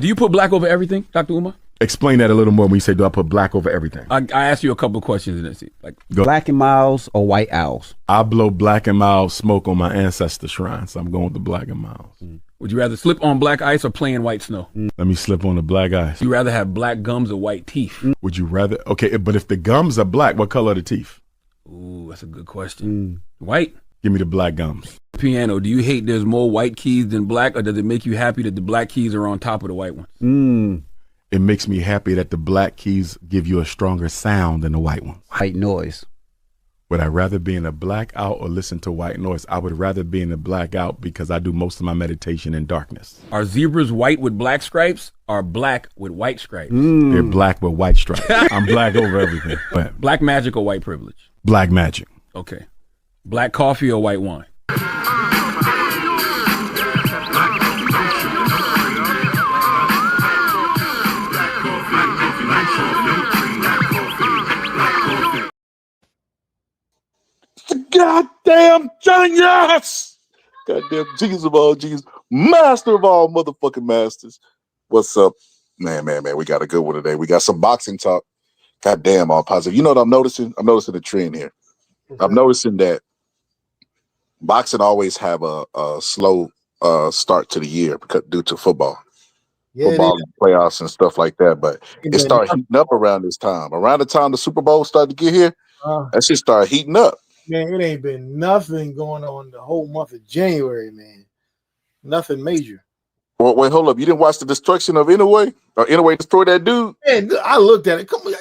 Do you put black over everything, Dr. Umar? Explain that a little more when you say, do I put black over everything? I asked you a couple of questions in this. Like, Black and Miles or White Owls? I blow black and mild smoke on my ancestor shrine, so I'm going with the black and miles. Would you rather slip on black ice or play in white snow? Let me slip on the black ice. Would you rather have black gums or white teeth? Would you rather? Okay, but if the gums are black, what color are the teeth? Ooh, that's a good question. White? Give me the black gums. Piano, do you hate there's more white keys than black, or does it make you happy that the black keys are on top of the white ones? It makes me happy that the black keys give you a stronger sound than the white ones. White noise. Would I rather be in a blackout or listen to white noise? I would rather be in a blackout because I do most of my meditation in darkness. Are zebras white with black stripes or black with white stripes? They're black with white stripes. I'm black over everything. But Black magic or white privilege? black magic. Okay. Black coffee or white wine? Goddamn genius! Goddamn genius of all genius, master of all motherfucking masters. What's up, man? We got a good one today. We got some boxing talk. Goddamn, all positive. You know what I'm noticing? I'm noticing a trend here. I'm noticing that boxing always have a slow start to the year because due to football. Football and playoffs and stuff like that, but it started heating up around this time. Around the time the Super Bowl started to get here, that shit started heating up. Man, it ain't been nothing going on the whole month of January, man. Nothing major. Well, wait, hold up. You didn't watch the destruction of Inouye? Or Inouye destroy that dude? Man, I looked at it. Come on,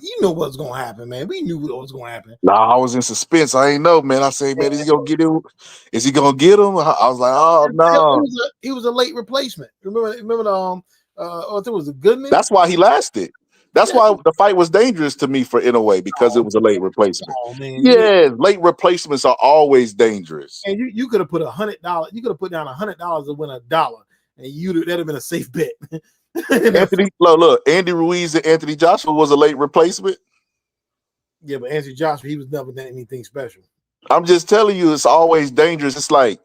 you know what's gonna happen, man. We knew what was gonna happen. Nah, I was in suspense. I ain't know, man. I say, man, is he gonna get him? Is he gonna get him? I was like, oh no. He was a late replacement. Remember the I think it was a Goodman. That's why he lasted. That's why the fight was dangerous to me for Inouye because it was a late replacement. Oh, man. Yeah, late replacements are always dangerous. And you could have put $100. You could have put down $100 to win $1, and that'd have been a safe bet. Look, Andy Ruiz and Anthony Joshua was a late replacement. Yeah, but Anthony Joshua, he was never done anything special. I'm just telling you, it's always dangerous. It's like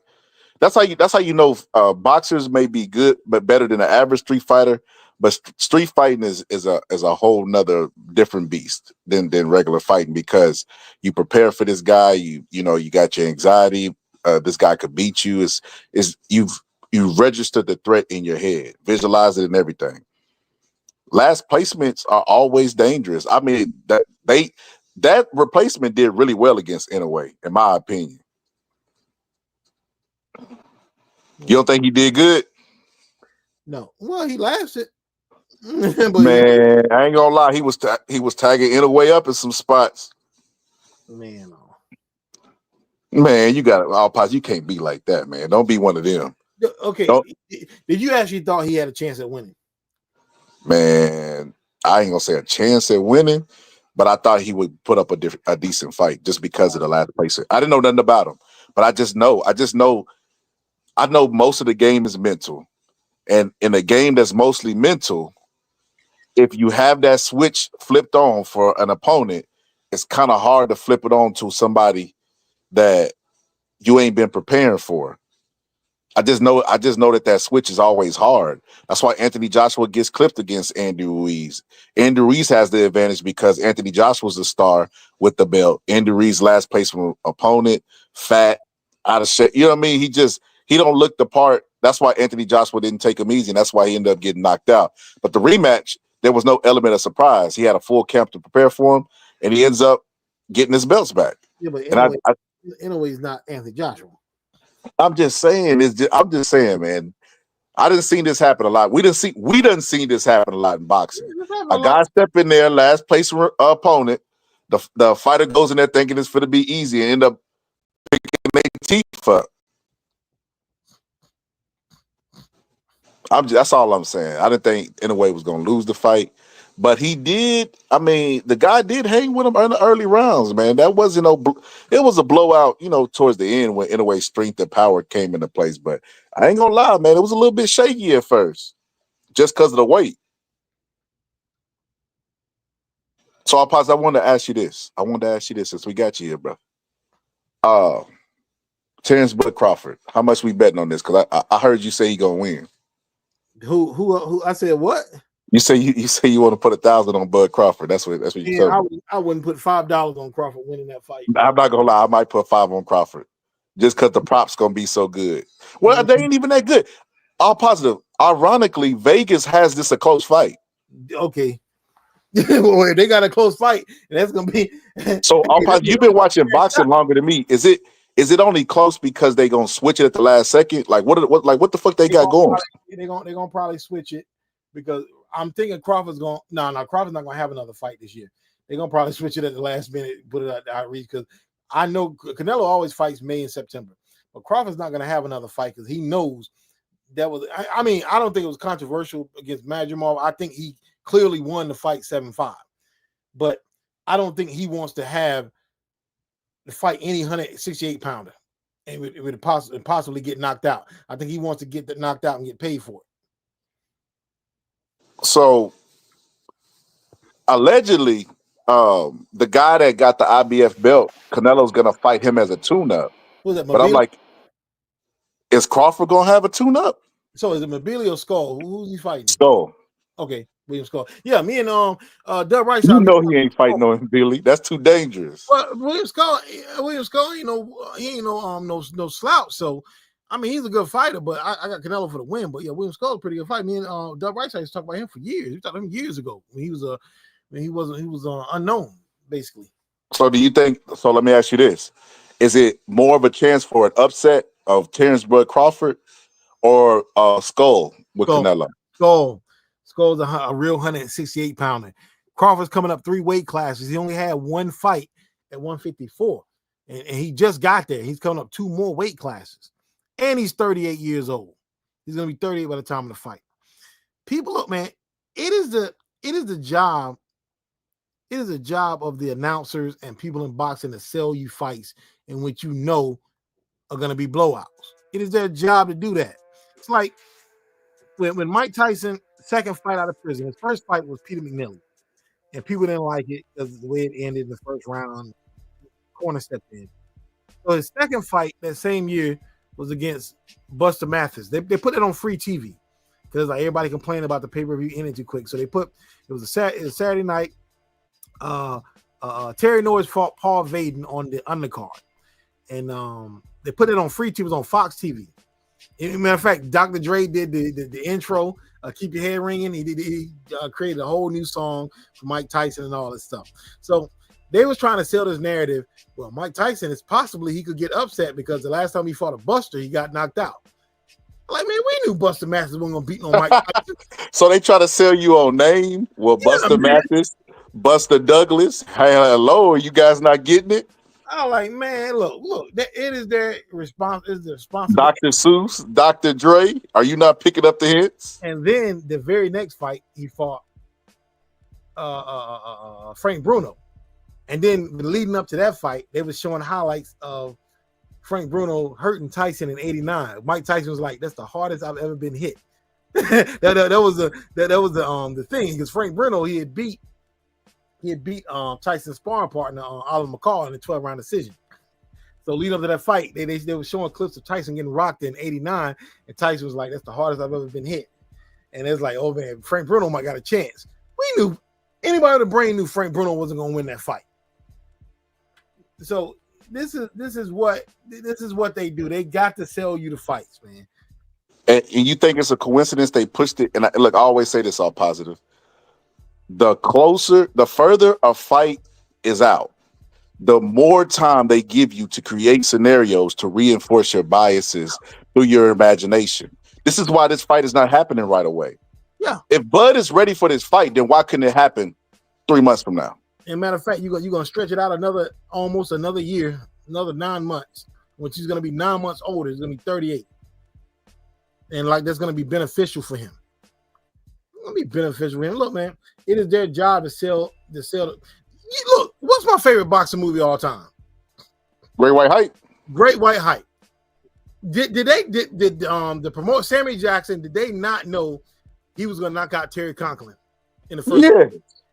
that's how you know boxers may be good but better than an average street fighter. But street fighting is a whole nother different beast than regular fighting because you prepare for this guy. You got your anxiety. This guy could beat you. You've registered the threat in your head, visualize it and everything. Last placements are always dangerous. I mean that replacement did really well against Inouye, in my opinion. You don't think he did good? No. Well, he lasted. Man, I ain't gonna lie. He was tagging Inouye up in some spots. Man, you got all pots. You can't be like that, man. Don't be one of them. Okay. Did you actually thought he had a chance at winning? Man, I ain't gonna say a chance at winning, but I thought he would put up a decent fight just because of the last place. I didn't know nothing about him, but I know most of the game is mental. And in a game that's mostly mental, if you have that switch flipped on for an opponent, it's kind of hard to flip it on to somebody that you ain't been preparing for. I just know that switch is always hard. That's why Anthony Joshua gets clipped against Andy Ruiz. Andy Ruiz has the advantage because Anthony Joshua's the star with the belt. Andy Ruiz last place from opponent, fat, out of shape. You know what I mean? He don't look the part. That's why Anthony Joshua didn't take him easy, and that's why he ended up getting knocked out. But the rematch, there was no element of surprise. He had a full camp to prepare for him, and he ends up getting his belts back. Yeah, but Inouye's not Anthony Joshua. I'm just saying, man. I didn't see this happen a lot. We didn't see this happen a lot in boxing. A guy step in there, last place opponent. The fighter goes in there thinking it's going to be easy and end up picking their teeth up. That's all I'm saying. I didn't think Inouye was going to lose the fight, but he did. I mean, the guy did hang with him in the early rounds, man. That wasn't it was a blowout, towards the end when Inouye's strength and power came into place. But I ain't gonna lie, man, it was a little bit shaky at first, just because of the weight. So I wanted to ask you this. Since we got you here, bro. Terrence Bud Crawford. How much we betting on this? Because I heard you say he gonna win. Who? I said what? You say you want to put 1,000 on Bud Crawford. That's what you Yeah, told me. I wouldn't put $5 on Crawford winning that fight. I'm not gonna lie, I might put 5 on Crawford just because the props gonna be so good. Well, they ain't even that good. All positive. Ironically, Vegas has this a close fight. Okay. Well, they got a close fight, and that's gonna be. So, all positive. You've been watching boxing longer than me. Is it only close because they gonna switch it at the last second? Like what the fuck they got going? They're gonna probably switch it because I'm thinking Crawford's going. No, Crawford's not gonna have another fight this year. They're gonna probably switch it at the last minute, put it out the outreach because I know Canelo always fights May and September, but Crawford's not gonna have another fight because he knows that was. I mean, I don't think it was controversial against Madrimov. I think he clearly won the fight 7-5, but I don't think he wants to have to fight any 168 pounder and it would possibly get knocked out. I think he wants to get knocked out and get paid for it. So allegedly, the guy that got the IBF belt, Canelo's gonna fight him as a tune-up. But I'm like, is Crawford gonna have a tune-up? So is it Mobili or Skull? Who's he fighting? Skull. Okay, William Skull. Yeah, me and Doug Rice. You know he ain't fighting no Billy. That's too dangerous. Well, William Skull, you know, he ain't no slouch. So, I mean, he's a good fighter, but I got Canelo for the win. But yeah, William Skull's a pretty good fight. Me and Doug Rice used to talk about him for years. We talked about him years ago when he was unknown basically. So do you think? So let me ask you this: is it more of a chance for an upset of Terrence Bud Crawford or Skull with Canelo? Skull's a real 168 pounder. Crawford's coming up 3 weight classes. He only had 1 fight at 154, and he just got there. He's coming up 2 more weight classes, and he's 38 years old. He's gonna be 38 by the time of the fight. People, look, man, it is the job. It is a job of the announcers and people in boxing to sell you fights in which you know are going to be blowouts. It is their job to do that. It's like when Mike Tyson, second fight out of prison, his first fight was Peter McNally, and people didn't like it because the way it ended in the first round, corner stepped in. So his second fight that same year was against Buster Mathis. They put it on free TV because like everybody complained about the pay-per-view ending too quick. So it was a Saturday night. Terry Norris fought Paul Vaden on the undercard, and they put it on free TV. It was on Fox TV. As a matter of fact, Dr. Dre did the intro, "Keep Your Head Ringing." He created a whole new song for Mike Tyson and all this stuff. So they was trying to sell this narrative. Well, Mike Tyson is possibly he could get upset because the last time he fought a Buster, he got knocked out. Like, man, we knew Buster Mathis wasn't gonna beat no Mike Tyson. So they try to sell you on name. Well, yeah, Buster Mathis, Buster Douglas. Hello, are you guys not getting it? I'm like, man, look, it is their responsibility. Dr. Seuss, Dr. Dre, are you not picking up the hints? And then the very next fight, he fought Frank Bruno. And then leading up to that fight, they were showing highlights of Frank Bruno hurting Tyson in '89. Mike Tyson was like, "That's the hardest I've ever been hit." that was the thing because Frank Bruno he had beat Tyson's sparring partner Oliver McCall in a 12-round decision. So leading up to that fight, they were showing clips of Tyson getting rocked in '89, and Tyson was like, "That's the hardest I've ever been hit." And it's like, "Oh man, Frank Bruno might got a chance." We knew anybody with a brain knew Frank Bruno wasn't going to win that fight. So this is what they do. They got to sell you the fights, man. And you think it's a coincidence they pushed it? And look, I always say this all positive. The further a fight is out, the more time they give you to create scenarios to reinforce your biases through your imagination. This is why this fight is not happening right away. Yeah. If Bud is ready for this fight, then why couldn't it happen 3 months from now? As a matter of fact, you're gonna stretch it out almost another year, another 9 months. When she's gonna be 9 months older, it's gonna be 38, and like that's gonna be beneficial for him. It's gonna be beneficial for him. Look, man, it is their job to sell. Look, what's my favorite boxing movie of all time? Great White Hype. Great White Hype. Did the promoter Sammy Jackson? Did they not know he was gonna knock out Terry Conklin in the first? Yeah.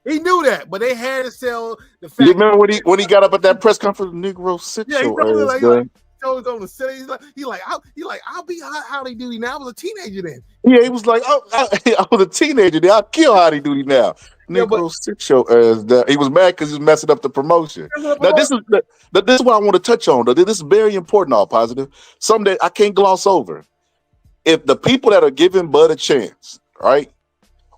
He knew that, but they had to sell the fact. You remember when he got up at that press conference, Negro, sit your ass down. told him to sit. I'll be Howdy Doody now. I was a teenager then. Yeah, he was like, I was a teenager. Then I'll kill Howdy Doody now. Yeah, Negro, sit your ass down. He was mad because he was messing up the promotion. Now, this is what I want to touch on. Though. This is very important, all positive. Something that I can't gloss over. If the people that are giving Bud a chance, right?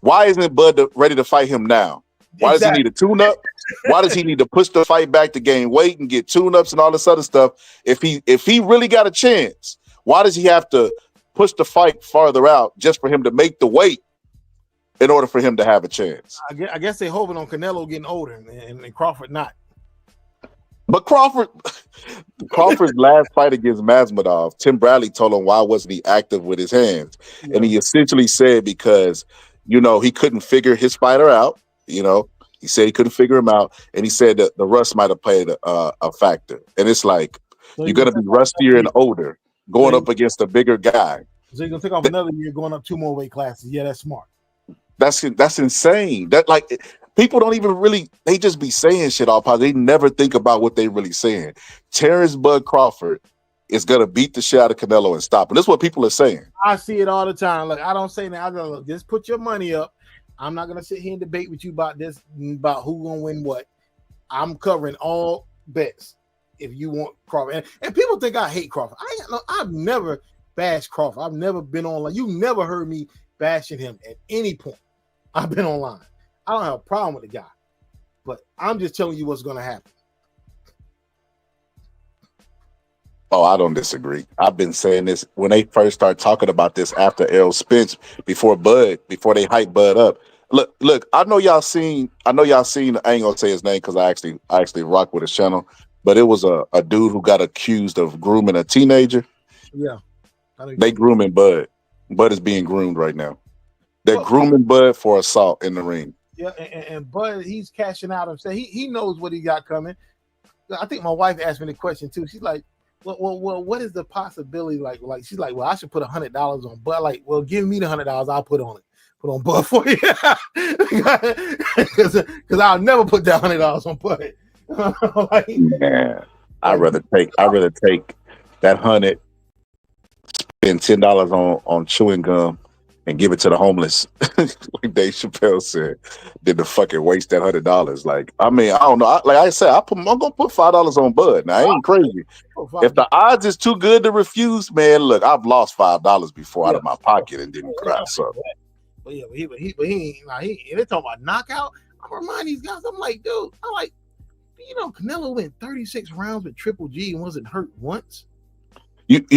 Why isn't Bud ready to fight him now? Why does he need a tune-up? Why does he need to push the fight back to gain weight and get tune-ups and all this other stuff? If he really got a chance, why does he have to push the fight farther out just for him to make the weight in order for him to have a chance? I guess they're hoping on Canelo getting older and Crawford not. But Crawford's last fight against Masvidal, Tim Bradley told him why wasn't he active with his hands, and he essentially said because he couldn't figure his fighter out. He said he couldn't figure him out, and he said that the rust might have played a factor. And it's like you're gonna be rustier and older going up against a bigger guy. So you're gonna take off another year, going up 2 more weight classes. Yeah, that's smart. That's insane. That people don't even really, they just be saying shit all positive. They never think about what they really saying. Terrence Bud Crawford is gonna beat the shit out of Canelo and stop. And that's what people are saying. I see it all the time. Look, I don't say that. I go, look, just put your money up. I'm not gonna sit here and debate with you about this, about who gonna win what. I'm covering all bets. If you want Crawford, and people think I hate Crawford. I've never bashed Crawford. I've never been online. You never heard me bashing him at any point. I've been online. I don't have a problem with the guy, but I'm just telling you what's gonna happen. Oh, I don't disagree. I've been saying this when they first started talking about this after Errol Spence, before they hyped Bud up. Look, I know y'all seen, I ain't gonna say his name because I actually rock with his channel, but it was a dude who got accused of grooming a teenager. Yeah. They grooming Bud. Bud is being groomed right now. They're grooming Bud for assault in the ring. Yeah, and Bud, he's cashing out himself. He knows what he got coming. I think my wife asked me the question too. She's like, well, what is the possibility? Like she's like, well, I should put $100 on Bud. Like, well, give me the $100, I'll put on Bud for you, because I'll never put that $100 on Bud. I'd rather take that $100, spend $10 on chewing gum, and give it to the homeless, like Dave Chappelle said, than to fucking waste that $100. Like, I mean, I don't know. Like I said, I'm gonna put $5 on Bud. Now, I ain't crazy. If the odds is too good to refuse, man, look, I've lost $5 before out of my pocket and didn't cry. So, but he they talking about knockout. I'm remind these guys. I'm like, dude, Canelo went 36 rounds with Triple G and wasn't hurt once.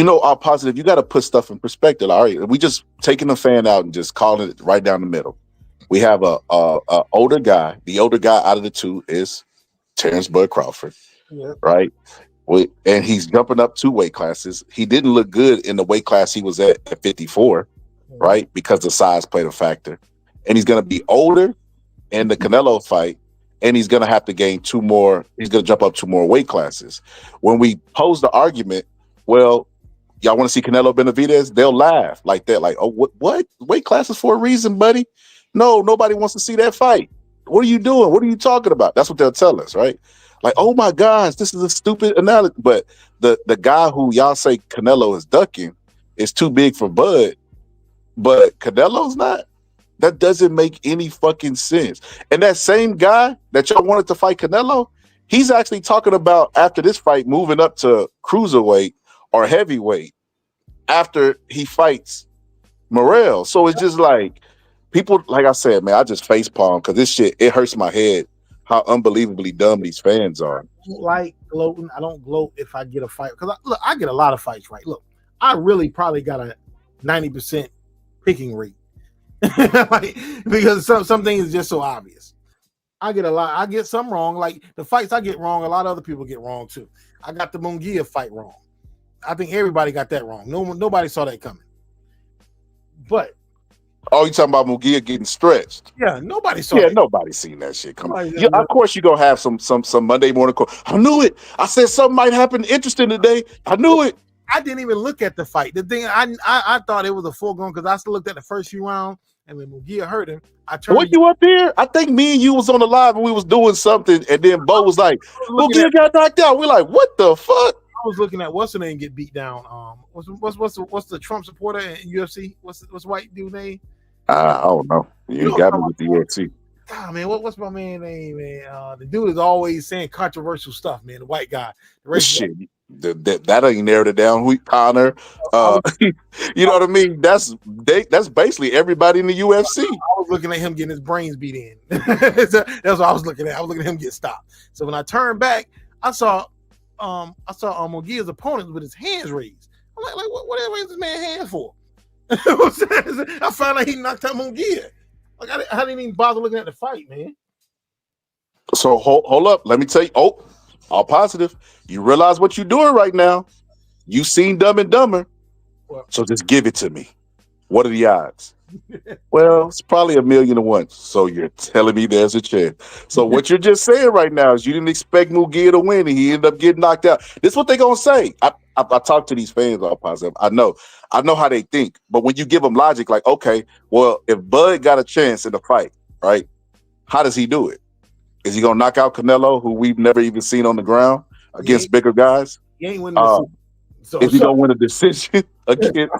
All positive. You got to put stuff in perspective. All right, we just taking the fan out and just calling it right down the middle. We have a older guy. The older guy out of the two is Terrence Bud Crawford, right? And he's jumping up 2 weight classes. He didn't look good in the weight class he was at 54, right? Because the size played a factor. And he's going to be older in the Canelo fight, and he's going to have to gain 2 more. He's going to jump up 2 more weight classes. When we pose the argument, well, y'all want to see Canelo Benavidez? They'll laugh like that. Like, oh, what? Weight classes for a reason, buddy. No, nobody wants to see that fight. What are you doing? What are you talking about? That's what they'll tell us, right? Like, oh my gosh, this is a stupid analogy. But the guy who y'all say Canelo is ducking is too big for Bud, but Canelo's not. That doesn't make any fucking sense. And that same guy that y'all wanted to fight Canelo, he's actually talking about after this fight moving up to cruiserweight or heavyweight after he fights Morrell. So it's just like people, like I said, man, I just face palm because this shit, it hurts my head how unbelievably dumb these fans are. Like gloating, I don't gloat if I get a fight because I get a lot of fights, right? Look, I really probably got a 90% picking rate, because some things is just so obvious. I get a lot. I get some wrong. Like the fights I get wrong, a lot of other people get wrong too. I got the Munguia fight wrong. I think everybody got that wrong. Nobody saw that coming. But you talking about Munguia getting stretched? Yeah, nobody saw. Yeah, nobody seen that shit coming. Yeah, of course you gonna have some Monday morning call. I knew it. I said something might happen interesting today. I knew it. I didn't even look at the fight. The thing I thought it was a foregone because I still looked at the first few rounds, and when Munguia hurt him, I turned. Were you up there? I think me and you was on the live and we was doing something, and then Bo was like, "Munguia got knocked out." We're like, "What the fuck?" I was looking at what's the name get beat down. What's the Trump supporter in UFC? What's white dude name? I don't know. You got me with the UFC. Ah, man, what's my man name, man? The dude is always saying controversial stuff, man. The white guy. The racist Shit, that ain't narrowed it down. Who Connor? You know what I mean? That's basically everybody in the UFC. I was looking at him getting his brains beat in. That's what I was looking at. I was looking at him get stopped. So when I turned back, I saw Munguia's opponent with his hands raised. I'm like what raised this man's hands for? I found out he knocked out Munguia. Like I didn't even bother looking at the fight, man. So hold up. Let me tell you. Oh, all positive. You realize what you're doing right now. You seen Dumb and Dumber. So just give it to me. What are the odds? Well, it's probably 1,000,000 to 1. So you're telling me there's a chance. So what you're just saying right now is you didn't expect Munguia to win and he ended up getting knocked out. This is what they're gonna say. I talk to these fans all positive. I know how they think. But when you give them logic, like, okay, well, if Bud got a chance in the fight, right? How does he do it? Is he gonna knock out Canelo, who we've never even seen on the ground against bigger guys? He ain't winning the is he gonna win a decision against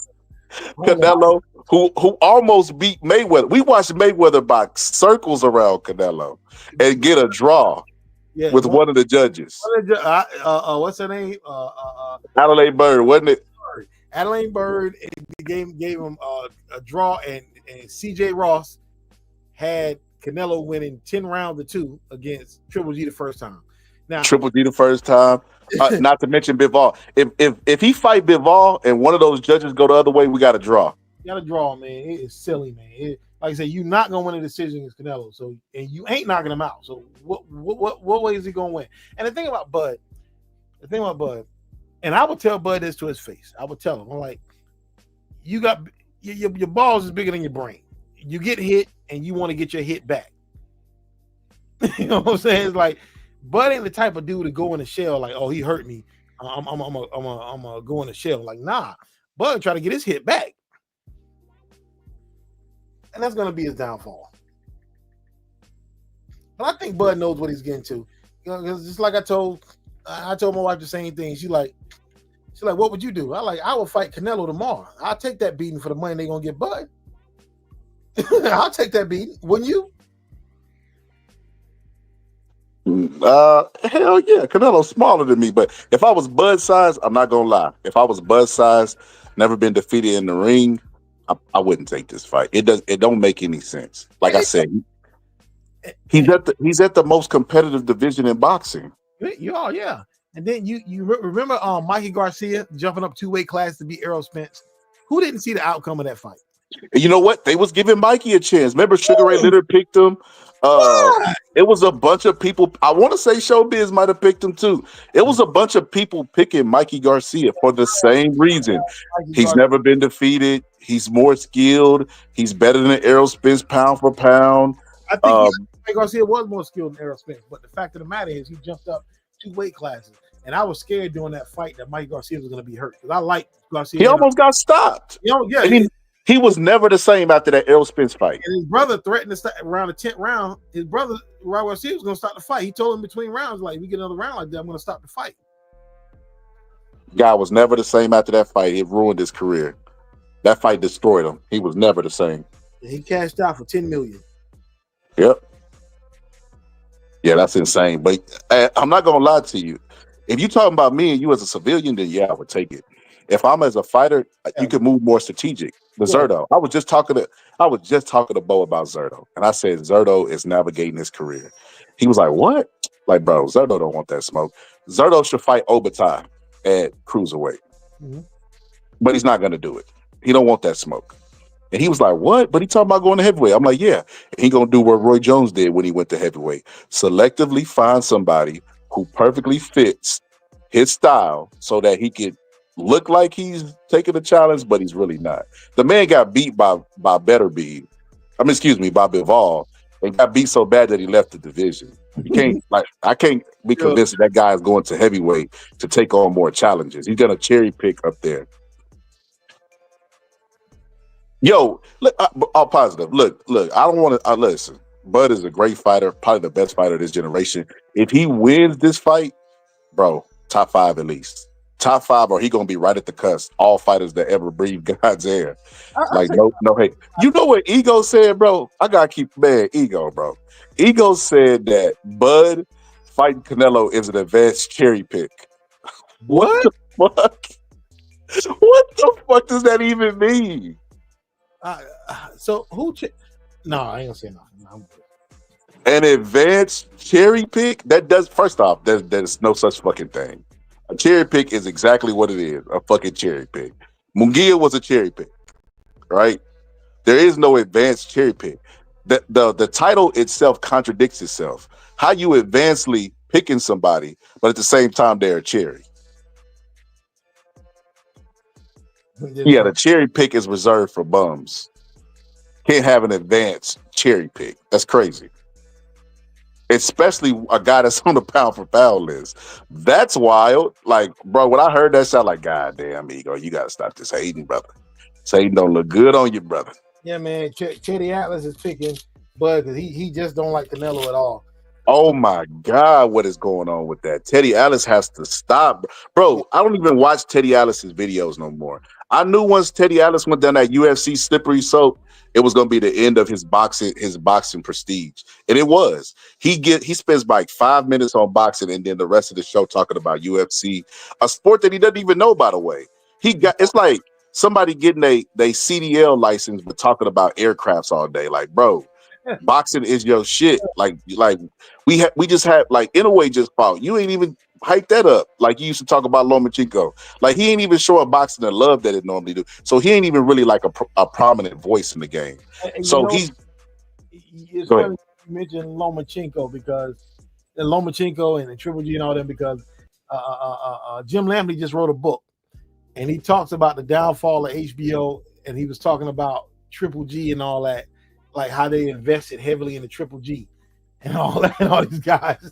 Canelo, who almost beat Mayweather? We watched Mayweather box circles around Canelo and get a draw with one of the judges. What's her name? Adelaide Bird, wasn't it? Adelaide Bird gave him a draw, and C.J. Ross had Canelo winning 10 rounds to 2 against Triple G the first time. Now Triple G the first time. Not to mention Bivol. If he fight Bivol and one of those judges go the other way, we got to draw. You got to draw, man. It is silly, man. Like I said, you're not gonna win a decision against Canelo, so and you ain't knocking him out. So what way is he gonna win? And the thing about Bud, and I would tell Bud this to his face. I would tell him, I'm like, you got your balls is bigger than your brain. You get hit and you want to get your hit back. You know what I'm saying? It's like Bud ain't the type of dude to go in a shell like, oh, he hurt me. I'm gonna go in a shell. Like, nah. Bud try to get his hit back. And that's gonna be his downfall. But I think Bud knows what he's getting to. You know, because just like I told my wife the same thing. She's like, what would you do? I will fight Canelo tomorrow. I'll take that beating for the money they're gonna get Bud. I'll take that beating. Wouldn't you? Hell yeah, Canelo's smaller than me. But if I was Bud size, I'm not gonna lie. If I was Bud size, never been defeated in the ring, I wouldn't take this fight. It don't make any sense. Like I said, he's at the most competitive division in boxing. You are, yeah. And then you remember Mikey Garcia jumping up 2 weight classes to beat Errol Spence. Who didn't see the outcome of that fight? And you know what? They was giving Mikey a chance. Remember, Sugar Ray Leonard picked him. It was a bunch of people. I want to say Showbiz might have picked him too. It was a bunch of people picking Mikey Garcia for the same reason. He's never been defeated. He's more skilled. He's better than Errol Spence pound for pound. I think Mikey Garcia was more skilled than Errol Spence. But the fact of the matter is he jumped up 2 weight classes. And I was scared during that fight that Mikey Garcia was going to be hurt. Because I like Garcia. He almost got stopped. Yeah. He was never the same after that Errol Spence fight. And his brother threatened to start around the 10th round. His brother, Robert Garcia, was going to start the fight. He told him between rounds, like, we get another round like that, I'm going to stop the fight. Guy was never the same after that fight. It ruined his career. That fight destroyed him. He was never the same. And he cashed out for $10 million. Yep. Yeah, that's insane. But I'm not going to lie to you. If you're talking about me and you as a civilian, then yeah, I would take it. If I'm as a fighter, you can move more strategic. Zerto. I was just talking to Bo about Zerto, and I said Zerto is navigating his career. He was like, "What?" Like, bro, Zerto don't want that smoke. Zerto should fight Obata at cruiserweight, but he's not going to do it. He don't want that smoke. And he was like, "What?" But he talking about going to heavyweight. I'm like, "Yeah." And he gonna do what Roy Jones did when he went to heavyweight: selectively find somebody who perfectly fits his style, so that he could look like he's taking a challenge, but he's really not. The man got beat by Bivol, and got beat so bad that he left the division. You can't I can't be convinced that guy is going to heavyweight to take on more challenges. He's gonna cherry pick up there. Yo, look, all positive. Look. I don't want to. Listen. Bud is a great fighter, probably the best fighter of this generation. If he wins this fight, bro, top 5 at least. top 5, or he gonna be right at the cusp. All fighters that ever breathe God's air. I'll Like say no hate. You know what Ego said, bro? I gotta keep Ego, bro. Ego said that Bud fighting Canelo is an advanced cherry pick. What what? the fuck? What the fuck does that even mean? So who? No, I ain't gonna say nothing. No, I'm good. An advanced cherry pick? That does, first off, there's no such fucking thing. A cherry pick is exactly what it is, a fucking cherry pick. Munguia was a cherry pick, right? There is no advanced cherry pick. The title itself contradicts itself. How you advancedly picking somebody, but at the same time they're a cherry. Yeah, the cherry pick is reserved for bums. Can't have an advanced cherry pick. That's crazy. Especially a guy that's on the pound for pound list. That's wild. Like, bro, when I heard that sound, like, God damn, Ego, you gotta stop this hating, brother. This hating don't look good on you, brother. Yeah, man. Chetty Atlas is picking Bud because he just don't like Canelo at all. Oh my God, what is going on with that? Teddy Atlas has to stop. Bro, I don't even watch Teddy Atlas's videos no more. I knew once Teddy Atlas went down that UFC slippery slope, it was gonna be the end of his boxing prestige. And it was. He spends like 5 minutes on boxing and then the rest of the show talking about UFC, a sport that he doesn't even know, by the way. It's like somebody getting a CDL license but talking about aircrafts all day. Like, bro, boxing is your shit. Like we just had, like, in a way, just fought. You ain't even hype that up like you used to talk about Lomachenko. Like, he ain't even showing boxing the love that it normally do. So he ain't even really like a prominent voice in the game. And So it's funny you mentioned Lomachenko because the Lomachenko and the Triple G and all them, because Jim Lampley just wrote a book and he talks about the downfall of HBO, and he was talking about Triple G and all that, like how they invested heavily in the Triple G and all that, and all these guys.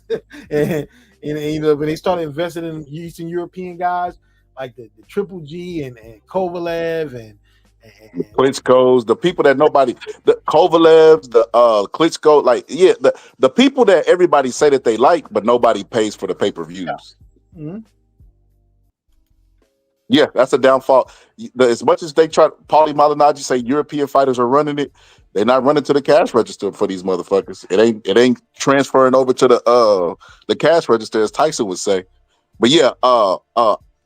and when they started investing in Eastern European guys like the Triple G and Kovalev and Klitschko's, the people that nobody, the Kovalevs, the Klitschko, like, yeah, the people that everybody say that they like, but nobody pays for the pay-per-views. Yeah. Mm-hmm. Yeah, that's a downfall. As much as they try, Paulie Malignaggi say European fighters are running it, they're not running to the cash register for these motherfuckers. It ain't transferring over to the cash register, as Tyson would say. But yeah, I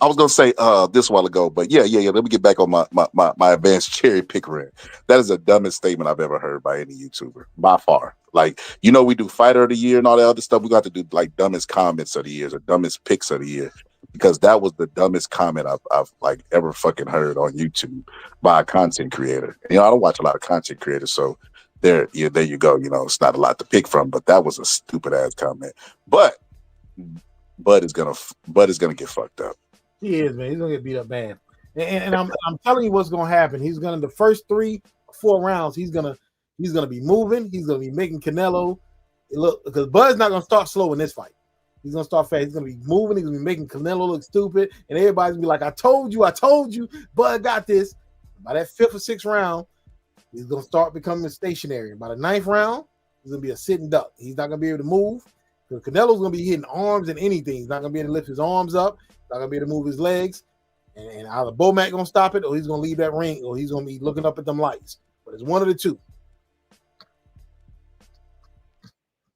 was gonna say this a while ago, but yeah. Let me get back on my advanced cherry pick rant. That is the dumbest statement I've ever heard by any YouTuber, by far. Like, we do fighter of the year and all that other stuff. We got to do like dumbest comments of the year or dumbest picks of the year, because that was the dumbest comment I've like ever fucking heard on YouTube by a content creator. I don't watch a lot of content creators, so there you go. It's not a lot to pick from, but that was a stupid ass comment. But Bud is gonna get fucked up. He is, man. He's gonna get beat up bad. And I'm telling you what's gonna happen. He's gonna, the first 3 or 4 rounds, he's gonna be moving. He's gonna be making Canelo look, because Bud's not gonna start slow in this fight. He's gonna start fast. He's gonna be moving. He's gonna be making Canelo look stupid, and everybody's gonna be like, I told you, Bud got this. By that 5th or 6th round, he's gonna start becoming stationary. By the 9th round, he's gonna be a sitting duck. He's not gonna be able to move. Because Canelo's gonna be hitting arms and anything. He's not gonna be able to lift his arms up. Not gonna be able to move his legs, and either Bomac gonna stop it, or he's gonna leave that ring, or he's gonna be looking up at them lights. But it's one of the two.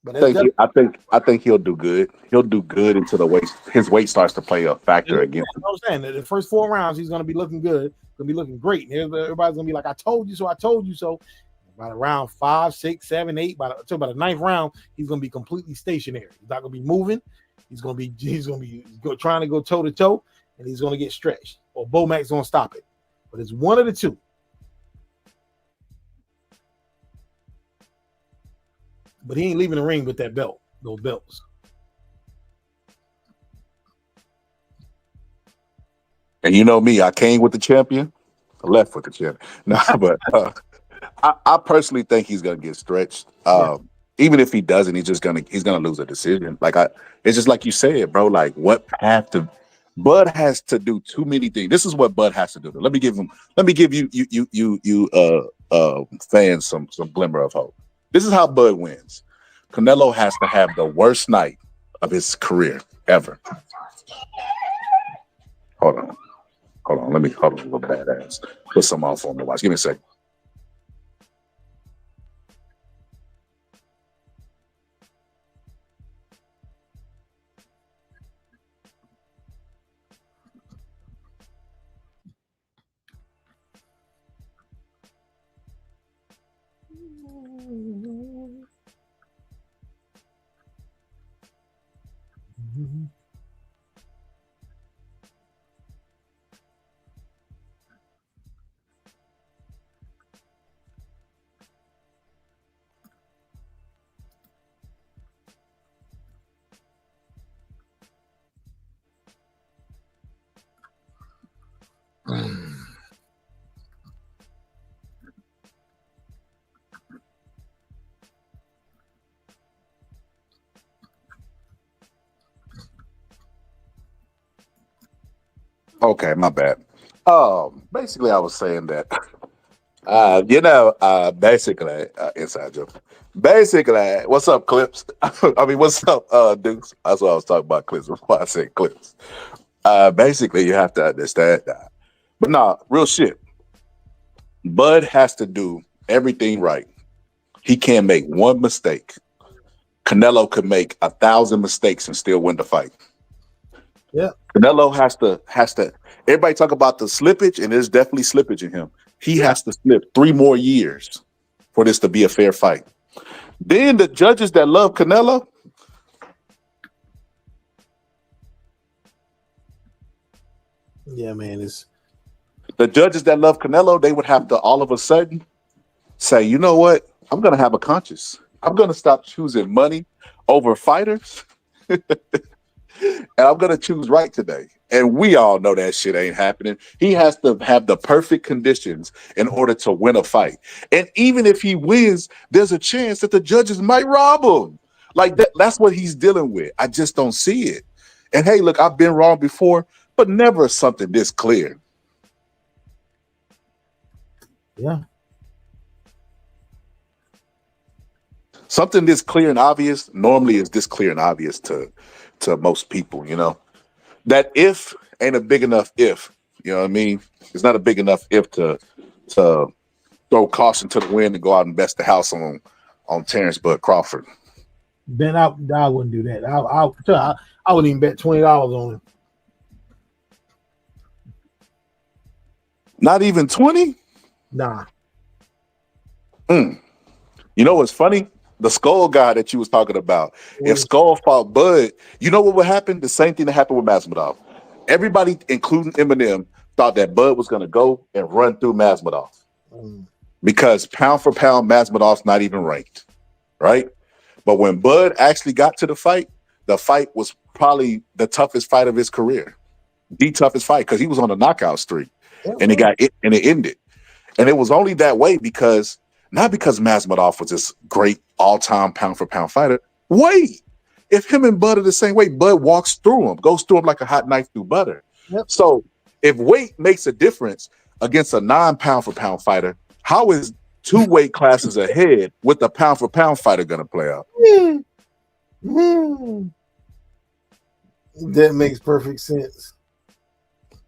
But I think he'll do good. He'll do good until his weight starts to play a factor again. You know what I'm saying? The first 4 rounds, he's gonna be looking good. Gonna be looking great. And everybody's gonna be like, I told you so. I told you so. By the round 5, 6, 7, 8, by the 9th round, he's gonna be completely stationary. He's not gonna be moving. He's gonna be trying to go toe to toe, and he's gonna get stretched, or Bomac's gonna stop it. But it's one of the two. But he ain't leaving the ring with that belt, those belts. And you know me, I came with the champion, I left with the champion. No, but I personally think he's gonna get stretched. Even if he doesn't, he's gonna lose a decision. Like, it's just like you said, bro. Like, Bud has to do too many things. This is what Bud has to do. Let me give you fans some glimmer of hope. This is how Bud wins. Canelo has to have the worst night of his career ever. Hold on. Let me hold on, little badass. Put some on for me. Watch. Give me a second. Okay, my bad. Basically, I was saying that, basically, inside joke. Basically, what's up, Clips? I mean, what's up, Dukes? That's what I was talking about, Clips, before I said Clips. Basically, you have to understand that. But nah, real shit. Bud has to do everything right. He can't make one mistake. Canelo could make 1,000 mistakes and still win the fight. Yeah. Canelo has to. Everybody talk about the slippage, and there's definitely slippage in him. He has to slip 3 more years for this to be a fair fight. Then the judges that love Canelo, yeah, man, it's the judges that love Canelo, they would have to all of a sudden say, you know what? I'm gonna have a conscience. I'm gonna stop choosing money over fighters. And I'm gonna choose right today. And we all know that shit ain't happening. He has to have the perfect conditions in order to win a fight. And even if he wins, there's a chance that the judges might rob him. Like that's what he's dealing with. I just don't see it. And hey, look, I've been wrong before, but never something this clear. yeah. Something this clear and obvious normally is this clear and obvious to most people, you know. That if ain't a big enough if, you know what I mean? It's not a big enough if to throw caution to the wind and go out and best the house on Terrence Bud Crawford. Ben, I wouldn't do that. I wouldn't even bet $20 on him. Not even 20? Nah. You know what's funny? The Skull guy that you was talking about. If Skull fought Bud, you know what would happen? The same thing that happened with Masvidal. Everybody, including Eminem, thought that Bud was going to go and run through Masvidal. Because pound for pound, Masvidal's not even ranked, right? But when Bud actually got to the fight was probably the toughest fight of his career. The toughest fight, because he was on a knockout streak. And it ended. And it was only that way because not because Masvidal was this great all-time pound-for-pound fighter. Wait, if him and Bud are the same way, Bud walks through him, goes through him like a hot knife through butter. Yep. So if weight makes a difference against a non-pound-for-pound fighter, how is 2 weight classes ahead with the pound-for-pound fighter going to play out? That makes perfect sense.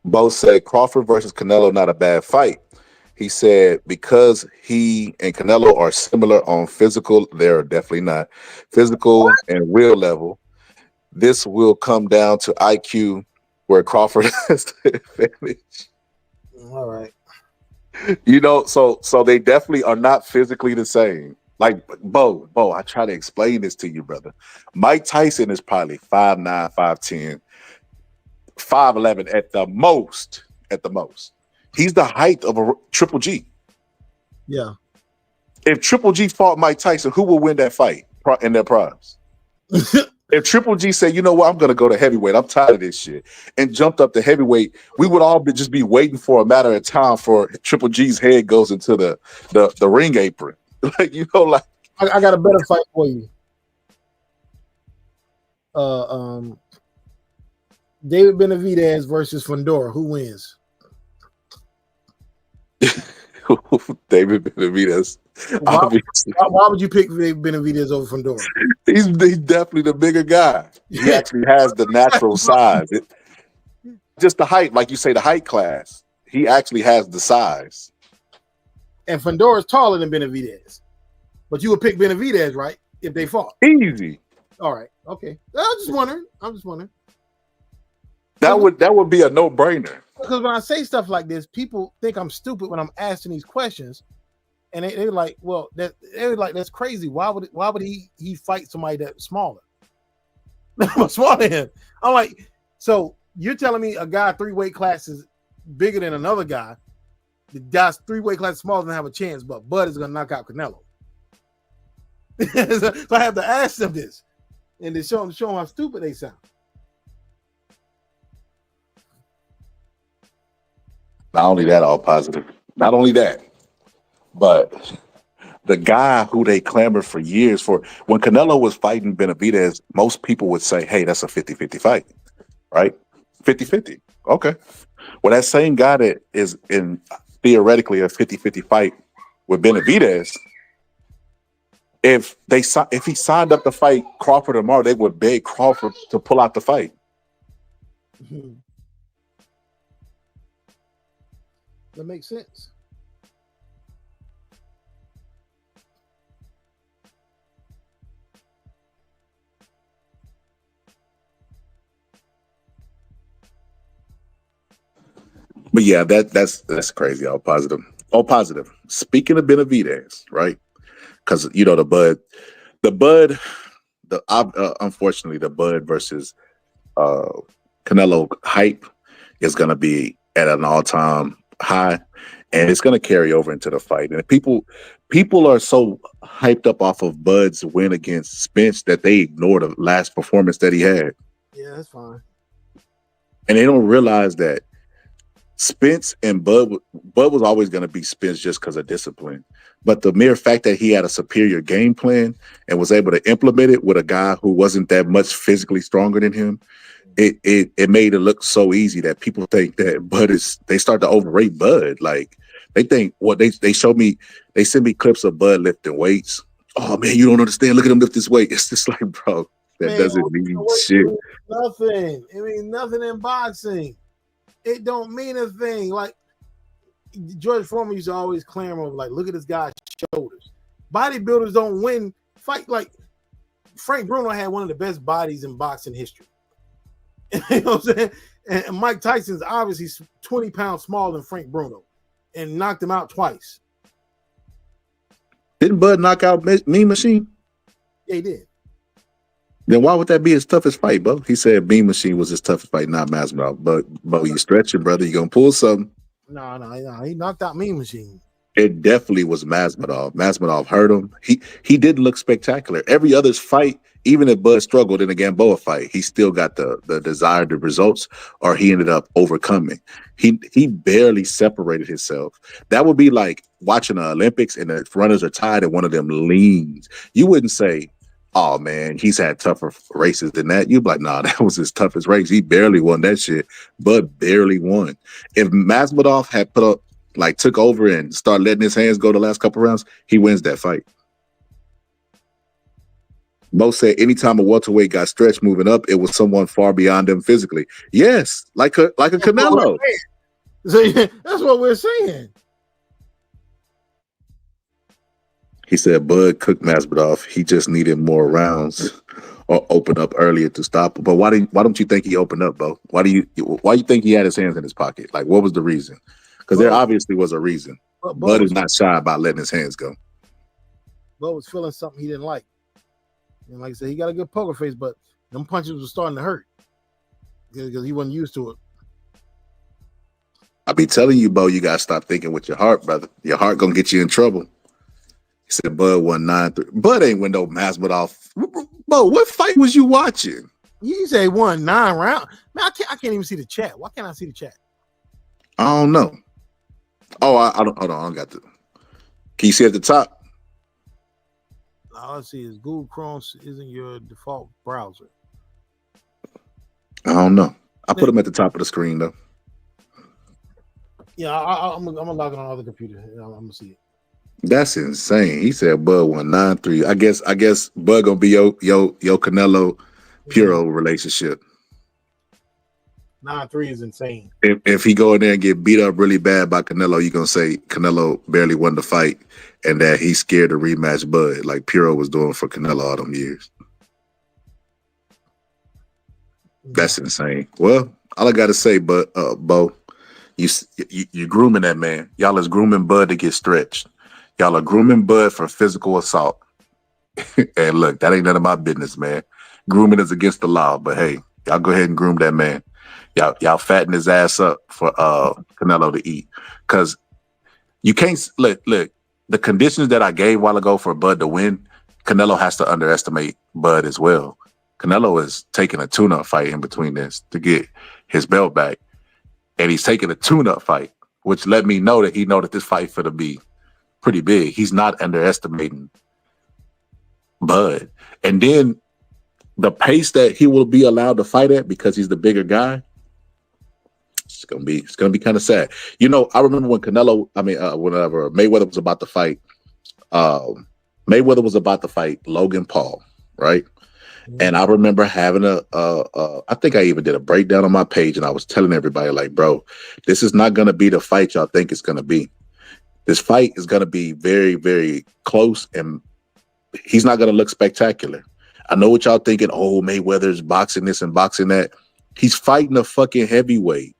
Bo said Crawford versus Canelo, not a bad fight. He said because he and Canelo are similar on physical, they're definitely not physical and real level. This will come down to IQ, where Crawford has the advantage. All right. You know, so they definitely are not physically the same. Like Bo, I try to explain this to you, brother. Mike Tyson is probably 5'9", 5'10", 5'11" at the most. He's the height of a Triple G. Yeah. If Triple G fought Mike Tyson, who will win that fight in their primes? If Triple G said, you know what, I'm going to go to heavyweight, I'm tired of this shit, and jumped up to heavyweight, we would all just be waiting for a matter of time for Triple G's head goes into the ring apron. Like, you know, like. I got a better fight for you. David Benavidez versus Fundora. Who wins? David Benavidez. Why would you pick Benavidez over Fundora? He's definitely the bigger guy. He actually has the natural size. just the height, like you say, the height class. He actually has the size. And Fedor's taller than Benavidez. But you would pick Benavidez, right? If they fought. Easy. All right. Okay. I'm just wondering. That would be a no-brainer. Because when I say stuff like this, people think I'm stupid when I'm asking these questions. And they're like, well, that's crazy. Why would he fight somebody that's smaller? I'm smaller than him. I'm like, so you're telling me a guy 3 weight classes bigger than another guy, the guy's 3 weight classes smaller than have a chance, but Bud is gonna knock out Canelo. So I have to ask them this and to show them how stupid they sound. Not only that, all positive. Not only that, but the guy who they clamored for years for, when Canelo was fighting Benavidez, most people would say, hey, that's a 50-50 fight, right? 50-50. Okay. Well, that same guy that is in theoretically a 50-50 fight with Benavidez, if he signed up to fight Crawford tomorrow, they would beg Crawford to pull out the fight. Mm-hmm. That makes sense. But yeah, that's crazy. All positive. All positive. Speaking of Benavidez, right? Because the Bud, unfortunately, the Bud versus Canelo hype is going to be at an all-time high, and it's going to carry over into the fight. And people are so hyped up off of Bud's win against Spence that they ignore the last performance that he had. Yeah, that's fine. And they don't realize that Spence and Bud was always going to be Spence just because of discipline. But the mere fact that he had a superior game plan and was able to implement it with a guy who wasn't that much physically stronger than him, it made it look so easy that people think that they start to overrate Bud. Like they think, they send me clips of Bud lifting weights. Oh man, you don't understand. Look at him lift this weight. It's just like, bro, that doesn't mean shit. Nothing. It means nothing in boxing. It don't mean a thing. Like George Foreman used to always clamor over, like, look at this guy's shoulders. Bodybuilders don't win fight. Like Frank Bruno had one of the best bodies in boxing history. You know what I'm saying? And Mike Tyson's obviously 20 pounds smaller than Frank Bruno and knocked him out twice. Didn't Bud knock out Mean Machine? Yeah, he did. Then why would that be his toughest fight, bro? He said Mean Machine was his toughest fight, not Masvidal. But you stretching, brother. You gonna pull something. No. He knocked out Mean Machine. It definitely was Masvidal. Masvidal hurt him. He didn't look spectacular. Every other's fight, even if Bud struggled in a Gamboa fight, he still got the desired results, or he ended up overcoming. He barely separated himself. That would be like watching the Olympics and the runners are tied and one of them leans. You wouldn't say, oh man, he's had tougher races than that. You'd be like, nah, that was his toughest race. He barely won that shit. Bud barely won. If Masvidal had took over and started letting his hands go the last couple rounds, he wins that fight. Mo said anytime a welterweight got stretched moving up, it was someone far beyond them physically. Yes, like a Canelo. That's what we're saying. He said Bud cooked Masvidal. He just needed more rounds or open up earlier to stop him. But why don't you think he opened up, Bo? Why you think he had his hands in his pocket? Like, what was the reason? Because there obviously was a reason. Bud is not shy about letting his hands go. Bud was feeling something he didn't like. And like I said, he got a good poker face, but them punches were starting to hurt because he wasn't used to it. I be telling you, Bo, you got to stop thinking with your heart, brother. Your heart going to get you in trouble. He said Bud won 9-3. Bud ain't win no Masvidal. Bo, what fight was you watching? You say won 9 rounds. Man, I can't even see the chat. Why can't I see the chat? I don't know. Oh, I don't. Hold on, I don't got the. Can you see at the top? All I see is Google Chrome isn't your default browser. I don't know. I put them at the top of the screen though. Yeah, I'm gonna log in on other computer. I'm gonna see it. That's insane. He said Bud won 9-3. I guess Bud gonna be your Canelo Puro relationship. 9-3 is insane. If he go in there and get beat up really bad by Canelo, you're gonna say Canelo barely won the fight and that he's scared to rematch Bud like Puro was doing for Canelo all them years. That's insane. Well, all I gotta say, but Bo, you grooming that man. Y'all is grooming Bud to get stretched. Y'all are grooming Bud for physical assault. And look, that ain't none of my business, man. Grooming is against the law, but hey, y'all go ahead and groom that man. Y'all fatten his ass up for Canelo to eat. Cause you can't look, the conditions that I gave a while ago for Bud to win, Canelo has to underestimate Bud as well. Canelo is taking a tune-up fight in between this to get his belt back. And he's taking a tune-up fight, which let me know that he know that this fight for to be pretty big. He's not underestimating Bud. And then the pace that he will be allowed to fight at because he's the bigger guy, it's gonna be kind of sad. You know, I remember when whenever Mayweather was about to fight, Mayweather was about to fight Logan Paul, right? And I remember having I think I even did a breakdown on my page, and I was telling everybody, like, bro, this is not going to be the fight y'all think it's going to be. This fight is going to be very, very close, and he's not going to look spectacular. I know what y'all thinking, oh, Mayweather's boxing this and boxing that. He's fighting a fucking heavyweight.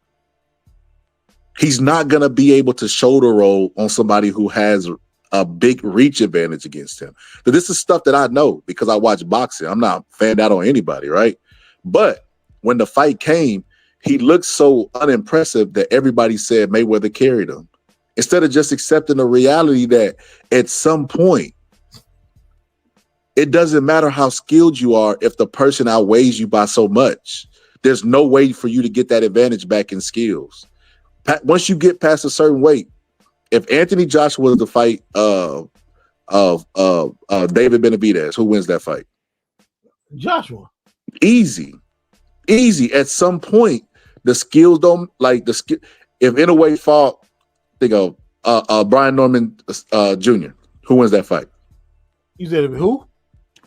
He's not going to be able to shoulder roll on somebody who has a big reach advantage against him. But this is stuff that I know because I watch boxing. I'm not fanned out on anybody, right? But when the fight came, he looked so unimpressive that everybody said Mayweather carried him. Instead of just accepting the reality that at some point, it doesn't matter how skilled you are if the person outweighs you by so much. There's no way for you to get that advantage back in skills. Once you get past a certain weight, if Anthony Joshua was the fight of David Benavidez, who wins that fight? Joshua. Easy. At some point, the skills don't like the skill. If Inoue fought, think of Brian Norman Jr., who wins that fight? You said who?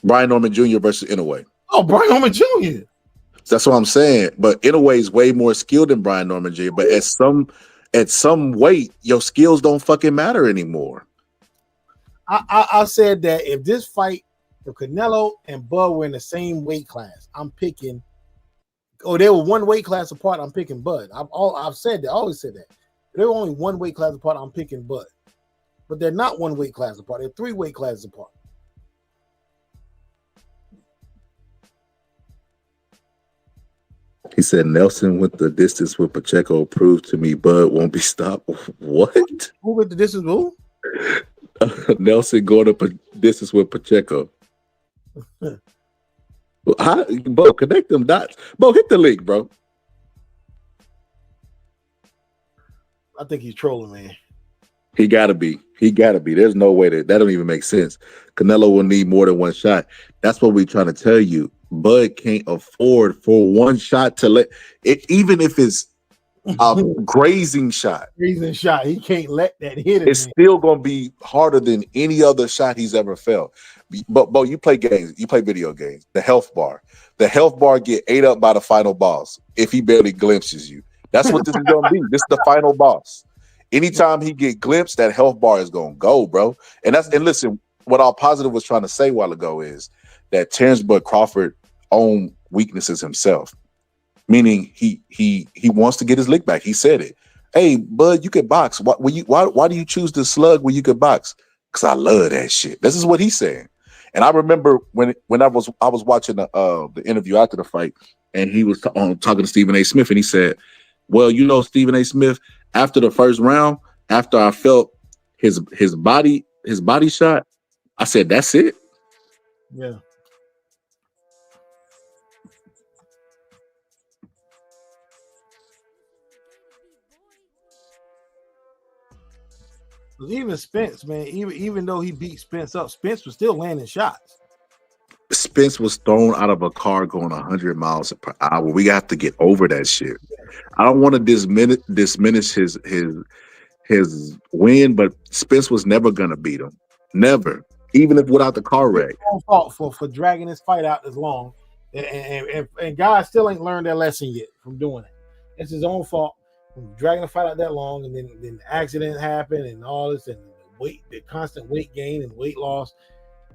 Brian Norman Jr. versus Inoue. Oh, Brian Norman Jr. That's what I'm saying. But Inoue is way more skilled than Brian Norman Jr. But at some weight, your skills don't fucking matter anymore. I said that if this fight, if Canelo and Bud were in the same weight class, I'm picking. Oh, they were one weight class apart. I'm picking Bud. I've said that. I always said that. If they were only one weight class apart, I'm picking Bud. But they're not one weight class apart. They're 3 weight classes apart. He said Nelson went the distance with Pacheco. Proved to me Bud won't be stopped. What? Who went the distance? Who? Nelson going up a distance with Pacheco. Bo, connect them dots. Bo, hit the link, bro. I think he's trolling, man. He gotta be. There's no way that don't even make sense. Canelo will need more than one shot. That's what we're trying to tell you. Bud can't afford for one shot to let it, even if it's a grazing shot. He can't let that hit him. It's still gonna be harder than any other shot he's ever felt. But Bo, you play games, you play video games. The health bar get ate up by the final boss if he barely glimpses you. That's what this is gonna be. This is the final boss. Anytime he get glimpsed, that health bar is gonna go, bro. And listen, what All Positive was trying to say a while ago is that Terrence Bud Crawford own weaknesses himself, meaning he wants to get his lick back. He said it. Hey, Bud, you could box. Why do you choose to slug when you could box? Because I love that shit. This is what he's saying. And I remember when I was watching the interview after the fight, and he was talking to Stephen A. Smith, and he said, "Well, you know, Stephen A. Smith, after the first round, after I felt his body shot, I said, that's it." Yeah. Even Spence, man, even though he beat Spence up, Spence was still landing shots. Spence was thrown out of a car going 100 miles per hour. We have to get over that shit. I don't want to diminish his win, but Spence was never gonna beat him. Never. Even if without the car wreck. Fault for dragging this fight out this long. And guys still ain't learned their lesson yet from doing it. It's his own fault. Dragging the fight out that long, and then the accident happened, and all this, and the constant weight gain and weight loss.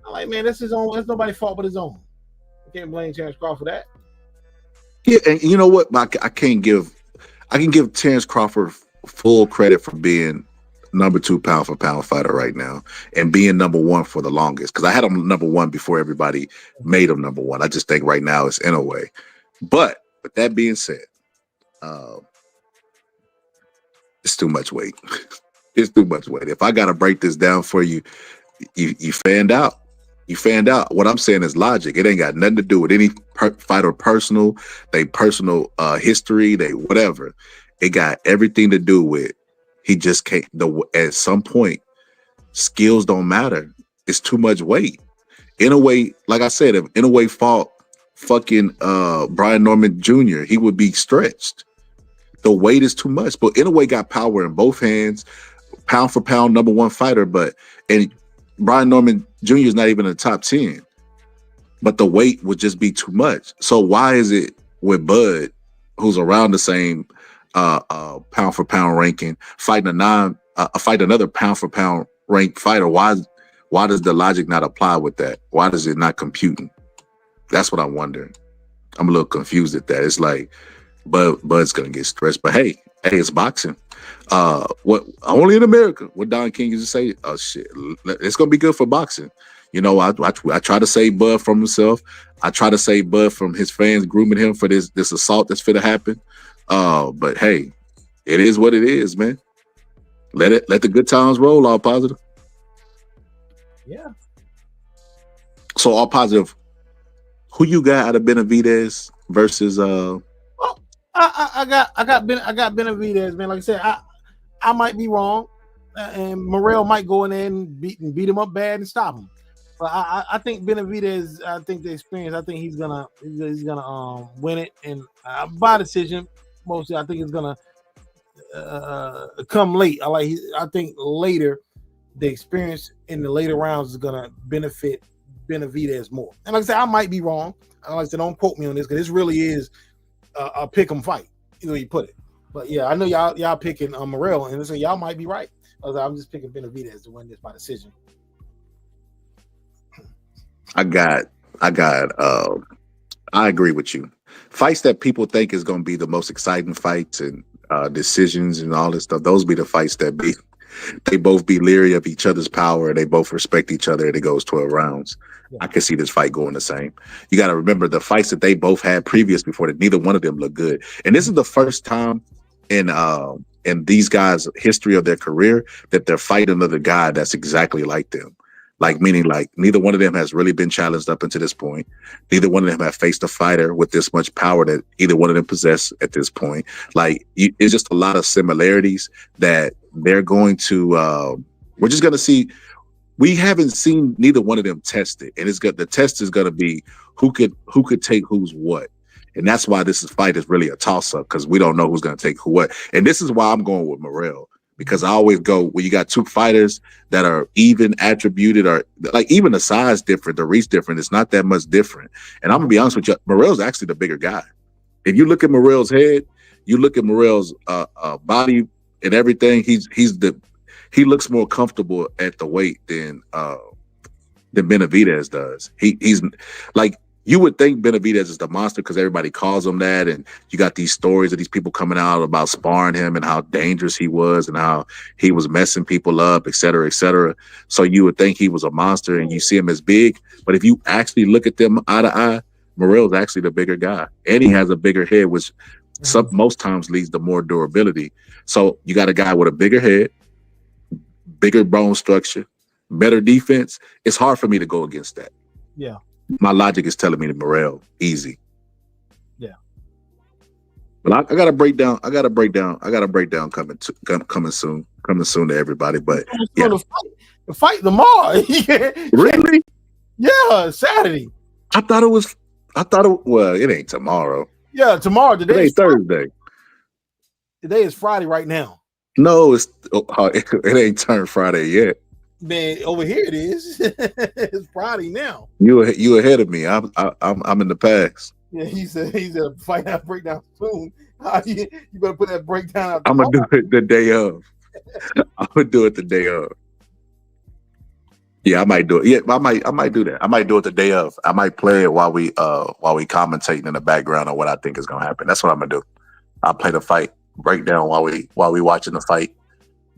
I'm like, man, that's his own. That's nobody's fault but his own. You can't blame Terrence Crawford for that. Yeah, and you know what? I can give Terrence Crawford full credit for being number 2 pound for pound fighter right now and being number 1 for the longest. Because I had him number 1 before everybody made him number 1. I just think right now it's in a way. But with that being said, it's too much weight. It's too much weight. If I gotta break this down for you, you fanned out. You fanned out. What I'm saying is logic. It ain't got nothing to do with any fighter personal, they personal history, they whatever. It got everything to do with he just can't. At some point, skills don't matter. It's too much weight. In a way, like I said, if in a way fought fucking Brian Norman Jr., he would be stretched. The weight is too much. But in a way, got power in both hands, pound for pound, number 1 fighter. And Brian Norman Jr. is not even in the top 10. But the weight would just be too much. So why is it with Bud, who's around the same pound for pound ranking, fighting another pound for pound ranked fighter? Why does the logic not apply with that? Why does it not computing? That's what I'm wondering. I'm a little confused at that. It's like Bud's gonna get stretched, but hey, it's boxing. What only in America? What Don King used to say? Oh shit, it's gonna be good for boxing. You know, I try to save Bud from himself. I try to save Bud from his fans grooming him for this assault that's finna happen. But hey, it is what it is, man. Let the good times roll. All positive. Yeah. So all positive. Who you got out of Benavidez versus I got Benavidez, man. Like I said, I might be wrong, and Morrell might go in there and beat him up bad and stop him. But I think Benavidez, I think the experience, I think he's gonna win it, and by decision mostly. I think it's gonna come late. I think later the experience in the later rounds is gonna benefit Benavidez more. And like I said, I might be wrong. Like I said, don't quote me on this because this really is a pick 'em fight. Either way you put it. But yeah, I know y'all picking Morrell, and so y'all might be right. I'm just picking Benavidez to win this by decision. I agree with you. Fights that people think is going to be the most exciting fights and decisions and all this stuff, those be the fights that they both be leery of each other's power, and they both respect each other, and it goes 12 rounds. Yeah. I can see this fight going the same. You got to remember the fights that they both had previous before that neither one of them looked good. And this is the first time in these guys' history of their career that they're fighting another guy that's exactly like them. Like, meaning like neither one of them has really been challenged up until this point. Neither one of them have faced a fighter with this much power that either one of them possess at this point. Like, it's just a lot of similarities that they're going to, we're just going to see. We haven't seen neither one of them tested. And the test is going to be who could take who's what. And that's why this fight is really a toss-up, because we don't know who's going to take who what. And this is why I'm going with Morrell. Because I always go when you got two fighters that are even attributed, or like even the size different, the reach different. It's not that much different. And I'm gonna be honest with you, Morrell's actually the bigger guy. If you look at Morrell's head, you look at Morrell's body and everything. He looks more comfortable at the weight than Benavidez does. He's like. You would think Benavidez is the monster because everybody calls him that, and you got these stories of these people coming out about sparring him and how dangerous he was and how he was messing people up, et cetera, et cetera. So you would think he was a monster, and you see him as big. But if you actually look at them eye to eye, Morrell's actually the bigger guy, and he has a bigger head, which most times leads to more durability. So you got a guy with a bigger head, bigger bone structure, better defense. It's hard for me to go against that. Yeah. My logic is telling me that Morrell easy. Yeah. But I got a breakdown. I got a breakdown coming soon to everybody. But yeah. The fight tomorrow. Really? Yeah, Saturday. I thought it ain't tomorrow. Yeah, tomorrow. Today's Thursday. Today is Friday right now. No, it ain't turned Friday yet. Man, over here it is. It's Friday now. You ahead of me. I'm in the past. Yeah, he said fight out breakdown soon. You better put that breakdown out. I'm gonna do it the day of. I'm gonna do it the day of. Yeah, I might do it. Yeah, I might do that. I might do it the day of. I might play it while we commentating in the background on what I think is gonna happen. That's what I'm gonna do. I'll play the fight breakdown while we watching the fight,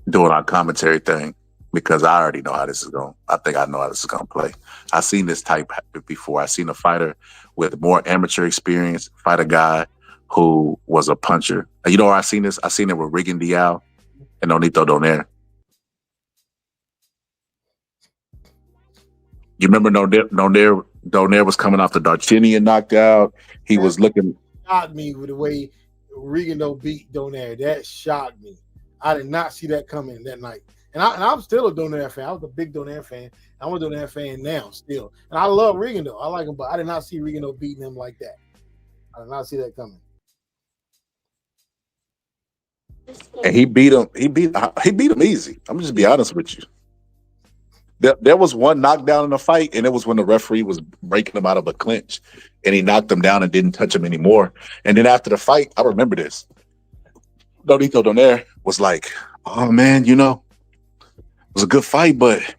doing our commentary thing, because I already know how this is going. I think I know how this is gonna play. I've seen this type before. I've seen a fighter with more amateur experience fight a guy who was a puncher. And you know where I seen this? I seen it with Rigan Dial and Nonito Donaire. You remember Donaire was coming off the Darchinian knockout. He was looking. Shocked me with the way Rigondeaux beat Donaire. That shocked me. I did not see that coming that night. And I'm still a Donaire fan. I was a big Donaire fan. I'm a Donaire fan now still. And I love Rigondeaux. I like him, but I did not see Rigondeaux beating him like that. I did not see that coming. And he beat him. He beat him easy. I'm just be honest with you. There was one knockdown in the fight, and it was when the referee was breaking him out of a clinch, and he knocked him down and didn't touch him anymore. And then after the fight, I remember this. Nonito Donaire was like, "Oh man, it was a good fight, but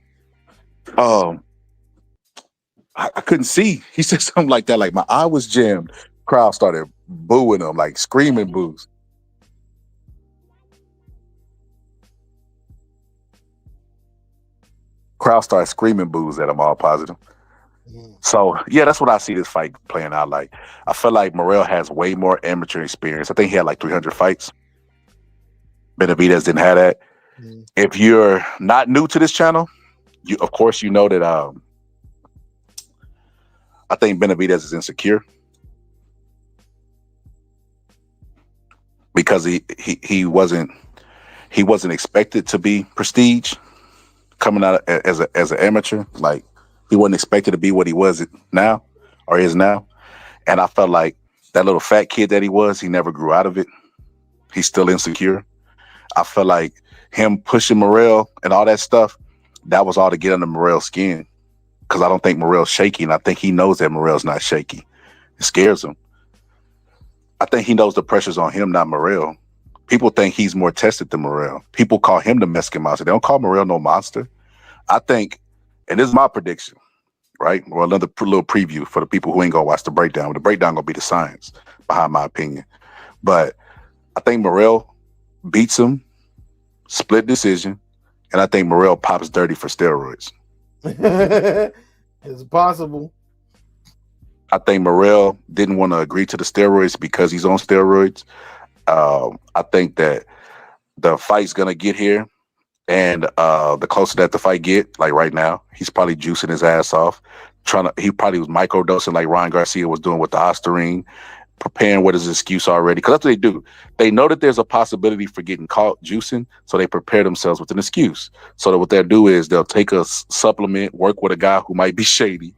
I couldn't see." He said something like that, like my eye was jammed. Crowd started booing him, like screaming boos. Crowd started screaming boos at him, all positive. So, yeah, that's what I see this fight playing out like. I feel like Morrell has way more amateur experience. I think he had like 300 fights. Benavidez didn't have that. If you're not new to this channel, of course you know that I think Benavidez is insecure because he wasn't expected to be prestige coming out as an amateur. Like, he wasn't expected to be what he was now or is now. And I felt like that little fat kid that he was, he never grew out of it. He's still insecure. I felt like him pushing Morrell and all that stuff, that was all to get under Morrell's skin. Because I don't think Morrell's shaky, and I think he knows that Morrell's not shaky. It scares him. I think he knows the pressure's on him, not Morrell. People think he's more tested than Morrell. People call him the Mexican monster. They don't call Morrell no monster. I think, and this is my prediction, right? Or another little preview for the people who ain't gonna watch the breakdown. The breakdown gonna be the science behind my opinion. But I think Morrell beats him, split decision, and I think Morrell pops dirty for steroids. It's possible. I think Morrell didn't want to agree to the steroids because he's on steroids. I think that the fight's gonna get here, and the closer that the fight get, like right now, he's probably juicing his ass off. He probably was microdosing like Ryan Garcia was doing with the Ostarine, preparing with his excuse already. Because that's what they do. They know that there's a possibility for getting caught juicing, so they prepare themselves with an excuse. So that what they'll do is they'll take a supplement, work with a guy who might be shady.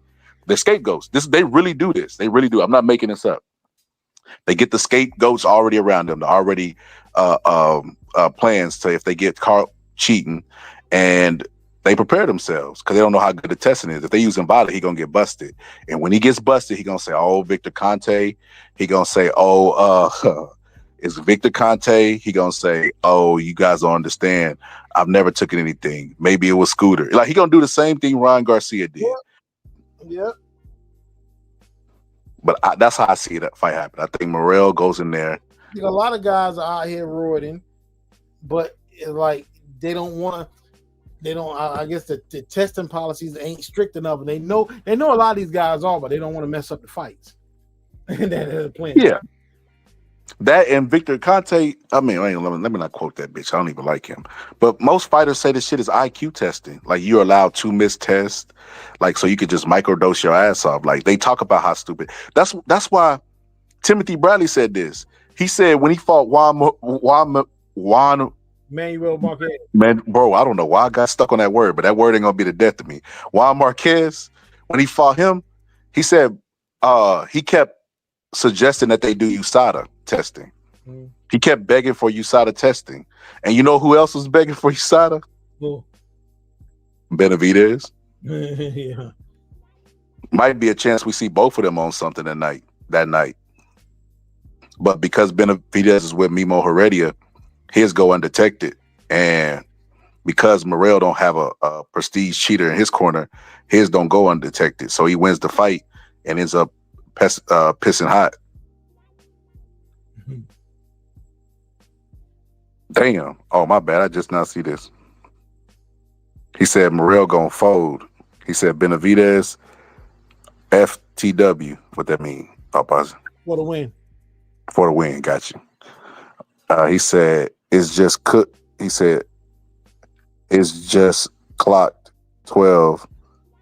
They're scapegoats. They really do this. They really do. I'm not making this up. They get the scapegoats already around them. They're already plans to, if they get caught cheating, and they prepare themselves because they don't know how good the testing is. If they use Zambada, he gonna get busted. And when he gets busted, he gonna say, "Oh, Victor Conte." He gonna say, "Oh, it's Victor Conte." He gonna say, "Oh, you guys don't understand. I've never taken anything. Maybe it was Scooter." Like, he gonna do the same thing Ryan Garcia did. Yeah. But that's how I see that fight happen. I think Morrell goes in there. A lot of guys are out here roiding, but it's like they don't want to. They don't. I guess the testing policies ain't strict enough, and they know a lot of these guys are, but they don't want to mess up the fights. And that's the plan. Yeah. That and Victor Conte, I mean, let me not quote that bitch. I don't even like him. But most fighters say this shit is IQ testing. Like, you're allowed 2 missed tests, like, so you could just microdose your ass off. Like, they talk about how stupid. That's why Timothy Bradley said this. He said when he fought Juan Manuel Marquez. Man, bro, I don't know why I got stuck on that word, but that word ain't gonna be the death of me. Juan Marquez, when he fought him, he said he kept suggesting that they do USADA testing. He kept begging for USADA testing. And you know who else was begging for USADA? Who? Benavidez. Yeah. Might be a chance we see both of them on something that night. But because Benavidez is with Mimo Heredia, his go undetected. And because Morrell don't have a prestige cheater in his corner, his don't go undetected. So he wins the fight and ends up pissing hot. Mhm. Damn. Oh, my bad. I just now see this. He said Morrell gonna fold. He said Benavidez, FTW. What that mean? Oh, pause. For the win. For the win. Got you. He said it's just cooked. He said it's just clocked 12.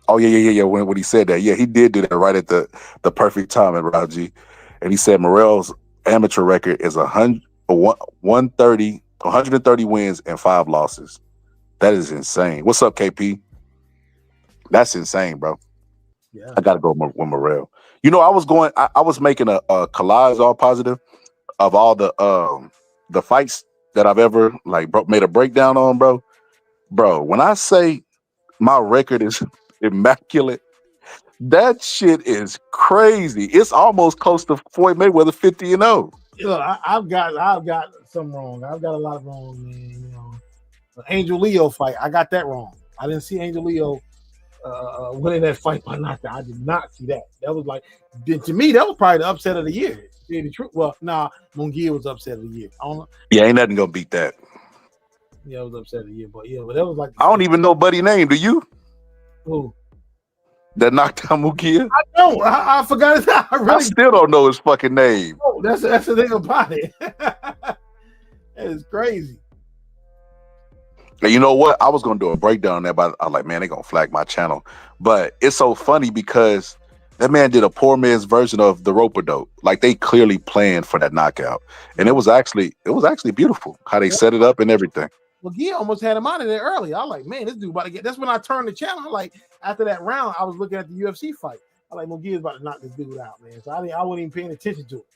Oh, yeah. When he said that, yeah, he did do that right at the perfect time at Raji. And he said Morrell's amateur record is 130 wins and 5 losses. That is insane. What's up, KP? That's insane, bro. Yeah. I gotta go with Morrell. You know, I was making a collage all positive of all the fights that I've ever made a breakdown on, bro. Bro, when I say my record is immaculate, that shit is crazy. It's almost close to Floyd Mayweather 50-0. Look, I've got some wrong. I've got a lot wrong, man. You know, the Angel Leo fight, I got that wrong. I didn't see Angel Leo winning that fight by knockout. I did not see that. That was to me, that was probably the upset of the year. To tell the truth. Well, Munguia was upset of the year. I don't know. Yeah, ain't nothing gonna beat that. Yeah, it was upset of the year, but that was like. I don't even know Buddy's name. Do you? Who? That knocked out Munguia? I don't. I forgot his name. I still don't know his fucking name. Oh, that's the thing about it. That is crazy. And you know what? I was gonna do a breakdown on that, but I was like, man, they're gonna flag my channel. But it's so funny because that man did a poor man's version of the rope-a-dope. Like they clearly planned for that knockout. And it was actually beautiful how they set it up and everything. Well, Gia almost had him out of there early. I was like, man, this dude about to get. That's when I turned the channel. I'm like, after that round, I was looking at the UFC fight. I was like, Munguia's about to knock this dude out, man. So I wasn't even paying attention to it.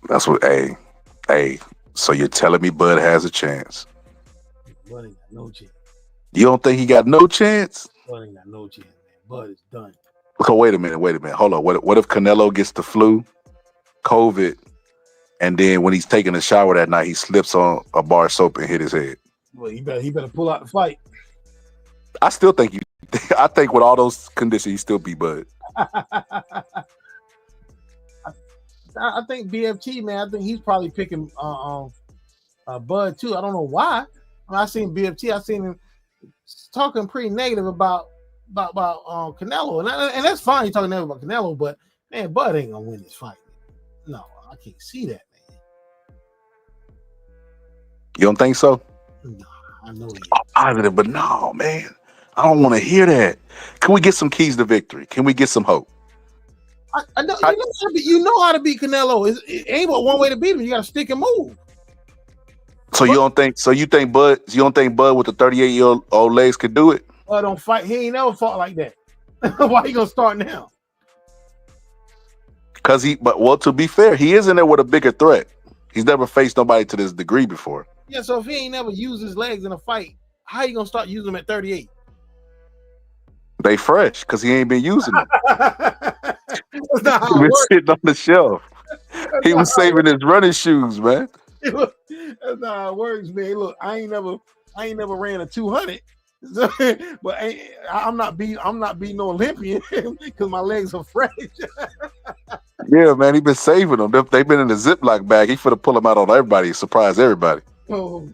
That's what. Hey. So you're telling me Bud has a chance? Bud ain't got no chance. You don't think he got no chance? Bud ain't got no chance, man. Bud is done. So wait a minute. Hold on. What if Canelo gets the flu, COVID, and then when he's taking a shower that night, he slips on a bar of soap and hit his head? Well, he better pull out the fight. I still think I think with all those conditions, he still beat Bud. I think BFT, man. I think he's probably picking Bud too. I don't know why. When I seen BFT, I seen him talking pretty negative about Canelo, and that's fine. He's talking negative about Canelo, but man, Bud ain't gonna win this fight. No, I can't see that, man. You don't think so? No, I know he. Positive, but no, man. I don't want to hear that. Can we get some keys to victory? Can we get some hope? I know you know how to beat Canelo. It ain't but one way to beat him. You got to stick and move. So you don't think Bud with the 38-year-old legs could do it? Bud don't fight. He ain't never fought like that. Why he gonna start now? Because to be fair, he is in there with a bigger threat. He's never faced nobody to this degree before. Yeah, so if he ain't never used his legs in a fight, how you gonna start using them at 38? They fresh because he ain't been using them. That's not how He it been works. sitting on the shelf. He was saving his running shoes, man. That's not how it works, man. Look, I ain't never ran a 200, but I'm not being no Olympian because my legs are fresh. Yeah, man, he been saving them. They've been in a Ziploc bag. He finna pull them out on everybody, surprise everybody. Oh,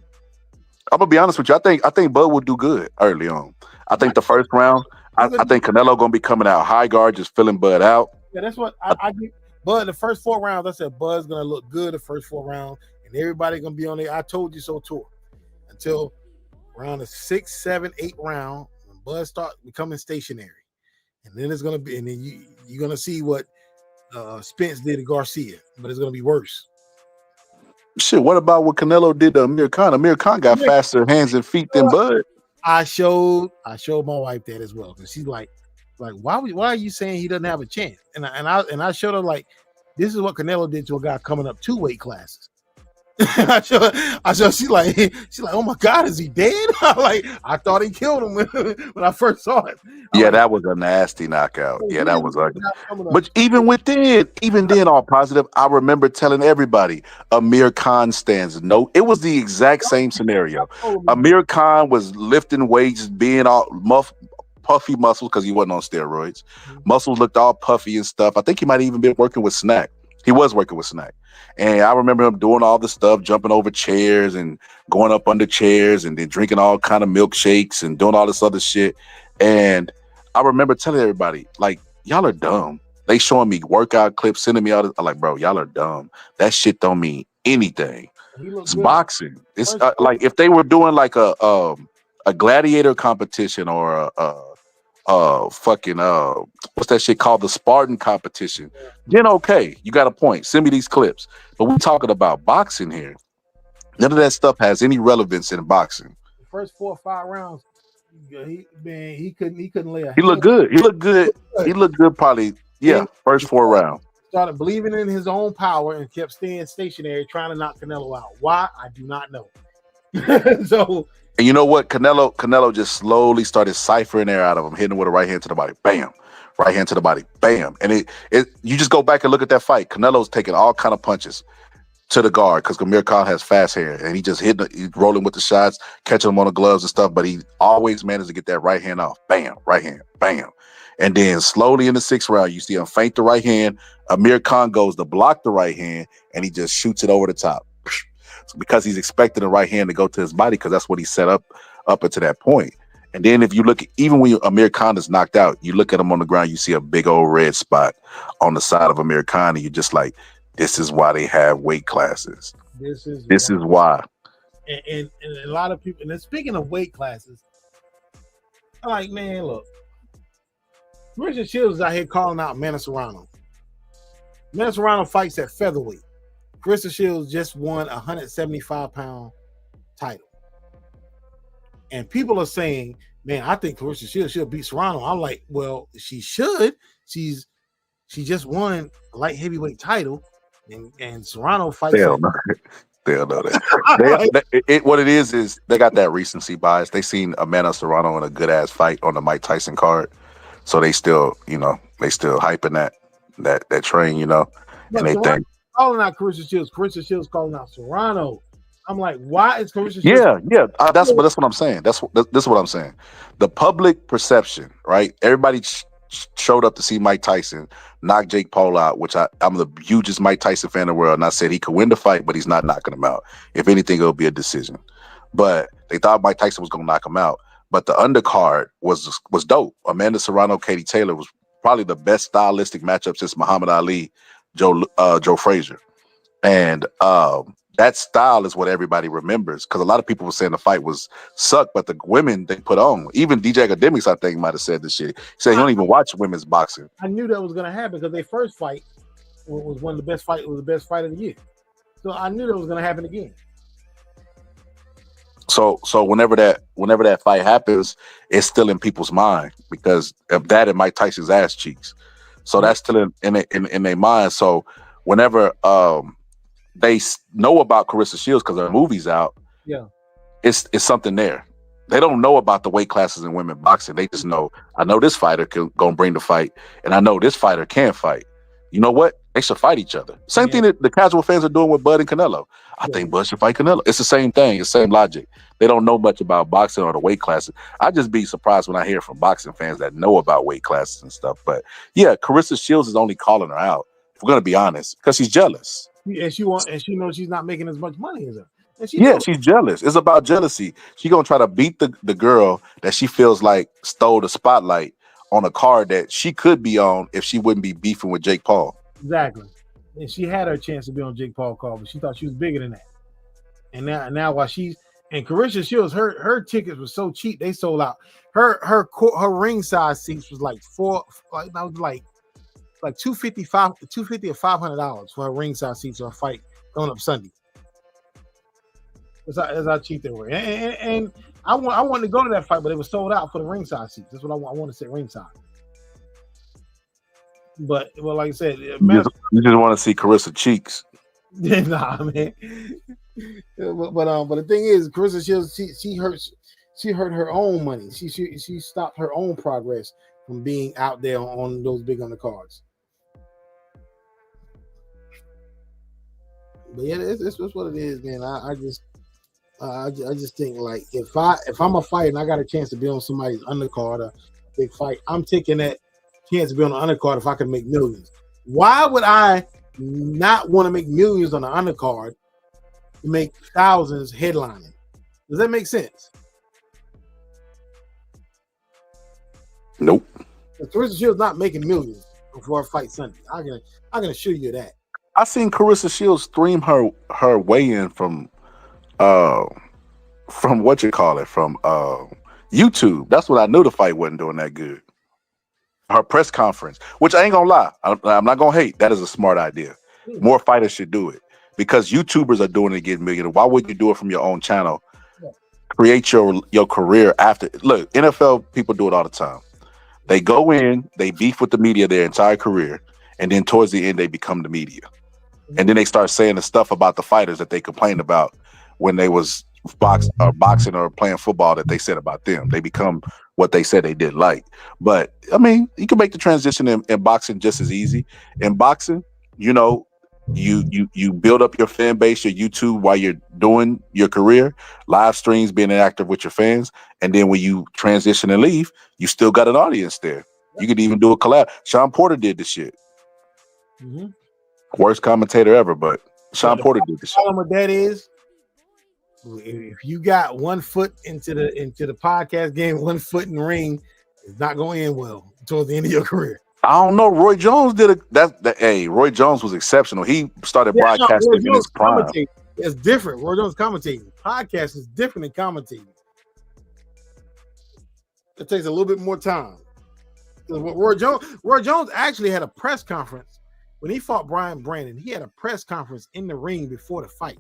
I'm gonna be honest with you. I think Bud will do good early on. I think the first round, I think Canelo gonna be coming out high guard, just filling Bud out. yeah, that's what I give Bud the first 4 rounds. I said Bud's gonna look good the first 4 rounds, and everybody gonna be on the I told you so tour until around the 6th, 7th, 8th round when Bud start becoming stationary, and then it's gonna be, and then you're gonna see what Spence did to Garcia, but it's gonna be worse. Shit, what about what Canelo did to Amir Khan? Amir Khan got faster hands and feet than Bud. I showed my wife that as well because she's like why are you saying he doesn't have a chance? And I showed her like this is what Canelo did to a guy coming up 2 weight classes. I show, she's like, oh my God, is he dead? I thought he killed him when I first saw it. Yeah, that was a nasty knockout. Oh, Yeah, yeah, that was ugly. coming up. But even then, all positive, I remember telling everybody Amir Khan stands no. It was the exact same scenario. Amir Khan was lifting weights, being all puffy muscles because he wasn't on steroids. Muscles looked all puffy and stuff. I think he might have even been working with Snack. He was working with Snack. And I remember him doing all the stuff, jumping over chairs and going up under chairs and then drinking all kind of milkshakes and doing all this other shit. And I remember telling everybody, like, y'all are dumb. They showing me workout clips, sending me all this. I'm like, bro, y'all are dumb. That shit don't mean anything. It's good. Boxing. It's like if they were doing like a gladiator competition or fucking what's that shit called, the Spartan competition, then okay, you got a point. Send me these clips. But we're talking about boxing here. None of that stuff has any relevance in boxing. The first 4 or 5 rounds, he couldn't lay a. He looked good. He looked good. He looked good. Probably, yeah. First 4 rounds. Started believing in his own power and kept staying stationary, trying to knock Canelo out. Why? I do not know. So. And you know what? Canelo just slowly started ciphering air out of him, hitting him with a right hand to the body. Bam. Right hand to the body. Bam. And it you just go back and look at that fight. Canelo's taking all kind of punches to the guard because Amir Khan has fast hair and he just he's rolling with the shots, catching them on the gloves and stuff, but he always managed to get that right hand off. Bam. Right hand. Bam. And then slowly in the 6th round, you see him feint the right hand. Amir Khan goes to block the right hand and he just shoots it over the top. Because he's expecting the right hand to go to his body because that's what he set up until that point. And then if you look, even when Amir Khan is knocked out, you look at him on the ground, you see a big old red spot on the side of Amir Khan, and you're just like, this is why they have weight classes. This is why. And a lot of people, and then speaking of weight classes, I'm like, man, look, Richard Shields is out here calling out Manny Serrano. Manny Serrano fights at featherweight. Carissa Shields just won a 175-pound title. And people are saying, man, I think Carissa Shields should beat Serrano. I'm like, well, she should. She just won a light heavyweight title. And Serrano fights. They'll know that. What it is they got that recency bias. They seen Amanda Serrano in a good-ass fight on the Mike Tyson card. So they still, hyping that train, and they think. Calling out Carissa Shields calling out Serrano. I'm like, why is Carissa Shields? Yeah. That's what I'm saying. This is what I'm saying. The public perception, right? Everybody showed up to see Mike Tyson knock Jake Paul out, which I'm the hugest Mike Tyson fan in the world, and I said he could win the fight, but he's not knocking him out. If anything, it'll be a decision. But they thought Mike Tyson was going to knock him out. But the undercard was dope. Amanda Serrano, Katie Taylor was probably the best stylistic matchup since Muhammad Ali, Joe Frazier. And that style is what everybody remembers, because a lot of people were saying the fight sucked, but the women they put on, even DJ Academics, I think, might have said this shit. He said he don't even watch women's boxing. I knew that was going to happen because their first fight was one of the best fight. It was the best fight of the year. So I knew that was going to happen again. So whenever that fight happens, it's still in people's mind because of that and Mike Tyson's ass cheeks. So that's still in their mind. So whenever they know about Carissa Shields because her movie's out, yeah, it's something there. They don't know about the weight classes in women boxing. They just know, I know this fighter gonna bring the fight, and I know this fighter can fight. You know what? They should fight each other. Same thing that the casual fans are doing with Bud and Canelo. I think Bud should fight Canelo. It's the same thing. It's the same logic. They don't know much about boxing or the weight classes. I just be surprised when I hear from boxing fans that know about weight classes and stuff. But yeah, Carissa Shields is only calling her out, if we're gonna be honest, because she's jealous. And she knows she's not making as much money as her. She's jealous. It's about jealousy. She's gonna try to beat the girl that she feels like stole the spotlight on a card that she could be on if she wouldn't be beefing with Jake Paul. Exactly. And she had her chance to be on Jake Paul card, but she thought she was bigger than that. And now while she's and Carissa Shields, her tickets were so cheap they sold out. Her ringside seats was like $250 or $500 for her ringside seats for a fight coming up Sunday. That's how cheap they were. And I wanted to go to that fight, but it was sold out for the ringside seats. That's what I want to say, ringside. But like I said, you just want to see Carissa cheeks. Nah, man. But the thing is, Carissa Shields, she hurt her own money. She stopped her own progress from being out there on those big undercards. But yeah, it's what it is, man. I just think like if I'm a fighter and I got a chance to be on somebody's undercard, a big fight, I'm taking that chance to be on the undercard if I can make millions. Why would I not want to make millions on the undercard to make thousands headlining? Does that make sense? Nope. Carissa Shields not making millions before a fight Sunday. I can assure you that. I seen Carissa Shields stream her weigh-in from what you call it, from YouTube. That's when I knew the fight wasn't doing that good. Her press conference, which I ain't gonna lie, I'm not gonna hate. That is a smart idea. More fighters should do it because YouTubers are doing it to get millions. Why would you do it from your own channel? Create your career after. Look, NFL people do it all the time. They go in, they beef with the media their entire career, and then towards the end they become the media. And then they start saying the stuff about the fighters that they complained about when they was boxing or playing football that they said about them. They become what they said they didn't like. But I mean, you can make the transition in boxing just as easy. In boxing, you know, you build up your fan base, your YouTube while you're doing your career, live streams, being active with your fans, and then when you transition and leave, you still got an audience there. You could even do a collab. Sean Porter did this shit. Mm-hmm. Worst commentator ever, but Sean Porter did this shit. Problem with that is, if you got 1 foot into the podcast game, 1 foot in the ring, it's not going to end well towards the end of your career. I don't know. Roy Jones did Hey, Roy Jones was exceptional. He started broadcasting in his prime. It's different. Roy Jones commentating. Podcast is different than commentating. It takes a little bit more time. Roy Jones actually had a press conference when he fought Brian Brandon. He had a press conference in the ring before the fight.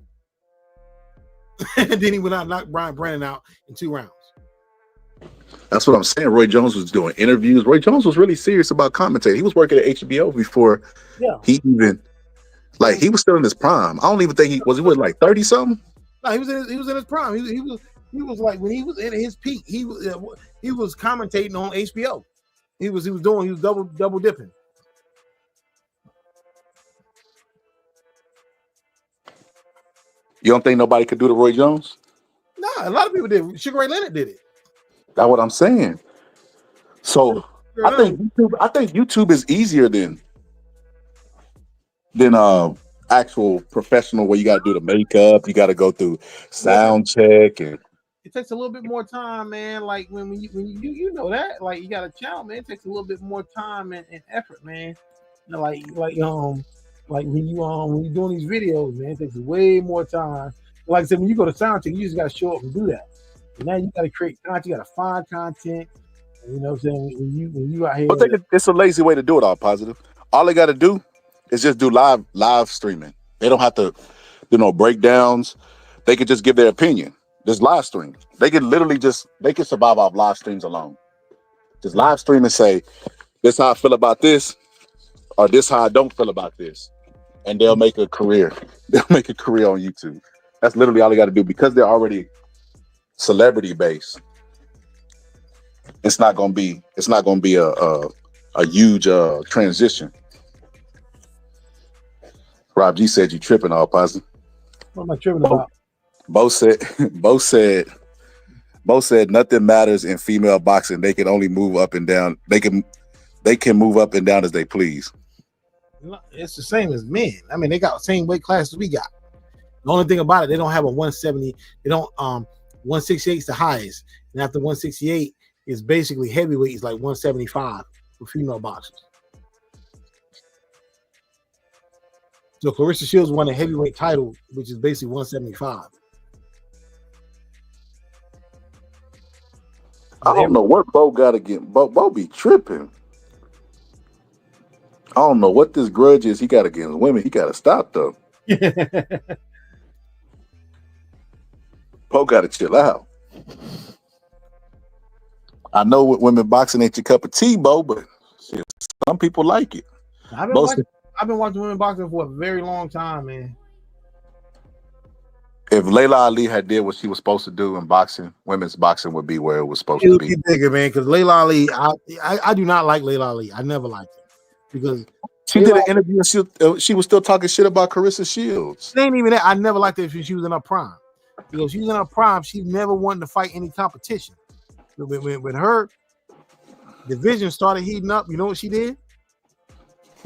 And then he went out and knocked Brian Brandon out in 2 rounds. That's what I'm saying. Roy Jones was doing interviews. Roy Jones was really serious about commentating. He was working at HBO before he even he was still in his prime. I don't even think he was like 30 something. No, he was in his prime. He was like when he was in his peak. He was commentating on HBO. He was double dipping. You don't think nobody could do the Roy Jones? No, a lot of people did. Sugar Ray Leonard did it. That's what I'm saying. So I think YouTube is easier than actual professional where you got to do the makeup, you got to go through sound check, and it takes a little bit more time, man. Like when you know that, like you got a channel, man. It takes a little bit more time and effort, man. You know, like when you're doing these videos, man, it takes way more time. Like I said, when you go to sound check, you just got to show up and do that. And now you got to create content, you got to find content. You know what I'm saying? When you out here, but it's a lazy way to do it. All positive. All they got to do is just do live streaming. They don't have to do no breakdowns. They could just give their opinion. Just live stream. They can survive off live streams alone. Just live stream and say, "This how I feel about this," or "This how I don't feel about this," and they'll make a career. They'll make a career on YouTube. That's literally all they got to do because they're already celebrity based. It's not gonna be a huge transition. Rob G said you tripping, all positive. What am I tripping about? Bo said nothing matters in female boxing. They can only move up and down. They can move up and down as they please. It's the same as men. I mean, they got the same weight classes we got. The only thing about it, they don't have a 170. They don't 168 is the highest, and after 168 is basically heavyweight. Is like 175 for female boxers. So Clarissa Shields won a heavyweight title, which is basically 175. I don't know what Bo got against Bo be tripping. I don't know what this grudge is he got against women. He got to stop though. Bo got to chill out. I know women boxing ain't your cup of tea, Bo, but shit, some people like it. I've been watching women boxing for a very long time, man. If Layla Ali had did what she was supposed to do in boxing, women's boxing would be where it was supposed It to would be. be bigger, man. Because Layla Ali, I do not like Layla Ali. I never liked it because She did an interview and she was still talking shit about Carissa Shields. it ain't even that. I never liked it if she was in her prime. Because she was in her prime, she never wanted to fight any competition. When her division started heating up, you know what she did?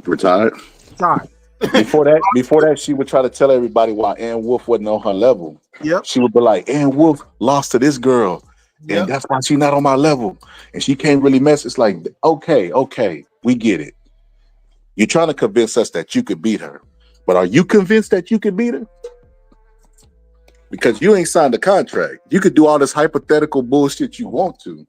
Retired. Retired. Before that, she would try to tell everybody why Ann Wolf wasn't on her level. Yep. She would be like, Ann Wolf lost to this girl, Yep. and that's why she's not on my level. And she can't really mess. It's like, okay, we get it. You're trying to convince us that you could beat her. But are you convinced that you could beat her? Because you ain't signed a contract. You could do all this hypothetical bullshit you want to.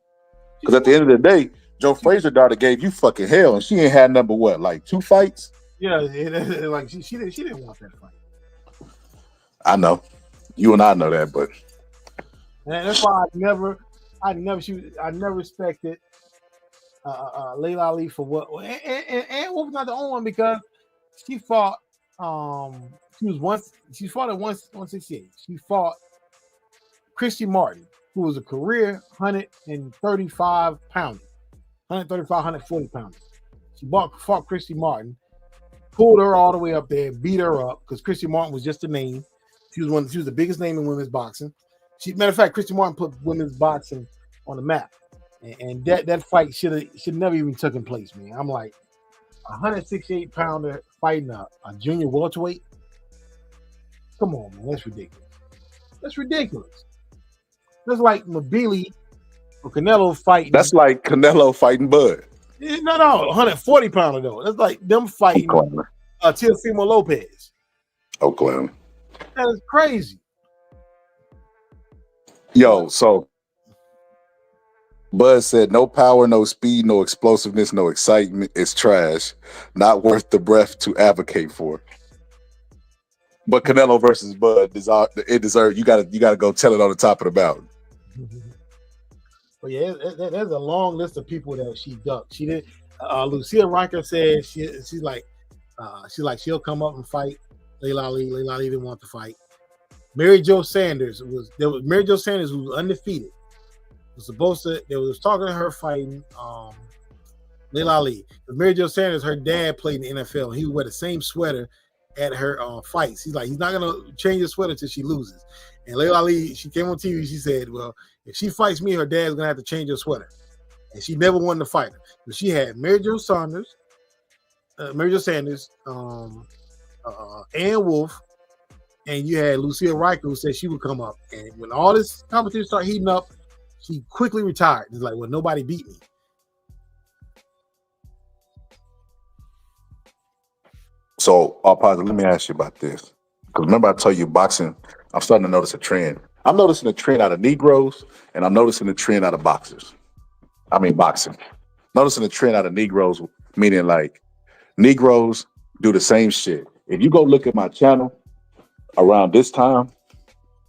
Because at the end of the day, Joe Frazier daughter gave you fucking hell, and she ain't had number what, like 2 fights? Yeah, like she didn't want that fight. I know. You and I know that, but And that's why I never respected Layla Ali for what, and Wolf not the only one because she fought. She fought at 168. She fought Christy Martin, who was a career 135 pounder, 135, 140 pounder. She fought Christy Martin, pulled her all the way up there, beat her up because Christy Martin was just a name. She was the biggest name in women's boxing. Matter of fact, Christy Martin put women's boxing on the map, and that fight should never even taken place, man. I'm like, 168 pounder fighting a junior welterweight. Come on, man, that's ridiculous. That's ridiculous. That's like Mabili or Canelo fighting. that's like Canelo fighting Bud. No, 140 pounder though. That's like them fighting Teofimo Lopez. Oakland. That is crazy. Yo, so Bud said, no power, no speed, no explosiveness, no excitement. It's trash. Not worth the breath to advocate for. But Canelo versus Bud, it deserves. You gotta go tell it on the top of the mountain. But yeah, there's a long list of people that she ducked. She did. Lucia Riker said she's like she'll come up and fight Layla Ali. Layla Ali didn't want to fight. Mary Jo Sanders was undefeated. They was talking to her fighting Layla Ali. But Mary Jo Sanders, her dad played in the NFL, and he would wear the same sweater at her fights. He's like, he's not gonna change the sweater till she loses. And Layla Ali, she came on TV, she said, well, if she fights me, her dad's gonna have to change her sweater. And she never wanted to fight her. But she had Mary Jo Sanders, Ann Wolf, and you had Lucia Riker, who said she would come up. And when all this competition started heating up, she quickly retired. It's like, well, nobody beat me. So, positive, let me ask you about this. Because remember I told you boxing, I'm starting to notice a trend. I'm noticing a trend out of Negroes, and I'm noticing a trend out of boxers. I mean boxing. Noticing a trend out of Negroes, meaning like Negroes do the same shit. If you go look at my channel around this time,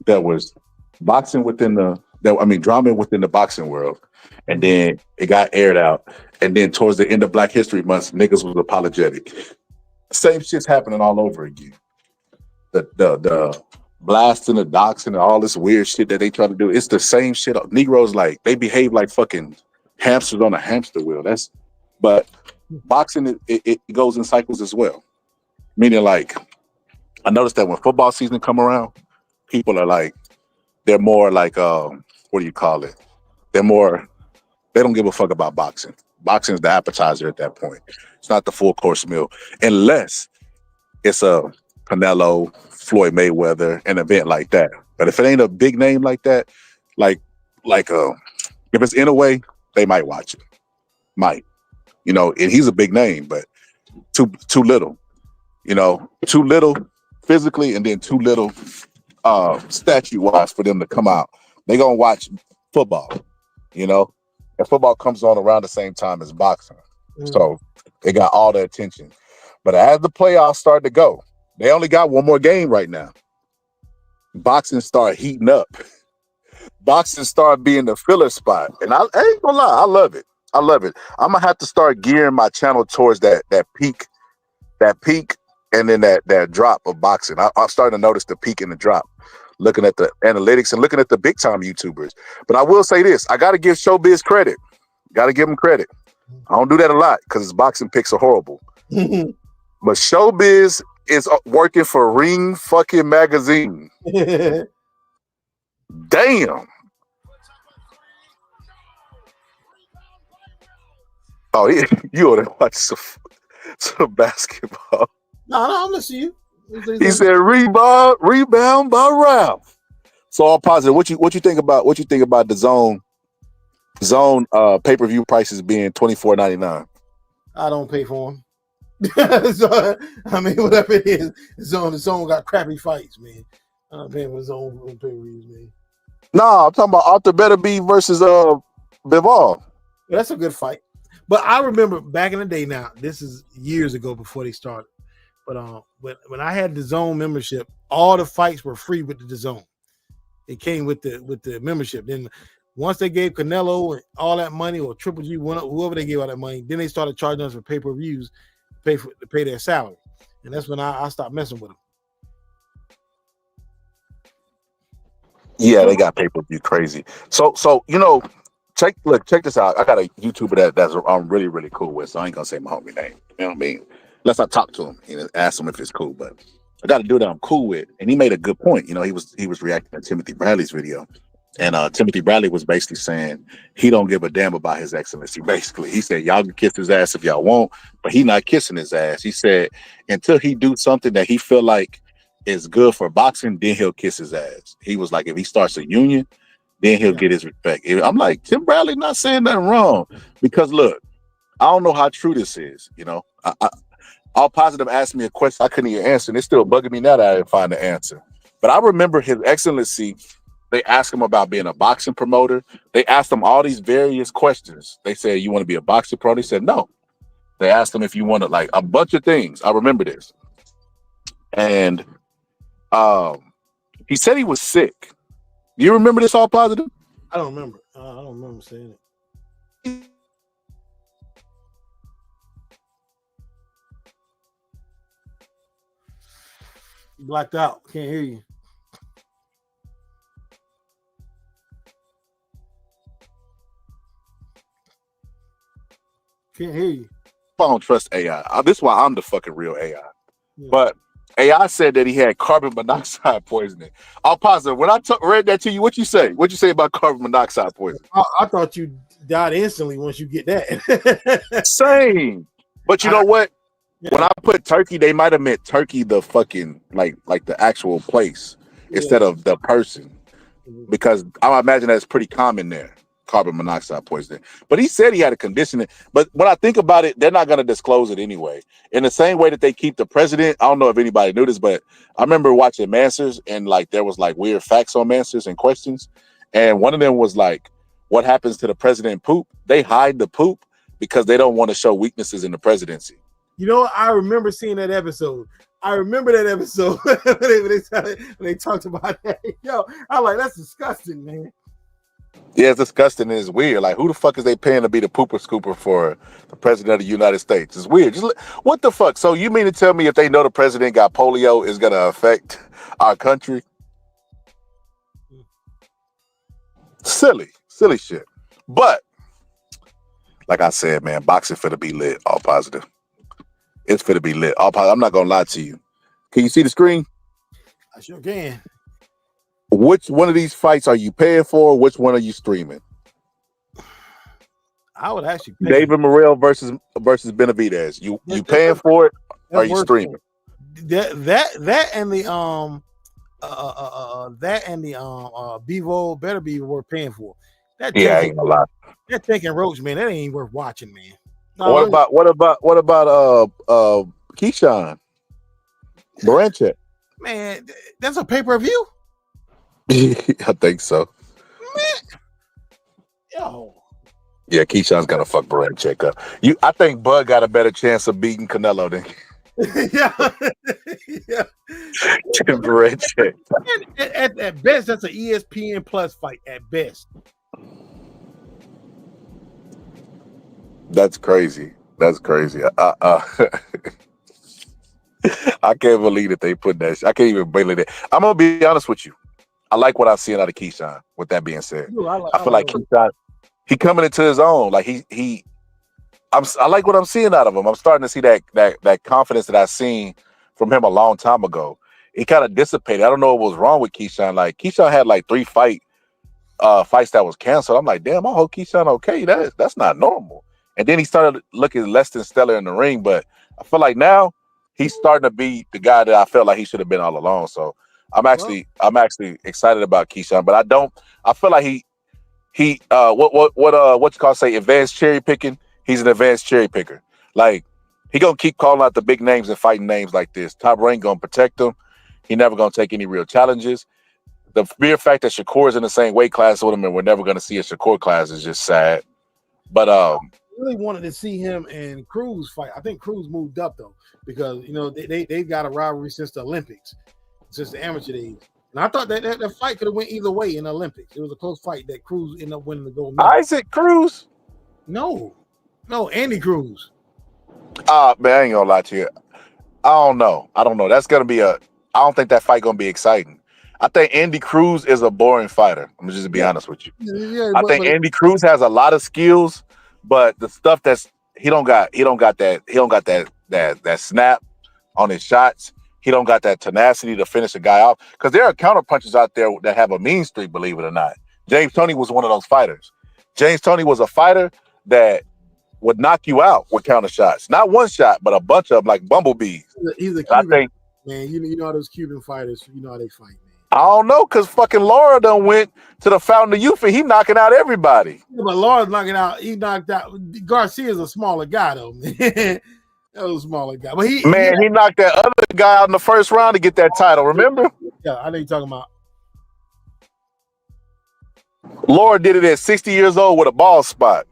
there was boxing drama within the boxing world. And then it got aired out. And then towards the end of Black History Month, niggas was apologetic. Same shit's happening all over again. The blasting, the doxing, and all this weird shit that they try to do. It's the same shit. Negroes, like, they behave like fucking hamsters on a hamster wheel. But boxing, it goes in cycles as well. Meaning, like, I noticed that when football season come around, people are like, they're more like, what do you call it? They don't give a fuck about boxing. Boxing is the appetizer at that point. It's not the full course meal, unless it's a Canelo, Floyd Mayweather, an event like that. But if it ain't a big name like that, like if it's in a way, they might watch it. Might, and he's a big name, but too little, too little physically, and then too little statue wise for them to come out. They gonna watch football, and football comes on around the same time as boxing. So they got all the attention. But as the playoffs start to go, they only got one more game right now. Boxing start heating up. Boxing start being the filler spot. And I ain't gonna lie, I love it. I'm gonna have to start gearing my channel towards that peak, and then that drop of boxing. I'm starting to notice the peak and the drop. looking at the analytics and looking at the big time YouTubers. But I will say this: I got to give Showbiz credit. Got to give them credit. I don't do that a lot because his boxing picks are horrible. But Showbiz is working for Ring fucking Magazine. Damn. Oh, you ought to watch some basketball. No, I'm listening to you. He said rebound by Ralph. So all positive. What you think about the zone pay-per-view prices being $24.99? I don't pay for them. So, I mean, whatever it is, the zone got crappy fights, man. I don't pay for the zone pay-per-views, man. No, I'm talking about Arthur Benavidez versus Bivol. That's a good fight. But I remember back in the day. Now this is years ago before they started. But when I had the zone membership, all the fights were free with the zone. It came with the membership. Then once they gave Canelo all that money, or Triple G, whoever they gave all that money, then they started charging us for pay-per-views to pay their salary. And that's when I stopped messing with them. Yeah, they got pay-per-view crazy. So check this out. I got a YouTuber that's I'm really, really cool with, so I ain't gonna say my homie name. You know what I mean? Unless I talk to him and ask him if it's cool. But I got a dude that I'm cool with, and he made a good point. He was reacting to Timothy Bradley's video. And Timothy Bradley was basically saying he don't give a damn about His Excellency. Basically, he said y'all can kiss his ass if y'all want, but he not kissing his ass. He said until he do something that he feel like is good for boxing, then he'll kiss his ass. He was like, if he starts a union, then he'll get his respect. I'm like, Tim Bradley not saying nothing wrong, because look, I don't know how true this is. All Positive asked me a question I couldn't even answer, and it's still bugging me now that I didn't find the answer. But I remember His Excellency. They asked him about being a boxing promoter. They asked him all these various questions. They said, you want to be a boxing pro? He said, no. They asked him if you want to, like, a bunch of things. I remember this. And he said he was sick. You remember this, All Positive? I don't remember. I don't remember saying it. Blacked out. Can't hear you. Can't hear you. I don't trust AI. This is why I'm the fucking real AI. Yeah. But AI said that he had carbon monoxide poisoning. All Positive. When I read that to you, what you say? What you say about carbon monoxide poisoning? I thought you died instantly once you get that. Same. But you know what? Yeah. When I put turkey, they might have meant turkey, the fucking like the actual place instead of the person, because I imagine that's pretty common there. Carbon monoxide poisoning. But he said he had a condition. But when I think about it, they're not going to disclose it anyway. In the same way that they keep the president, I don't know if anybody knew this, but I remember watching Mansers, and like there was like weird facts on Mansers and questions. And one of them was like, what happens to the president poop? They hide the poop because they don't want to show weaknesses in the presidency. You know, I remember seeing that episode. when they talked about that. Yo, I'm like, that's disgusting, man. Yeah, it's disgusting and it's weird. Like, who the fuck is they paying to be the pooper scooper for the president of the United States? It's weird. What the fuck? So you mean to tell me if they know the president got polio is going to affect our country? Silly shit. But like I said, man, boxing finna be lit. All Positive. It's finna be lit. All Positive. I'm not gonna lie to you. Can you see the screen? I sure can. Which one of these fights are you paying for? Which one are you streaming? I would actually pay. David Morrell versus Benavidez. You paying for it? Or are you streaming? That and the Bevo better be worth paying for. That ain't a lot. That Tank and Roach, man, that ain't worth watching, man. No, what about Keyshawn Baranchek? Man, that's a pay-per-view. I think so. Man. Yo. Yeah, Keyshawn's gonna fuck Baranchek up. I think Bud got a better chance of beating Canelo than yeah. Baranchek. At best, that's an ESPN Plus fight. At best. That's crazy. I can't believe that they put that. I can't even believe it. I'm gonna be honest with you. I like what I'm seeing out of Keyshawn. With that being said, Dude, I feel like Keyshawn, he coming into his own. Like I like what I'm seeing out of him. I'm starting to see that confidence that I seen from him a long time ago. He kind of dissipated. I don't know what was wrong with Keyshawn. Like Keyshawn had like 3 fights that was canceled. I'm like, damn, I hope Keyshawn okay. That's not normal. And then he started looking less than stellar in the ring. But I feel like now he's starting to be the guy that I felt like he should have been all along. So I'm actually excited about Keyshawn. But I feel like what you call say advanced cherry picking. He's an advanced cherry picker. Like he gonna keep calling out the big names and fighting names like this. Top Rank gonna protect him. He never gonna take any real challenges. The mere fact that Shakur is in the same weight class with him and we're never gonna see a Shakur class is just sad. But I really wanted to see him and Cruz fight. I think Cruz moved up though, because they've got a rivalry since the Olympics, since the amateur days. And I thought that fight could have went either way in the Olympics. It was a close fight that Cruz ended up winning the gold medal. Isaac Cruz? No, Andy Cruz. Man, I ain't gonna lie to you. I don't know. That's gonna be I don't think that fight gonna be exciting. I think Andy Cruz is a boring fighter. I'm just be honest with you. Yeah, I think Andy Cruz has a lot of skills, but the stuff he don't got that snap on his shots. He don't got that tenacity to finish a guy off. Because there are counter punches out there that have a mean streak, believe it or not. James Toney was one of those fighters. James Toney was a fighter that would knock you out with counter shots. Not one shot, but a bunch of them like bumblebees. He's a Cuban man. You know how those Cuban fighters, you know how they fight, man. I don't know, because fucking Laura done went to the Fountain of Youth and he knocking out everybody. Yeah, but Laura's knocking out. He knocked out. Garcia's a smaller guy, though, man. That was a smaller guy. But he knocked that other guy out in the first round to get that title, remember? Yeah, I know you're talking about. Laura did it at 60 years old with a ball spot.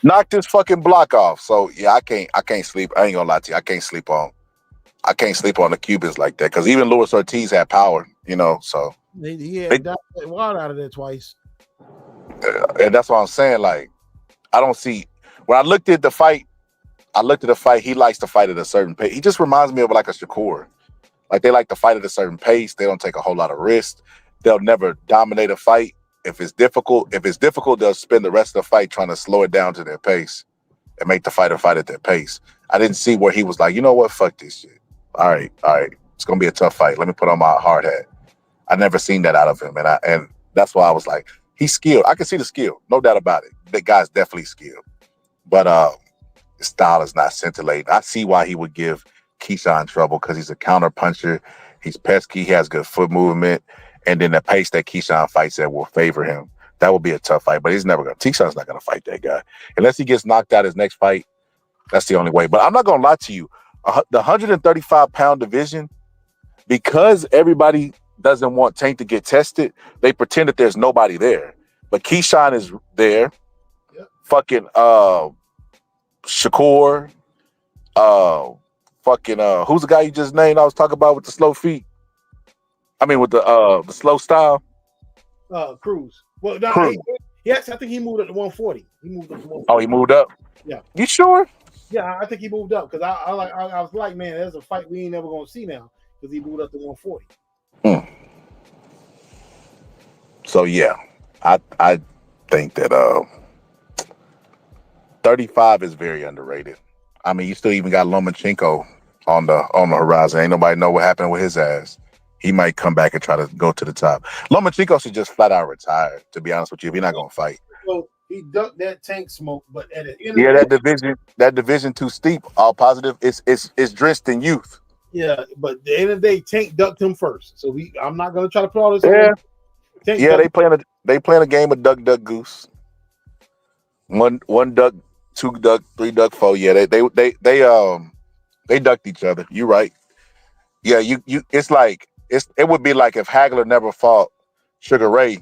Knocked his fucking block off. So yeah, I can't sleep. I ain't gonna lie to you. I can't sleep on the Cubans like that. Because even Luis Ortiz had power, so He had wild out of there twice. And that's what I'm saying. Like, I don't see when I looked at the fight, he likes to fight at a certain pace. He just reminds me of like a Shakur. Like they like to fight at a certain pace. They don't take a whole lot of risk. They'll never dominate a fight. If it's difficult, they'll spend the rest of the fight trying to slow it down to their pace and make the fighter fight at their pace. I didn't see where he was like, you know what, fuck this shit. All right, it's gonna be a tough fight. Let me put on my hard hat. I never seen that out of him, and that's why I was like, he's skilled. I can see the skill, no doubt about it. That guy's definitely skilled, but his style is not scintillating. I see why he would give Keyshawn trouble because he's a counter puncher. He's pesky. He has good foot movement. And then the pace that Keyshawn fights at will favor him. That will be a tough fight, but Keyshawn's not going to fight that guy. Unless he gets knocked out his next fight, that's the only way. But I'm not going to lie to you. The 135-pound division, because everybody doesn't want Tank to get tested, they pretend that there's nobody there. But Keyshawn is there. Yep. Fucking Shakur. Who's the guy you just named I was talking about with the slow feet? I mean, with the slow style. Cruz. Well, no, Cruz. Yes, I think he moved up to 140. He moved up to 140. Oh, he moved up? Yeah. You sure? Yeah, I think he moved up because I was like, man, there's a fight we ain't never gonna see now because he moved up to 140. So yeah, I think that 35 is very underrated. I mean, you still even got Lomachenko on the horizon. Ain't nobody know what happened with his ass. He might come back and try to go to the top. Lomachenko should just flat out retire, to be honest with you, if he's not going to fight. So he ducked that Tank smoke, but at the end of that division too steep, all positive. It's drenched in youth. Yeah, but at the end of the day, Tank ducked him first. So I'm not going to try to put all this on. Yeah, they playing a game of duck, duck, goose. One duck, 2 duck, 3 duck, 4. Yeah, they ducked each other. You right. Yeah, it's like it would be like if Hagler never fought Sugar Ray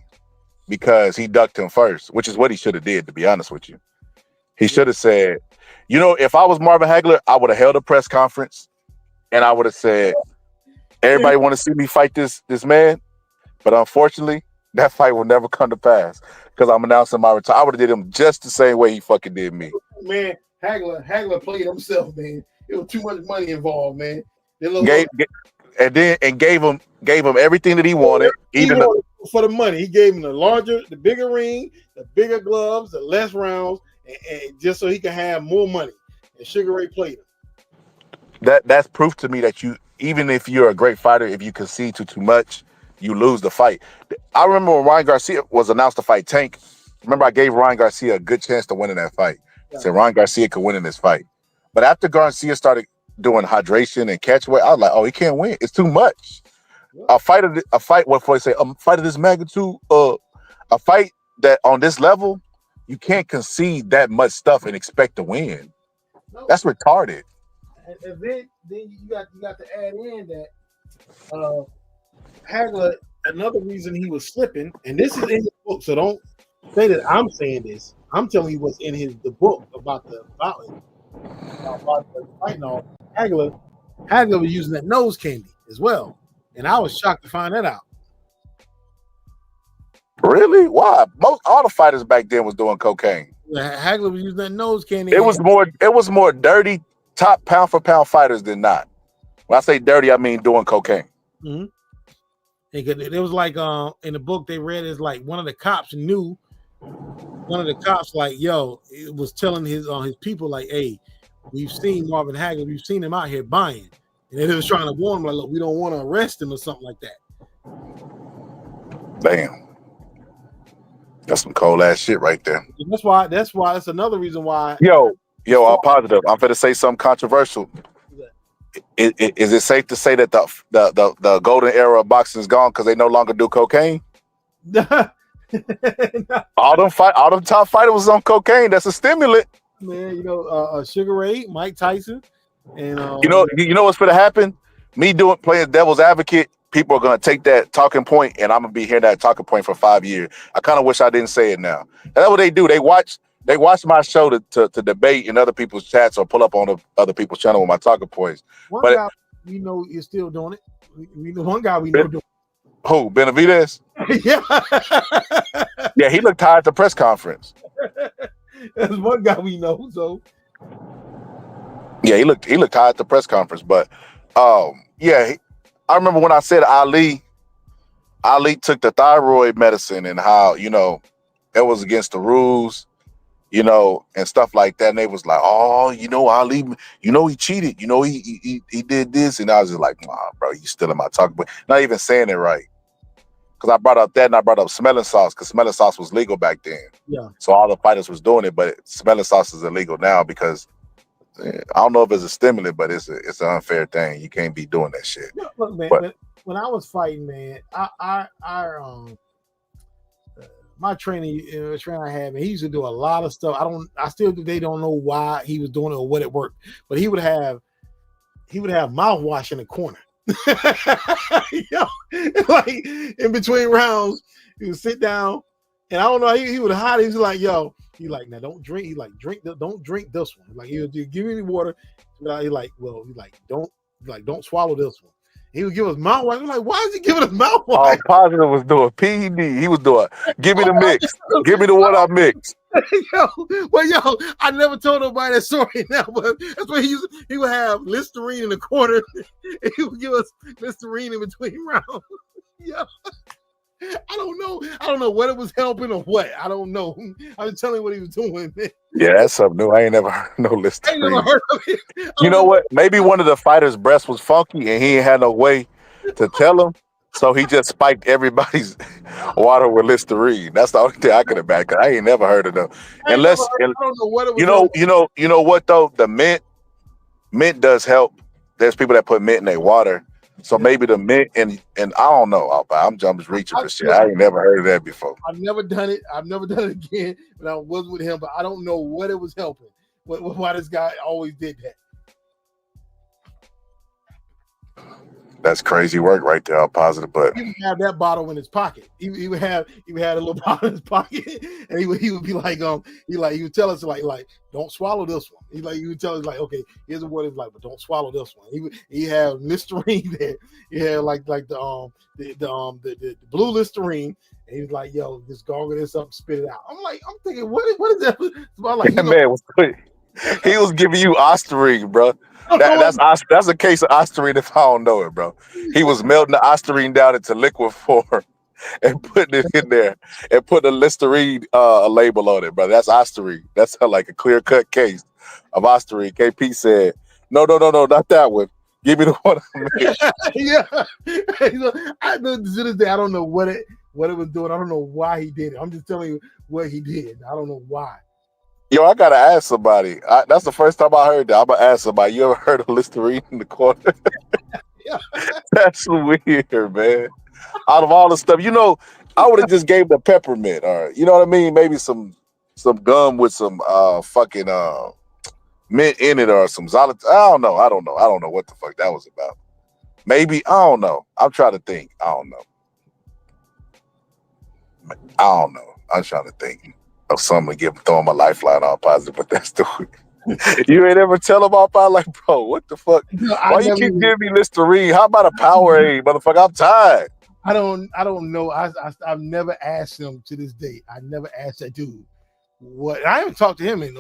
because he ducked him first, which is what he should have did, to be honest with you. He should have said, if I was Marvin Hagler, I would have held a press conference and I would have said, everybody want to see me fight this man, but unfortunately, that fight will never come to pass because I'm announcing my retirement. I would have did him just the same way he fucking did me. Man, Hagler played himself, man. It was too much money involved, man. and gave him everything that he wanted, He even wanted for the money. He gave him the bigger ring, the bigger gloves, the less rounds, and just so he could have more money. And Sugar Ray played him. that's proof to me that you, even if you're a great fighter, if you concede to too much, you lose the fight. I remember when Ryan Garcia was announced to fight Tank. Remember, I gave Ryan Garcia a good chance to win in that fight. I said Ryan Garcia could win in this fight. But after Garcia started doing hydration and catch weight, I was like, oh, he can't win. It's too much. A fight of this magnitude, a fight that on this level, you can't concede that much stuff and expect to win. No. That's retarded. And then you got to add in that Hagler, another reason he was slipping, and this is in the book, so don't say that I'm saying this. I'm telling you what's in the book about the fighting all. Hagler was using that nose candy as well, and I was shocked to find that out. Really? Why? All the fighters back then was doing cocaine. Hagler was using that nose candy. It was more dirty top pound for pound fighters than not. When I say dirty, I mean doing cocaine. Mm-hmm. It was like in the book they read, is like one of the cops knew. One of the cops, like, yo, it was telling his people, like, hey, we've seen Marvin Hagler, we've seen him out here buying, and they was trying to warn him, like, look, we don't want to arrest him or something like that. Damn, that's some cold ass shit right there. And that's another reason why. Yo, I'm positive. I'm finna say something controversial. Is it safe to say that the golden era of boxing is gone because they no longer do cocaine? All them top fighters was on cocaine. That's a stimulant. Man, Sugar Ray, Mike Tyson, and you know what's gonna happen? Me playing devil's advocate. People are gonna take that talking point, and I'm gonna be hearing that talking point for 5 years. I kind of wish I didn't say it now. And that's what they do. They watch my show to debate in other people's chats or pull up on other people's channel with my talking points. One guy we know is still doing it. We know one guy we know doing it. Who? Benavidez? Yeah. Yeah, he looked tired at the press conference. That's one guy we know. So yeah, he looked tired at the press conference. But I remember when I said Ali took the thyroid medicine and how, it was against the rules, and stuff like that. And they was like, oh, Ali, he cheated, he did this. And I was just like, nah, bro, you still in my talking point. Not even saying it right. Because I brought up that and I brought up smelling sauce, because smelling sauce was legal back then. Yeah. So all the fighters was doing it, but smelling sauce is illegal now because I don't know if it's a stimulant, but it's an unfair thing. You can't be doing that shit. Yeah, look, man, when I was fighting, man, my trainer I had, man, he used to do a lot of stuff. They don't know why he was doing it or what it worked, but he would have mouthwash in the corner. Like in between rounds, he would sit down, and I don't know, he would hide. He was like, yo, he like, now don't drink. He like, don't drink this one. Like, he would give me the water. He like, don't swallow this one. He would give us mouthwash. I'm like, why is he giving us mouthwash? Oh, Positive was doing PED. He was doing, give me the mix. Give me the one I mix. I never told nobody that story now, but that's what he would have Listerine in the corner, and he would give us Listerine in between rounds. Yeah. I don't know what it was helping or what. I don't know. I was telling you what he was doing. Yeah, that's something new. I ain't never heard no Listerine. I ain't never heard of it. You know what? Maybe one of the fighters' breasts was funky and he ain't had no way to tell him. So he just spiked everybody's water with Listerine. That's the only thing I could imagine. I ain't never heard of them. I don't know what it was. You know what though? The mint does help. There's people that put mint in their water. So maybe the mint and I don't know. I'm just reaching for shit. I ain't never heard of that before. I've never done it. I've never done it again. But I was with him, but I don't know what it was helping. Why this guy always did that. That's crazy work right there. I'm positive, but he would have that bottle in his pocket. He would have a little bottle in his pocket, and he would be like, he would tell us like don't swallow this one. He would tell us like, okay, here's a word, like, but don't swallow this one. He have Listerine there. He had like the blue Listerine, and he was like, yo, just gargle this up, and spit it out. I'm thinking, what is that? So I'm like, man was good. He was giving you Osterine, bro. That's a case of Ostarine if I don't know it, bro. He was melting the Ostarine down into liquid form and putting it in there and putting a Listerine label on it, bro. That's Ostarine. That's like a clear cut case of Ostarine. KP said, no, not that one. Give me the one I made. Yeah. I know to this day, I don't know what it was doing. I don't know why he did it. I'm just telling you what he did. I don't know why. Yo, I gotta ask somebody. That's the first time I heard that. I'm gonna ask somebody. You ever heard of Listerine in the corner? Yeah. That's weird, man. Out of all the stuff, I would have just gave the peppermint, or you know what I mean? Maybe some gum with some fucking mint in it, or some solid. I don't know what the fuck that was about. Maybe I don't know. I'm trying to think. I don't know. I'm trying to think of something to throwing my lifeline all positive, but that's the you ain't ever tell them off. I like, bro, what the fuck? Why you keep giving me Listerine? How about a Powerade, motherfucker? I'm tired. I don't know. I've never asked him to this day. I never asked that dude what. I haven't talked to him in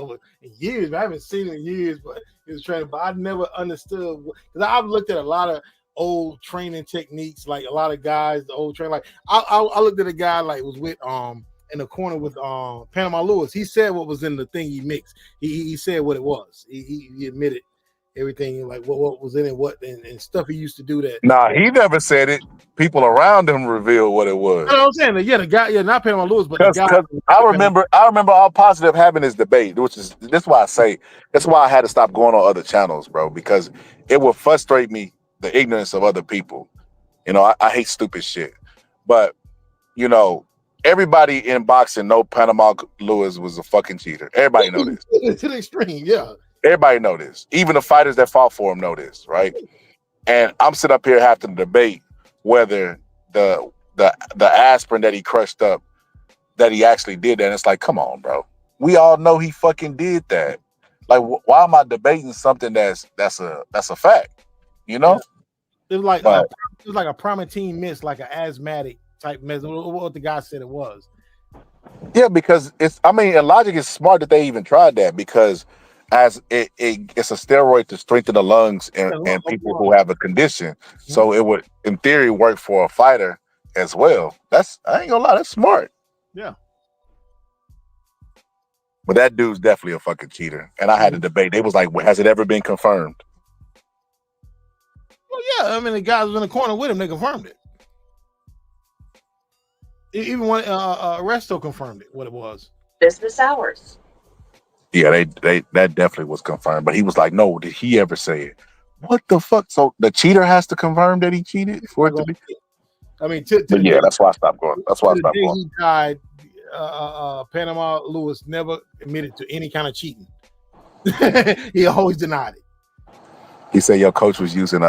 years. I haven't seen him in years, but he was training. But I never understood because I've looked at a lot of old training techniques, like a lot of guys, the old train. Like I looked at a guy like was with in the corner with Panama Lewis. He said what was in the thing he mixed. He said what it was. He admitted everything, like what was in it, what and stuff he used to do that. Nah, he never said it. People around him revealed what it was. You know what I'm saying? Yeah, the guy, not Panama Lewis, but the guy. I remember all positive having this debate, that's why I had to stop going on other channels, bro, because it would frustrate me, the ignorance of other people. I hate stupid shit. But, everybody in boxing know Panama Lewis was a fucking cheater. Everybody know this. To the extreme, yeah. Everybody know this. Even the fighters that fought for him know this, right? And I'm sitting up here having to debate whether the aspirin that he crushed up, that he actually did that. And it's like, come on, bro. We all know he fucking did that. Like, why am I debating something that's a fact? It was like it was like a Primatine mist, like an asthmatic type mist. What the guy said it was. Yeah, because and logic is smart that they even tried that, because as it's a steroid to strengthen the lungs and people who have a condition. So it would, in theory, work for a fighter as well. I ain't gonna lie, that's smart. Yeah. But that dude's definitely a fucking cheater. And I had a debate. They was like, has it ever been confirmed? Well, yeah. I mean, the guys was in the corner with him. They confirmed it. Even when Resto confirmed it, what it was. Business hours. Yeah, that definitely was confirmed. But he was like, no, did he ever say it? What the fuck? So the cheater has to confirm that he cheated for it to be? I mean, that's why I stopped going. That's why I stopped going. He died. Panama Lewis never admitted to any kind of cheating. He always denied it. He said your coach was using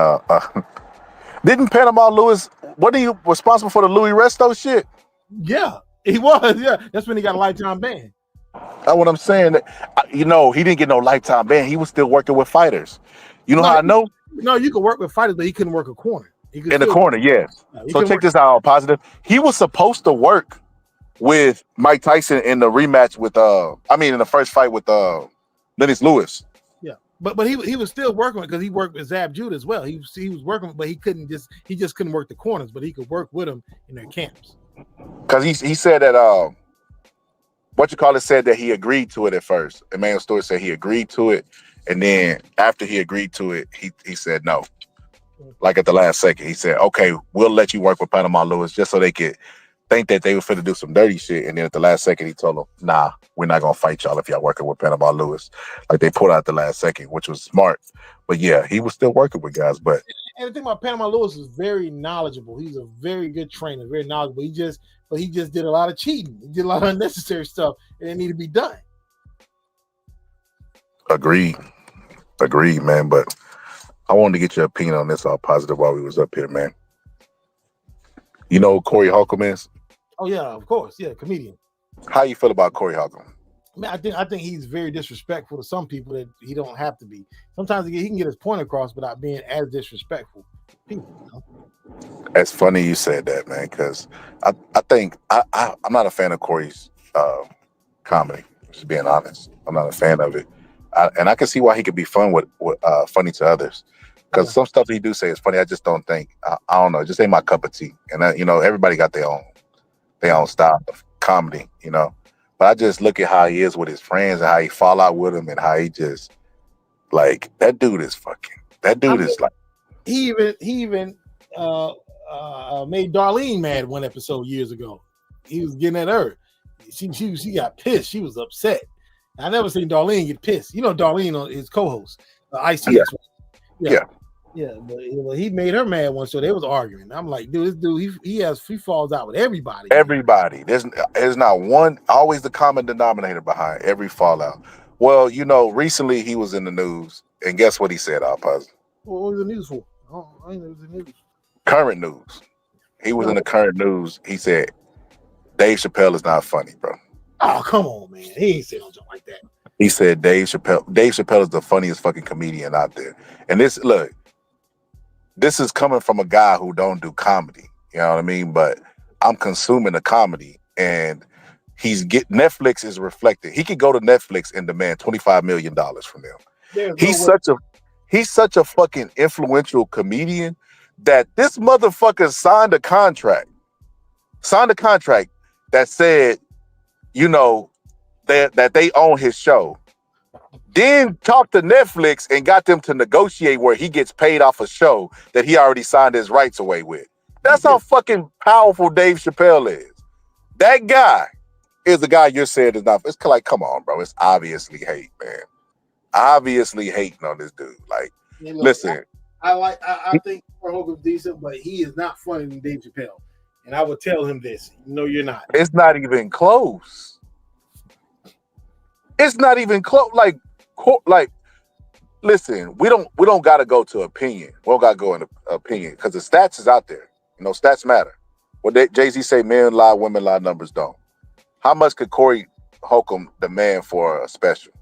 Didn't Panama Lewis? Wasn't he responsible for the Louis Resto shit? Yeah, he was. Yeah, that's when he got a lifetime ban. That's what I'm saying. He didn't get no lifetime ban. He was still working with fighters. How I know? No, you could work with fighters, but he couldn't work a corner. In the corner, yes. So check this out, positive. He was supposed to work with Mike Tyson in the rematch with in the first fight with Lennox Lewis. Yeah, but he was still working because he worked with Zab Judah as well. He was working, but he just couldn't work the corners, but he could work with him in their camps. Because he said that said that he agreed to it at first. Emmanuel Stewart said he agreed to it, and then after he agreed to it, he said no. Like at the last second, he said, "Okay, we'll let you work with Panama Lewis just so they could think that they were finna do some dirty shit." And then at the last second, he told them, "Nah, we're not gonna fight y'all if y'all working with Panama Lewis." Like they pulled out at the last second, which was smart. But yeah, he was still working with guys. But and the thing about Panama Lewis is very knowledgeable. He's a very good trainer, very knowledgeable. He just did a lot of cheating. He did a lot of unnecessary stuff, and it needed to be done. Agreed, man. But I wanted to get your opinion on this all positive while we was up here, man. You know who Corey Holcomb is? Oh yeah, of course, yeah, comedian. How you feel about Corey Holcomb? I mean, I think he's very disrespectful to some people that he don't have to be. Sometimes he can get his point across without being as disrespectful to people. It's funny you said that, man, because I think I'm not a fan of Corey's comedy. Just being honest, I'm not a fan of it. and I can see why he could be funny to others. Because some stuff he do say is funny. I just don't think. I don't know. It just ain't my cup of tea. And everybody got their own style of comedy. But I just look at how he is with his friends and how he fall out with them and how he just like that dude is fucking. That dude is like. He even made Darlene mad one episode years ago. He was getting at her. She got pissed. She was upset. I never seen Darlene get pissed. Darlene on his co-host, ICS. Yeah, but he made her mad once, so they was arguing. I'm like, dude, this dude, he falls out with everybody. Everybody. There's not one, always the common denominator behind every fallout. Well, recently he was in the news, and guess what he said, Alpaz? What was the news for? I didn't know it was the news. Current news. He was in the current news. He said, Dave Chappelle is not funny, bro. Oh, come on, man. He ain't saying something like that. He said Dave Chappelle is the funniest fucking comedian out there. And this is coming from a guy who don't do comedy. You know what I mean? But I'm consuming the comedy, and Netflix is reflected. He could go to Netflix and demand $25 million from them. He's such a fucking influential comedian that this motherfucker signed a contract that said, that they own his show. Then talked to Netflix and got them to negotiate where he gets paid off a show that he already signed his rights away with. That's how fucking powerful Dave Chappelle is. That guy is the guy you're saying is not. It's like, come on, bro. It's obviously hate, man. Obviously hating on this dude. Like, listen. I think Hogan's decent, but he is not funnier than Dave Chappelle. And I would tell him this. No, you're not. It's not even close. It's not even close. Like, listen, we don't gotta go to opinion. We don't gotta go into opinion because the stats is out there. Stats matter. What Jay-Z say, men lie, women lie, numbers don't. How much could Corey Holcomb demand for a special?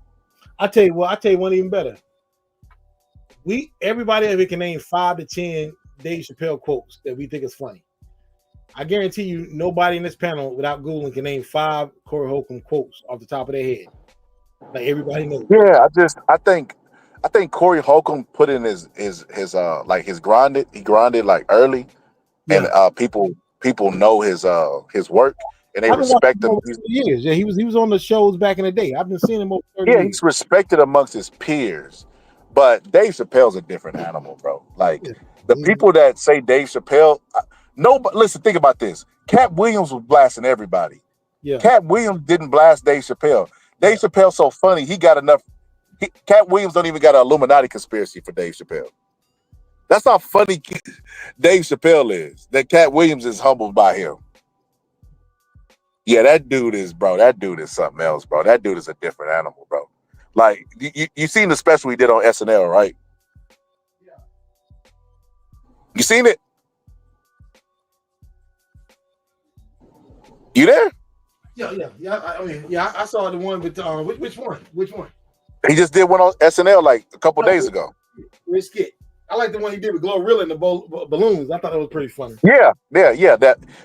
I tell you one even better. Everybody ever can name 5 to 10 Dave Chappelle quotes that we think is funny. I guarantee you, nobody in this panel without Googling can name 5 Corey Holcomb quotes off the top of their head. Like everybody knows. Yeah, I think Corey Holcomb put in his like his grinded. He grinded like early, and people know his work and they respect him. Years. Yeah, he was on the shows back in the day. I've been seeing him over 30 years. He's respected amongst his peers. But Dave Chappelle's a different animal, bro. Like the people that say Dave Chappelle, but listen, think about this. Cat Williams was blasting everybody. Yeah. Cat Williams didn't blast Dave Chappelle. Dave Chappelle's so funny, he got enough. Cat Williams don't even got an Illuminati conspiracy for Dave Chappelle. That's how funny Dave Chappelle is. That Cat Williams is humbled by him. Yeah, that dude is something else, bro. That dude is a different animal, bro. Like, you seen the special we did on SNL, right? Yeah. You seen it? You there? Yeah. I saw the one with which one? He just did one on SNL like a couple days ago. Which skit? I like the one he did with Glorilla and the balloons. I thought it was pretty funny. Yeah.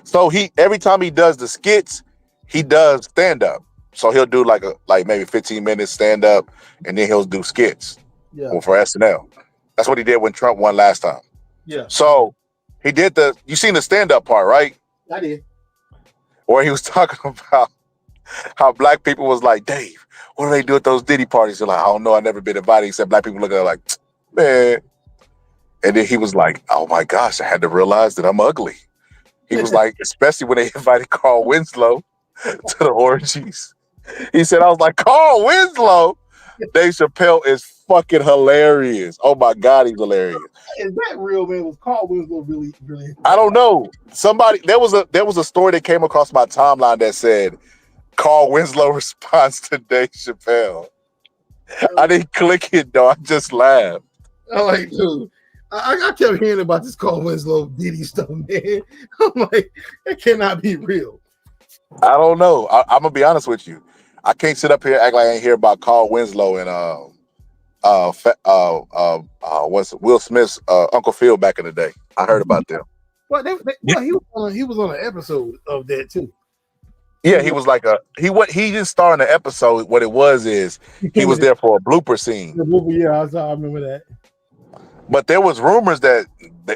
So every time he does the skits, he does stand up. So he'll do like maybe 15 minutes stand up, and then he'll do skits for SNL. That's what he did when Trump won last time. Yeah. So he did you seen the stand up part, right? I did. Where he was talking about how black people was like, Dave, what do they do at those Diddy parties? They're like, I don't know, I've never been invited. He said black people look at it like, man. And then he was like, oh my gosh, I had to realize that I'm ugly. He was like, especially when they invited Carl Winslow to the orgies. He said, I was like, Carl Winslow? Dave Chappelle is fucking hilarious. Oh my God, he's hilarious. Is that real, man? Was Carl Winslow really, really? I don't know. There was a story that came across my timeline that said Carl Winslow responds to Dave Chappelle. I didn't click it though. I just laughed. I'm like, dude, I kept hearing about this Carl Winslow Diddy stuff, man. I'm like, that cannot be real. I don't know. I'm gonna be honest with you. I can't sit up here and act like I ain't hear about Carl Winslow and what's Will Smith's Uncle Phil back in the day. I heard about them. Well, he was on an episode of that too. Yeah, he was like he didn't star in the episode. What it was is He he came was in there for a blooper scene. the movie. Yeah, I remember that. But there was rumors that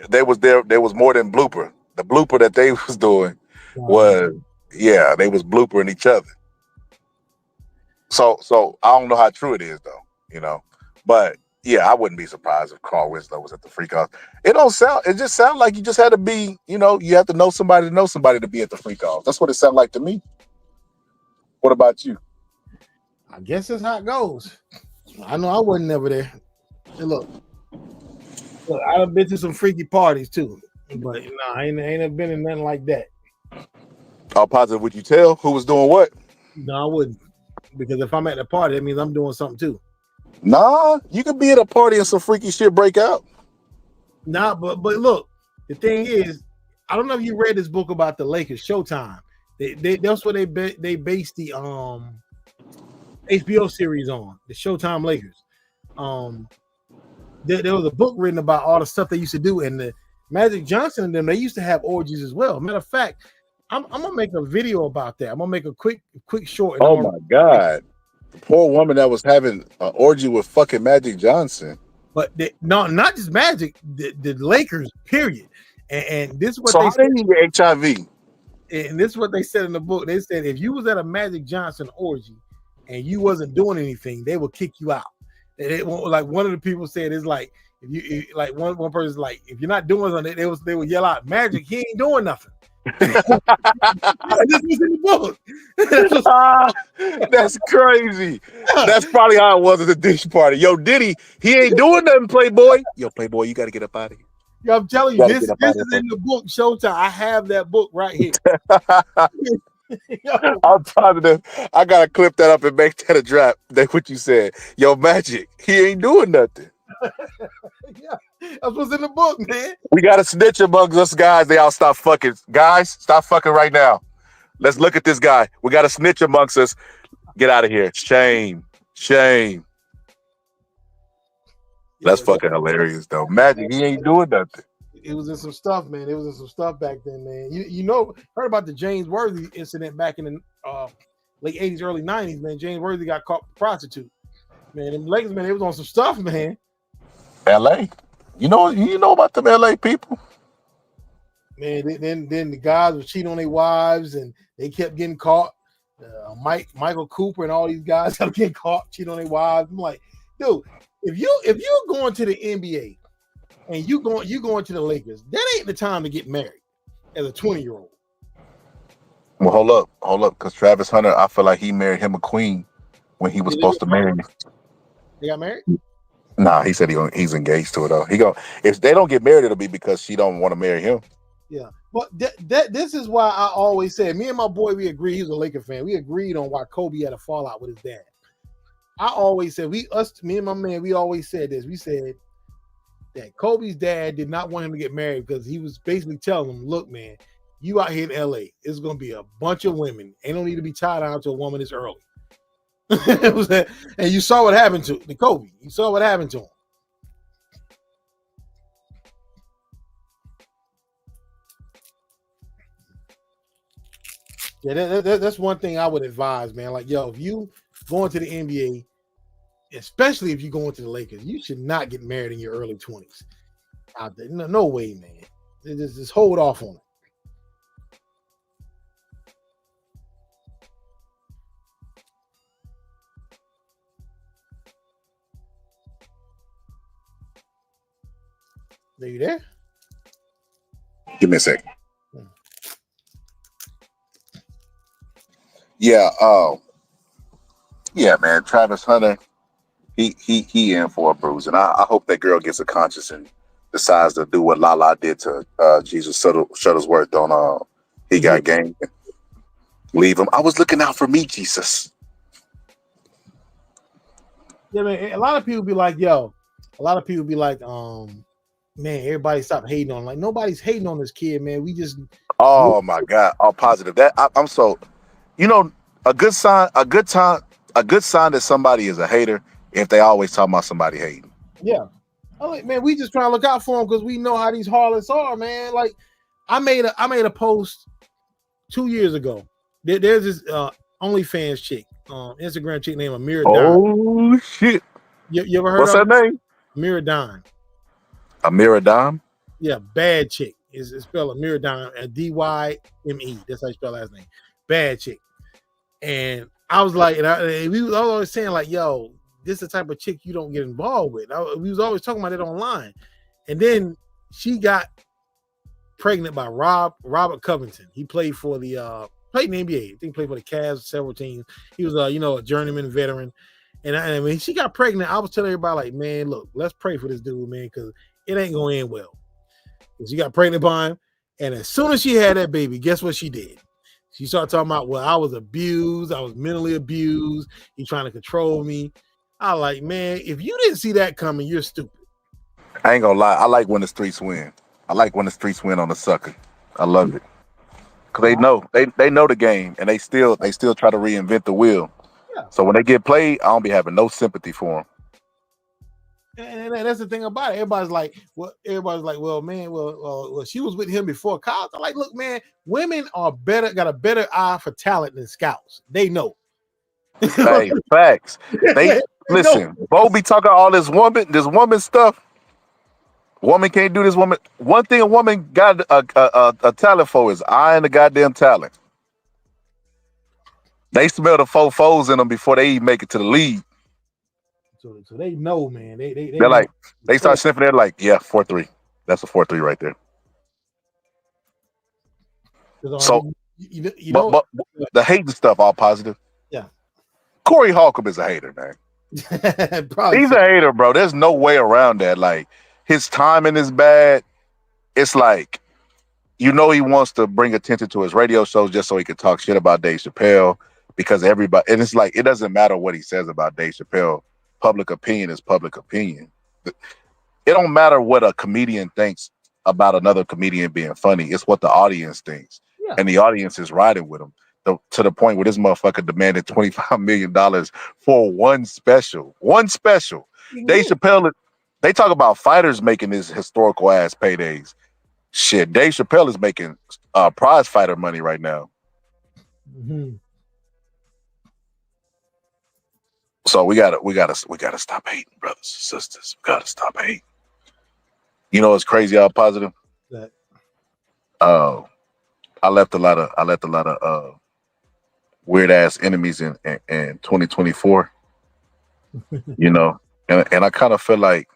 there was more than blooper. The blooper that they was doing was they was bloopering each other. So I don't know how true it is though, you know. But yeah, I wouldn't be surprised if Carl Winslow was at the freak off. It just sounds like you just had to be, you know, you have to know somebody to be at the freak off. That's what it sounded like to me. What about you? I guess that's how it goes. I know I wasn't never there. Hey, look, I've been to some freaky parties too, but I ain't never been in nothing like that. All positive, would you tell who was doing what? No, I wouldn't, because if I'm at the party, that means I'm doing something too. Nah, you could be at a party and some freaky shit break out. Nah, but look, the thing is, I don't know if you read this book about the Lakers, Showtime. That's what they based the HBO series on, the Showtime Lakers. There was a book written about all the stuff they used to do, and the Magic Johnson and them, they used to have orgies as well. Matter of fact, I'm gonna make a video about that. I'm gonna make a quick short. Oh my God. The poor woman that was having an orgy with fucking Magic Johnson. But not just Magic, the Lakers, period. And this is what so they how said. did you get HIV? And this is what they said in the book. They said if you was at a Magic Johnson orgy and you wasn't doing anything, they would kick you out. Like one of the people said, it's like if you like one person's like, if you're not doing something, they would yell out, Magic, he ain't doing nothing. This was in the book. That's crazy. That's probably how it was at the dish party. Yo, Diddy, he ain't doing nothing, Playboy. Yo, Playboy, you got to get up out of here. Yo, I'm telling you, this is in the book, Showtime. I have that book right here. I'm positive. I gotta clip that up and make that a drop. That's what you said. Yo, Magic, he ain't doing nothing. Yeah, that's what's in the book, man. We got to snitch amongst us guys. They all stop fucking. Guys, stop fucking right now. Let's look at this guy. We got to snitch amongst us. Get out of here. Shame. Shame. That's fucking hilarious, though. Magic, he ain't doing nothing. It was in some stuff, man. It was in some stuff back then, man. You know, heard about the James Worthy incident back in the late 80s, early 90s, man. James Worthy got caught with a prostitute. Man, them Lakers, man, it was on some stuff, man. LA. You know about them LA people? Man, then the guys were cheating on their wives and they kept getting caught. Michael Cooper and all these guys kept getting caught cheating on their wives. I'm like, dude, if you're going to the NBA and you going to the Lakers, that ain't the time to get married as a 20-year-old. Well, hold up, because Travis Hunter, I feel like he married him a queen when he was supposed to marry me. They got married? Nah, he said he's engaged to her though. If they don't get married, it'll be because she don't want to marry him. Yeah, but this is why I always said, me and my boy, we agreed. He was a Laker fan. We agreed on why Kobe had a fallout with his dad. I always said me and my man, we always said this. We said that Kobe's dad did not want him to get married because he was basically telling him, look, man, you out here in LA, it's gonna be a bunch of women. Ain't no need to be tied down to a woman this early. And you saw what happened to Kobe. You saw what happened to him. Yeah, that's one thing I would advise, man. Like, yo, if you going to the NBA, especially if you going to the Lakers, you should not get married in your early 20s. Out there, no way, man. Just hold off on it. Are you there? Give me a second. Yeah, yeah, man. Travis Hunter, he in for a bruise, and I hope that girl gets a conscience and decides to do what Lala did to Jesus Shuttlesworth on He Got Game. Leave him. I was looking out for me, Jesus. Yeah, man. A lot of people be like, man, everybody stop hating on him. Like, nobody's hating on this kid, man. We just My God, all positive. That I'm so, a good sign that somebody is a hater if they always talk about somebody hating. Yeah. I'm like, man, we just trying to look out for him because we know how these harlots are, man. Like, I made a post 2 years ago, There's this OnlyFans chick, Instagram chick named Amira Don. Oh shit! You ever heard What's of her name? Amira Don? Amira Dom. Yeah, bad chick. It's spelled Amira Don, Dyme. That's how you spell last name. Bad chick. And I was like, and we was always saying like, yo, this is the type of chick you don't get involved with. We was always talking about it online. And then she got pregnant by Robert Covington. He played for the played in the NBA. I think he played for the Cavs, several teams. He was a journeyman veteran. And when she got pregnant, I was telling everybody like, man, look, let's pray for this dude, man, because it ain't gonna end well. She got pregnant by him, and as soon as she had that baby, guess what she did? She started talking about, well, I was abused, I was mentally abused, he trying to control me. I like, man, if you didn't see that coming, you're stupid. I ain't gonna lie. I like when the streets win. I like when the streets win on the sucker. I love it. Cause they know the game, and they still try to reinvent the wheel. Yeah. So when they get played, I don't be having no sympathy for them. And that's the thing about it. Everybody's like, well, man, well, she was with him before college. I'm like, look, man, women are got a better eye for talent than scouts. They know. Hey, facts. They listen. Bo be talking all this woman stuff. Woman can't do this. Woman. One thing a woman got a talent for is eye and the goddamn talent. They smell the fofos in them before they even make it to the league. So they know, man. They're like, they start sniffing. They're like, yeah, 4-3. That's a 4-3 right there. So, but the hating stuff all positive. Yeah. Corey Holcomb is a hater, man. Probably He's a hater, bro. There's no way around that. Like, his timing is bad. It's like, he wants to bring attention to his radio shows just so he can talk shit about Dave Chappelle, because everybody, and it's like, it doesn't matter what he says about Dave Chappelle. Public opinion is public opinion. It don't matter what a comedian thinks about another comedian being funny. It's what the audience thinks. Yeah. And the audience is riding with him to the point where this motherfucker demanded $25 million for one special. Mm-hmm. Dave Chappelle, they talk about fighters making his historical ass paydays. Shit, Dave Chappelle is making prize fighter money right now. Mm-hmm. So we gotta stop hating, brothers and sisters. We gotta stop hating. You know what's crazy? How positive? That. I left a lot of weird ass enemies in 2024. And I kind of feel like,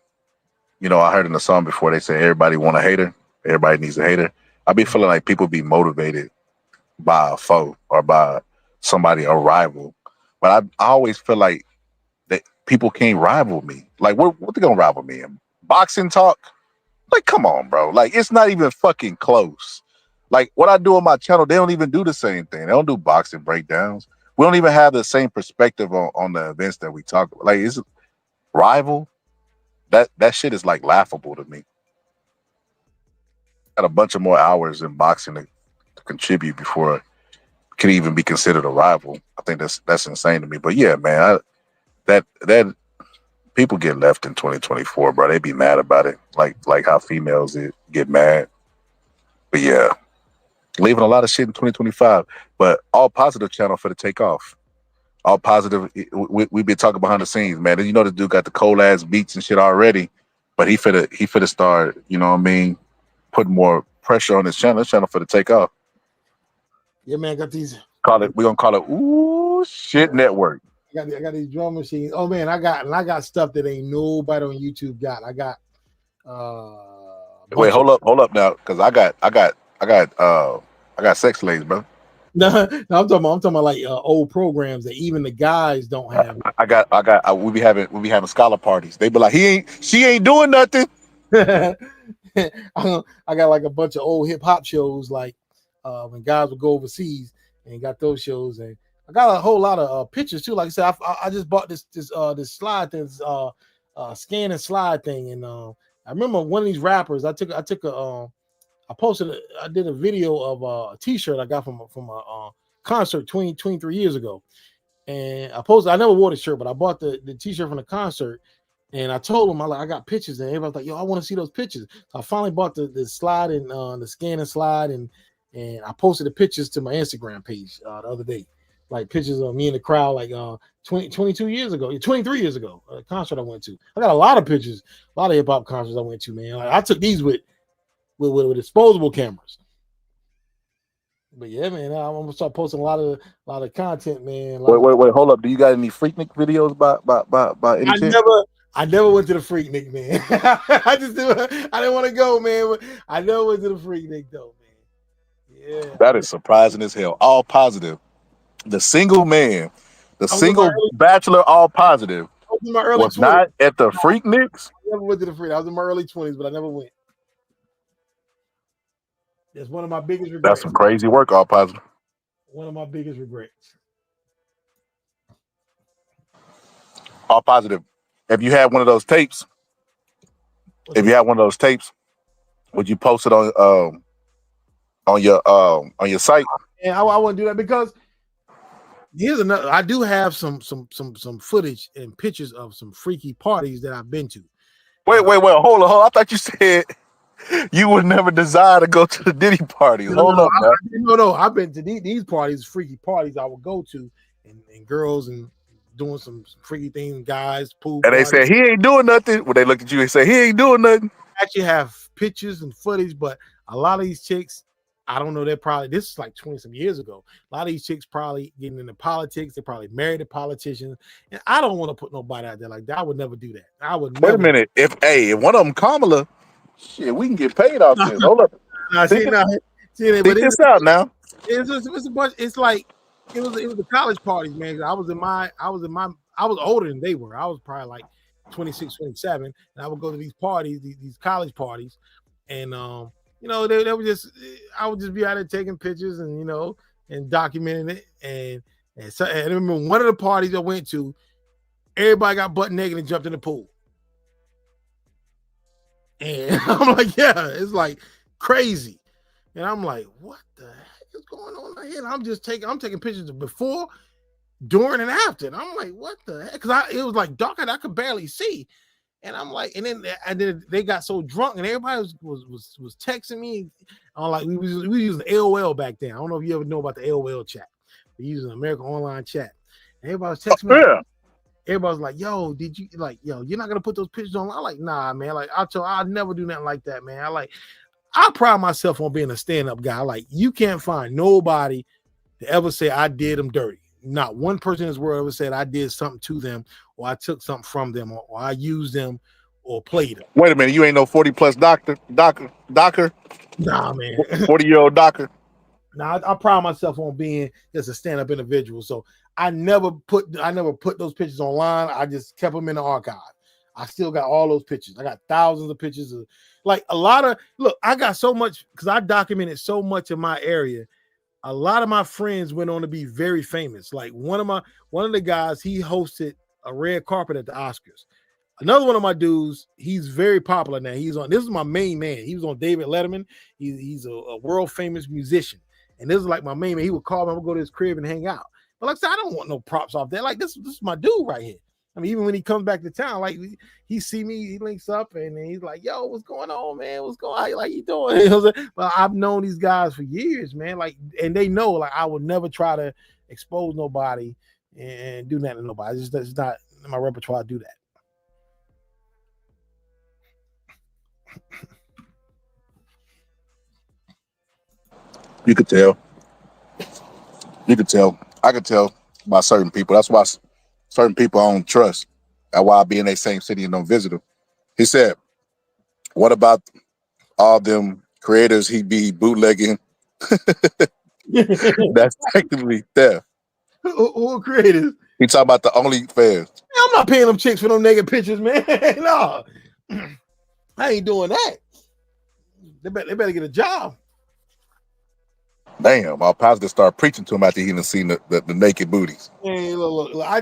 I heard in the song before they say everybody want a hater, everybody needs a hater. I be feeling like people be motivated by a foe or by somebody, a rival. But I always feel like that people can't rival me. Like, what they gonna rival me in? Boxing talk? Like, come on, bro. Like, it's not even fucking close. Like, what I do on my channel, they don't even do the same thing. They don't do boxing breakdowns. We don't even have the same perspective on the events that we talk about. Like, it's rival. That shit is like laughable to me. Got a bunch of more hours in boxing to contribute before it can even be considered a rival. I think that's insane to me. But yeah, man, that people get left in 2024, bro. They be mad about it, like how females get mad. But yeah, leaving a lot of shit in 2025. But all positive channel for the takeoff. All positive. We been talking behind the scenes, man. And the dude got the cold ass beats and shit already, but he finna start. You know what I mean? Putting more pressure on his channel. His channel for the takeoff. Yeah, man. Got these. We're gonna call it Ooh Shit Network. I got these drum machines. Oh man, I got stuff that ain't nobody on YouTube got. I got wait, hold up now, because I got sex slaves, bro. No, I'm talking about like old programs that even the guys don't have. We be having scholar parties. They be like, she ain't doing nothing. I got like a bunch of old hip hop shows, like when guys would go overseas, and got those shows, and I got a whole lot of pictures too. Like I said, I just bought this slide, this scan and slide thing, and I remember one of these rappers. I did a video of a T-shirt I got from a concert 23 years ago, and I never wore the shirt, but I bought the T-shirt from the concert, and I told them I got pictures, and everybody's like, yo, I want to see those pictures. So I finally bought the slide and the scan and slide, and and I posted the pictures to my Instagram page the other day, like pictures of me in the crowd, like 22 years ago, 23 years ago, a concert I went to. I got a lot of pictures, a lot of hip hop concerts I went to, man. Like, I took these with disposable cameras. But yeah, man, I'm gonna start posting a lot of content, man. Wait, hold up. Do you got any Freaknik videos by any chance? I never went to the Freaknik, man. I didn't want to go, man. But I never went to the Freaknik though, man. Yeah. That is surprising as hell. All positive. The single man, the single bachelor, all positive, was not at the Freakniks. I never went to the Freaknik. I was in my early 20s, but I never went. That's one of my biggest regrets. That's some crazy work, all positive. One of my biggest regrets. All positive. If you had one of those tapes, would you post it on your site? And I wouldn't do that because here's another. I do have some footage and pictures of some freaky parties that I've been to. Wait, hold on. I thought you said you would never desire to go to the Diddy parties. Hold up, man. No. I've been to these parties, freaky parties I would go to, and girls and doing some freaky things, guys, pool. And they said he ain't doing nothing. When they looked at you and say he ain't doing nothing. I actually have pictures and footage, but a lot of these chicks, I don't know. This is like 20 some years ago. A lot of these chicks probably getting into politics. They probably married a politician, and I don't want to put nobody out there like that. I would never do that. I would. Wait a minute. If one of them Kamala, shit, we can get paid off this. Hold up. Think this out now. It's a bunch. It's like it was the college parties, man. I was older than they were. I was probably like 26, 27, and I would go to these parties, these college parties, and they were just, I would just be out there taking pictures and and documenting it, and so I remember one of the parties I went to, everybody got butt naked and jumped in the pool. And I'm like, yeah, it's like crazy. And I'm like, what the heck is going on here? And I'm taking pictures of before, during, and after. And I'm like, what the heck? Because it was like dark and I could barely see. And I'm like, and then they got so drunk and everybody was texting me. I'm like, we was using AOL back then. I don't know if you ever know about the AOL chat. We using American Online Chat. And everybody was texting me. Yeah. Everybody was like, yo, you're not gonna put those pictures on? I'm like, nah, man. Like, I'll never do nothing like that, man. I pride myself on being a stand-up guy. Like, you can't find nobody to ever say I did them dirty. Not one person in this world ever said I did something to them, or I took something from them, or I used them, or played them. Wait a minute, you ain't no 40+ docker? Nah, man. 40-year-old docker? Nah, I pride myself on being just a stand-up individual. So I never put those pictures online. I just kept them in the archive. I still got all those pictures. I got thousands of pictures of, like, a lot of, look, I got so much because I documented so much in my area. A lot of my friends went on to be very famous. Like one of the guys, he hosted a red carpet at the Oscars. Another one of my dudes, he's very popular now. This is my main man. He was on David Letterman. He's a world famous musician. And this is like my main man. He would call me, I would go to his crib and hang out. But like I said, I don't want no props off there. Like this is my dude right here. I mean, even when he comes back to town, like he see me, he links up and he's like, yo, what's going on, man? What's going on? Like, you doing? But I've known these guys for years, man. Like, and they know, like, I would never try to expose nobody and do nothing to nobody. It's not in my repertoire to do that. You could tell. I could tell by certain people. That's why certain people I don't trust. That's why I be in that same city and don't visit them. He said, what about all them creators he be bootlegging? That's technically theft. Who creators? He talking about the OnlyFans. I'm not paying them chicks for them naked pictures, man. No. I ain't doing that. They better get a job. Damn, I'll positive start preaching to him after he done seen the naked booties. Hey, look, I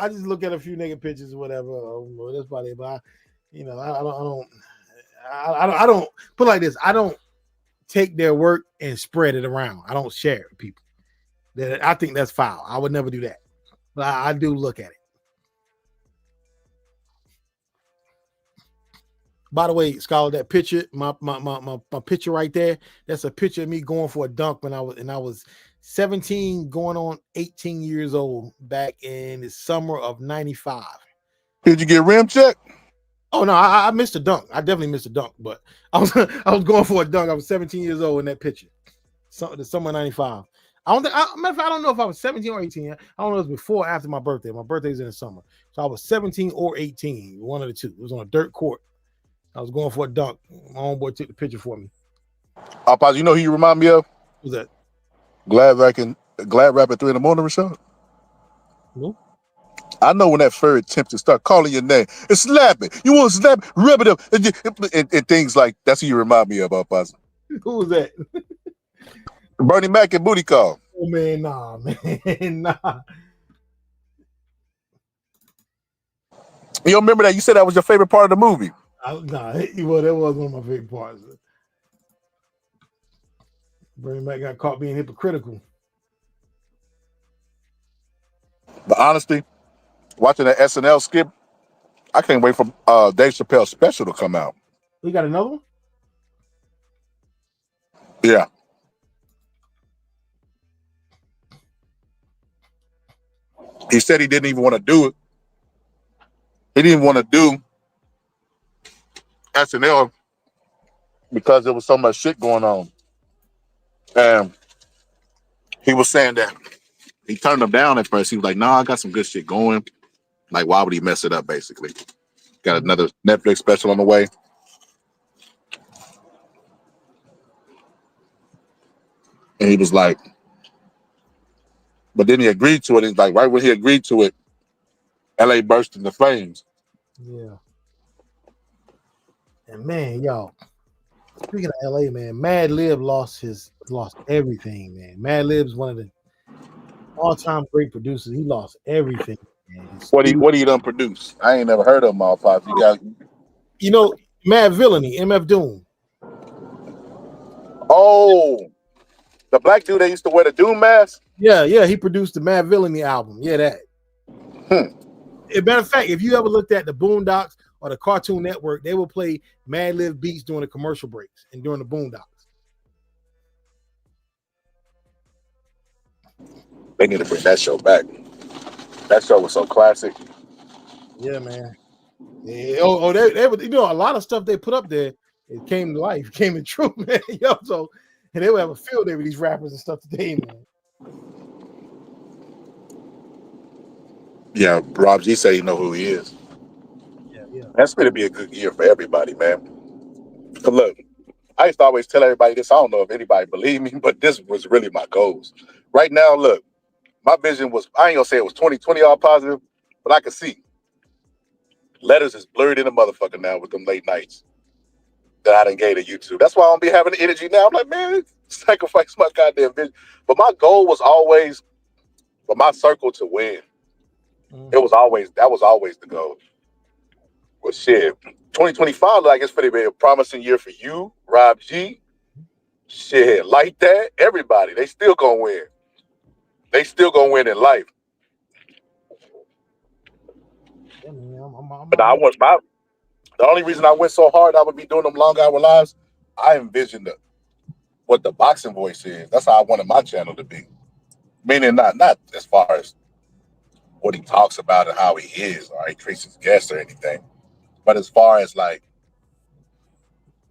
just look at a few naked pictures or whatever. That's about it. But I don't put it like this. I don't take their work and spread it around. I don't share it with people. I think that's foul. I would never do that. But I do look at it. By the way, Scholar, that picture, my picture right there, that's a picture of me going for a dunk when I was 17, going on 18 years old back in the summer of 95. Did you get rim check? Oh no, I missed a dunk. I definitely missed a dunk, but I was going for a dunk. I was 17 years old in that picture. The summer of 95. I don't know if I was 17 or 18. I don't know if it was before or after my birthday. My birthday's in the summer. So I was 17 or 18, one of the two. It was on a dirt court. I was going for a dunk. My homeboy took the picture for me. Pause. You know who you remind me of? Who's that? Glad Rap at 3 in the morning, Rashad. No. I know when that furry attempts to start calling your name and slapping. You want to slap, rub it up, and things like that's who you remind me of, Pause. Who was that? Bernie Mac and Booty Call. Oh man, nah, man, nah. You don't remember that? You said that was your favorite part of the movie. Well, that was one of my favorite parts. Bernie Mac got caught being hypocritical. But honestly, watching that SNL skip, I can't wait for Dave Chappelle's special to come out. We got another one? Yeah. He said he didn't even want to do it. He didn't want to do SNL because there was so much shit going on. And he was saying that he turned them down at first. He was like, "No, I got some good shit going. Like, why would he mess it up, basically? Got another Netflix special on the way." And he was like, but then he agreed to it. He's like, right when he agreed to it, LA burst into flames. Yeah. And man, y'all, speaking of LA, man, Mad Lib lost everything, man. Mad Lib's one of the all-time great producers. He lost everything, man. What he done produced? I ain't never heard of him, all Pops. You know, Mad Villainy, MF Doom. Oh, the black dude that used to wear the Doom mask? Yeah, he produced the Mad Villainy album. Yeah, that. As a matter of fact, if you ever looked at the Boondocks or the Cartoon Network, they will play Mad Lib beats during the commercial breaks and during the Boondocks. They need to bring that show back. That show was so classic. Yeah, man. Yeah. They would, a lot of stuff they put up there, it came to life, came to truth, man. So, and they would have a field day with these rappers and stuff today, man. Yeah, Rob G said you know who he is. Yeah. That's going to be a good year for everybody, man. But look, I used to always tell everybody this. I don't know if anybody believe me, but this was really my goals. Right now, look, my vision was, I ain't going to say it was 2020 all positive, but I can see. Letters is blurred in a motherfucker now with them late nights that I done gave to YouTube. That's why I don't be having the energy now. I'm like, man, sacrifice my goddamn vision. But my goal was always for my circle to win. That was always the goal. Well, shit, 2025, like it's pretty be a promising year for you, Rob G. Shit, like that, everybody, they still gonna win. They still gonna win in life. Yeah, man, But the only reason I went so hard, I would be doing them long hour lives. I envisioned what the boxing voice is. That's how I wanted my channel to be. Meaning not as far as what he talks about and how he is, or he treats his guests or anything. But as far as like,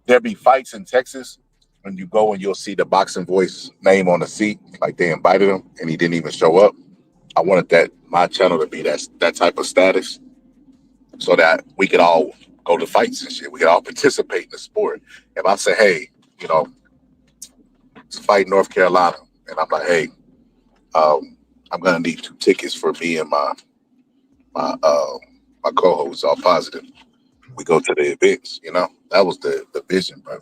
there be fights in Texas when you go and you'll see the boxing voice name on the seat, like they invited him and he didn't even show up. I wanted my channel to be that type of status, so that we could all go to fights and shit. We could all participate in the sport. If I say, hey, it's a fight in North Carolina, and I'm like, hey, I'm gonna need 2 tickets for me and my co-host, all positive. We go to the events, that was the vision, but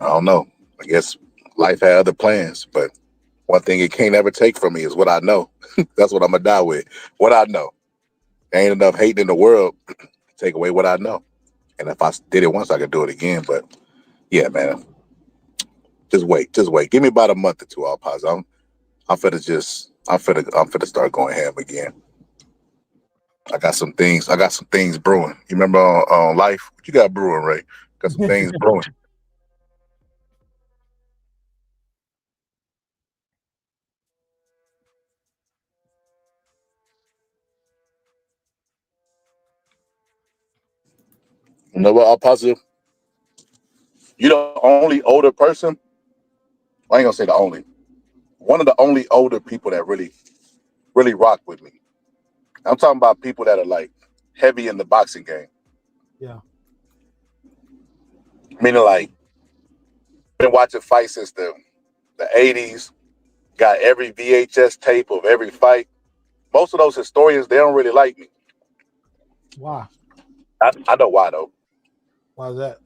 I don't know. I guess life had other plans, but one thing it can't ever take from me is what I know. That's what I'm gonna die with. What I know. There ain't enough hate in the world to take away what I know. And if I did it once, I could do it again. But yeah, man, just wait. Give me about a month or two. I'll pause. I'm finna start going ham again. I got some things. I got some things brewing. You remember on Life? What you got brewing, Ray? Got some things brewing. You know what? I'm positive. You're the only older person. I ain't gonna say the only. One of the only older people that really rock with me. I'm talking about people that are like heavy in the boxing game. Yeah. Meaning like been watching fights since the 80s. Got every VHS tape of every fight. Most of those historians, they don't really like me. Why? I know why though. Why is that?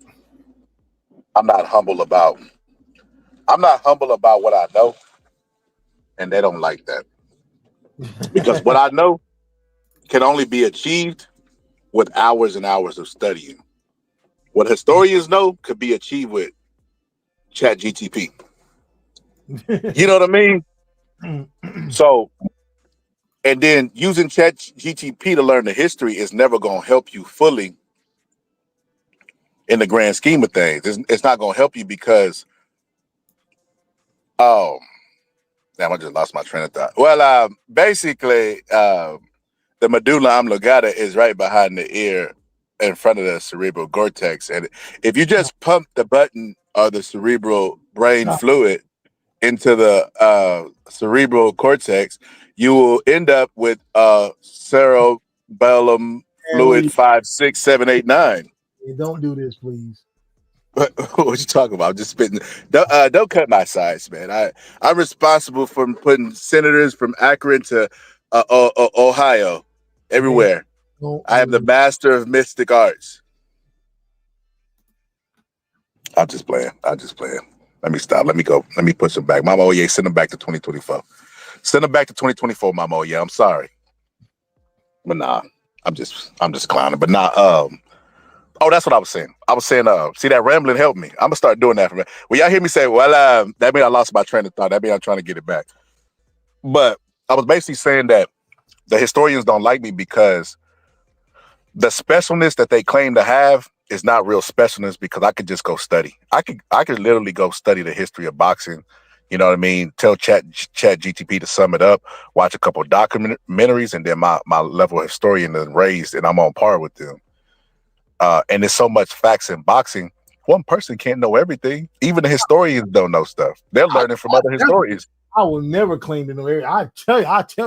I'm not humble about. I'm not humble about what I know, and they don't like that because what I know can only be achieved with hours and hours of studying. What historians know could be achieved with Chat GTP. You know what I mean? So, and then using Chat GTP to learn the history is never going to help you fully in the grand scheme of things. It's not going to help you because, oh, damn, I just lost my train of thought. Well, basically, the medulla oblongata is right behind the ear in front of the cerebral cortex. And if you just pump the button of the cerebral brain fluid into the cerebral cortex, you will end up with cerebellum fluid 5, 6, 7, 8, 9. Hey, don't do this, please. What you talking about? I'm just spitting. Don't cut my sides, man. I'm responsible for putting senators from Akron to Ohio everywhere. I am the master of mystic arts. I'm just playing. Let me stop. Let me go. Let me push them back. Mama, oh yeah, send them back to 2024. Send them back to 2024, Mama. Oh yeah, I'm sorry. But nah, I'm just clowning. But nah, oh, that's what I was saying. I was saying, see that rambling helped me. I'm gonna start doing that for me. When y'all hear me say, well, that means I lost my train of thought. That means I'm trying to get it back. But I was basically saying that the historians don't like me because the specialness that they claim to have is not real specialness because I could just go study. I could literally go study the history of boxing. You know what I mean? Tell Chat GTP to sum it up, watch a couple of documentaries, and then my level of historian is raised and I'm on par with them. And there's so much facts in boxing. One person can't know everything. Even the historians don't know stuff. They're learning from other historians. I will never claim to know everything. I tell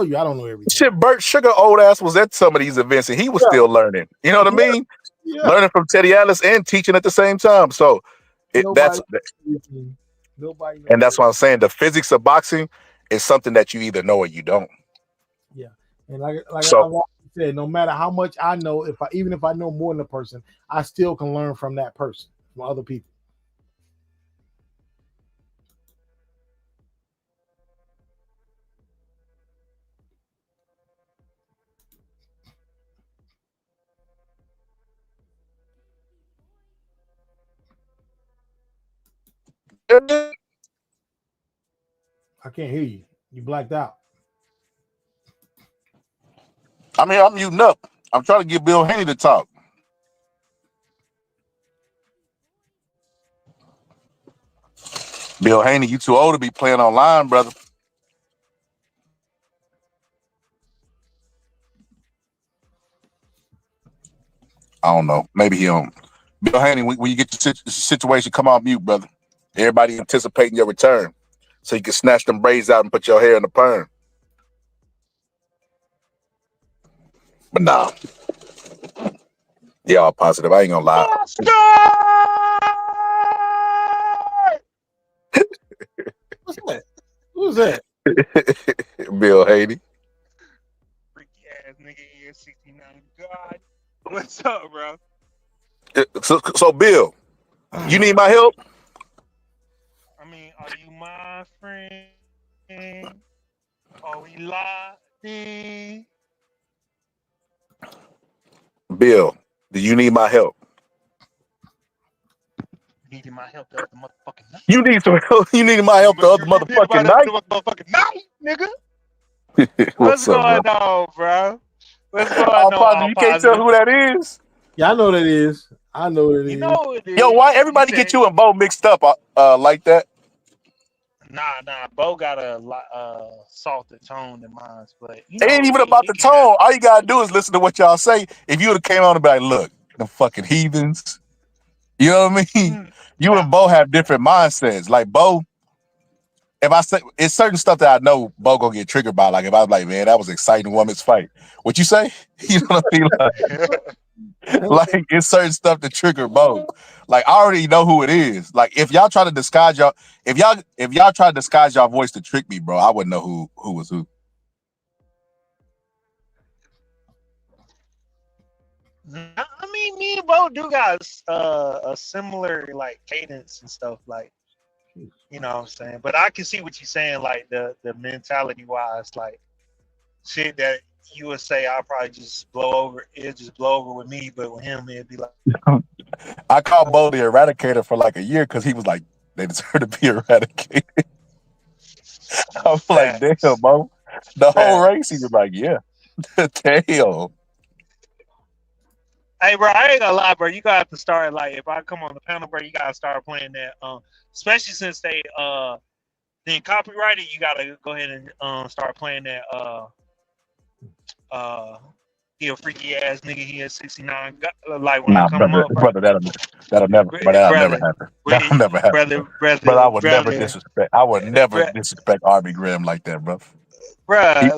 you, I don't know everything. Shit, Bert Sugar old ass was at some of these events and he was still learning. You know what I mean? Yeah. Learning from Teddy Atlas and teaching at the same time. So that's nobody. And that's what I'm saying. The physics of boxing is something that you either know or you don't. Yeah, and like I said, no matter how much I know, even if I know more than a person, I still can learn from that person, from other people. I can't hear you. You blacked out. I mean, I'm muting up. I'm trying to get Bill Haney to talk. Bill Haney, you too old to be playing online, brother. I don't know. Maybe he don't. Bill Haney, when you get the situation, come on mute, brother. Everybody anticipating your return. So you can snatch them braids out and put your hair in the perm. But nah. Y'all positive. I ain't gonna lie. What's that? Who's that? Bill Haney. Freaky ass nigga here, 69. God. What's up, bro? So Bill, you need my help? I mean, are you my friend? Are we locked? Bill, do you need my help? Needing my help the other motherfucking night. You need some help. You need my help the other motherfucking night. Motherfucking night, nigga. What's going on, bro? What's going All on? positive. All You can't tell positive. who that is. Yeah, I know what it is. I know what it is. You know who it is. Yo, why He everybody get said, you and Bo mixed up like that? nah. Bo got a lot softer tone than mine, but It ain't even about it the can happen. tone. All you gotta do is listen to what y'all say. If you would have came on and be like, look, the fucking heathens. You know what I mean? You Nah, and Bo have different mindsets. Like Bo, if I say it's certain stuff that I know Bo gonna get triggered by. Like if I was like, man, that was an exciting woman's fight. What you say? You know what I mean? Like it's certain stuff that trigger Bo. Like I already know who it is. Like if y'all try to disguise y'all, if y'all try to disguise y'all voice to trick me, bro, I wouldn't know who was who. I mean, me and Bo do got a similar like cadence and stuff. Like, you know what I'm saying? But I can see what you're saying, like the mentality wise, like shit that you would say I'll probably just blow over. It'll just blow over with me, but with him it'd be like, I called Bo the eradicator for like a year because he was like, they deserve to be eradicated. I'm like, damn, facts. Bo. The whole race, he Facts. was like, yeah. Damn. Hey, bro, I ain't gonna lie, bro. You gotta have to start like if I come on the panel, bro, you gotta start playing that. Especially since they then copyrighted, you gotta go ahead and start playing that. He a freaky ass nigga. He has 69. Like when I Nah, come up, bro, that'll never brother, happen. That'll never happen. But I would never disrespect. I would never disrespect Arby Graham like that, bro.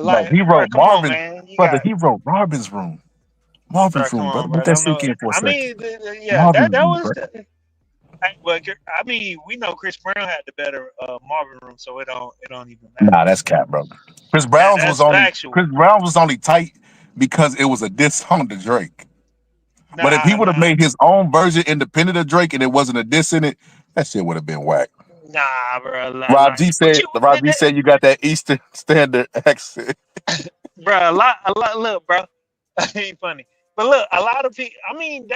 like, He bro, wrote come on, Marvin, man. You brother. got, He wrote Marvin's room. bro, Marvin's come room, brother. on, Let bro. that Don't sink know. in for a I second. mean, yeah, Marvin's that room, was. bro. Well, I mean, we know Chris Brown had the better Marvin room, so it don't even matter. Nah, that's cap, bro. That's factual. Chris Brown was only tight because it was a diss song to Drake. But if he would have Nah, made his own version independent of Drake and it wasn't a diss in it, that shit would have been whack. bro. Rob Like, G but said, you, Rob G said you got that Eastern Standard accent. bro, a lot. Look, bro, ain't funny. But look, a lot of people. I mean,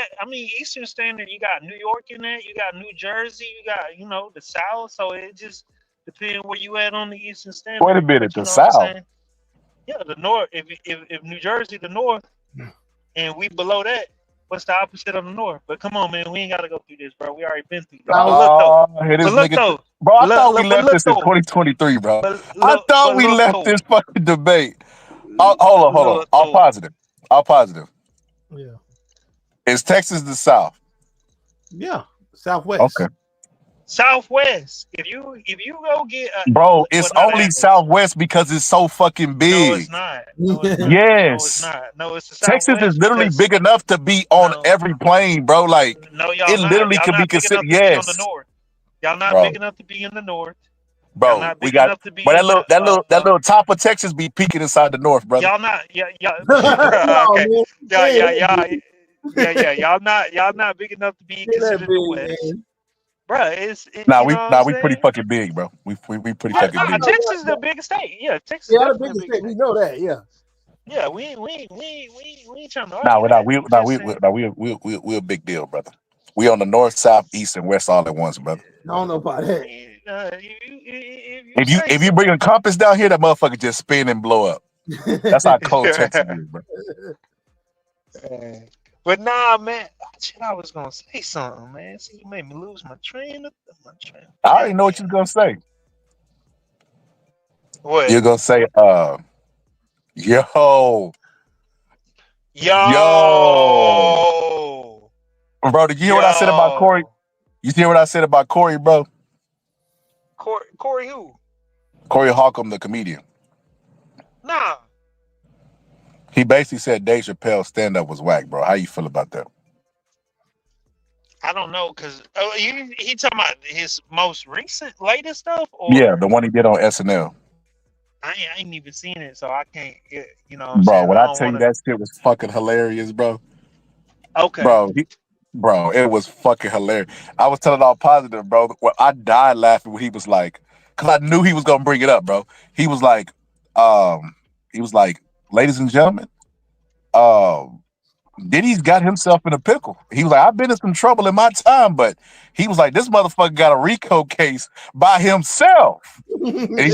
Eastern Standard. You got New York in there. You got New Jersey. You got the South. So it just depends where you at on the Eastern Wait a Standard. minute, But you the know what I'm South. saying? Yeah, the North. If New Jersey the North, and we below that, what's the opposite of the North? But come on, man, we ain't gotta go through this, bro. We already been through this. But look though. Here this But look nigga. though. Bro, I thought we But left look this in though. 2023, bro. I But thought we look left though. this fucking debate. Hold on. Look All though. positive. All positive. Yeah. Is Texas the South? Yeah. Southwest. Okay. Southwest. If you go get Bro, it's not only Atlas. Southwest because it's so fucking No, it's big. not. No, it's not. No, it's Yes. not. No, it's the Texas is Southwest literally because big enough to be on no, every plane, bro. Like, no, y'all it not. literally Y'all could be not big considered. enough to be on the Yes. north. Y'all not big Bro. enough to be in the north. Y'all Bro, not we big got, enough to but be in the that little top of Texas be peeking inside the north, brother. y'all not No, okay. man. Yeah. Y'all not big enough to be Get that considered the big, West. man. Bruh, Nah, you know what I'm we pretty saying? fucking big, bro. We pretty I, fucking I, big. I, Texas is the biggest state. Yeah, Texas is yeah, the definitely the biggest biggest state. We state. know that. Yeah. Yeah, we ain't trying to Nah, argue that. We just saying, we a big deal, brother. We on the north, south, east, and west all at once, brother. I don't know about that. if you say If you so. bring a compass down here, that motherfucker just spin and blow up. That's how cold Texas is, bro. But nah, man. Shit, I was gonna say something, man. See, you made me lose my train of I already know what goddamn. you're gonna say. What? You're gonna say, yo, yo, Yo, bro. Did you hear what I said about Corey? yo. You hear what I said about Corey, bro? Corey who? Corey Holcomb, the comedian. Nah, He basically said Dave Chappelle's stand-up was whack, bro. How you feel about that? I don't know, cause he talking about his most recent, latest stuff, Yeah, or the one he did on SNL. I ain't even seen it, so I can't. You know what I'm Bro, saying? when I I don't tell want you to. that shit was fucking hilarious, bro. Okay. Bro, it was fucking hilarious. I was telling all positive, bro. Well, I died laughing when he was like, because I knew he was gonna bring it up, bro. He was like, um, ladies and gentlemen, um, Diddy's got himself in a pickle. He was like, I've been in some trouble in my time, but he was like, this motherfucker got a RICO case by himself. And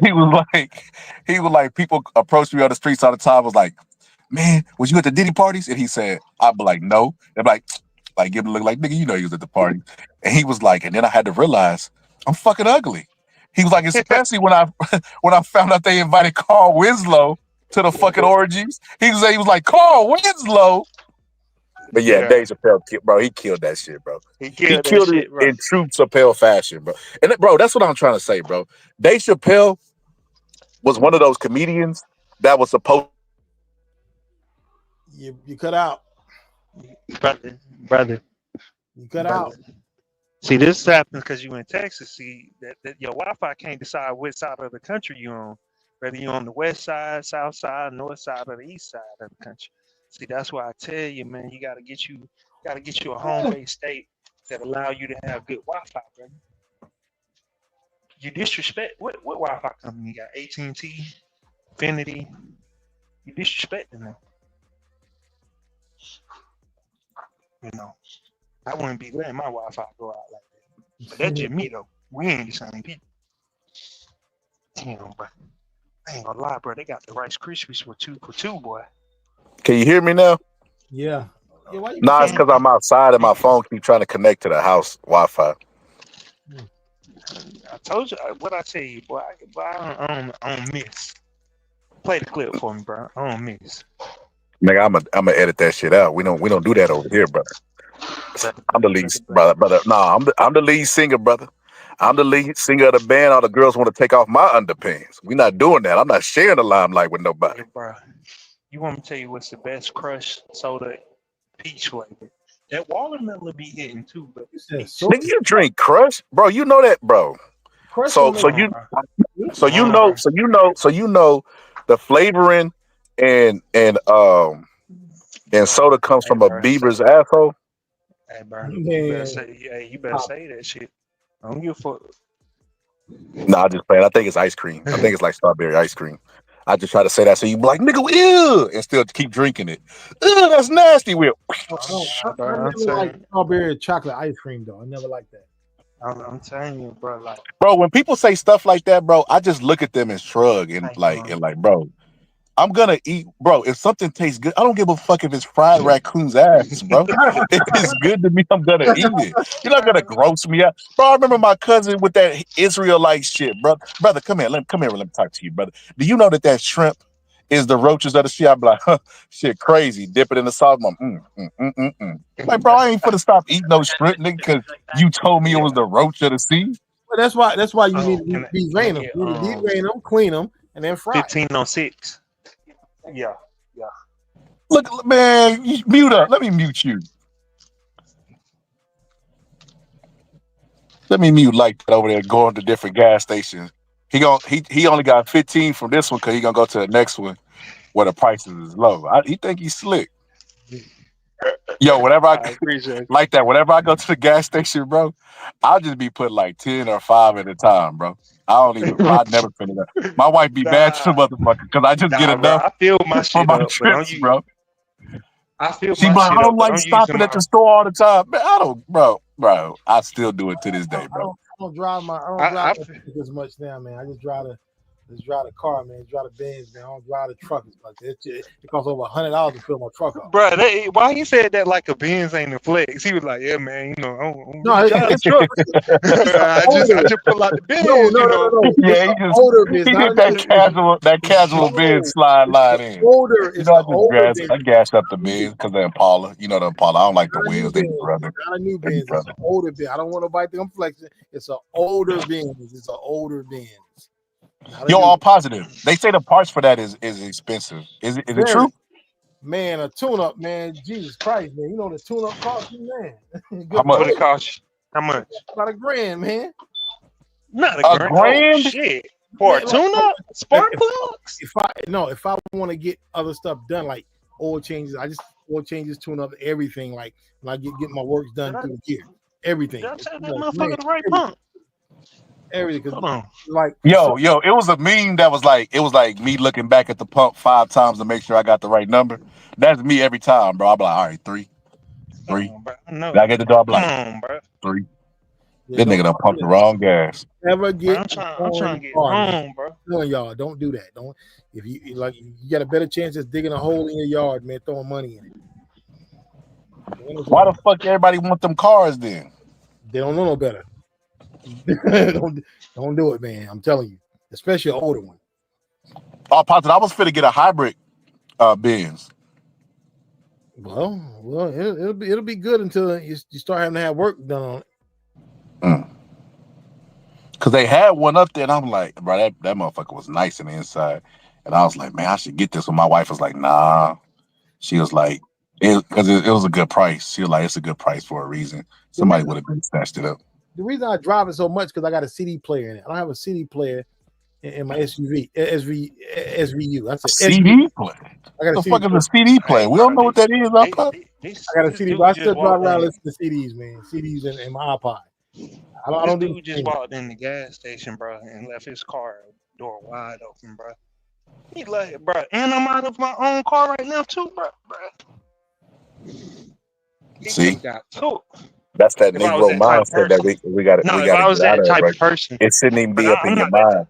he was like, people approached me on the streets all the time, was like, man, was you at the Diddy parties? And he said, I'd be like, no. They'd be like give him a look like, nigga, you know he was at the party. And he was like, and then I had to realize I'm fucking ugly. He was like, especially when I when I found out they invited Carl Winslow to the fucking orgies. He was like, Carl Winslow. But yeah, Dave Chappelle, bro, he killed that shit, bro. He killed it shit, bro. in true Chappelle fashion, bro. And bro, that's what I'm trying to say, bro. Dave Chappelle was one of those comedians that was supposed. You cut out, brother. You cut out. See, this happens because you in Texas. See that your Wi-Fi can't decide which side of the country you on, whether you're on the west side, south side, north side, or the east side of the country. See, that's why I tell you, man, you gotta get you a home-based state that allow you to have good Wi-Fi, brother. You disrespect what Wi-Fi company you got? AT&T, Infinity. You disrespecting them. You know, I wouldn't be letting my Wi-Fi go out like that. But that's just me though. We ain't the same people. Damn, but I ain't gonna lie, bro. They got the Rice Krispies for two, boy. Can you hear me now? Yeah. Nah, it's because I'm outside and my phone keep trying to connect to the house Wi-Fi. I told you what I tell you, boy. I don't miss. Play the clip for me, bro. I don't miss. Nigga, I'm gonna edit that shit out. We don't do that over here, brother. I'm the lead brother. No, I'm the lead singer, brother. I'm the lead singer of the band. All the girls want to take off my underpants. We not doing that. I'm not sharing the limelight with nobody. Hey, bro, you want me to tell you what's the best crush soda peach flavor? That watermelon be hitting too, but nigga, you drink Crush, bro. You know that, bro. So you know the flavoring and soda comes from a beaver's asshole. Hey, bro, you better say that shit. I don't give a fuck. Nah, I just playing. I think it's ice cream. I think it's like strawberry ice cream. I just try to say that so you be like, nigga, ew, and still keep drinking it. Ew, that's nasty. Will. I never like strawberry chocolate ice cream though. I never like that. I'm telling you, bro. Like, bro, when people say stuff like that, bro, I just look at them and shrug and like, bro, I'm gonna eat, bro. If something tastes good, I don't give a fuck if it's fried raccoon's ass, bro. If it's good to me, I'm gonna eat it. You're not gonna gross me out, bro. I remember my cousin with that Israelite shit, bro. Brother, come here, let me talk to you, brother. Do you know that shrimp is the roaches of the sea? I'm like, huh, shit, crazy. Dip it in the salt. Like, bro, I ain't finna stop eating no shrimp, nigga, because you told me it was the roach of the sea. Well, that's why you need to de-vein them. You need to de-vein them, clean them, and then fry. 1506. Yeah. Look, man, mute up. Let me mute you. Let me mute like that over there, going to different gas stations. He only got 15 from this one because he gonna go to the next one where the prices is low. He think he's slick. Yo, whenever I like that, whenever I go to the gas station, bro, I'll just be put like 10 or 5 at a time, bro. I never finish that. My wife be mad to the motherfucker because I just get enough. Bro, I feel my shit my up, trips, bro. I feel she my like, shit I don't up, like stopping at the store all the time. Man, I don't, bro. I still do it to this day, bro. I don't drive as much now, man. I just drive the car, man. Drive the Benz, man. I don't drive the truck as much. It costs over $100 to fill my truck up. Bro, why he said that like a Benz ain't a flex? He was like, yeah, man, you know, I don't drive it's truck. I just pull out the Benz. No. Yeah, he hit that casual Benz slide line in. I gassed up the Benz because the Impala. You know the Impala. I don't like the wheels. They brother. Not a new Benz. It's an older Benz. I don't want nobody to think I'm flexing. It's an older Benz. It's an older Benz. Yo, all positive. They say the parts for that is expensive. Is it true? Man, a tune-up, man. Jesus Christ, man. You know the tune-up cost you, man. How much would it cost you? How much? About $1,000, man. Not a grand? Oh, shit. For a tune-up? Spark plugs? If I want to get other stuff done, like oil changes, oil changes, tune-up, everything. Like when I get my works done through the year. Everything. That's that motherfucker the right pump. Everything. Like yo, it was a meme that was like, it was like me looking back at the pump 5 times to make sure I got the right number. That's me every time, bro. I'm like, all right, 3. No. I get the dog like 3. This nigga done pumped the wrong gas. Never get. I'm trying to get home, bro. I'm telling y'all, don't do that. Don't. If you like, you got a better chance of digging a hole in your yard, man. Throwing money in it. Why the fuck everybody want them cars then? They don't know no better. don't do it, man. I'm telling you, especially an older one. Oh, Potter, I was finna get a hybrid Benz. Well, it'll be good until you start having to have work done on it. Cause they had one up there, and I'm like, bro, that motherfucker was nice in the inside, and I was like, man, I should get this one. My wife was like, nah. She was like, because it was a good price. She was like, it's a good price for a reason. Somebody would have been snatched it up. The reason I drive it so much because I got a CD player in it. I don't have a CD player in my SVU. That's a CD player. I got a the CD fuck is a CD player? We don't know what that is. I got a CD, but I still drive around listening to CDs, man. CDs in my iPod. I don't do. Just walked in the gas station, bro, and left his car door wide open, bro. He like, bro, and I'm out of my own car right now too, bro. See, got two. That's that Negro mindset that we got. No, we if got I was that type of person, it shouldn't even be up in your mind.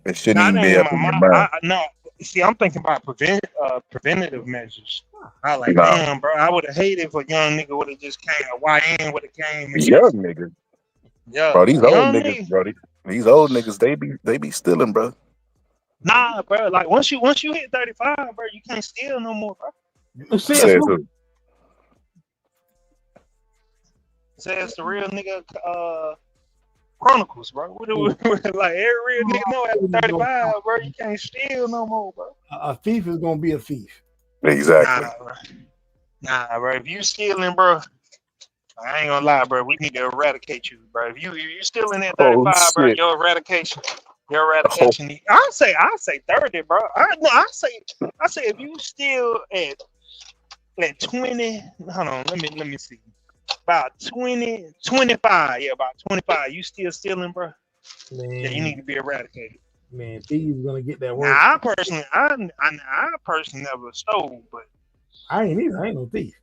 It shouldn't even be up in your mind. No, see, I'm thinking about preventative measures. I like, damn, bro, I would have hated if a young nigga would have just came, a YN would have came. Young niggas. Yeah, bro, these old niggas, bro. These old niggas, they be stealing, bro. Nah, bro. Like once you hit 35, bro, you can't steal no more, bro. Says it's the real nigga Chronicles, bro. What do we, like every real nigga know after 35, bro, you can't steal no more, bro. A thief is gonna be a thief. Exactly. Nah, bro. If you stealing, bro, I ain't gonna lie, bro. We need to eradicate you, bro. If you still in that 35, bro, your eradication. I say 30, bro. I say if you still at 20, hold on, let me see. About 20, 25, yeah, about 25. You still stealing, bro? Man, yeah, you need to be eradicated. Man, thieves gonna get that work. Now, I personally never stole, but I ain't either. I ain't no thief.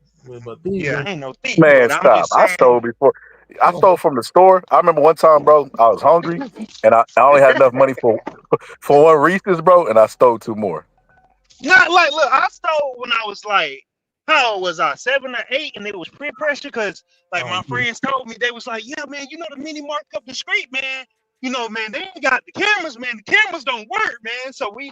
But thieves, I ain't no thief. Man, stop! I stole before. I stole from the store. I remember one time, bro. I was hungry, and I only had enough money for one Reese's, bro, and I stole 2 more. Not like, look, I stole when I was like, how old was I? 7 or 8, and it was peer pressure because, like, my friends told me, they was like, yeah, man, you know the mini mark up the street, man. You know, man, they ain't got the cameras, man. The cameras don't work, man. So we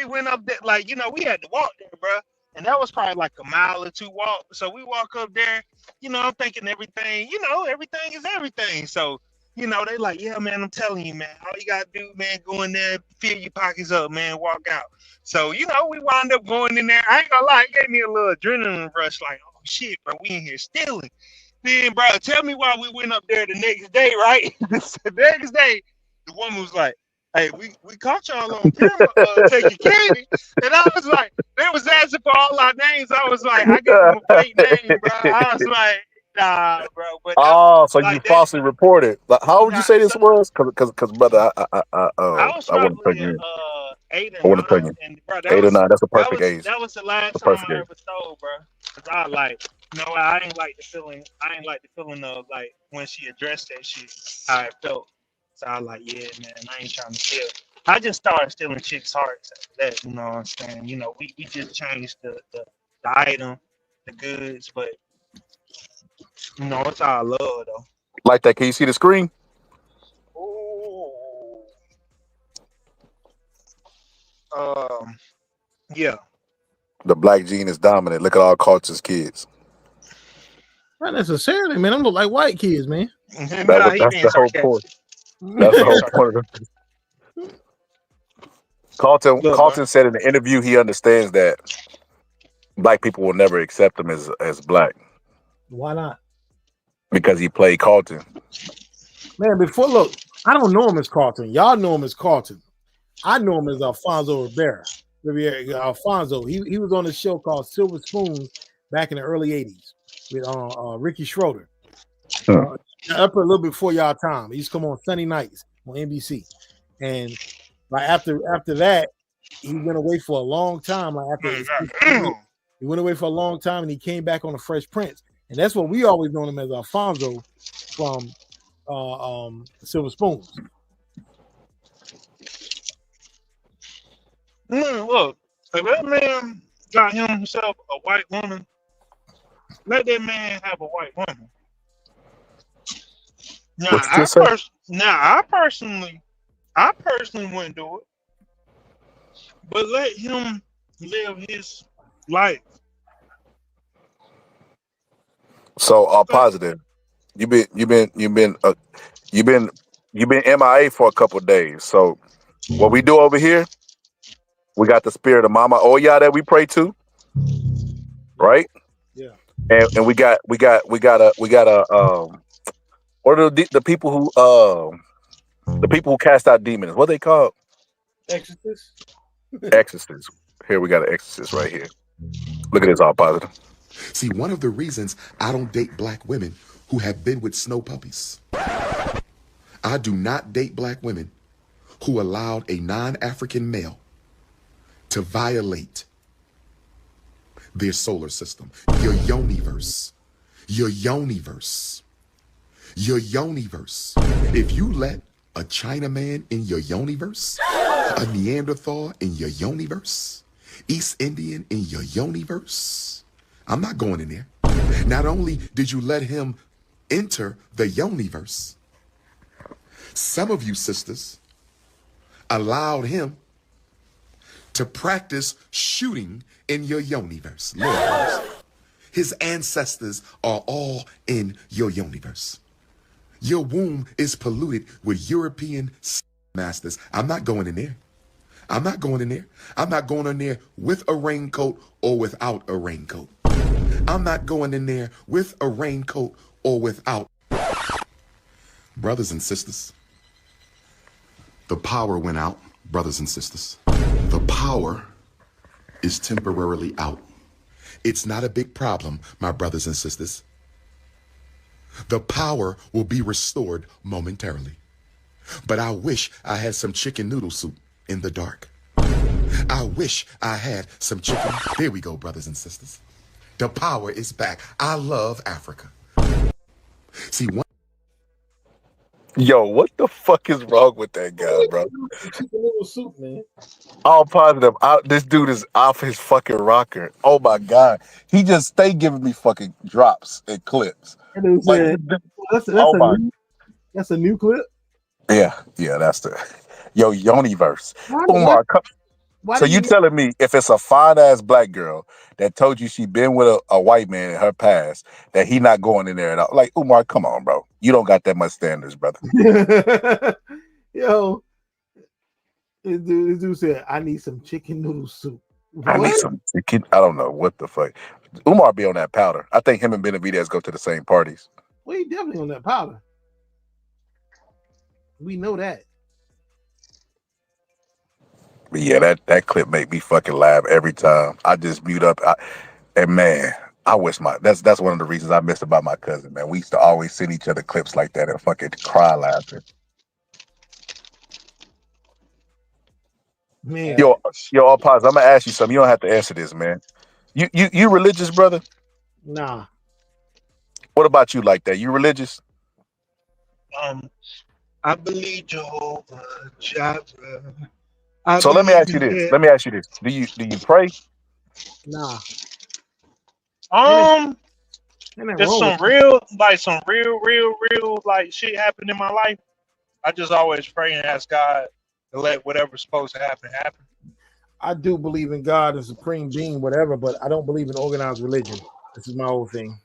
went up there, like, you know, we had to walk there, bro. And that was probably like a mile or 2 walk. So we walk up there, you know, I'm thinking everything, you know, everything is everything. So, you know, they like, yeah, man, I'm telling you, man, all you got to do, man, go in there, fill your pockets up, man, walk out. So, you know, we wound up going in there. I ain't gonna lie, it gave me a little adrenaline rush, like, oh, shit, bro, we in here stealing. Then, bro, tell me why we went up there the next day, right? The next day, the woman was like, hey, we caught y'all on camera taking candy. And I was like, they was asking for all our names. I was like, I gave them a fake name, bro. I was like, nah, bro. But so like you falsely reported. Like, how would you say this was? Because brother, I want to plug you in. 8 or 9. And, bro, 8 or 9. That's a perfect age. That was the last time I ever stole, bro. Cause I like, you know, I ain't like the feeling. I ain't like the feeling of like when she addressed that shit, how it felt. So I was like, yeah, man, I ain't trying to steal. I just started stealing chicks' hearts after that, you know what I'm saying? You know, we just changed the item, the goods, but you know, it's all love though. Like that, can you see the screen? Ooh. Yeah. The black gene is dominant. Look at all Carter's kids. Not necessarily, man. Them look like white kids, man. That's the whole point. That's the whole point of it. Carlton said in the interview he understands that black people will never accept him as black. Why not? Because he played Carlton. Man, look, I don't know him as Carlton. Y'all know him as Carlton. I know him as Alfonso Rivera. Alfonso, he was on a show called Silver Spoons back in the early 80s with Ricky Schroeder. Up a little before y'all time. He used to come on Sunday nights on NBC. And like after that, he went away for a long time. He went away for a long time and he came back on the Fresh Prince. And that's what we always known him as Alfonso from silver spoons. Look, if that man got himself a white woman, let that man have a white woman. What you just say? I personally wouldn't do it, but let him live his life. So, positive. You've been MIA for a couple of days. So, what we do over here, we got the spirit of Mama Oya that we pray to, right? Yeah. And we got a what are the people who cast out demons? What they called? Exorcist. Exorcists. Here we got an exorcist right here. Look at this, all positive. See, one of the reasons I don't date black women who have been with snow puppies. I do not date black women who allowed a non-African male to violate their solar system. Your yoniverse. Your yoniverse. Your yoniverse. If you let a Chinaman in your yoniverse, a Neanderthal in your yoniverse, East Indian in your yoniverse, I'm not going in there. Not only did you let him enter the yoniverse, some of you sisters allowed him to practice shooting in your yoniverse. Lord knows. His ancestors are all in your yoniverse. Your womb is polluted with European masters. I'm not going in there. I'm not going in there. I'm not going in there with a raincoat or without a raincoat. I'm not going in there with a raincoat or without. Brothers and sisters, the power went out, brothers and sisters. The power is temporarily out. It's not a big problem, my brothers and sisters. The power will be restored momentarily. But I wish I had some chicken noodle soup in the dark. I wish I had some chicken. There we go, brothers and sisters. The power is back. I love Africa. See, one. Yo, what the fuck is wrong with that guy, bro? Chicken noodle soup, man. All positive. This dude is off his fucking rocker. Oh my god, he just stay giving me fucking drops and clips. That dude Like, said, oh my, that's a new clip. yeah, that's the Yoniverse. Why Umar, so do you telling me if it's a fine ass black girl that told you she been with a white man in her past that he not going in there at all? Like, Umar, come on, bro. You don't got that much standards, brother. Yo, this dude said, I need some chicken noodle soup. I need some chicken. I don't know what the fuck. Umar be on that powder. I think him and Benavidez go to the same parties. Well, he definitely on that powder. We know that. But yeah, that clip make me fucking laugh every time. I just mute up. And man, I wish that's one of the reasons I missed about my cousin, man. We used to always send each other clips like that and fucking cry laughing. Man. Yo, all pause. I'm gonna ask you something. You don't have to answer this, man. You religious, brother? Nah. What about you like that? You religious? I believe Jehovah Jireh. So let me ask you this. Do you pray? Nah. Just some real like shit happened in my life. I just always pray and ask God to let whatever's supposed to happen. I do believe in God and supreme being, whatever, but I don't believe in organized religion. This is my whole thing.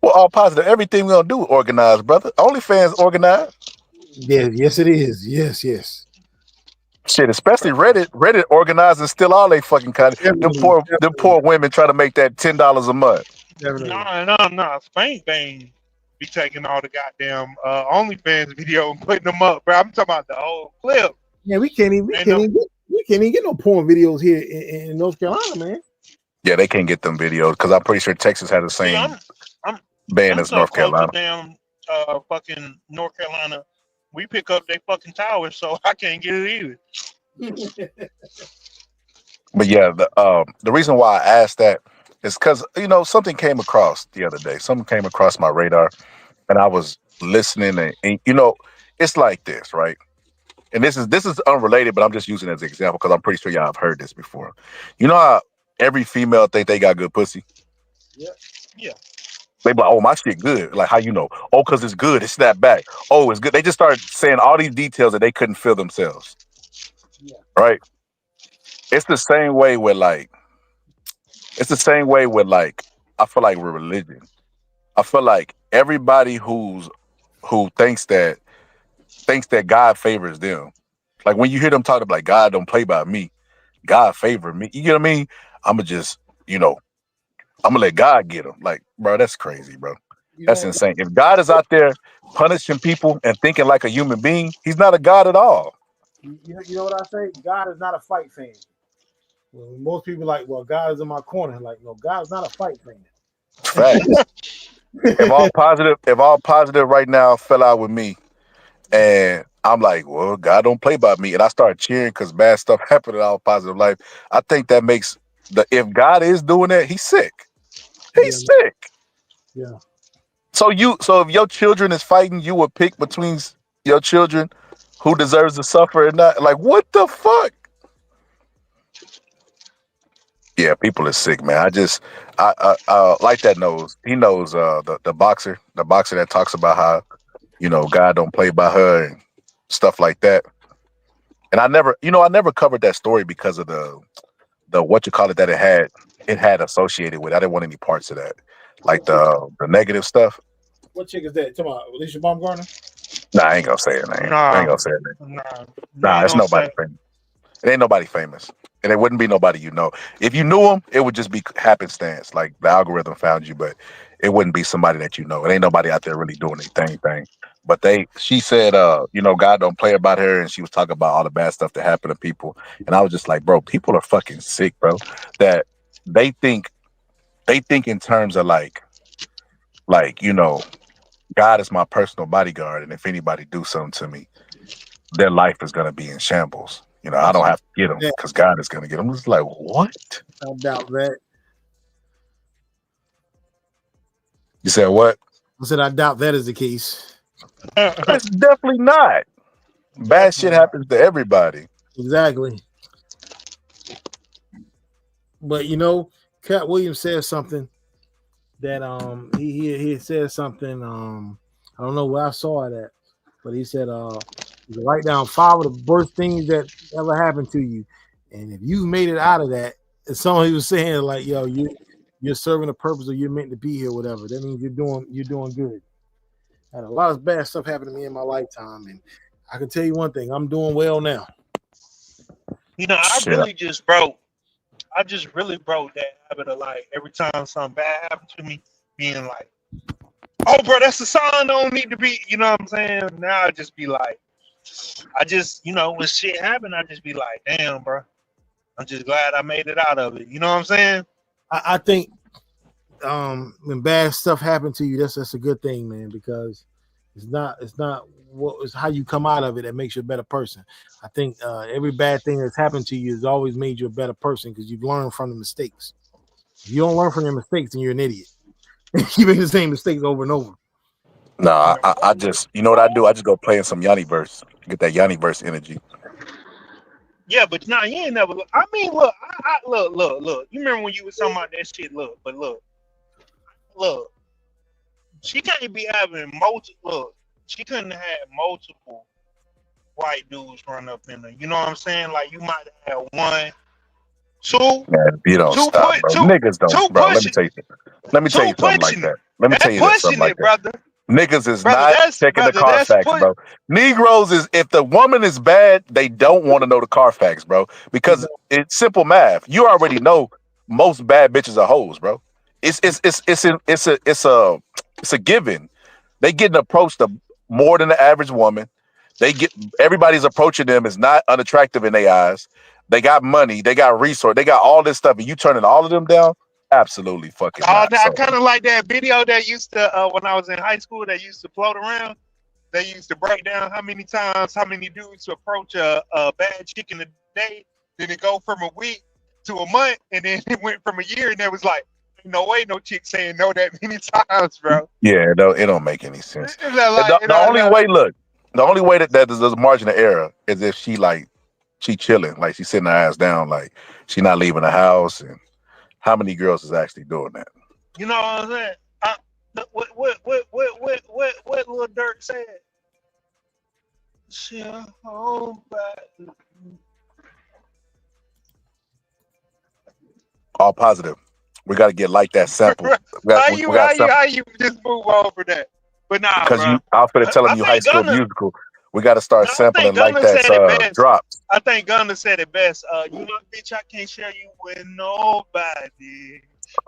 Well, all positive. Everything we're gonna do is organized, brother. OnlyFans organized. Yeah, yes, it is. Yes. Shit, especially Reddit organized and still all they fucking kind of them poor women try to make that $10 a month. No. Spank Bang be taking all the goddamn OnlyFans video and putting them up, bro. I'm talking about the whole clip. Yeah, we can't even get no porn videos here in North Carolina, man. Yeah, they can't get them videos because I'm pretty sure Texas had the same ban as North Carolina. Damn, fucking North Carolina. We pick up their fucking towers, so I can't get it either. But yeah, the reason why I asked that is because something came across the other day. Something came across my radar, and I was listening, and you know, it's like this, right? And this is unrelated, but I'm just using it as an example because I'm pretty sure y'all have heard this before. You know how every female think they got good pussy? Yeah. They be like, oh, my shit good. Like, how you know? Oh, because it's good. It snapped back. Oh, it's good. They just start saying all these details that they couldn't feel themselves. Right? It's the same way with like, it's the same way with like, I feel like with religion. I feel like everybody who thinks that God favors them. Like when you hear them talk about like God don't play by me, God favor me. You get what I mean? I'ma just, I'm gonna let God get them. Like, bro, that's crazy, bro. You That's know, insane. If God is out there punishing people and thinking like a human being, he's not a God at all. you know what I say? God is not a fight fan. Well, most people like, well, God is in my corner. Like, no, God's not a fight fan. Facts. if all positive right now fell out with me and I'm like, well, God don't play by me, and I start cheering because bad stuff happened in all positive life, I think that makes if God is doing that, he's sick. Yeah, He's sick. yeah. So if your children is fighting, you would pick between your children who deserves to suffer and not. Like, what the fuck? Yeah, people are sick, man. I like that knows. He knows the boxer that talks about how God don't play by her and stuff like that. And I never covered that story because of the what you call it that it had associated with. I didn't want any parts of that, like the negative stuff. What chick is that? Come on, Alicia Baumgartner? Nah, I ain't gonna say her name. I ain't Nah, gonna say her name. nah. Nah, They it's don't nobody say. famous. It ain't nobody famous. And it wouldn't be nobody you know. If you knew him, it would just be happenstance. Like the algorithm found you, but it wouldn't be somebody that you know. It ain't nobody out there really doing anything. But she said, God don't play about her, and she was talking about all the bad stuff that happened to people. And I was just like, bro, people are fucking sick, bro. That they think in terms of God is my personal bodyguard, and if anybody do something to me, their life is going to be in shambles. I don't have to get them Yeah, because God is going to get them. It's like, what? I doubt that. You said what? I said I doubt that is the case. It's definitely not. Bad shit Definitely not. happens to everybody. Exactly. But Cat Williams said something that he said something I don't know where I saw it at, but he said you write down 5 of the worst things that ever happened to you, and if you made it out of that, it's something he was saying like, yo, you're serving a purpose or you're meant to be here, whatever. That means you're doing good. Had a lot of bad stuff happen to me in my lifetime, and I can tell you one thing: I'm doing well now. I Shit. really just broke. I just really broke that habit of like every time something bad happened to me, being like, "Oh, bro, that's a sign. I don't need to be." You know what I'm saying? Now I just be like, when shit happen, I just be like, "Damn, bro, I'm just glad I made it out of it." You know what I'm saying? I think when bad stuff happen to you, that's a good thing, man, because it's not it's how you come out of it that makes you a better person. I think every bad thing that's happened to you has always made you a better person because you've learned from the mistakes. If you don't learn from your mistakes, then you're an idiot. You make the same mistakes over and over. Nah, I just, you know what I do? I just go play in some Yanni verse, get that Yanni verse energy. Yeah, but nah, you ain't never. I mean, look, look. You remember when you was talking about that shit? Look. She can't be having multiple. Look, she couldn't have had multiple white dudes run up in her. You know what I'm saying? Like you might have one, two, Man, you don't two stop, put bro. two, Niggas don't, two bro. Let me pushing, tell you. Let me tell two you something like pushing that. it. Let me tell That's you that something pushing like it, that. brother. Niggas is Brother, not checking the that's Carfax, bro. Negroes is if the woman is bad, they don't want to know the Carfax, bro. Because it's simple math. You already know most bad bitches are hoes, bro. It's a given. They getting approached more than the average woman. Everybody's approaching them is not unattractive in their eyes. They got money, they got resource, they got all this stuff, and you turning all of them down? Absolutely fucking not. I So kind of like that video that used to when I was in high school. That used to float around. They used to break down how many dudes approach a bad chick in a day. Then it go from a week to a month, and then it went from a year, and it was like No way, no chick saying no that many times, bro. Yeah, no, it don't make any sense. It's not And like, the only way, look, the only way that there's a margin of error is if she chilling, like she's sitting her ass down, like she not leaving the house. And how many girls is actually doing that? you know what I'm saying? What Lil Durk said? Shit, hold back. All positive. We got to get like that sample. We got sample How you just move over that? But nah, because bro. I'm finna telling I you High think School Gunna. Musical. We got to start No, I sampling think like Gunna that said it best. drops. I think Gunna said it best. You know, bitch, I can't share you with nobody.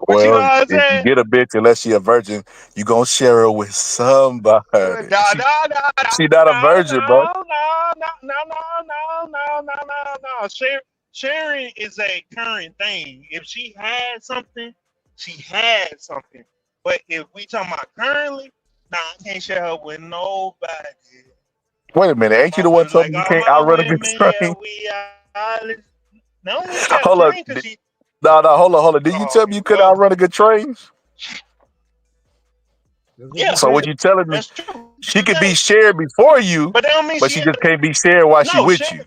But you know Well, what I'm if you saying? get a bitch, unless she a virgin, you gonna share her with somebody. Nah, nah, nah, She not a nah, virgin, bro. no. Sharing is a current thing. If she had something, she had something. But if we talking about currently, nah, I can't share her with nobody. Wait a minute, ain't you the one told me you All can't my outrun a good women, yeah, train? we are. No, she got a Hold up. train because she. No, hold on. Did you Oh, tell me here you we couldn't go. outrun a good train? That's what Yeah, you So what said. you telling me? that's true. She could be shared before you, But that don't mean but she she had just can't be shared while she no with share. you.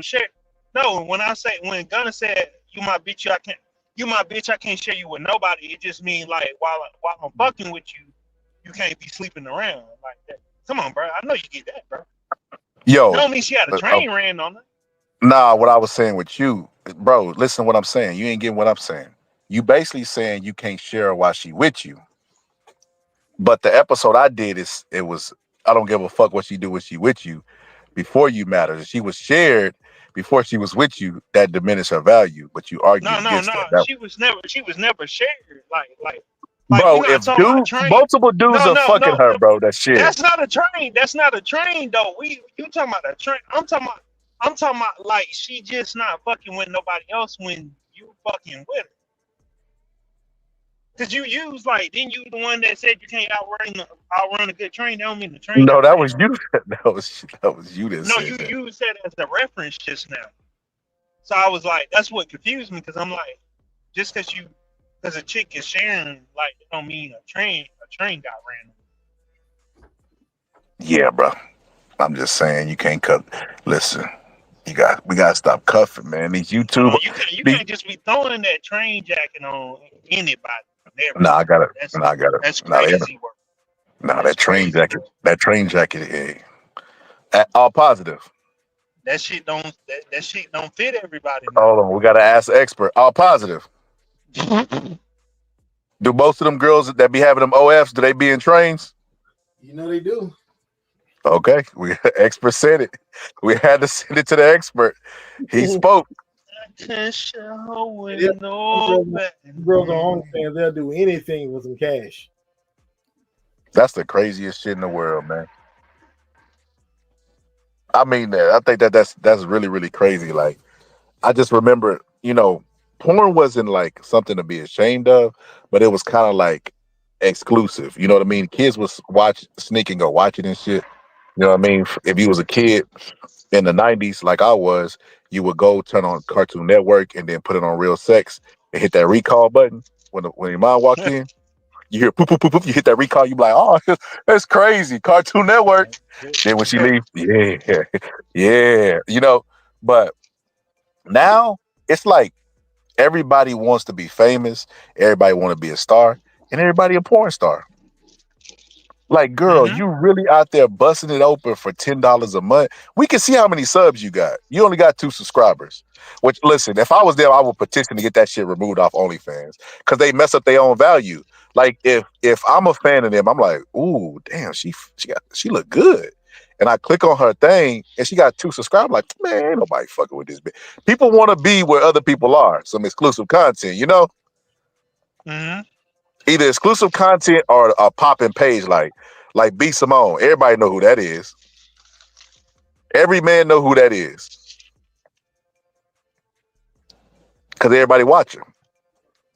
Share. No, when Gunna said you my bitch, I can't. You my bitch, I can't share you with nobody. It just means like while I'm fucking with you, you can't be sleeping around like that. Come on, bro. I know you get that, bro. That Yo, don't mean she had a train ran on her. nah, what I was saying with you, bro, listen to what I'm saying. You ain't getting what I'm saying. You basically saying you can't share her while she with you. But the episode I did it was I don't give a fuck what she do when she with you. Before you matters. If she was shared before she was with you, that diminished her value. But you argued No. against that. She was never shared. Like we're Bro, if not talking about a train. multiple dudes are fucking No. her, bro, that's shared. That's not a train. That's not a train though. You talking about a train? I'm talking about like she just not fucking with nobody else when you fucking with her. Cause you use like then you the one that said you can't outrun a good train. That don't mean the train No, got that ran was on. you. That was you that No, said you that. used that as a reference just now. So I was like, that's what confused me because I'm like, just because a chick is sharing, like, it don't mean a train got ran. Yeah, bro. I'm just saying you can't cut. Listen, we gotta stop cuffing, man. These YouTube. You The, can't just be throwing that train jacket on anybody and nah, I everybody. got it. That's Nah, I got it. that's Nah, crazy work. nah, That's that train crazy jacket. work. That train jacket. Hey, all positive. That shit don't fit everybody Hold on, we gotta ask the expert. All positive. now. Do most of them girls that be having them OFs, do they be in trains? You know they do. Okay, we expert said it. We had to send it to the expert. He spoke. Can't show Yeah, with no them girls on OnlyFans, they'll do anything with some cash. That's the craziest shit in the world, man. I mean that. I think that's really, really crazy. Like I just remember, porn wasn't like something to be ashamed of, but it was kind of like exclusive. You know what I mean? Kids was sneaking or watching and shit. You know what I mean? If you was a kid in the 90s, like I was, you would go turn on Cartoon Network and then put it on Real Sex and hit that recall button when your mom walk in. You hear poop, poop, poop, poop. You hit that recall. You be like, oh, that's crazy. Cartoon Network. Then when she leave, yeah, yeah, But now it's like everybody wants to be famous, everybody want to be a star, and everybody a porn star. Like, girl, Mm-hmm. you really out there busting it open for $10 a month. We can see how many subs you got. You only got 2 subscribers. Which, listen, if I was there, I would petition to get that shit removed off OnlyFans because they mess up their own value. Like, if I'm a fan of them, I'm like, ooh, damn, she look good. And I click on her thing, and she got 2 subscribers. Like, man, ain't nobody fucking with this bitch. People want to be where other people are. Some exclusive content, Mm-hmm. either exclusive content or a popping page like B Simone. Everybody know who that is. Every man know who that is because everybody watching.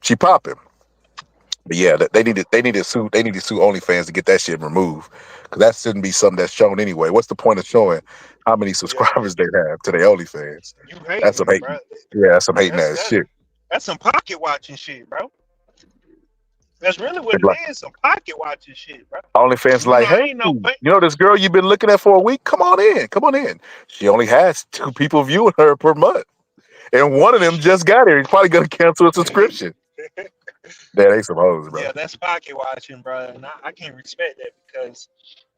She popping. But yeah, they need to sue OnlyFans to get that shit removed because that shouldn't be something that's shown anyway. What's the point of showing how many Yeah, subscribers they have to their OnlyFans? you That's some hating, bro. hating. Yeah, that's some hating That's ass that. shit. That's some pocket watching shit, bro. That's really what It's like it is. Some pocket watching shit, bro. OnlyFans, You like, know, hey, ain't no you know this girl you've been looking at for a week? Come on in, come on in. She only has 2 people viewing her per month, and one of them just got here. He's probably gonna cancel a subscription. That ain't some hoes, bro. yeah, that's pocket watching, bro. And I can't respect that because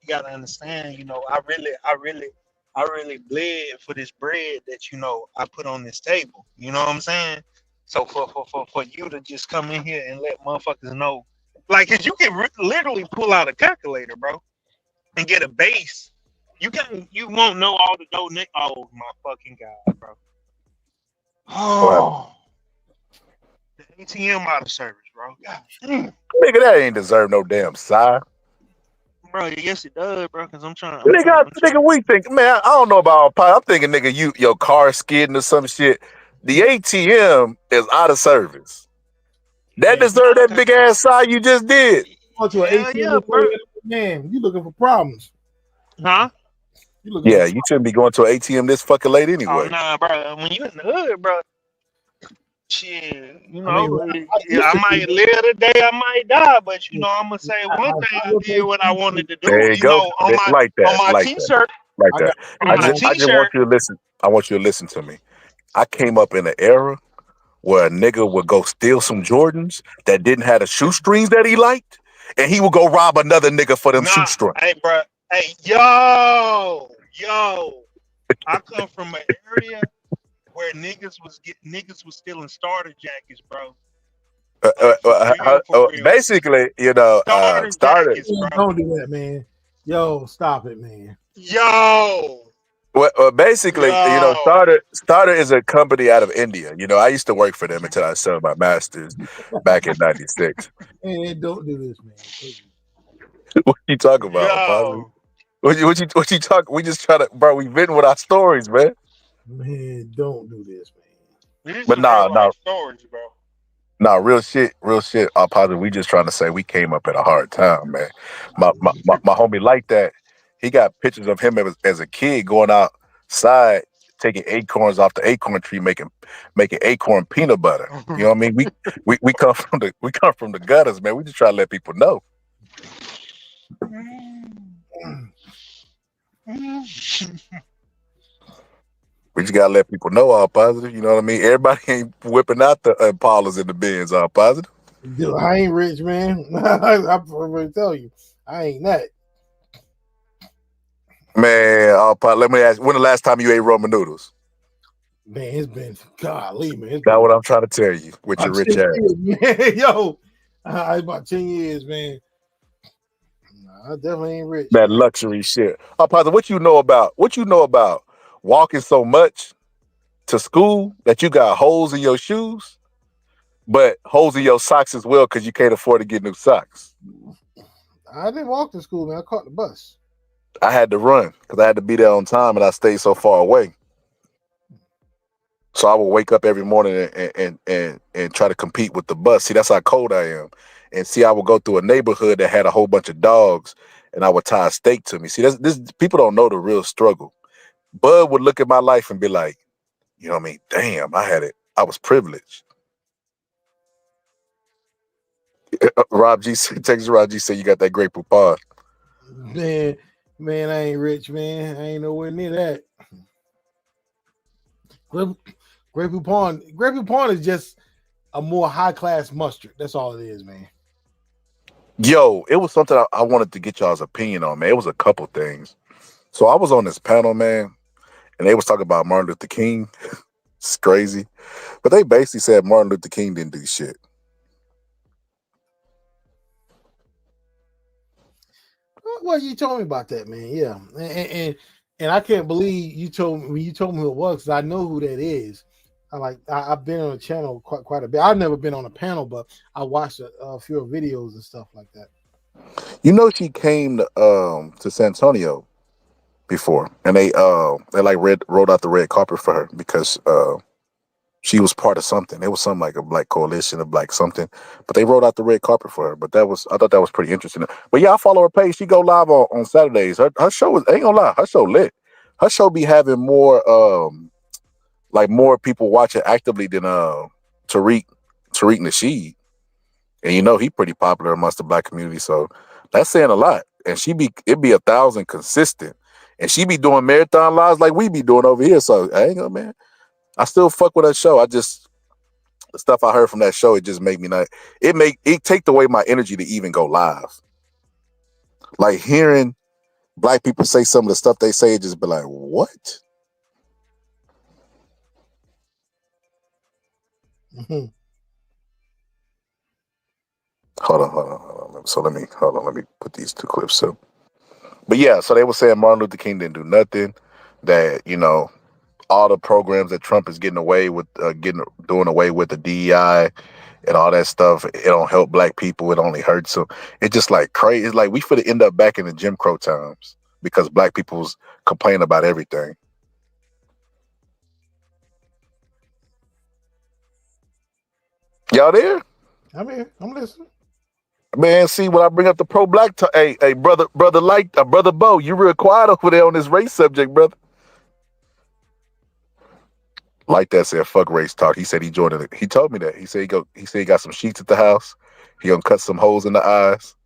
you gotta understand, you know, I really bled for this bread that I put on this table. You know what I'm saying? So for you to just come in here and let motherfuckers know, like, 'cause you can literally pull out a calculator, bro, and get a base. You won't know all the donate. Oh my fucking god, bro. What? Oh, the ATM out of service, bro. God damn. Nigga, that ain't deserve no damn side. Bro, yes it does, bro. Cause Nigga, we think, man, I don't know about all. I'm thinking, nigga, your car skidding or some shit. The ATM is out of service. That Yeah, deserve that big ass side you just did. Go to an hell yeah, bro. ATM, man. You looking for problems? Huh? You looking Yeah, for you shouldn't be going to an ATM this fucking late Oh anyway. nah, bro. When you in the hood, bro, shit, I I might live today, I might die, but I'm gonna say one I thing: I got did what I wanted to There do. you go. On my Like on that, my like that, t-shirt, like I that. got on my I just want t-shirt. you to listen. I want you to listen to me. I came up in an era where a nigga would go steal some Jordans that didn't have the shoestrings that he liked, and he would go rob another nigga for them Nah, shoestrings. hey, bro, hey, yo. I come from an area where niggas was stealing starter jackets, bro. Like for real. Basically, Starter started. jackets, bro. don't do that, man. Yo, stop it, man. Yo, Well, basically, yo. Starter is a company out of India. I used to work for them until I served my master's back in '96. Man, don't do this, man. Please. What you talking about, Positive? Yo, What you talk? We just try to, bro. We been with our stories, man. Man, don't do this, man. these But are real nah, life stories, bro. real shit, real shit. Positive. We just trying to say we came up at a hard time, man. My homie like that. He got pictures of him as a kid going outside taking acorns off the acorn tree, making acorn peanut butter. You know what I mean? We come from the gutters, man. We just try to let people know. We just gotta let people know all positive. You know what I mean? Everybody ain't whipping out the Impalas in the bins, all positive. Dude, I ain't rich, man. I'm going to tell you, I ain't that. Man, all positive. Let me ask, when the last time you ate ramen noodles? Man, it's been golly, man. That's what I'm trying to tell you with your About rich 10 ass. years, man. Yo, it's about 10 years, man. Nah, I definitely ain't rich. That Man. luxury shit. All positive. What you know about walking so much to school that you got holes in your shoes, but holes in your socks as well because you can't afford to get new socks. I didn't walk to school, man. I caught the bus. I had to run because I had to be there on time and I stayed so far away. So I would wake up every morning and try to compete with the bus. See, that's how cold I am. And see, I would go through a neighborhood that had a whole bunch of dogs, and I would tie a stake to me. See, this people don't know the real struggle. Bud would look at my life and be like, you know what I mean? Damn, I had it. I was privileged. Rob G Texas Rob G said you got that great poupon. Man, I ain't rich, man. I ain't nowhere near that. Grey Poupon is just a more high class mustard. That's all it is, man. Yo, it was something I wanted to get y'all's opinion on, man. It was a couple things. So I was on this panel, man, and they was talking about Martin Luther King. It's crazy. But they basically said Martin Luther King didn't do shit. Well, you told me about that, man. Yeah, and I can't believe you told me when you told me who it was. 'Cause I know who that is. I've been on the channel quite a bit. I've never been on a panel, but I watched a few videos and stuff like that. You know, she came to San Antonio before, and they like rolled out the red carpet for her because she was part of something. It was something like a black coalition of black something, but they rolled out the red carpet for her. But I thought that was pretty interesting. But yeah, I follow her page. She go live on Saturdays. Her show is, ain't gonna lie, her show lit. Her show be having more more people watching actively than Tariq Nasheed. and he pretty popular amongst the black community. So that's saying a lot. And it'd be 1,000 consistent, and she be doing marathon lives like we be doing over here. So I ain't gonna, man. I still fuck with that show. The stuff I heard from that show, it just made me not. It take away my energy to even go live. Like hearing black people say some of the stuff they say, it just be like, what? Mm-hmm. Hold on. So let me put these two clips up. But yeah, so they were saying Martin Luther King didn't do nothing. That all the programs that Trump is getting away with, doing away with the DEI and all that stuff, it don't help black people. It only hurts them. It's just like crazy. It's like we finna end up back in the Jim Crow times because black people's complain about everything. Y'all there? I'm here. I'm listening. Man, see, when I bring up the pro-black, hey, brother, brother Bo, you real quiet over there on this race subject, brother. Like that said, fuck race talk. He said he joined it. He told me that. He said he got some sheets at the house. He gonna cut some holes in the eyes.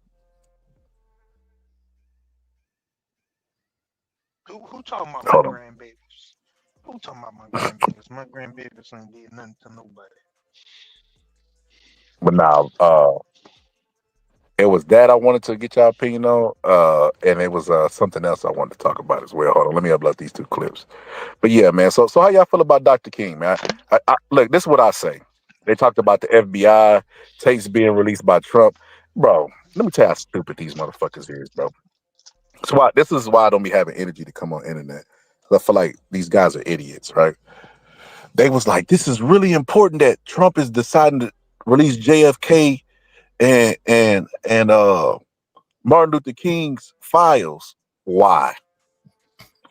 Who talking about Hold my on. grandbabies? Who talking about my grandbabies? My grandbabies ain't did nothing to nobody. But now, it was that I wanted to get y'all opinion on, and it was something else I wanted to talk about as well. Hold on, let me upload these two clips. But yeah, man. So how y'all feel about Dr. King, man? Look, this is what I say. They talked about the FBI tapes being released by Trump, bro. Let me tell you how stupid these motherfuckers is, bro. This is why I don't be having energy to come on internet. I feel like these guys are idiots, right? They was like, this is really important that Trump is deciding to release JFK and Martin Luther King's files. Why?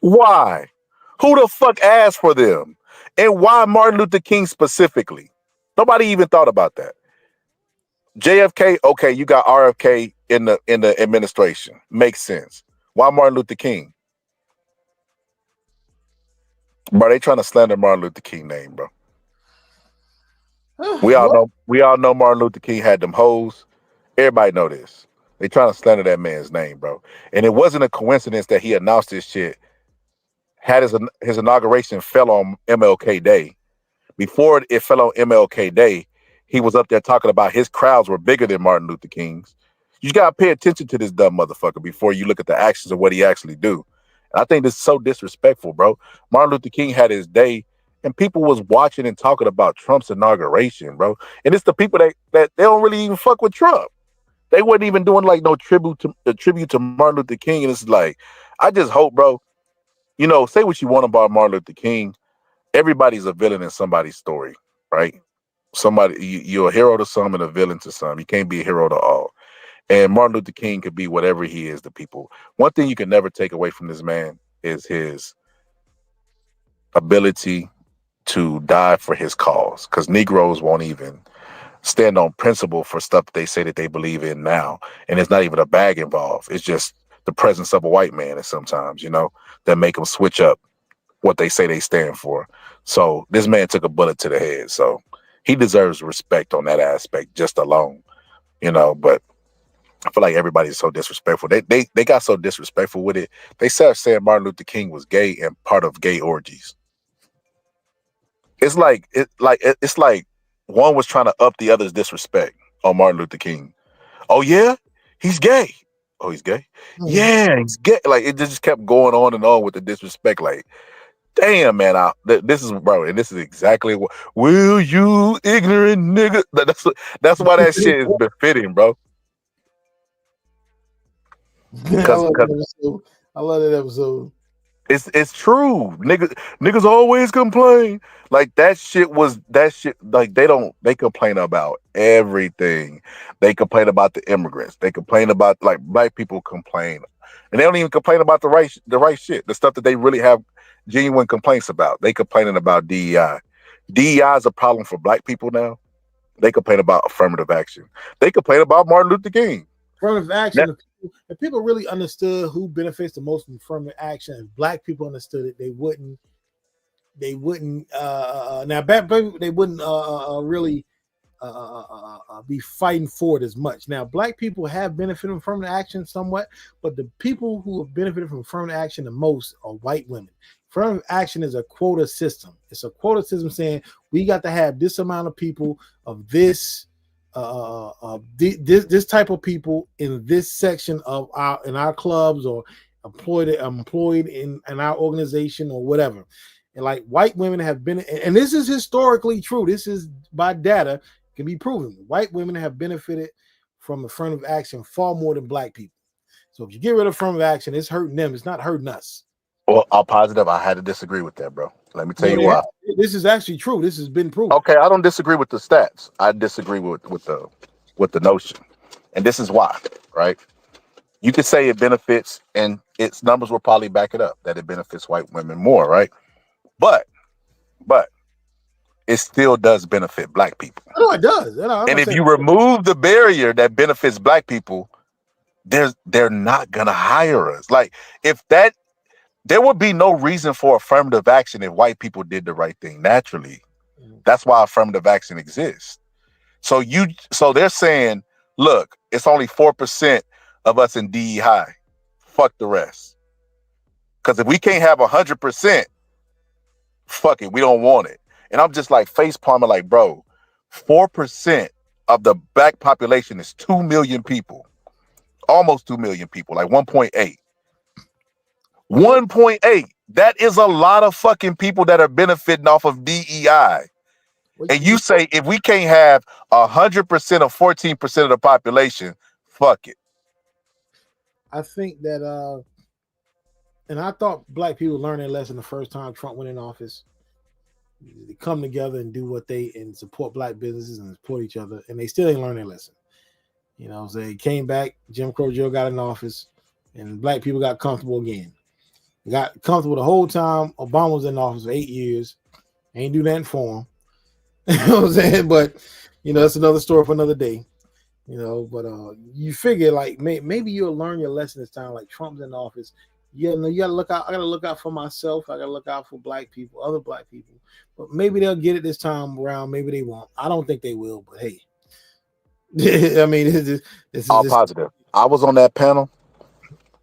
Why? Who the fuck asked for them? And why Martin Luther King specifically? Nobody even thought about that. JFK, okay, you got RFK in the administration. Makes sense. Why Martin Luther King? Bro, they trying to slander Martin Luther King name, bro. We all know Martin Luther King had them hoes. Everybody know this. They trying to slander that man's name, bro. And it wasn't a coincidence that he announced this shit. Had his inauguration fell on MLK Day. Before it fell on MLK Day, he was up there talking about his crowds were bigger than Martin Luther King's. You gotta pay attention to this dumb motherfucker before you look at the actions of what he actually do. And I think this is so disrespectful, bro. Martin Luther King had his day, and people was watching and talking about Trump's inauguration, bro. And it's the people that they don't really even fuck with Trump. They wasn't even doing like no tribute to Martin Luther King. And it's like, I just hope, bro. Say what you want about Martin Luther King. Everybody's a villain in somebody's story, right? You're a hero to some and a villain to some. You can't be a hero to all. And Martin Luther King could be whatever he is to people. One thing you can never take away from this man is his ability to die for his cause. Because Negroes won't even stand on principle for stuff they say that they believe in now. And it's not even a bag involved. It's just the presence of a white man, and sometimes, that make them switch up what they say they stand for. So this man took a bullet to the head. So he deserves respect on that aspect just alone, but I feel like everybody's so disrespectful. They got so disrespectful with it. They started saying Martin Luther King was gay and part of gay orgies. It's like one was trying to up the other's disrespect on Martin Luther King. Oh yeah, he's gay. Oh, he's gay. Yeah, he's gay. Like it just kept going on and on with the disrespect. Like, damn, man, this is bro, and this is exactly what. Will you ignorant nigga? That's why that shit is befitting, bro. Because I love that episode. it's true. Niggas always complain. Like that shit like they complain about everything. They complain about the immigrants. They complain about like black people complain. And they don't even complain about the right shit. The stuff that they really have genuine complaints about. They complaining about DEI. DEI is a problem for black people now. They complain about affirmative action. They complain about Martin Luther King. Affirmative action. If people really understood who benefits the most from affirmative action, if black people understood it, they wouldn't really be fighting for it as much. Now, black people have benefited from affirmative action somewhat, but the people who have benefited from affirmative action the most are white women. Affirmative action is a quota system. It's a quota system saying we got to have this amount of people of this this type of people in this section of our clubs or employed in our organization or whatever. And like white women have been, and this is historically true. This is by data, can be proven. White women have benefited from affirmative action far more than black people. So if you get rid of affirmative action, it's hurting them. It's not hurting us. Well, I'm positive I had to disagree with that, bro. Let me tell you why. This is actually true. This has been proven. Okay, I don't disagree with the stats. I disagree with the notion. And this is why, right? You could say it benefits, and its numbers will probably back it up, that it benefits white women more, right? But it still does benefit black people. No, it does. And if you remove the barrier that benefits black people, they're not gonna hire us. Like there would be no reason for affirmative action if white people did the right thing naturally. That's why affirmative action exists. So they're saying, look, it's only 4% of us in DE high. Fuck the rest. Because if we can't have 100%, fuck it, we don't want it. And I'm just like face palming, like, bro, 4% of the black population is 2 million people, almost 2 million people, like 1.8. 1.8. That is a lot of fucking people that are benefiting off of DEI. And you say if we can't have 100% or 14% of the population, fuck it. I think that, and I thought black people learned their lesson the first time Trump went in office. They come together and do and support black businesses and support each other, and they still ain't learned their lesson. You know, so they came back, Jim Crow Joe got in office, and black people got comfortable again. They got comfortable the whole time Obama was in office for 8 years. Ain't do nothing for him. You know what I'm saying? But, you know, that's another story for another day. You know, but you figure like maybe you'll learn your lesson this time. Like Trump's in office. You gotta look out. I gotta look out for myself. I gotta look out for black people, other black people. But maybe they'll get it this time around. Maybe they won't. I don't think they will. But hey, I mean, it's all positive. I was on that panel,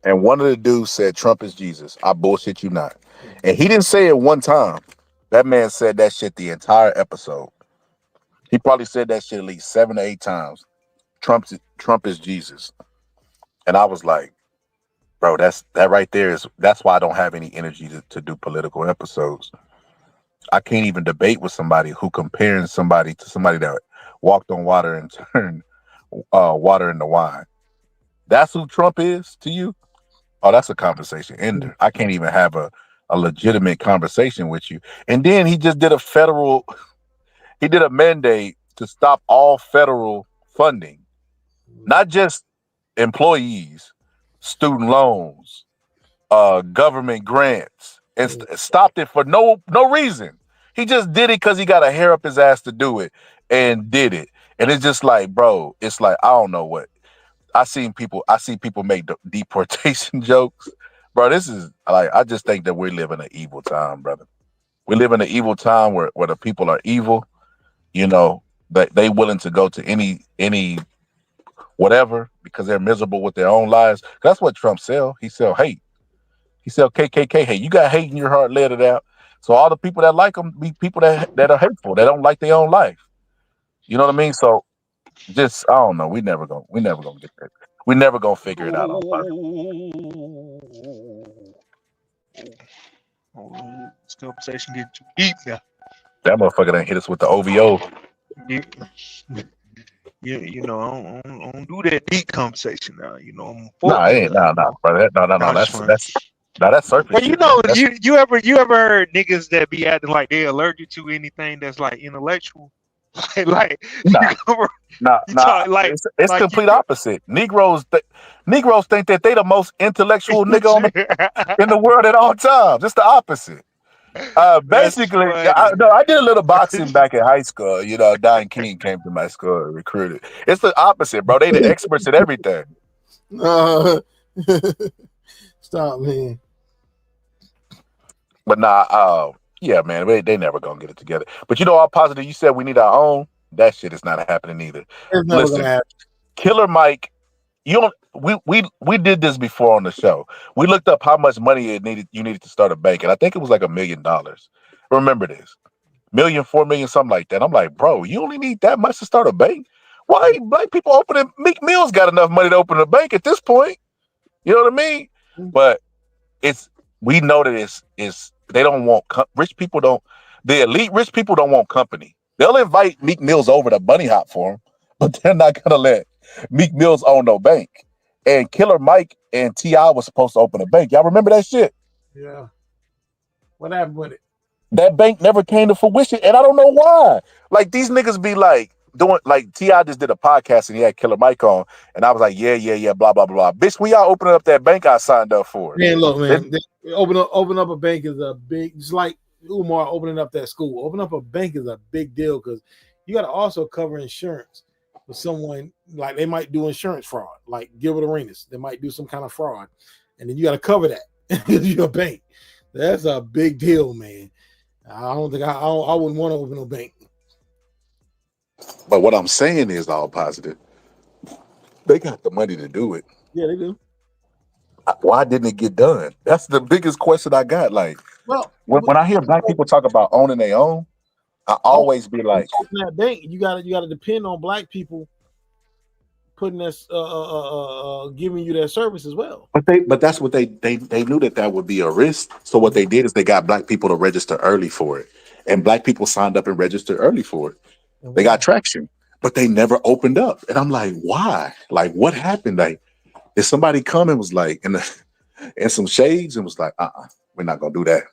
and one of the dudes said Trump is Jesus. I bullshit you not. And he didn't say it one time. That man said that shit the entire episode. He probably said that shit at least 7 to 8 times. Trump is Jesus. And I was like, bro, that right there that's why I don't have any energy to do political episodes. I can't even debate with somebody who comparing somebody to somebody that walked on water and turned water into wine. That's who Trump is to you? Oh, that's a conversation ender. I can't even have a legitimate conversation with you. And then he just did a mandate to stop all federal funding, not just employees, student loans, government grants, and stopped it for no reason. He just did it because he got a hair up his ass to do it and did it. And it's just like, bro, it's like, I don't know what. I see people make deportation jokes. Bro, this is like, I just think that we live in an evil time, brother. We live in an evil time where the people are evil, you know, that they willing to go to any whatever because they're miserable with their own lives. That's what Trump sell. He sell hate. He sell KKK hate. You got hate in your heart, let it out. So all the people that like him be people that are hateful. They don't like their own life. You know what I mean? So just, I don't know. We never gonna get there. We never gonna figure it out. This conversation getting too deep now. That motherfucker done hit us with the OVO. You know, I don't do that deep conversation now. You know, I'm brother. That's surface. But you know, you ever heard niggas that be acting like they allergic to anything that's like intellectual? like it's complete opposite. Negroes think that they the most intellectual nigga in the world at all times. It's the opposite. Basically, I did a little boxing back in high school. You know, Don King came to my school and recruited. It's the opposite, bro. They the experts at everything. Stop, man. But yeah, man, they never gonna get it together. But you know, all positive. You said we need our own. That shit is not happening either. It's never gonna Listen, happen. Killer Mike, you don't. We did this before on the show. We looked up how much money you needed to start a bank, and I think it was like $1 million. Remember this? Million, 4 million, something like that. I'm like, bro, you only need that much to start a bank? Why ain't black people opening? Meek Mill's got enough money to open a bank at this point. You know what I mean? But we know that it's they don't want rich people don't the elite rich people don't want company. They'll invite Meek Mills over to bunny hop for him, but they're not gonna let Meek Mills own no bank. And Killer Mike and T.I. was supposed to open a bank. Y'all remember that shit? Yeah. What happened with it? That bank never came to fruition, and I don't know why. Like these niggas be like doing like T.I. just did a podcast and he had Killer Mike on, and I was like, yeah, blah blah blah. Bitch, we all opening up that bank I signed up for. Man, look, man, open up a bank is a big. It's like Umar opening up that school. Open up a bank is a big deal because you got to also cover insurance for someone. Like they might do insurance fraud, like Gilbert Arenas. They might do some kind of fraud, and then you got to cover that because you're a bank. That's a big deal, man. I don't think I wouldn't want to open a bank. But what I'm saying is all positive. They got the money to do it. Yeah, they do. Why didn't it get done? That's the biggest question I got. Like, well, when I hear black people talk about owning their own, I always be like, that bank, you got to depend on black people putting this, giving you their service as well. But that's what they knew that would be a risk. So what they did is they got black people to register early for it, and black people signed up and registered early for it. They got traction, but they never opened up. And I'm like, why? Like, what happened? Like, did somebody come and was like in some shades and was like, we're not gonna do that.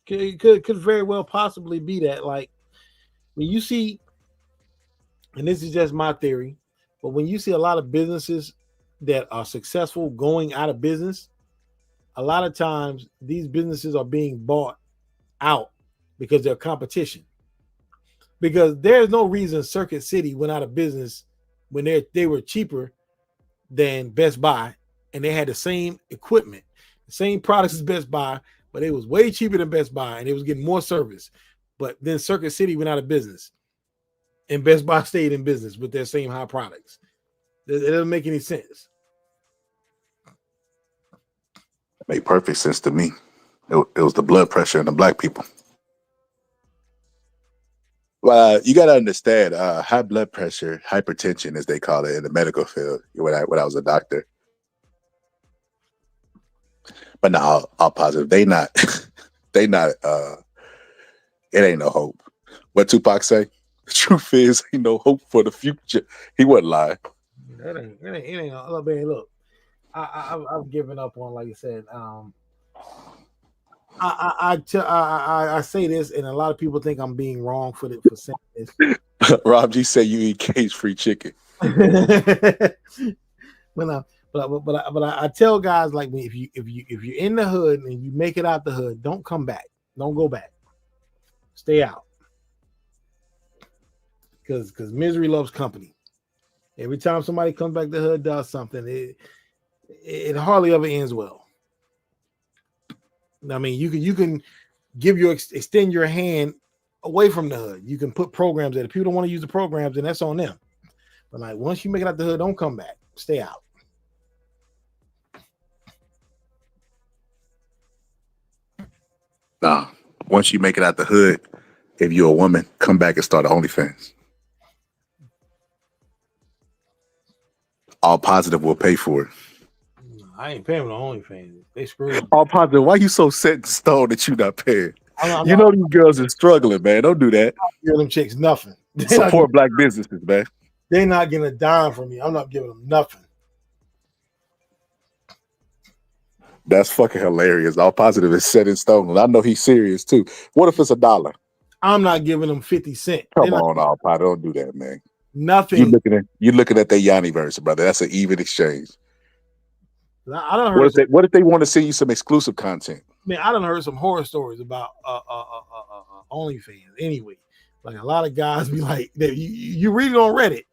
Could very well possibly be that. Like when you see, and this is just my theory, but when you see a lot of businesses that are successful going out of business, a lot of times these businesses are being bought out because they're competition. Because there's no reason Circuit City went out of business when they were cheaper than Best Buy, and they had the same equipment, the same products as Best Buy, but it was way cheaper than Best Buy, and it was getting more service. But then Circuit City went out of business, and Best Buy stayed in business with their same high products. It doesn't make any sense. It made perfect sense to me. It was the blood pressure in the black people. Well, you got to understand, high blood pressure, hypertension, as they call it in the medical field, when I was a doctor. But no, all positive. They not, it ain't no hope. What Tupac say? The truth is, ain't no hope for the future. He wasn't lying. It ain't. Look, I've given up on, like you said. I say this, and a lot of people think I'm being wrong for saying this. Rob G said you eat cage-free chicken. But I tell guys like me, if you're in the hood and you make it out the hood, don't come back. Don't go back. Stay out. Because misery loves company. Every time somebody comes back to the hood, does something, it hardly ever ends well. I mean, you can extend your hand away from the hood. You can put programs that if people don't want to use the programs, then that's on them. But like once you make it out the hood, don't come back. Stay out. Nah, once you make it out the hood, if you're a woman, come back and start an OnlyFans. All positive will pay for it. I ain't paying for the OnlyFans. They screwed. All positive. Why you so set in stone that you not paying? You know these girls are struggling, man. Don't do that. Give them chicks nothing. Support black businesses, man. They're not getting a dime from me. I'm not giving them nothing. That's fucking hilarious. All positive is set in stone. And I know he's serious too. What if it's $1? I'm not giving them 50 cents. Come on, all positive. Don't do that, man. Nothing. You're looking at the Yanni verse, brother. That's an even exchange. I don't heard what if they want to send you some exclusive content? Man, I done heard some horror stories about OnlyFans. Anyway, like a lot of guys be like, you read it on Reddit.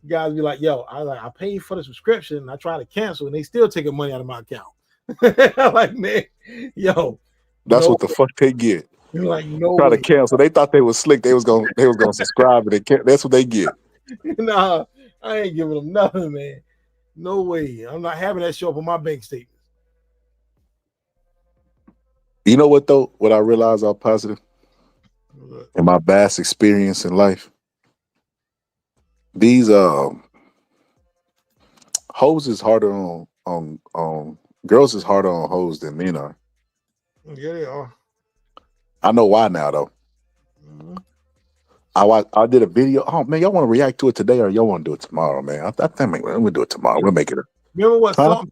Guys be like, yo, I paid for the subscription and I try to cancel and they still taking money out of my account. I'm like, man, yo, that's what the fuck they get. You're like, no Try to way. cancel. They thought they was slick. They was gonna subscribe, and they can't. That's what they get. Nah, I ain't giving them nothing, man. No way. I'm not having that show up on my bank statement. You know what though? What I realized I'm positive in my vast experience in life. These hoes is harder on girls is harder on hoes than men are. Yeah, they are. I know why now though. Mhm. I did a video. Oh man, y'all want to react to it today or y'all want to do it tomorrow, man? I think we'll do it tomorrow. We'll make it. Remember what Huh?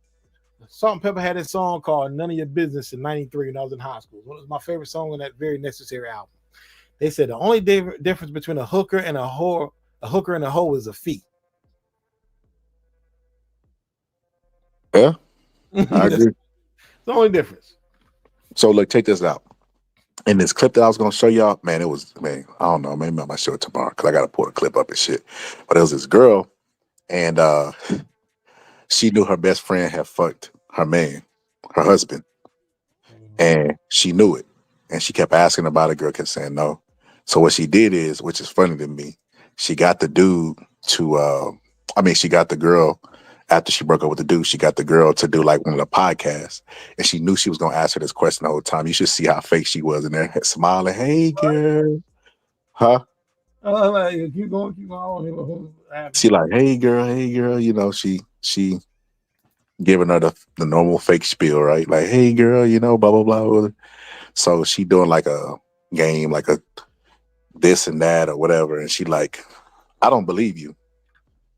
Salt and Pepper had this song called "None of Your Business" in '93 when I was in high school. It was my favorite song on that Very Necessary album. They said the only difference between a hooker and a hooker and a hoe is a fee. Yeah, I That's agree. the only difference. So look, check this out. In this clip that I was gonna show y'all, man, it was man. I don't know. Maybe I might show it tomorrow because I gotta pull the clip up and shit. But it was this girl, and she knew her best friend had fucked her man, her husband, and she knew it. And she kept asking about it. Girl kept saying no. So what she did is, which is funny to me, she got the dude to she got the girl after she broke up with the dude, she got the girl to do like one of the podcasts. And she knew she was gonna ask her this question the whole time. You should see how fake she was in there, smiling, hey girl. Huh? Like, keep going. She like, hey girl, you know, she giving her the normal fake spiel, right? Like, hey girl, you know, blah blah blah. So she doing like a game, like a this and that or whatever, and she like, I don't believe you.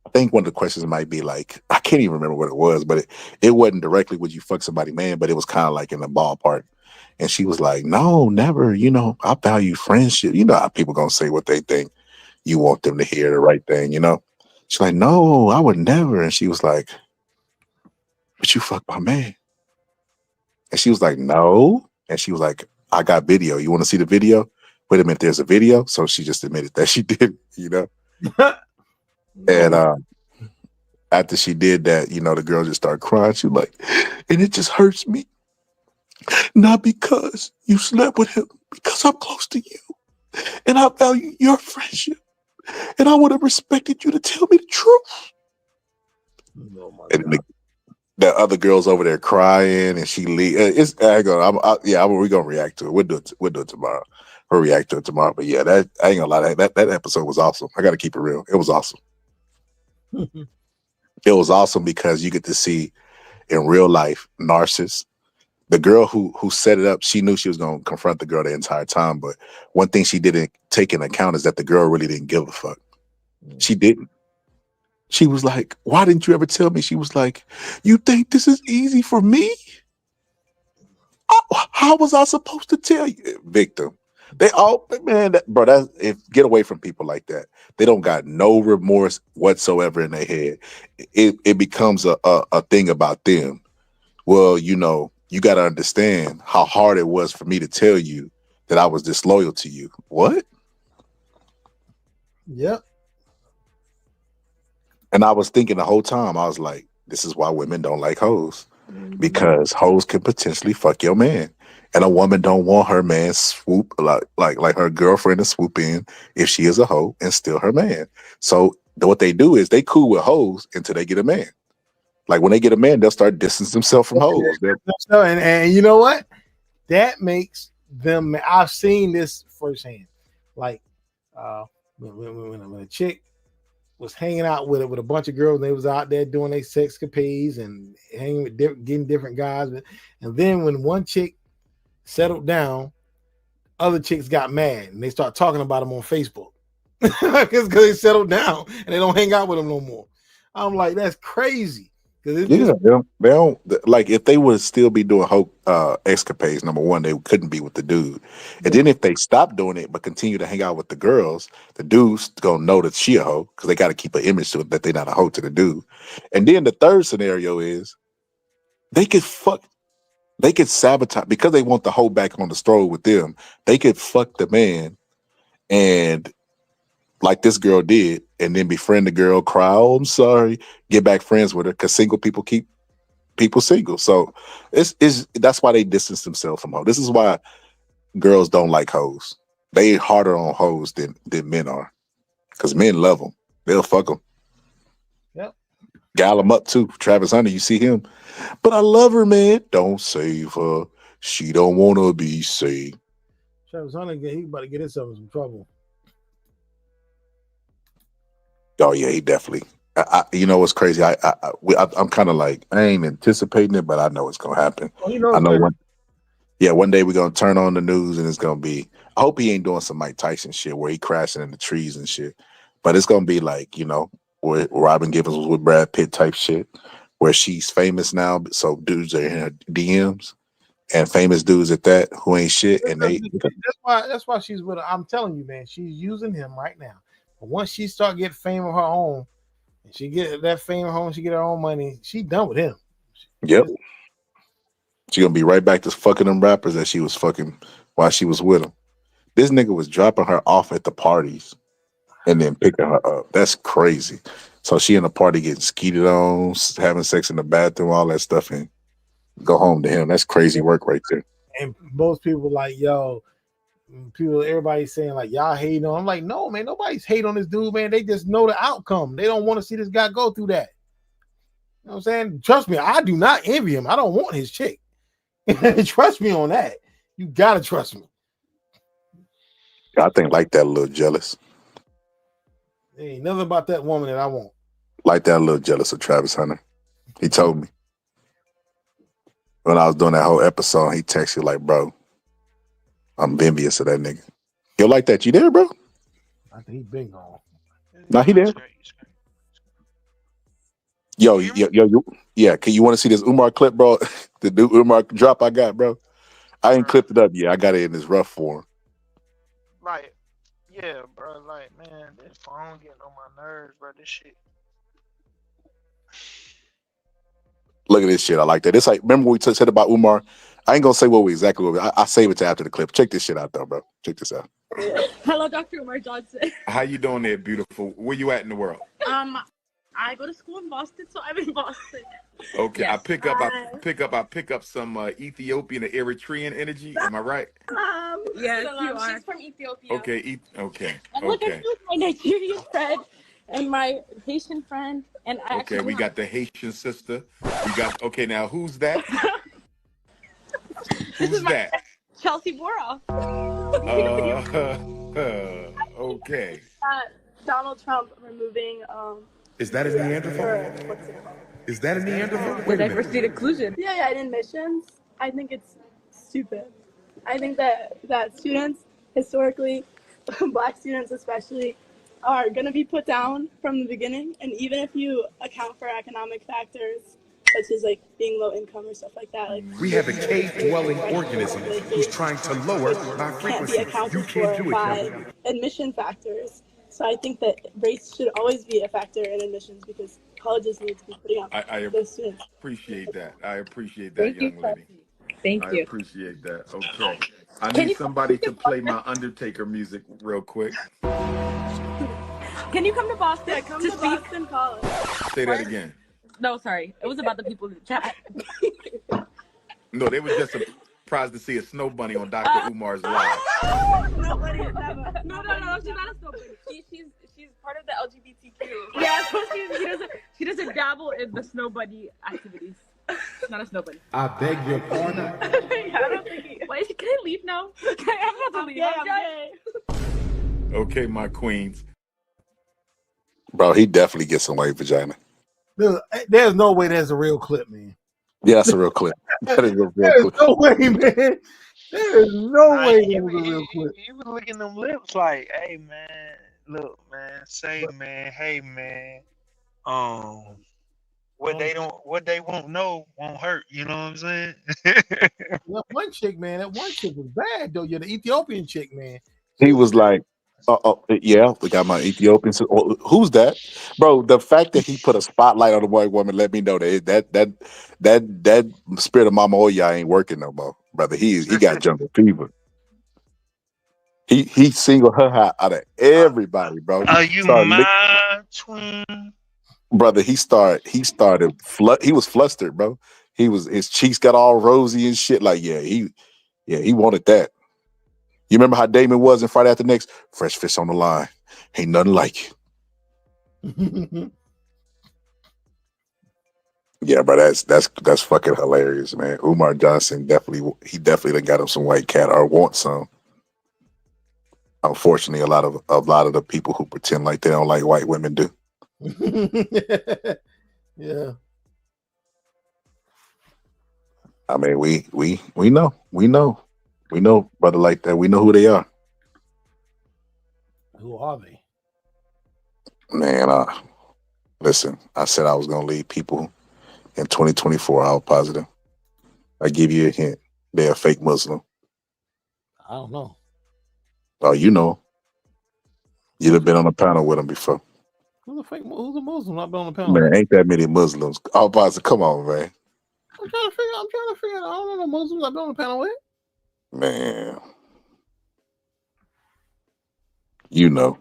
I think one of the questions might be like, I can't even remember what it was, but it wasn't directly would you fuck somebody man, but it was kind of like in the ballpark. And she was like, no, never, you know, I value friendship. You know how people gonna say what they think. You want them to hear the right thing, you know? She's like, no, I would never. And she was like, but you fuck my man. And she was like, no. And she was like, I got video. You want to see the video? Wait a minute, there's a video. So she just admitted that she did, you know? And after she did that, you know, the girl just started crying. She was like, and it just hurts me. Not because you slept with him, because I'm close to you. And I value your friendship. And I would have respected you to tell me the truth. Oh my And God. the other girl's over there crying, and she leave. It's we're gonna react to it. We'll do it tomorrow. We'll react to it tomorrow. But yeah, that I ain't gonna lie, that episode was awesome. I gotta keep it real. It was awesome. It was awesome because you get to see in real life narcissists. The girl who set it up, she knew she was gonna confront the girl the entire time. But one thing she didn't take into account is that the girl really didn't give a fuck. She didn't. She was like, why didn't you ever tell me? She was like, you think this is easy for me? How was I supposed to tell you? Victim. They all, man, get away from people like that. They don't got no remorse whatsoever in their head. It becomes a thing about them. Well, you know, you got to understand how hard it was for me to tell you that I was disloyal to you. What? Yep. And I was thinking the whole time, I was like, this is why women don't like hoes. Because hoes can potentially fuck your man. And a woman don't want her man swoop like her girlfriend to swoop in if she is a hoe and still her man. So what they do is they cool with hoes until they get a man. Like when they get a man, they'll start distancing themselves from hoes. And you know what? That makes them. I've seen this firsthand. Like when a chick was hanging out with a bunch of girls, and they was out there doing their sex capades and hanging with getting different guys. And then when one chick settled down, other chicks got mad and they start talking about them on Facebook because they settled down and they don't hang out with them no more. I'm like, that's crazy. Yeah, they don't like if they would still be doing escapades. Number one, they couldn't be with the dude, and then if they stop doing it but continue to hang out with the girls, the dude's gonna know that she a hoe because they got to keep an image to it that they're not a hoe to the dude. And then the third scenario is they could sabotage because they want the hoe back on the stroll with them. They could fuck the man, and like this girl did, and then befriend the girl, cry, oh, I'm sorry, get back friends with her because single people keep people single. So that's why they distance themselves from her. This is why girls don't like hoes. They harder on hoes than men are, because men love them. They'll fuck them. Yep. Gal them up too. Travis Hunter, you see him, but I love her, man. Don't save her. She don't want to be saved. Travis Hunter, he about to get himself in some trouble. Oh yeah, he definitely. You know what's crazy? I'm kind of like, I ain't anticipating it, but I know it's gonna happen. Oh, you know, I know one day we're gonna turn on the news and it's gonna be. I hope he ain't doing some Mike Tyson shit where he crashing in the trees and shit. But it's gonna be like, where Robin Givens was with Brad Pitt type shit, where she's famous now, so dudes are in her DMs and famous dudes at that who ain't shit, and that's why she's with her. I'm telling you, man, she's using him right now. But once she start getting fame of her own, and she get that fame of her own, she get her own money, she done with him. Yep. She gonna be right back to fucking them rappers that she was fucking while she was with him. This nigga was dropping her off at the parties and then picking her up. That's crazy. So she in the party getting skeeted on, having sex in the bathroom, all that stuff, and go home to him. That's crazy work right there. And most people like, yo, everybody's saying like, y'all hating on. I'm like, no, man, nobody's hating on this dude, man. They just know the outcome. They don't want to see this guy go through that. You know what I'm saying? Trust me, I do not envy him. I don't want his chick. Trust me on that. You gotta trust me. I think like that a little jealous. There ain't nothing about that woman that I want. Like that a little jealous of Travis Hunter. He told me when I was doing that whole episode, he texted like, bro, I'm envious of that nigga. You like that? You there, bro? I think he been gone. Nah, he there. Yo, yeah. Can you want to see this Umar clip, bro? The new Umar drop I got, bro. I ain't clipped it up yet. I got it in this rough form. Like, yeah, bro. Like, man, this phone getting on my nerves, bro. This shit. Look at this shit. I like that. It's like, remember what we said about Umar? I ain't gonna say what we exactly. I save it to after the clip. Check this shit out, though, bro. Check this out. Hello, Dr. Umar Johnson. How you doing there, beautiful? Where you at in the world? I go to school in Boston, so I'm in Boston. Okay, Yes. I pick up some Ethiopian and Eritrean energy. Am I right? Yes, you are. She's from Ethiopia. Okay, And look at you, my Nigerian friend and my Haitian friend, and we got the Haitian sister. We got now who's that? Who's that? Chelsea Bora. Okay. Donald Trump removing Is that a Neanderthal? Is that a Neanderthal? the diversity and inclusion. Yeah, in admissions, I think it's stupid. I think that students, historically, Black students especially, are going to be put down from the beginning. And even if you account for economic factors, such as like being low income or stuff like that, like We have a cave-dwelling organism who's trying to lower our can't be frequency. accounted You can't for do it, by Kevin. admission factors. So I think that race should always be a factor in admissions because colleges need to be putting out I those students. appreciate that. I appreciate Thank that, you, young lady. Thank I you. appreciate that. Okay. I Can need you- somebody to play my Undertaker music real quick. Can you come to Boston to speak? Boston College. Say that again. No, sorry. It was about the people in the chat. No, they were just surprised to see a snow bunny on Dr. Umar's live. Nobody has ever. No. She's not a snowbird. She's part of the LGBTQ. Yeah, so she doesn't dabble in the snow bunny activities. She's not a snow bunny. I beg your pardon. I don't think. Wait, can I leave now? I'm about to leave. Okay. Okay, my queens. Bro, he definitely gets some white vagina. There's no way that's a real clip, man. Yeah, that's a real clip. That is a real There's clip. no way, man. There is no Like, way he, that was a real he, clip. he was licking them lips like, hey man, look man, say man, hey man, what they won't know won't hurt. You know what I'm saying? That one chick was bad though. You're the Ethiopian chick, man. He was like, yeah, we got my Ethiopian. Who's that, bro? The fact that he put a spotlight on the white woman let me know that spirit of Mama Oya ain't working no more, brother. He got jungle fever. He singled her out of everybody, bro. Are you my twin? Brother, he was flustered, bro. His cheeks got all rosy and shit. Like, he wanted that. You remember how Damon was in Friday After Next? Fresh fish on the line. Ain't nothing like it. Yeah, but that's fucking hilarious, man. Umar Johnson definitely done got him some white cat or want some. Unfortunately, a lot of the people who pretend like they don't like white women do. Yeah. I mean, we know, brother like that. We know who they are. Who are they? Man, listen, I said I was gonna leave people in 2024 out positive. I give you a hint. They're a fake Muslim. I don't know. Oh, you know. You'd have been on a panel with them before. Who's a Muslim? I've been on the panel. Man, ain't that many Muslims. All positive. Come on, man. I'm trying to figure out. I don't know Muslims I've been on the panel with. Man. You know.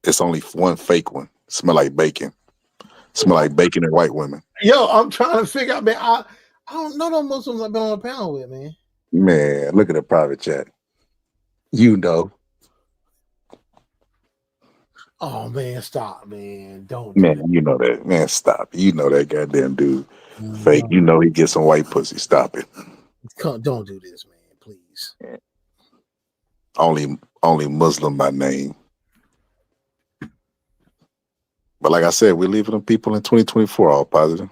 It's only one fake one. Smell like bacon. Smell like bacon and white women. Yo, I'm trying to figure out, man. I don't know no Muslims I've been on the panel with, man. Man, look at the private chat. You know. Oh man, stop, man. Don't Man, do that. you know that. Man, stop. You know that goddamn dude. Man, Fake. You know he gets some white pussy. Stop it. Don't do this, man. Please. Only Muslim by name. But like I said, we're leaving them people in 2024 all positive.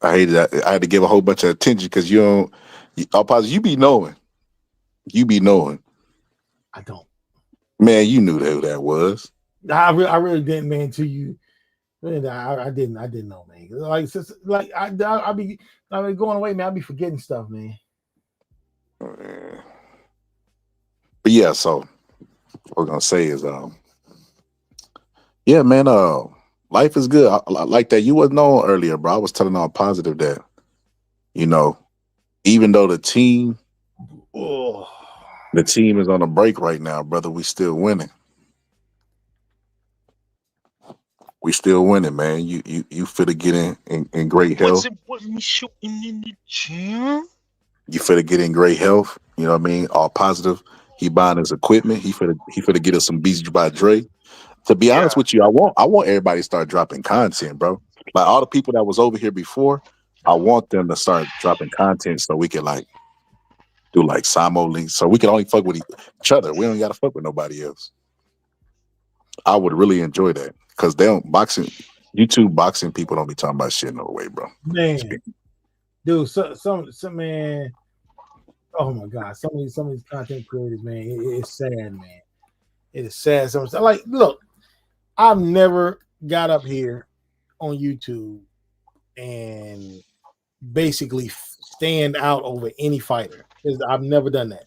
I hated that. I had to give a whole bunch of attention because all positive. You be knowing. I don't. Man, you knew who that was. I really didn't, man. To you, man, I didn't know, man. Like I be going away, man. I be forgetting stuff, man. But yeah, so what we're gonna say is, yeah, man, life is good. I like that. You wasn't on earlier, bro. I was telling all positive that, even though the team is on a break right now, brother, we still winning. We still winning, man. You finna get in great health. What's me shooting in the gym? You finna get in great health. You know what I mean? All positive. He buying his equipment. He finna get us some Beats by Dre. To be honest with you, I want everybody to start dropping content, bro. Like all the people that was over here before, I want them to start dropping content so we can do simul links, so we can only fuck with each other. We don't gotta fuck with nobody else. I would really enjoy that because YouTube boxing people don't be talking about shit no way, bro. Man, dude, some man. Oh my God, some of these content creators, man, it's sad, man. It is sad. Like, look, I've never got up here on YouTube and basically stand out over any fighter. I've never done that.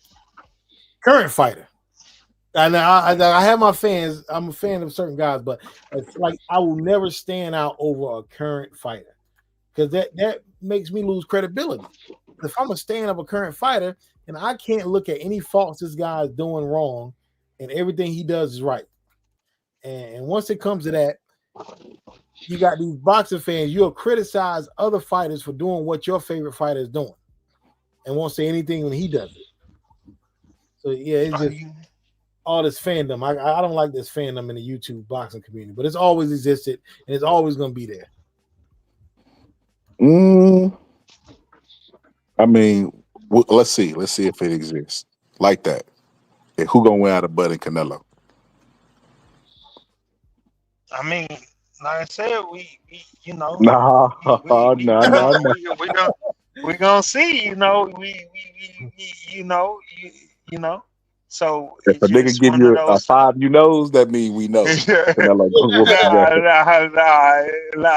Current fighter. And I have my fans. I'm a fan of certain guys, but it's like I will never stand out over a current fighter because that makes me lose credibility. If I'm a stand of a current fighter, and I can't look at any faults this guy is doing wrong, and everything he does is right. And once it comes to that, you got these boxing fans. You'll criticize other fighters for doing what your favorite fighter is doing, and won't say anything when he does it. So yeah, it's just all this fandom. I don't like this fandom in the YouTube boxing community, but it's always existed and it's always going to be there. I mean, let's see if it exists like that. And who gonna win out of Bud and Canelo? I mean, like I said, we Nah. we gonna see, So if a nigga give you a 5, that mean we know. Nah,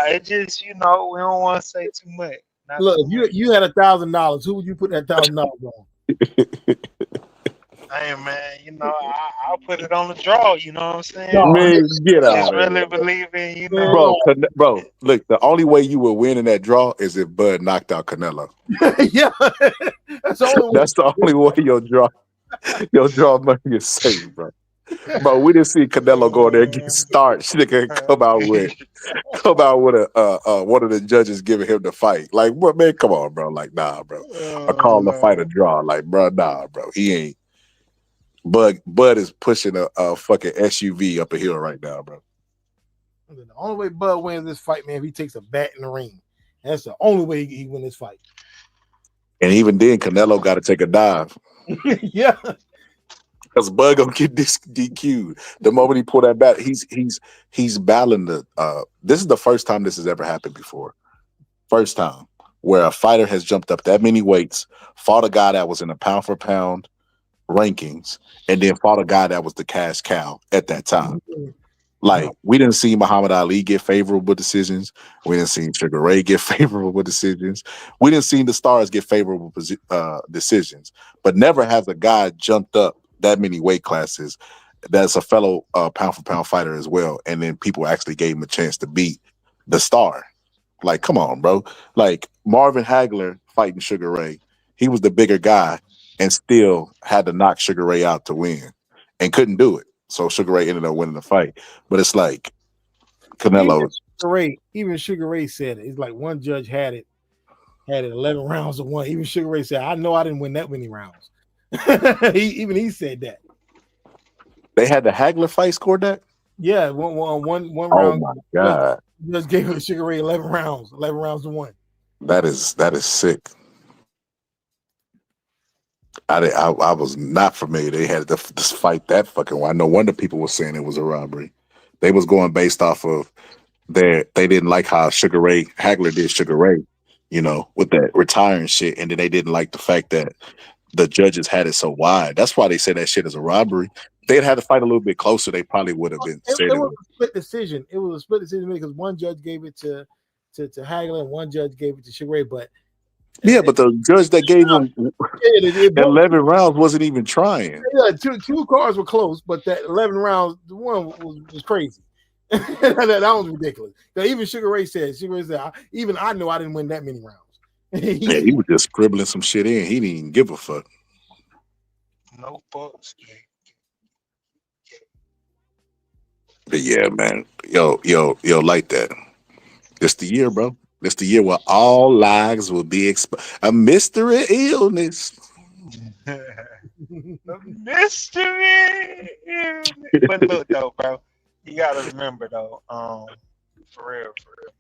it just we don't want to say too much. Look, if you had $1,000, who would you put that $1,000 on? Hey man, I'll put it on the draw. You know what I'm saying? Man, get out. Just really believe in, bro. Look, the only way you will win in that draw is if Bud knocked out Canelo. Yeah, that's the only way your draw money is safe, bro. Bro, we didn't see Canelo go in there and get starched. Nigga come out with one of the judges giving him the fight. Like, what, man? Come on, bro. Like, nah, bro. I call the fight a draw. Like, bro, nah, bro. He ain't. Bud is pushing a fucking SUV up a hill right now, bro. The only way Bud wins this fight, man, if he takes a bat in the ring. That's the only way he win this fight. And even then, Canelo got to take a dive. Yeah. Because Bud gonna get this DQ'd. The moment he pull that bat, he's battling the this is the first time this has ever happened before. First time where a fighter has jumped up that many weights, fought a guy that was in a pound for pound rankings, and then fought a guy that was the cash cow at that time. Like, we didn't see Muhammad Ali get favorable decisions. We didn't see Sugar Ray get favorable decisions. We didn't see the stars get favorable decisions. But never has a guy jumped up that many weight classes that's a fellow pound for pound fighter as well. And then people actually gave him a chance to beat the star. Like, come on, bro. Like, Marvin Hagler fighting Sugar Ray. He was the bigger guy and still had to knock Sugar Ray out to win and couldn't do it. So Sugar Ray ended up winning the fight. But it's like Canelo. Even Sugar Ray said it. It's like one judge had it 11 rounds to 1. Even Sugar Ray said, I know I didn't win that many rounds. he said that. They had the Hagler fight scored that? Yeah, one round. Oh my God. Just gave Sugar Ray 11 rounds to 1. That is sick. I was not familiar. They had this fight that fucking wide. No wonder people were saying it was a robbery. They was going based off of they didn't like how Hagler did Sugar Ray, with that retiring shit, and then they didn't like the fact that the judges had it so wide. That's why they said that shit is a robbery. If they'd had to fight a little bit closer, they probably would have been. It was a split decision. It was a split decision because one judge gave it to Hagler and one judge gave it to Sugar Ray, but the judge that gave him 11 rounds wasn't even trying. Yeah, two cards were close, but that 11 rounds, the one was crazy. that was ridiculous. Even Sugar Ray said, even I know I didn't win that many rounds. He was just scribbling some shit in. He didn't even give a fuck. No fucks. But yeah, man. Yo, like that. It's the year, bro. It's the year where all lives will be a mystery illness. Mystery. But look though, bro, you gotta remember though, for real,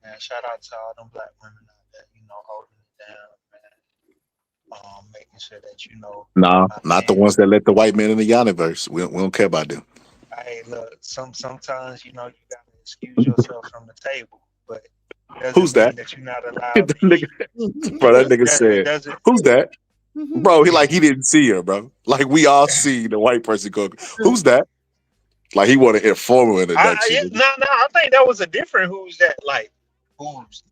man. Shout out to all them black women out there, holding it down, man. Making sure that Nah, not the ones that let the white men in the universe. We don't care about them. Hey, look, sometimes you gotta excuse yourself from the table, but who's that? That you're not allowed to bro, that nigga said, who's that? Bro, he didn't see her, bro. Like, we all see the white person go, who's that? Like, he wanted informal introduction. I think that was a different who's that, who's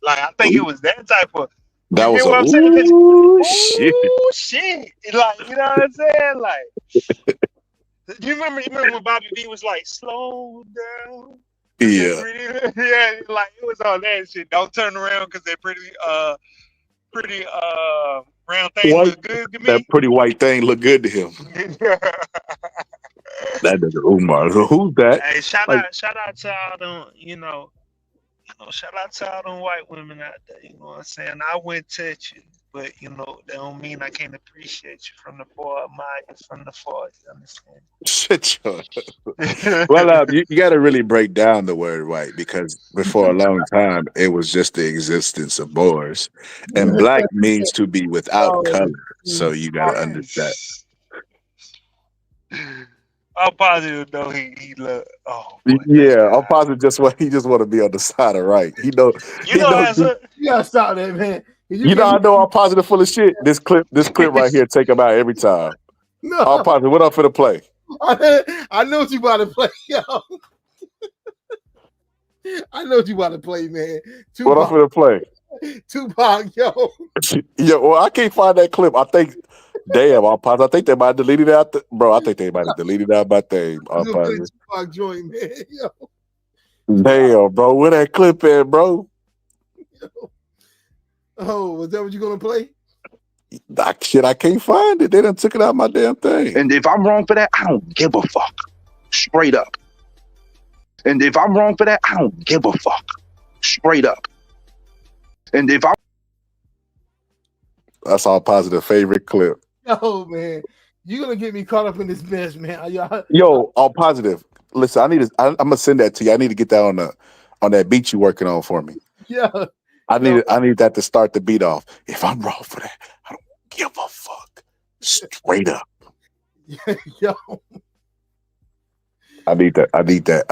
that? I think it was that type of. That was shit. Like, you know what I'm saying? Like, you remember when Bobby V was like, slow down? Yeah. Yeah, like it was all that shit. Don't turn around because they're pretty round things look good to me. That pretty white thing look good to him. That nigga Umar. So who's that? Hey, shout out to all them, shout out to all them white women out there, you know what I'm saying? I wouldn't touch you, but that don't mean I can't appreciate you from the far, admire from the far, you understand? Shut your Well, you gotta really break down the word white, because before a long time it was just the existence of Moors. And black means to be without color. So you gotta understand. I'm positive though he look. Oh boy, yeah, I'm positive he just want to be on the side of right. You gotta stop that, man. I know I'm positive full of shit. This clip right here take him out every time. No, I'm positive. What up for the play? I know what you about to play, yo. I know what you about to play, man. What up for the play? Tupac, yo. Well, I can't find that clip. I think. Damn, I'm positive. I think they might have deleted that. Bro, I think they might have deleted that my thing. I'm positive. Tupac joint, man. Yo. Damn, bro. Where that clip at, bro? Yo. Oh, was that what you gonna play? I can't find it. They done took it out of my damn thing. And if I'm wrong for that, I don't give a fuck. Straight up. And if I'm wrong for that, I don't give a fuck. Straight up. And if I'm That's our positive favorite clip. Oh man. You're gonna get me caught up in this mess, man. Yo, all positive. Listen, I'm gonna send that to you. I need to get that on that beat you working on for me. Yeah. I need that to start the beat off. If I'm wrong for that, I don't give a fuck. Straight up. Yo, I need that. I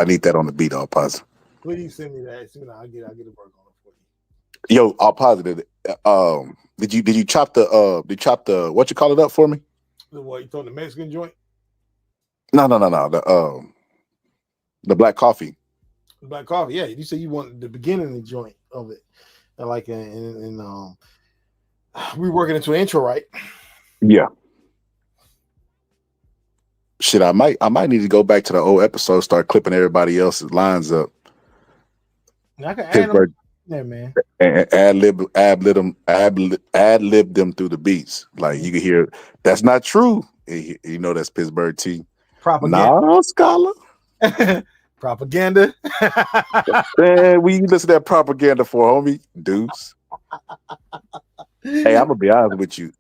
need that on the beat, all positive. please send me that. Soon I'll get to work on it for you. Yo, all positive. Did you chop the what you call it up for me? What you told the Mexican joint? No. The black coffee. Black coffee. Yeah, you said you wanted the beginning of the joint of it, like we working into an intro, right? Yeah. Shit, I might need to go back to the old episode, start clipping everybody else's lines up. I can add them there, man. And ad lib them through the beats. Like you can hear, that's not true. You know that's Pittsburgh T. Propaganda. Nah, scholar. Propaganda. Man, we listen to that propaganda for, homie. Deuce. Hey, I'm gonna be honest with you.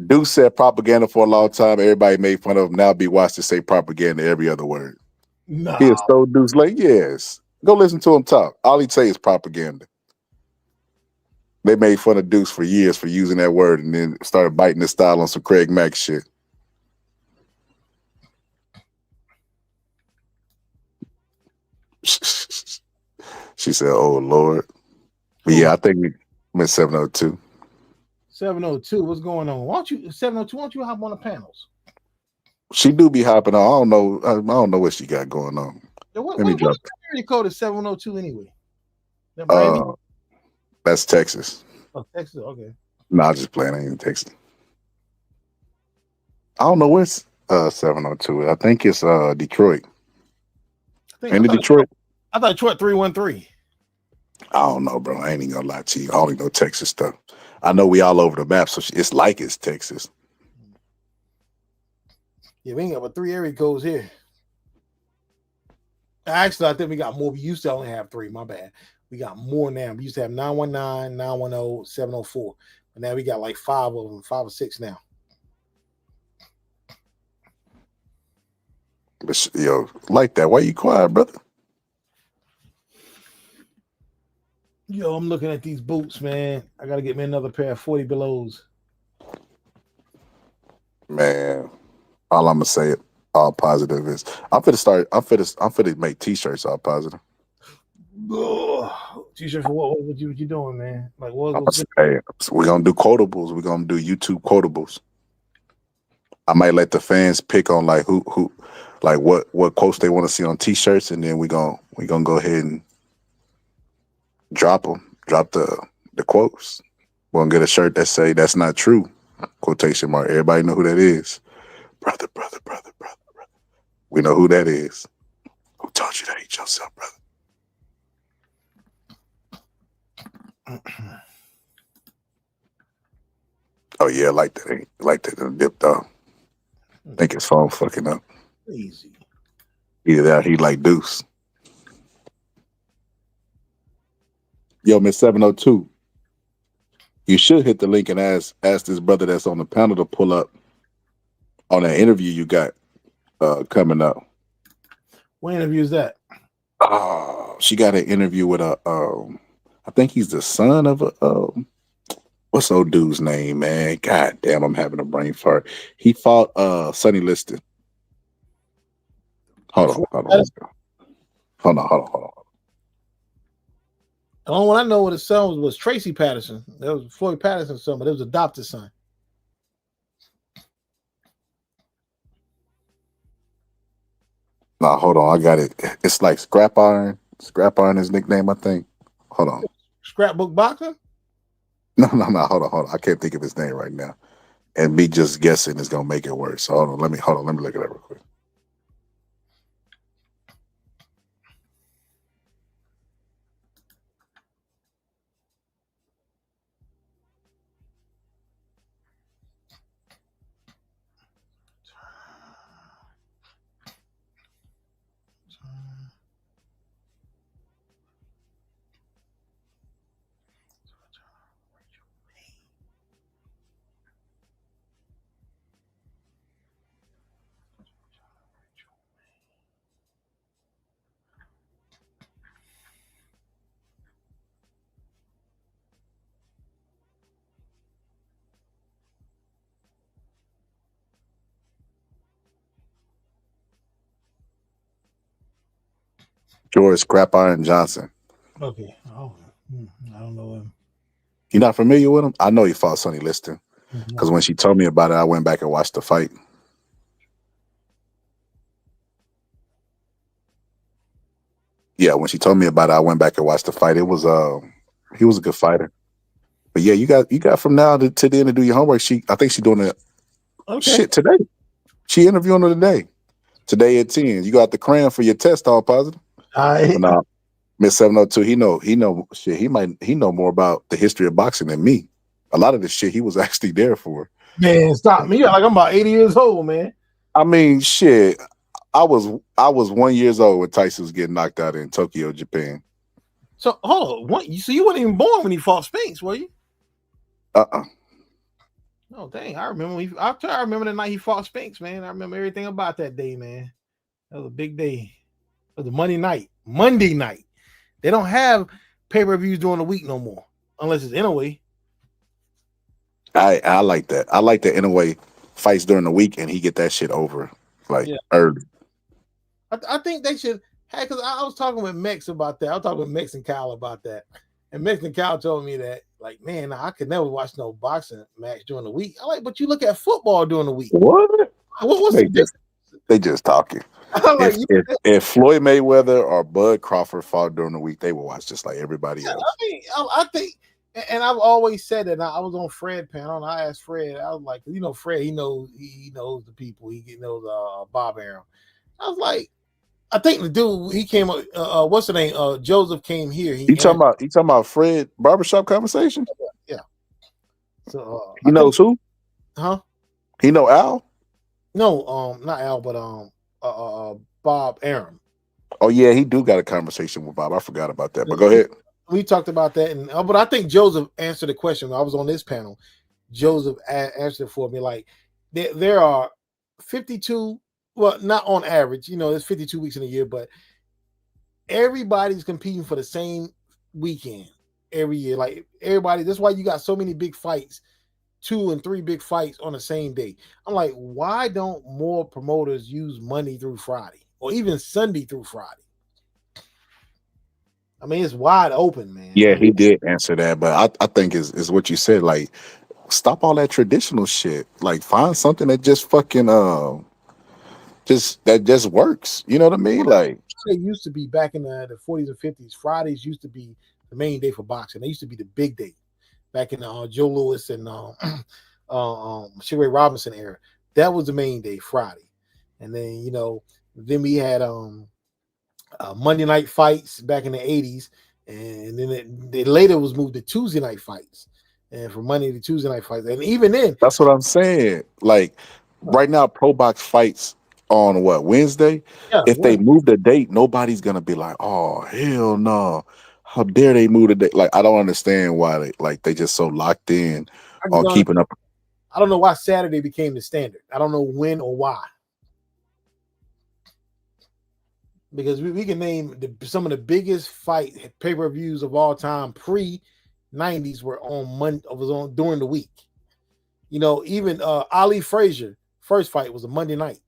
Deuce said propaganda for a long time. Everybody made fun of him. Now be watched to say propaganda every other word. No. He is so Deuce like, yes. Go listen to him talk. All he'd say is propaganda. They made fun of Deuce for years for using that word and then started biting his style on some Craig Mack shit. She said, oh, Lord. But yeah, I think I'm at 702. 702, what's going on? Why don't you 702? Why don't you hop on the panels? She do be hopping on. I don't know what she got going on. What drop area code is 702 anyway? That's Texas. Oh, Texas, okay. No, I'm just playing. I ain't in Texas. I don't know where's 702. I think it's Detroit. Detroit. I thought Detroit 313. I don't know, bro. I ain't even gonna lie to you. I only know Texas stuff. I know we all over the map, so it's like it's Texas. Yeah, we ain't got but 3 area codes here. Actually, I think we got more. We used to only have 3. My bad. We got more now. We used to have 919, 910, 704. But now we got like 5 of them, 5 or 6 now. But yo, like that. Why you quiet, brother? Yo, I'm looking at these boots, man. I gotta get me another pair of 40 belows. Man, all I'm gonna say all positive is I'm finna make t-shirts all positive. T-shirt for what? What you doing, man? Like what? Hey, we're gonna do quotables. We're gonna do YouTube quotables. I might let the fans pick on like who like what quotes they want to see on t-shirts, and then we gonna go ahead and drop them. Drop the quotes. We're gonna get a shirt that say that's not true. Quotation mark. Everybody know who that is. Brother. We know who that is. Who taught you to hate yourself, brother? Oh yeah, like that. Ain't like that in dipped off. Think his phone fucking up. Easy. Either that or he like Deuce. Yo, Miss 702. You should hit the link and ask this brother that's on the panel to pull up on that interview you got coming up. What interview is that? She got an interview with I think he's the son of a what's old dude's name, man? God damn, I'm having a brain fart. He fought Sonny Liston. Hold on. The only one I know what his son was Tracy Patterson. That was Floyd Patterson's son, but it was adopted son. Nah, hold on. I got it. It's like Scrap Iron. Scrap Iron is nickname, I think. Hold on. Scrapbook boxer? No. Hold on. I can't think of his name right now. And me just guessing is gonna make it worse. So hold on. Let me look it up real quick. George Scrap Iron Johnson. Okay. Oh, I don't know him. You not familiar with him? I know he fought Sonny Liston because No. when she told me about it, I went back and watched the fight. Yeah, when she told me about it, I went back and watched the fight. It was he was a good fighter. But yeah, you got from now to the end to do your homework. I think she's doing it shit today. She interviewing her today. Today at 10. You got the crayon for your test, all positive. All right. But nah, Miss 702, he know shit. He know more about the history of boxing than me. A lot of this shit he was actually there for. Man, stop me. You're like I'm about 80 years old, man. I mean, shit. I was 1 year old when Tyson was getting knocked out in Tokyo, Japan. So hold on. So you weren't even born when he fought Spinks, were you? Oh dang! I remember I remember the night he fought Spinks, man. I remember everything about that day, man. That was a big day. It was a Monday night. They don't have pay-per-views during the week no more, unless it's in a way. I like that. I like that in a way fights during the week and he get that shit over early. I think they should have, because I was talking with Mex about that. I was talking with Mex and Kyle about that. And Mex and Kyle told me that, like, man, I could never watch no boxing match during the week. I'm like, but you look at football during the week. What's the difference? They just talking. Like, if Floyd Mayweather or Bud Crawford fought during the week, they would watch just like everybody else. I mean, I think, and I've always said that. I was on Fred panel, and I asked Fred. I was like, Fred, he knows the people. He knows Bob Arum. I was like, I think the dude he came up. What's the name? Joseph came here. You talking about Fred barbershop conversation? Yeah. So he knows who? Huh? He know Al? No, not Al, but Bob Arum. Oh yeah, he do got a conversation with Bob. I forgot about that. But go ahead. We talked about that, and but I think Joseph answered the question. I was on this panel. Joseph answered for me. Like there are 52. Well, not on average. There's 52 weeks in a year, but everybody's competing for the same weekend every year. Like everybody. That's why you got so many big fights. 2 and 3 big fights on the same day. I'm like, why don't more promoters use Monday through Friday or even Sunday through Friday? I mean, it's wide open, man. Yeah, he did answer that, but I think is what you said. Like, stop all that traditional shit. Like, find something that just fucking just works. You know what I mean? Like, it used to be back in the 40s and 50s. Fridays used to be the main day for boxing. They used to be the big day. Back in the Joe Louis and Sugar Ray Robinson era, that was the main day, Friday, and then then we had Monday night fights back in the 80s, and then it later was moved to Tuesday night fights, and from Monday to Tuesday night fights, and even then, that's what I'm saying. Like right now, Pro Box fights on Wednesday. Yeah, if they move the date, nobody's gonna be like, oh hell no. How dare they move today? Like, I don't understand why they just so locked in on keeping up. I don't know why Saturday became the standard. I don't know when or why. Because we can name some of the biggest fight pay-per-views of all time pre-90s were on Monday, during the week. Even Ali Frazier first fight was a Monday night.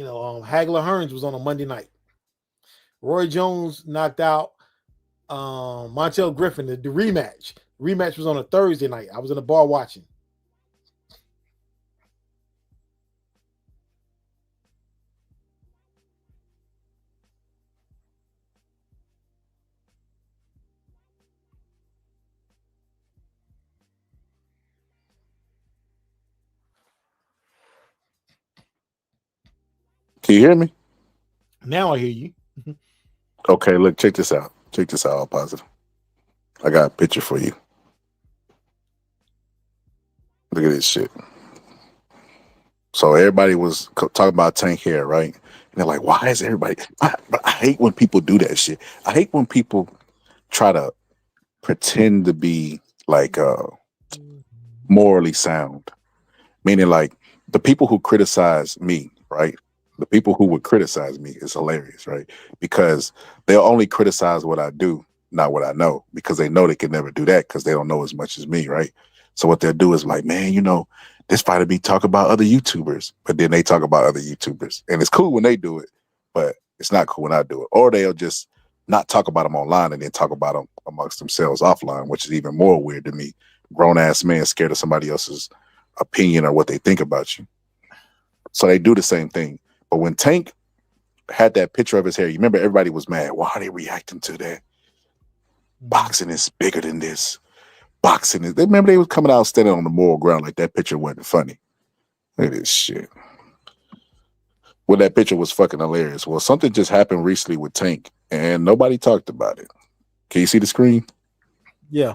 Hagler Hearns was on a Monday night. Roy Jones knocked out Montel Griffin, the rematch. Rematch was on a Thursday night. I was in the bar watching. Can you hear me? Now I hear you. Okay, look, check this out. Check this out, all positive. I got a picture for you. Look at this shit. So everybody was talking about Tank hair, right? And they're like, why is everybody... But I hate when people do that shit. I hate when people try to pretend to be like morally sound. Meaning like the people who criticize me, right? The people who would criticize me is hilarious, right? Because they'll only criticize what I do, not what I know, because they know they can never do that because they don't know as much as me, right? So what they'll do is like, man, this fighter be talking about other YouTubers, but then they talk about other YouTubers, and it's cool when they do it, but it's not cool when I do it. Or they'll just not talk about them online and then talk about them amongst themselves offline, which is even more weird to me. Grown ass man scared of somebody else's opinion or what they think about you. So they do the same thing. But when Tank had that picture of his hair, you remember everybody was mad. Why are they reacting to that? Boxing is bigger than this. Boxing is. They remember they was coming out standing on the moral ground like that picture wasn't funny. Look at this shit. Well, that picture was fucking hilarious. Well, something just happened recently with Tank, and nobody talked about it. Can you see the screen? Yeah.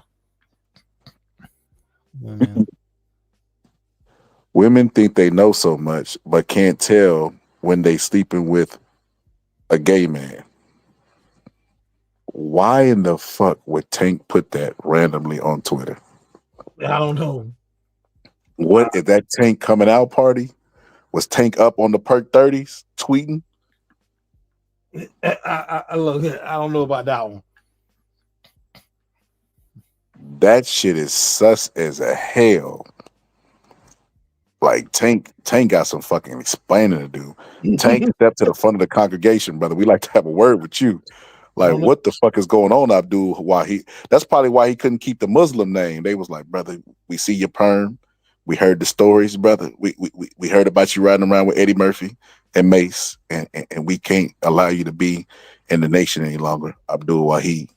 Women think they know so much, but can't tell when they sleeping with a gay man. Why in the fuck would Tank put that randomly on Twitter? I don't know. What is that Tank coming out party? Was Tank up on the perk 30s tweeting? I look. I don't know about that one. That shit is sus as a hell. Like Tank got some fucking explaining to do. Tank stepped to the front of the congregation, brother. We like to have a word with you. Like, what the fuck is going on, Abdul? That's probably why he couldn't keep the Muslim name. They was like, brother, we see your perm. We heard the stories, brother. We heard about you riding around with Eddie Murphy and Mace, and we can't allow you to be in the nation any longer, Abdul Wahid.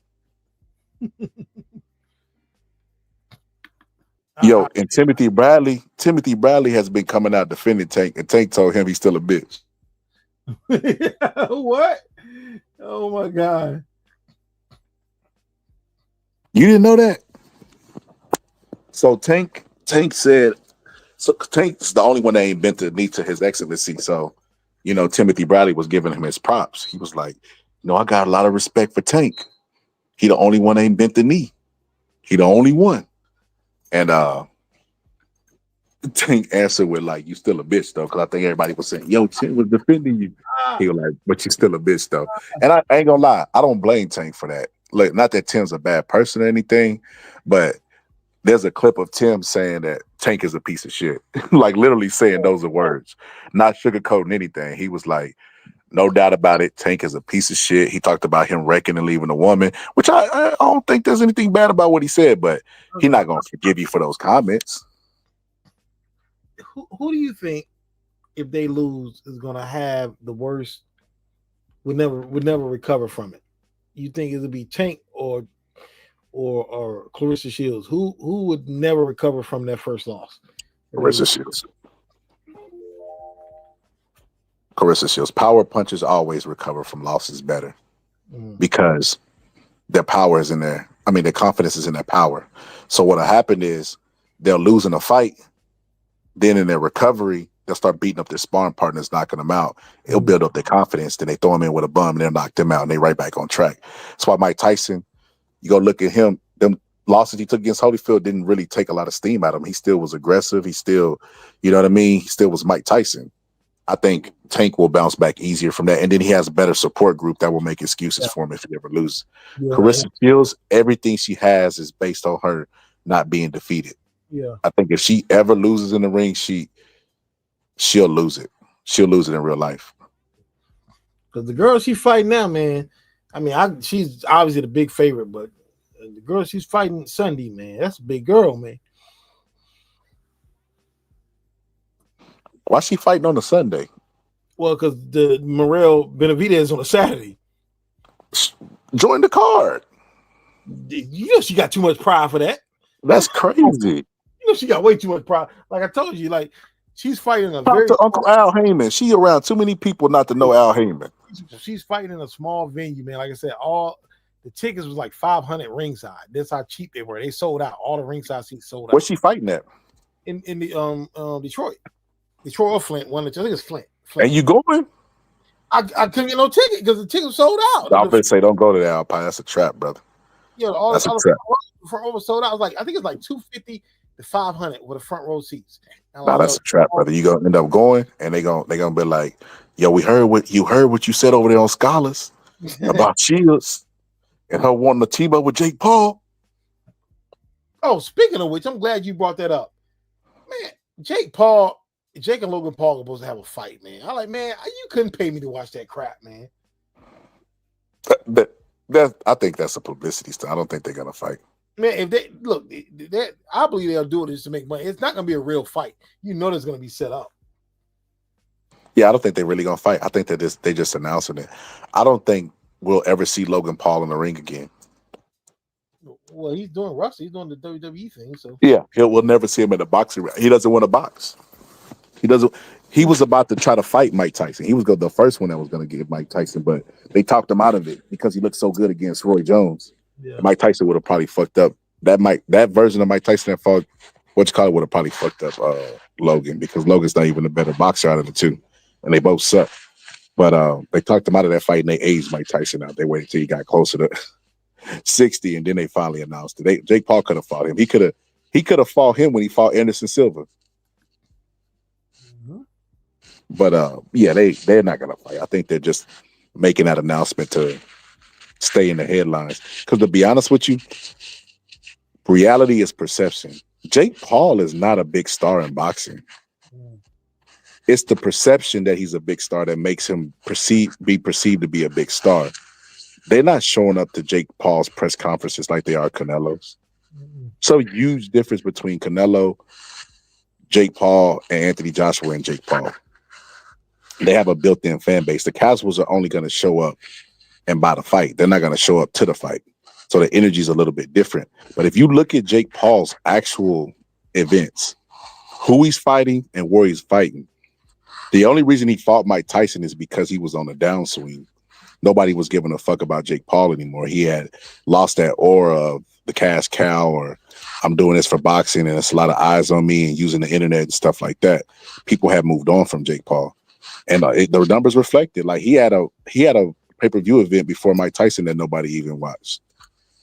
Yo, and Timothy Bradley has been coming out defending Tank, and Tank told him he's still a bitch. What? Oh my God. You didn't know that? So Tank said, so Tank's the only one that ain't been to knee to his excellency. So, Timothy Bradley was giving him his props. He was like, I got a lot of respect for Tank. He the only one that ain't bent the knee. He the only one. And Tank answered with like, you still a bitch though, because I think everybody was saying, yo, Tank was defending you. He was like, but you still a bitch though. And I ain't gonna lie, I don't blame Tank for that. Like, not that Tim's a bad person or anything, but there's a clip of Tim saying that Tank is a piece of shit. Like literally saying those are words, not sugarcoating anything. He was like, no doubt about it, Tank is a piece of shit. He talked about him wrecking and leaving a woman, which I don't think there's anything bad about what he said, but he's not gonna forgive you for those comments. Who do you think, if they lose, is gonna have the worst? Would never recover from it? You think it'll be Tank or Clarissa Shields? Who would never recover from their first loss? Clarissa Shields. Clarissa Shields. Power punchers always recover from losses better because their power is in there. I mean, their confidence is in their power. So what'll happen is they'll lose in a fight. Then in their recovery, they'll start beating up their sparring partners, knocking them out. It'll build up their confidence. Then they throw them in with a bum and they'll knock them out and they right back on track. That's why Mike Tyson, you go look at him, them losses he took against Holyfield didn't really take a lot of steam out of him. He still was aggressive. He still, you know what I mean? He still was Mike Tyson. I think Tank will bounce back easier from that. And then he has a better support group that will make excuses for him if he ever loses. Yeah. Clarissa Shields, everything she has is based on her not being defeated. Yeah. I think if she ever loses in the ring, she'll lose it. She'll lose it in real life. Because the girl she's fighting now, man, I mean, she's obviously the big favorite, but the girl she's fighting Sunday, man, that's a big girl, man. Why she fighting on a Sunday? Well, because the Morrell Benavidez on a Saturday. Join the card. You know she got too much pride for that. That's crazy. You know she got way too much pride. Like I told you, like she's fighting a Talk to Uncle Al Heyman. She around too many people not to know Al Heyman. She's fighting in a small venue, man. Like I said, all the tickets was like 500 ringside. That's how cheap they were. They sold out. All the ringside seats sold out. Where's she fighting at? In the Detroit or Flint. I think it's Flint. And you going? I couldn't get no ticket because the ticket was sold out. I'm gonna say, don't go to the Alpine. That's a trap, brother. Yeah, that's a trap. Front row was sold out. I think it's like 250 to 500 with the front row seats. Nah, that's a trap, brother. You gonna end up going, and they gonna be like, yo, we heard what you said over there on Scholars about Shields and her wanting to team up with Jake Paul. Oh, speaking of which, I'm glad you brought that up, man. Jake and Logan Paul are supposed to have a fight, man. I'm like, man, you couldn't pay me to watch that crap, man. I think that's a publicity stunt. I don't think they're gonna fight. Man, if they look, I believe they'll do it just to make money. It's not gonna be a real fight. You know, there's gonna be set up. Yeah, I don't think they're really gonna fight. I think that they just announcing it. I don't think we'll ever see Logan Paul in the ring again. Well, he's doing Rusty. He's doing the WWE thing. So yeah, we'll never see him in a boxing ring. He doesn't want to box. He doesn't. He was about to try to fight Mike Tyson. He was the first one that was going to get Mike Tyson, but they talked him out of it because he looked so good against Roy Jones. Yeah. Mike Tyson would have probably fucked up that version of Mike Tyson that fought would have probably fucked up Logan, because Logan's not even a better boxer out of the two, and they both suck. But they talked him out of that fight and they aged Mike Tyson out. They waited till he got closer to 60, and then they finally announced it. Jake Paul could have fought him. He could have fought him when he fought Anderson Silva. But yeah, they're not gonna fight. I think they're just making that announcement to stay in the headlines. Because to be honest with you, reality is perception. Jake Paul is not a big star in boxing. It's the perception that he's a big star that makes him be perceived to be a big star. They're not showing up to Jake Paul's press conferences like they are Canelo's. So huge difference between Canelo, Jake Paul, and Anthony Joshua and Jake Paul. They have a built-in fan base. The casuals are only going to show up and buy the fight. They're not going to show up to the fight. So the energy is a little bit different. But if you look at Jake Paul's actual events, who he's fighting and where he's fighting, the only reason he fought Mike Tyson is because he was on a downswing. Nobody was giving a fuck about Jake Paul anymore. He had lost that aura of the cash cow, or I'm doing this for boxing and it's a lot of eyes on me and using the internet and stuff like that. People have moved on from Jake Paul. And the numbers reflected. Like he had a pay-per-view event before Mike Tyson that nobody even watched.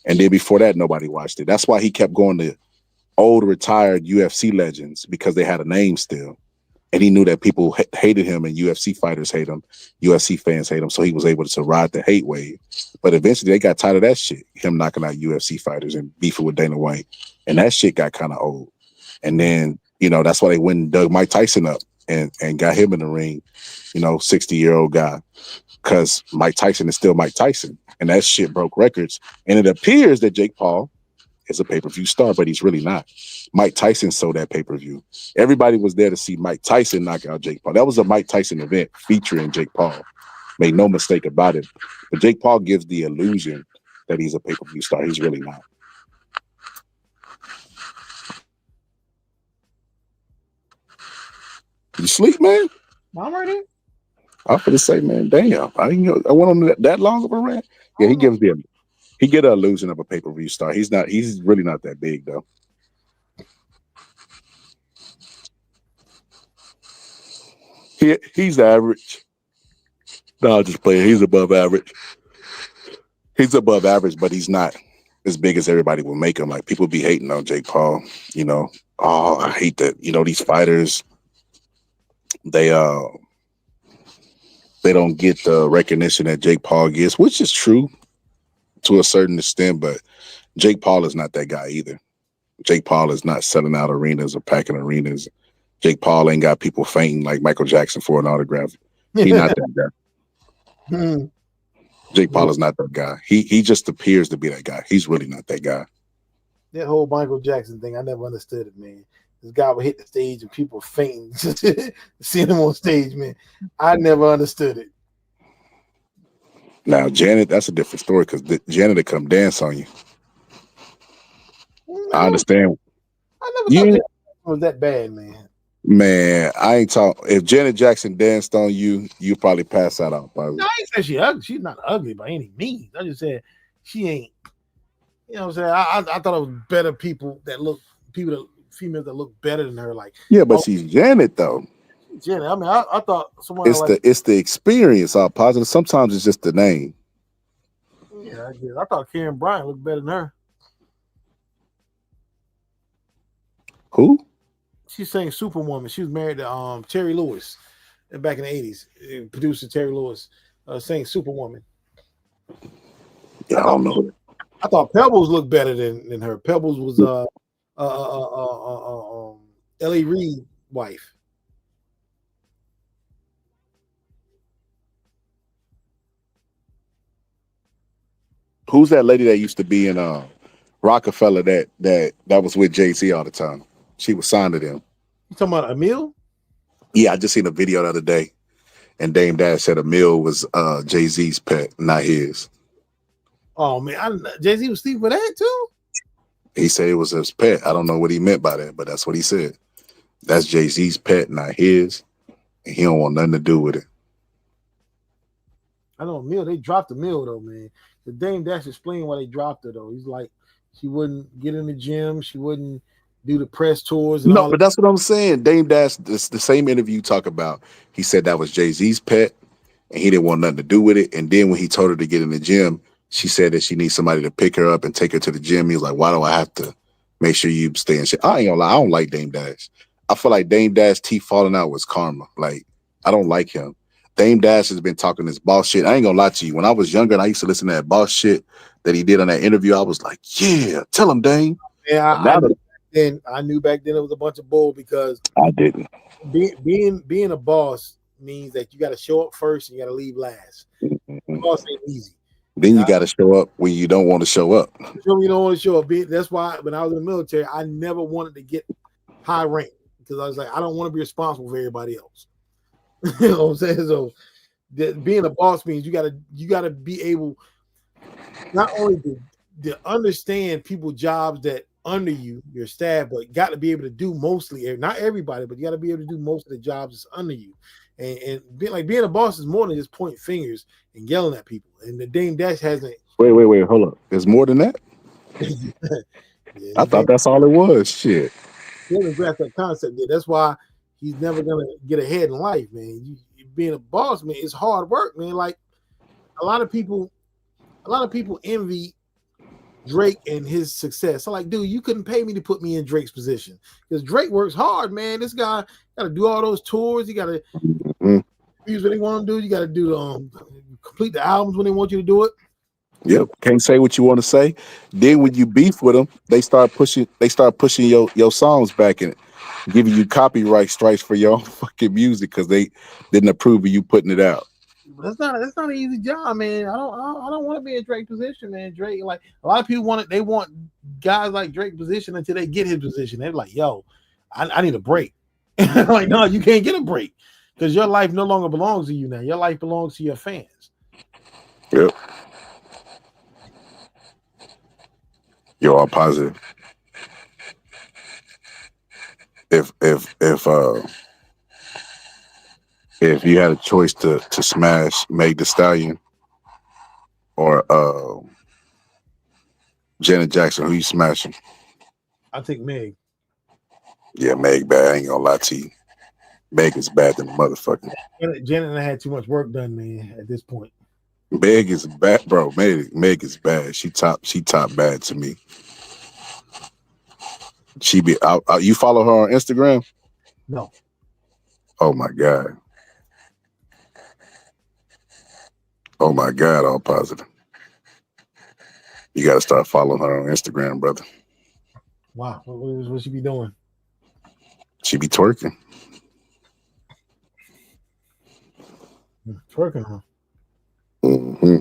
And then before that, nobody watched it. That's why he kept going to old retired UFC legends, because they had a name still. And he knew that people hated him and UFC fighters hate him. UFC fans hate him. So he was able to ride the hate wave. But eventually they got tired of that shit, him knocking out UFC fighters and beefing with Dana White. And that shit got kind of old. And then, that's why they went and dug Mike Tyson up and got him in the ring, 60-year-old guy. Because Mike Tyson is still Mike Tyson. And that shit broke records. And it appears that Jake Paul is a pay-per-view star, but he's really not. Mike Tyson sold that pay-per-view. Everybody was there to see Mike Tyson knock out Jake Paul. That was a Mike Tyson event featuring Jake Paul. Make no mistake about it. But Jake Paul gives the illusion that he's a pay-per-view star. He's really not. You sleep, man? I'm ready. I'm gonna say, man, damn. I went on that long of a rant. Yeah, he get the illusion of a pay-per-view star. He's really not that big though. He's average. No, I'm just playing. He's above average. He's above average, but he's not as big as everybody will make him. Like, people be hating on Jake Paul. Oh, I hate that. These fighters, they don't get the recognition that Jake Paul gets, which is true to a certain extent, but Jake Paul is not that guy either. Jake Paul is not selling out arenas or packing arenas. Jake Paul ain't got people fainting like Michael Jackson for an autograph. He's not that guy. Jake Paul is not that guy. He just appears to be that guy. He's really not that guy. That whole Michael Jackson thing, I never understood it, man. This guy would hit the stage and people fainting seeing him on stage, man. I never understood it. Now, Janet, that's a different story, because Janet would come dance on you. I understand. I never thought that was that bad, man. Man, I ain't talking. If Janet Jackson danced on you, you probably pass that out. Probably. No, I ain't said she ugly. She's not ugly by any means. I just said she ain't. You know what I'm saying? I thought it was better females that look better than her. Like, yeah, but she's Janet though. Janet. I mean, I thought someone. It's the experience all positive. Sometimes it's just the name. Yeah, I thought Karen Bryant looked better than her. Who? She sang Superwoman. She was married to Terry Lewis back in the 80s. Producer Terry Lewis sang Superwoman. Yeah, I don't know. I thought Pebbles looked better than her. Pebbles was L.A. Reid wife. Who's that lady that used to be in Rockefeller that was with Jay-Z all the time? She was signed to them. You talking about Emil? Yeah, I just seen a video the other day, and Dame Dash said Emil was Jay-Z's pet, not his. Oh man, Jay-Z was sleeping with that too. He said it was his pet. I don't know what he meant by that, but that's what he said. That's Jay-Z's pet, not his, and he don't want nothing to do with it. I know Emil. They dropped Emil though, man. The Dame Dash explained why they dropped her though. He's like, she wouldn't get in the gym, she wouldn't do the press tours and No, all. but that's what I'm saying. Dame Dash, this the same interview you talk about. He said that was Jay-Z's pet, and he didn't want nothing to do with it. And then when he told her to get in the gym, she said that she needs somebody to pick her up and take her to the gym. He was like, "Why do I have to make sure you stay in shit?" I ain't gonna lie, I don't like Dame Dash. I feel like Dame Dash teeth falling out was karma. Like, I don't like him. Dame Dash has been talking this boss shit. I ain't gonna lie to you. When I was younger and I used to listen to that boss shit that he did on that interview, I was like, yeah, tell him, Dame. Yeah, I knew back then it was a bunch of bull because I didn't. Being a boss means that you got to show up first and you got to leave last. Boss ain't easy. Then you got to show up when you don't want to show up. You don't want to show up. That's why when I was in the military, I never wanted to get high rank because I was like, I don't want to be responsible for everybody else. You know what I'm saying? So being a boss means you gotta be able not only to understand people's jobs that under you, your staff, but got to be able to do mostly, not everybody, but you got to be able to do most of the jobs that's under you. And being a boss is more than just pointing fingers and yelling at people. And the Dame Dash hasn't. Wait, hold up. There's more than that. Yeah, I thought that's all it was. Shit. He hasn't grasped that concept yet. That's why he's never gonna get ahead in life, man. Being a boss, man, it's hard work, man. Like a lot of people envy Drake and his success. I'm like, dude, you couldn't pay me to put me in Drake's position because Drake works hard, man. This guy got to do all those tours. You got to use what they want to do. You got to do complete the albums when they want you to do it. Yep, can't say what you want to say. Then when you beef with them, they start pushing your songs back and giving you copyright strikes for your own fucking music because they didn't approve of you putting it out. That's not an easy job, man. I don't want to be in Drake's position, man. Drake, like a lot of people they want guys like Drake's position until they get his position. They're like, yo, I need a break. Like, no, you can't get a break because your life no longer belongs to you now. Your life belongs to your fans. Yep. You're all positive. If you had a choice to smash Meg Thee Stallion or Janet Jackson, who you smashing? I'll take Meg. Yeah, Meg bad. I ain't gonna lie to you. Meg is bad than a motherfucker. Janet and I had too much work done, man, at this point. Meg is bad, bro. Meg is bad. She top bad to me. She be out. You follow her on Instagram? No. Oh my God. Oh my God, all positive. You got to start following her on Instagram, brother. Wow, what she be doing? She be twerking. Twerking, huh? Mm-hmm.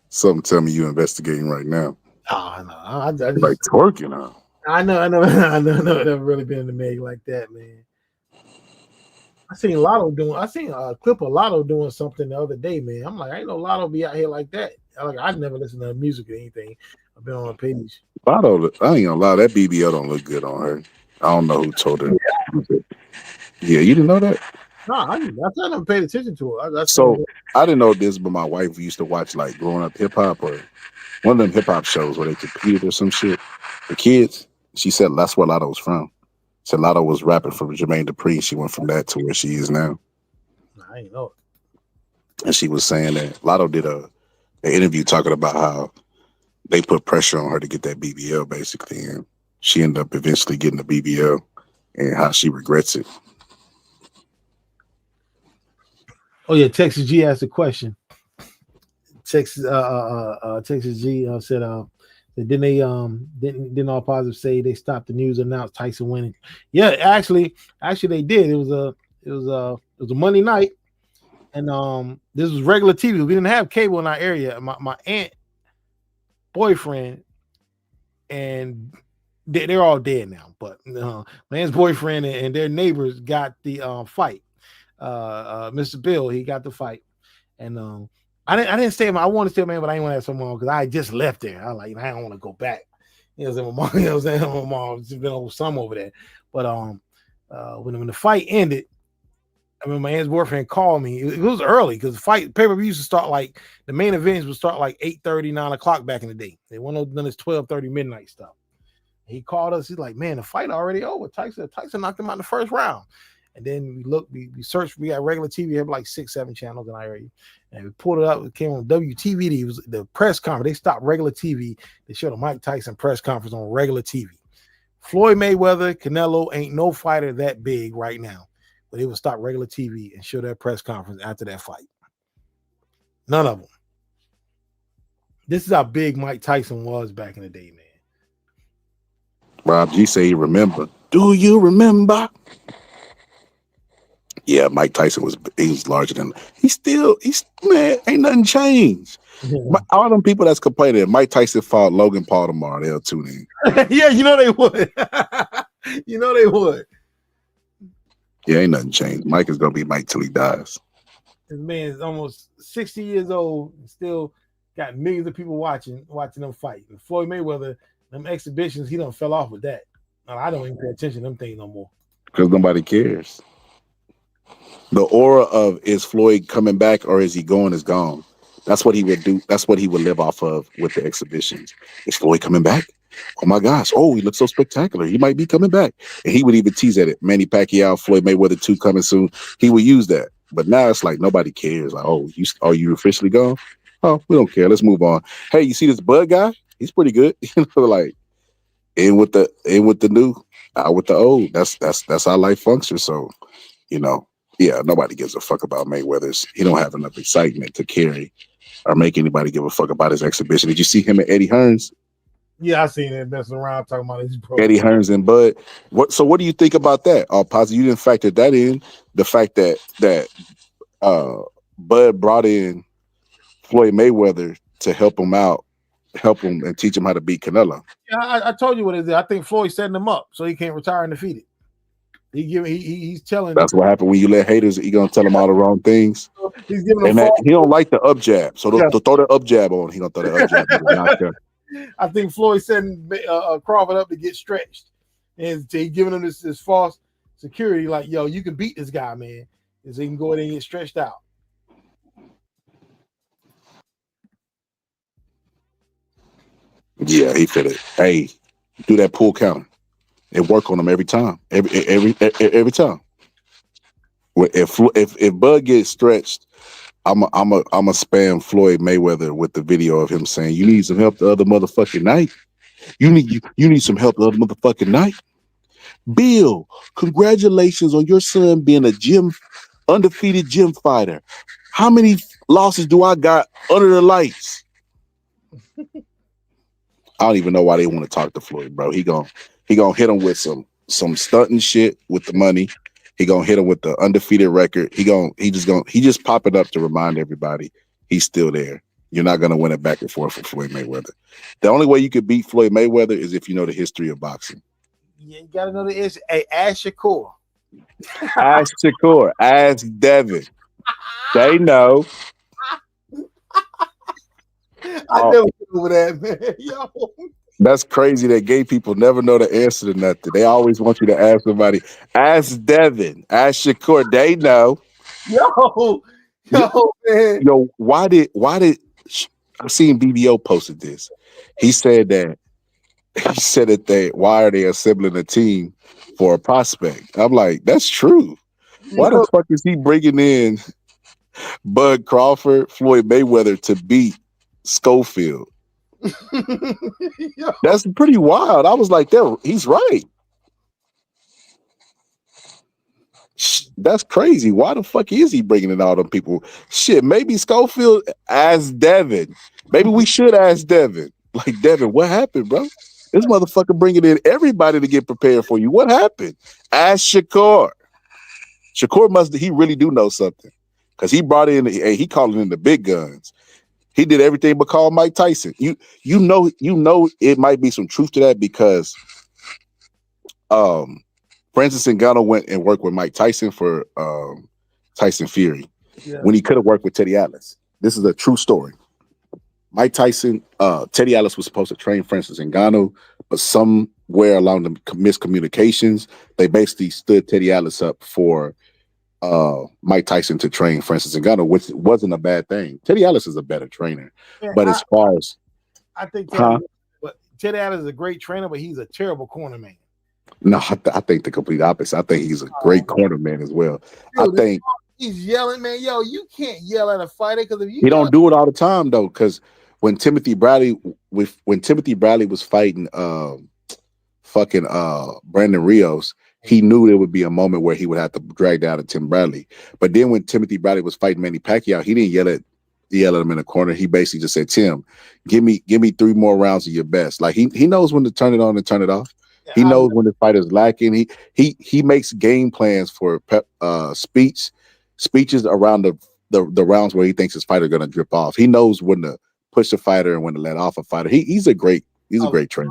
Something tell me you investigating right now. Oh, no, I just, like twerking, huh? I know. I've never really been into Meg like that, man. I seen a clip of Lotto doing something the other day, man. I'm like, I ain't know Lotto be out here like that. I've never listened to music or anything. I've been on her page. Lotto, I ain't gonna lie, that BBL don't look good on her. I don't know who told her. Yeah, you didn't know that? No, I never paid attention to her. I didn't know this, but my wife used to watch like growing up hip hop or one of them hip hop shows where they competed or some shit. The kids, she said that's where Lotto was from. Said Lotto was rapping for Jermaine Dupri. She went from that to where she is now. I ain't know it. And she was saying that Lotto did an interview talking about how they put pressure on her to get that BBL basically, and she ended up eventually getting the BBL and how she regrets it. Oh yeah, Texas G asked a question. Texas G said Then they didn't All Positive say they stopped the news, announced Tyson winning. Yeah, actually they did. It was a Monday night, and this was regular TV. We didn't have cable in our area. My aunt boyfriend, and they're all dead now, but my aunt's boyfriend and their neighbors got the fight. Mr. Bill, he got the fight, and I didn't stay. I wanted to stay, man, but I didn't want to have someone because I just left there. I was like, I don't want to go back. You know what I'm saying? My mom, you know what I'm saying? My mom's been over some over there. But when the fight ended, I mean, my aunt's boyfriend called me. It was early because the fight pay-per-view used to start like the main events would start like 8:30, 9 o'clock back in the day. They weren't done this 12:30 midnight stuff. He called us. He's like, man, the fight already over. Tyson knocked him out in the first round. And then we looked, we searched, we got regular TV, we have like 6-7 channels in our area. And we pulled it up, it came on WTVD. It was the press conference. They stopped regular TV. They showed a Mike Tyson press conference on regular TV. Floyd Mayweather, Canelo ain't no fighter that big right now. But they would stop regular TV and show that press conference after that fight. None of them. This is how big Mike Tyson was back in the day, man. Rob G say he remember. Do you remember? Yeah, Mike Tyson was larger than he's man, ain't nothing changed. Yeah. All them people that's complaining, Mike Tyson fought Logan Paul tomorrow, they'll tune in. Yeah, you know they would. You know they would. Yeah, ain't nothing changed. Mike is gonna be Mike till he dies. This man is almost 60 years old and still got millions of people watching them fight. And Floyd Mayweather, them exhibitions, he done fell off with that. Now, I don't even pay attention to them things no more. Because nobody cares. The aura of is Floyd coming back or is he going is gone. That's what he would do. That's what he would live off of with the exhibitions. Is Floyd coming back? Oh my gosh. Oh, he looks so spectacular. He might be coming back. And he would even tease at it. Manny Pacquiao, Floyd Mayweather 2 coming soon. He would use that. But now it's like nobody cares. Like, oh, are you officially gone? Oh, we don't care. Let's move on. Hey, you see this Bud guy? He's pretty good. You know, like in with the new, out with the old. That's how life functions. So, you know. Yeah, nobody gives a fuck about Mayweather's. He don't have enough excitement to carry or make anybody give a fuck about his exhibition. Did you see him and Eddie Hearns? Yeah, I seen him messing around talking about his bro. Eddie Hearns and Bud. What do you think about that? All positive. You didn't factor that in. The fact that Bud brought in Floyd Mayweather to help him out, help him and teach him how to beat Canelo. Yeah, I told you what it is. I think Floyd's setting him up so he can't retire undefeated. He's telling. That's what happened when you let haters. He gonna tell them all the wrong things. He's giving and that, he don't like the up jab, so to throw the up jab on. He gonna throw the up jab. I think Floyd setting Crawford up to get stretched, and he giving him this false security, like, yo, you can beat this guy, man, and so he can go in and get stretched out. Yeah, he fit it. Hey, do that pull count. It work on him every time. Every time. If Bud gets stretched, I'm a spam Floyd Mayweather with the video of him saying, "You need some help the other motherfucking night. You need some help the other motherfucking night." Bill, congratulations on your son being a undefeated gym fighter. How many losses do I got under the lights? I don't even know why they want to talk to Floyd, bro. He gonna hit him with some stunting shit with the money. He gonna hit him with the undefeated record. He just pop it up to remind everybody he's still there. You're not gonna win it back and forth with Floyd Mayweather. The only way you could beat Floyd Mayweather is if you know the history of boxing. Yeah, you gotta know the issue. Hey, ask Shakur. Ask Shakur. Ask Devin. They know. I never get over that, man. Yo. That's crazy that gay people never know the answer to nothing. They always want you to ask somebody. Ask Devin. Ask Shakur. They know. Yo, man. Yo, why did I seen BBO posted this? He said that why are they assembling a team for a prospect? I'm like, that's true. Why the fuck is he bringing in Bud Crawford, Floyd Mayweather to beat Schofield? That's pretty wild. I was like, he's right. That's crazy. Why the fuck is he bringing in all them people? Shit, maybe Schofield asked Devin. Maybe we should ask Devin. Like, Devin, what happened, bro? This motherfucker bringing in everybody to get prepared for you. What happened? Ask Shakur. Shakur he really do know something. Because he brought in, he calling in the big guns. He did everything but call Mike Tyson. You know it might be some truth to that because Francis Ngannou went and worked with Mike Tyson for Tyson Fury when he could have worked with Teddy Atlas. This is a true story. Mike Tyson, Teddy Atlas was supposed to train Francis Ngannou, but somewhere along the miscommunications, they basically stood Teddy Atlas up for Mike Tyson to train Francis Ngannou, which wasn't a bad thing. Teddy Atlas is a better trainer, but as far as I think Teddy Atlas is a great trainer, but he's a terrible corner man. No, I think the complete opposite. I think he's a great corner man as well. Dude, I think he's yelling, man. Yo, you can't yell at a fighter because if you he don't do it all the time though. Because when Timothy Bradley was fighting Brandon Rios, he knew there would be a moment where he would have to drag down to Tim Bradley. But then when Timothy Bradley was fighting Manny Pacquiao, he didn't yell at him in the corner. He basically just said, "Tim, give me 3 more rounds of your best." Like he knows when to turn it on and turn it off. He knows when the fighter's lacking. He makes game plans for speeches around the rounds where he thinks his fighter going to drip off. He knows when to push a fighter and when to let off a fighter. He's a great trainer.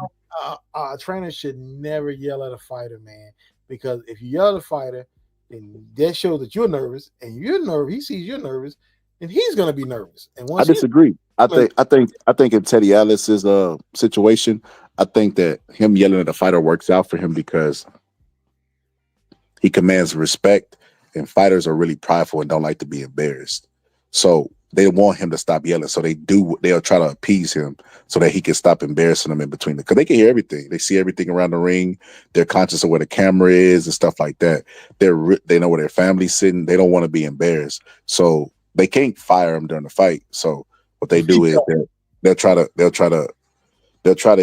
A trainer should never yell at a fighter, man, because if you yell at a fighter, then that shows that you're nervous, and you're nervous. He sees you're nervous, and he's going to be nervous. And I disagree. I think in Teddy Atlas's situation, I think that him yelling at a fighter works out for him because he commands respect, and fighters are really prideful and don't like to be embarrassed. So they want him to stop yelling. So they'll try to appease him so that he can stop embarrassing them in between. Because they can hear everything. They see everything around the ring. They're conscious of where the camera is and stuff like that. They know where their family's sitting. They don't want to be embarrassed. So they can't fire him during the fight. So what they do is they'll try to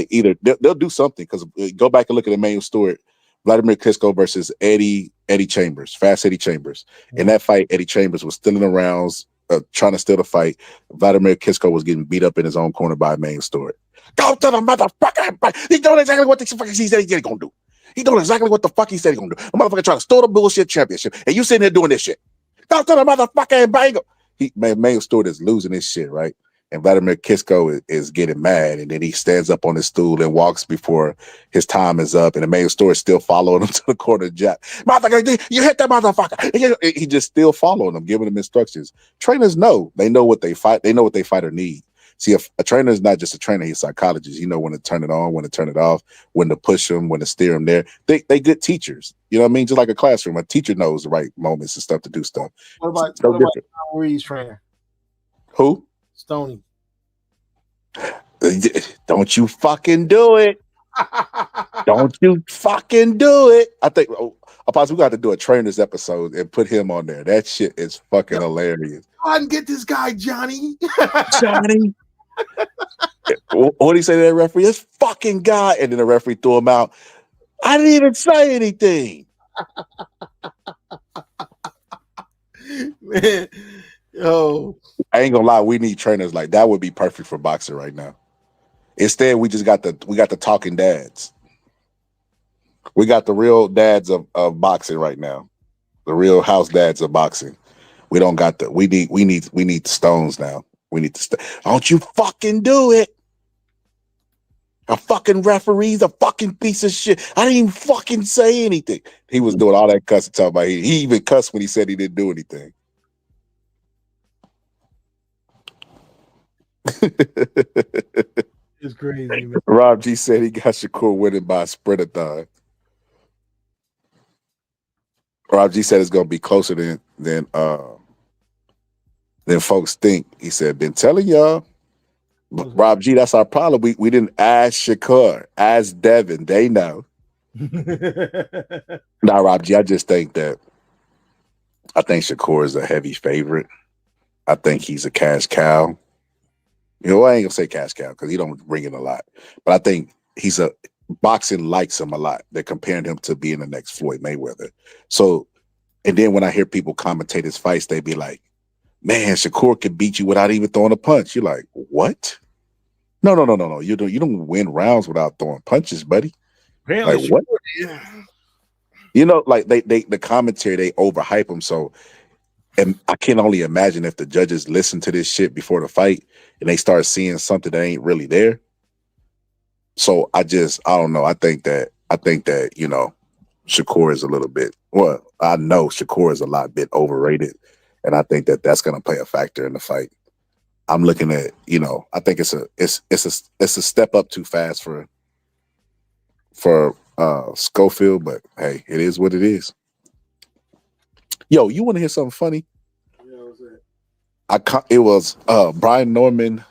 either they'll do something, because go back and look at Emmanuel Stewart, Vladimir Klitschko versus Eddie Chambers, Fast Eddie Chambers. In that fight, Eddie Chambers was stealing the rounds, trying to steal the fight. Vladimir Klitschko was getting beat up in his own corner by Emmanuel Stewart. Go to the motherfucker! He's doing exactly what the fuck he said he's gonna do. He's doing exactly what the fuck he said he's gonna do. A motherfucker trying to steal the bullshit championship, and you sitting there doing this shit. Go to the motherfucker and bang him. Emmanuel Stewart is losing his shit, right? And Vladimir Klitschko is getting mad, and then he stands up on his stool and walks before his time is up. And Emmanuel Stewart is still following him to the corner jab. Motherfucker, you hit that motherfucker. He just still following him, giving him instructions. Trainers know. They know what they fight. They know what they fighter need. See, if a trainer is not just a trainer, he's a psychologist. You know when to turn it on, when to turn it off, when to push him, when to steer him there. They good teachers. You know what I mean? Just like a classroom, a teacher knows the right moments and stuff to do stuff. What about Reed's trainer? Who? Stoney. Don't you fucking do it. Don't you fucking do it. I think we got to do a trainers episode and put him on there. That shit is fucking hilarious. I can get this guy, Johnny. Johnny. What did he say to that referee? This fucking guy. And then the referee threw him out. I didn't even say anything. Man. Yo. I ain't gonna lie, we need trainers like that. Would be perfect for boxing right now. Instead, we got the talking dads. We got the real dads of boxing right now. The real house dads of boxing. We don't got we need the stones now. We need the don't you fucking do it. A fucking referee's a fucking piece of shit. I didn't even fucking say anything. He was doing all that cussing, talking about he even cussed when he said he didn't do anything. It's crazy, man. Rob G said he got Shakur winning by a sprintathon. Rob G said it's gonna be closer than folks think. He said, been telling y'all. But Rob G, that's our problem. We didn't ask Shakur, ask Devin. They know. Nah, Rob G, I just think Shakur is a heavy favorite. I think he's a cash cow. You know, I ain't gonna say cash cow because he don't bring in a lot. But I think boxing likes him a lot. They're comparing him to being the next Floyd Mayweather. So, and then when I hear people commentate his fights, they be like, man, Shakur could beat you without even throwing a punch. You're like, what? No. You don't win rounds without throwing punches, buddy. Apparently, Like what? yeah. You know, like they the commentary, they overhype them. So, and I can only imagine if the judges listen to this shit before the fight and they start seeing something that ain't really there. So I don't know. I think that Shakur is a little bit. Well, I know Shakur is a bit overrated, and I think that that's going to play a factor in the fight. I'm looking at, I think it's a step up too fast for Schofield, but hey, it is what it is. Yo, you want to hear something funny? Yeah, what's that? It was Brian Norman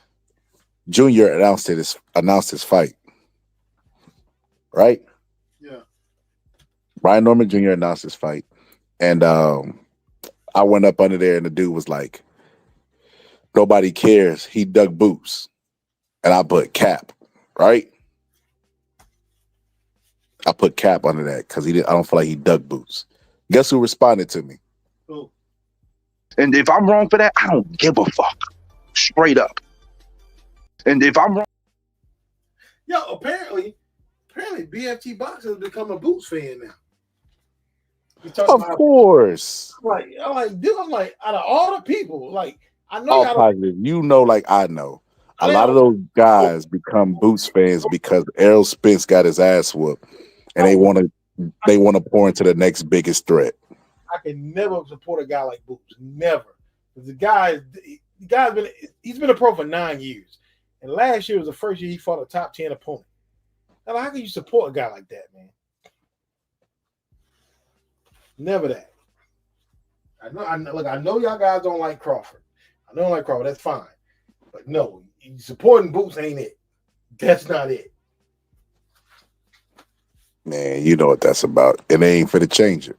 Jr. announced his fight, right? Yeah. Brian Norman Jr. announced his fight, and I went up under there, and the dude was like, "Nobody cares. He dug boots," and I put cap, right? I put cap under that because I don't feel like he dug boots. Guess who responded to me? Who? And if I'm wrong for that, I don't give a fuck. Straight up. And if I'm wrong. Yo, apparently BFT Boxing has become a Boots fan now. Of course. I'm like, out of all the people, like, I know all positive. Like I know. A lot of those guys become Boots fans because Errol Spence got his ass whooped, and they want to pour into the next biggest threat. I can never support a guy like Boots. Never. The guy's been a pro for 9 years, and last year was the first year he fought a top 10 opponent. Now, how can you support a guy like that, man? Never that. I know y'all guys don't like Crawford. I don't like Crawford. That's fine. But no, supporting Boots ain't it. That's not it. Man, you know what that's about. It ain't for to change it.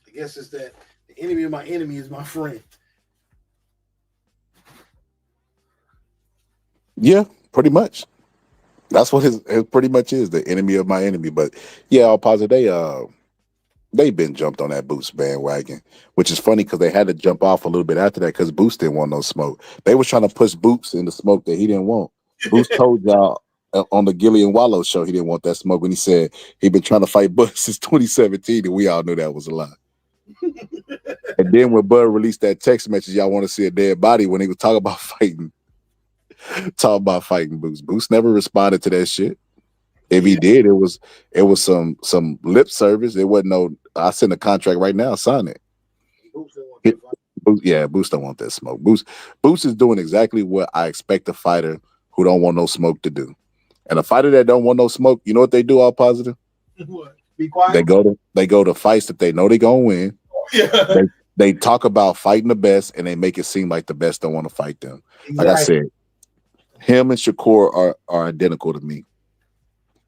I guess it's that the enemy of my enemy is my friend. Yeah, pretty much. That's what his pretty much is, the enemy of my enemy. But yeah, all positive. They've been jumped on that Boots bandwagon, which is funny because they had to jump off a little bit after that because Boots didn't want no smoke. They was trying to push Boots in the smoke that he didn't want. Boots told y'all on the Gillian Wallow show he didn't want that smoke when he said he'd been trying to fight Bud since 2017, and we all knew that was a lie. And then when Bud released that text message, y'all want to see a dead body when he was talking about fighting Boots. Boots never responded to that shit. If he did, it was some lip service. It wasn't no. I send a contract right now. Sign it. Boots don't want that smoke. Boots is doing exactly what I expect a fighter who don't want no smoke to do. And a fighter that don't want no smoke, you know what they do? All positive. What? Be quiet. They go to fights that they know they're gonna win. Yeah. They talk about fighting the best, and they make it seem like the best don't want to fight them. Exactly. Like I said, him and Shakur are identical to me.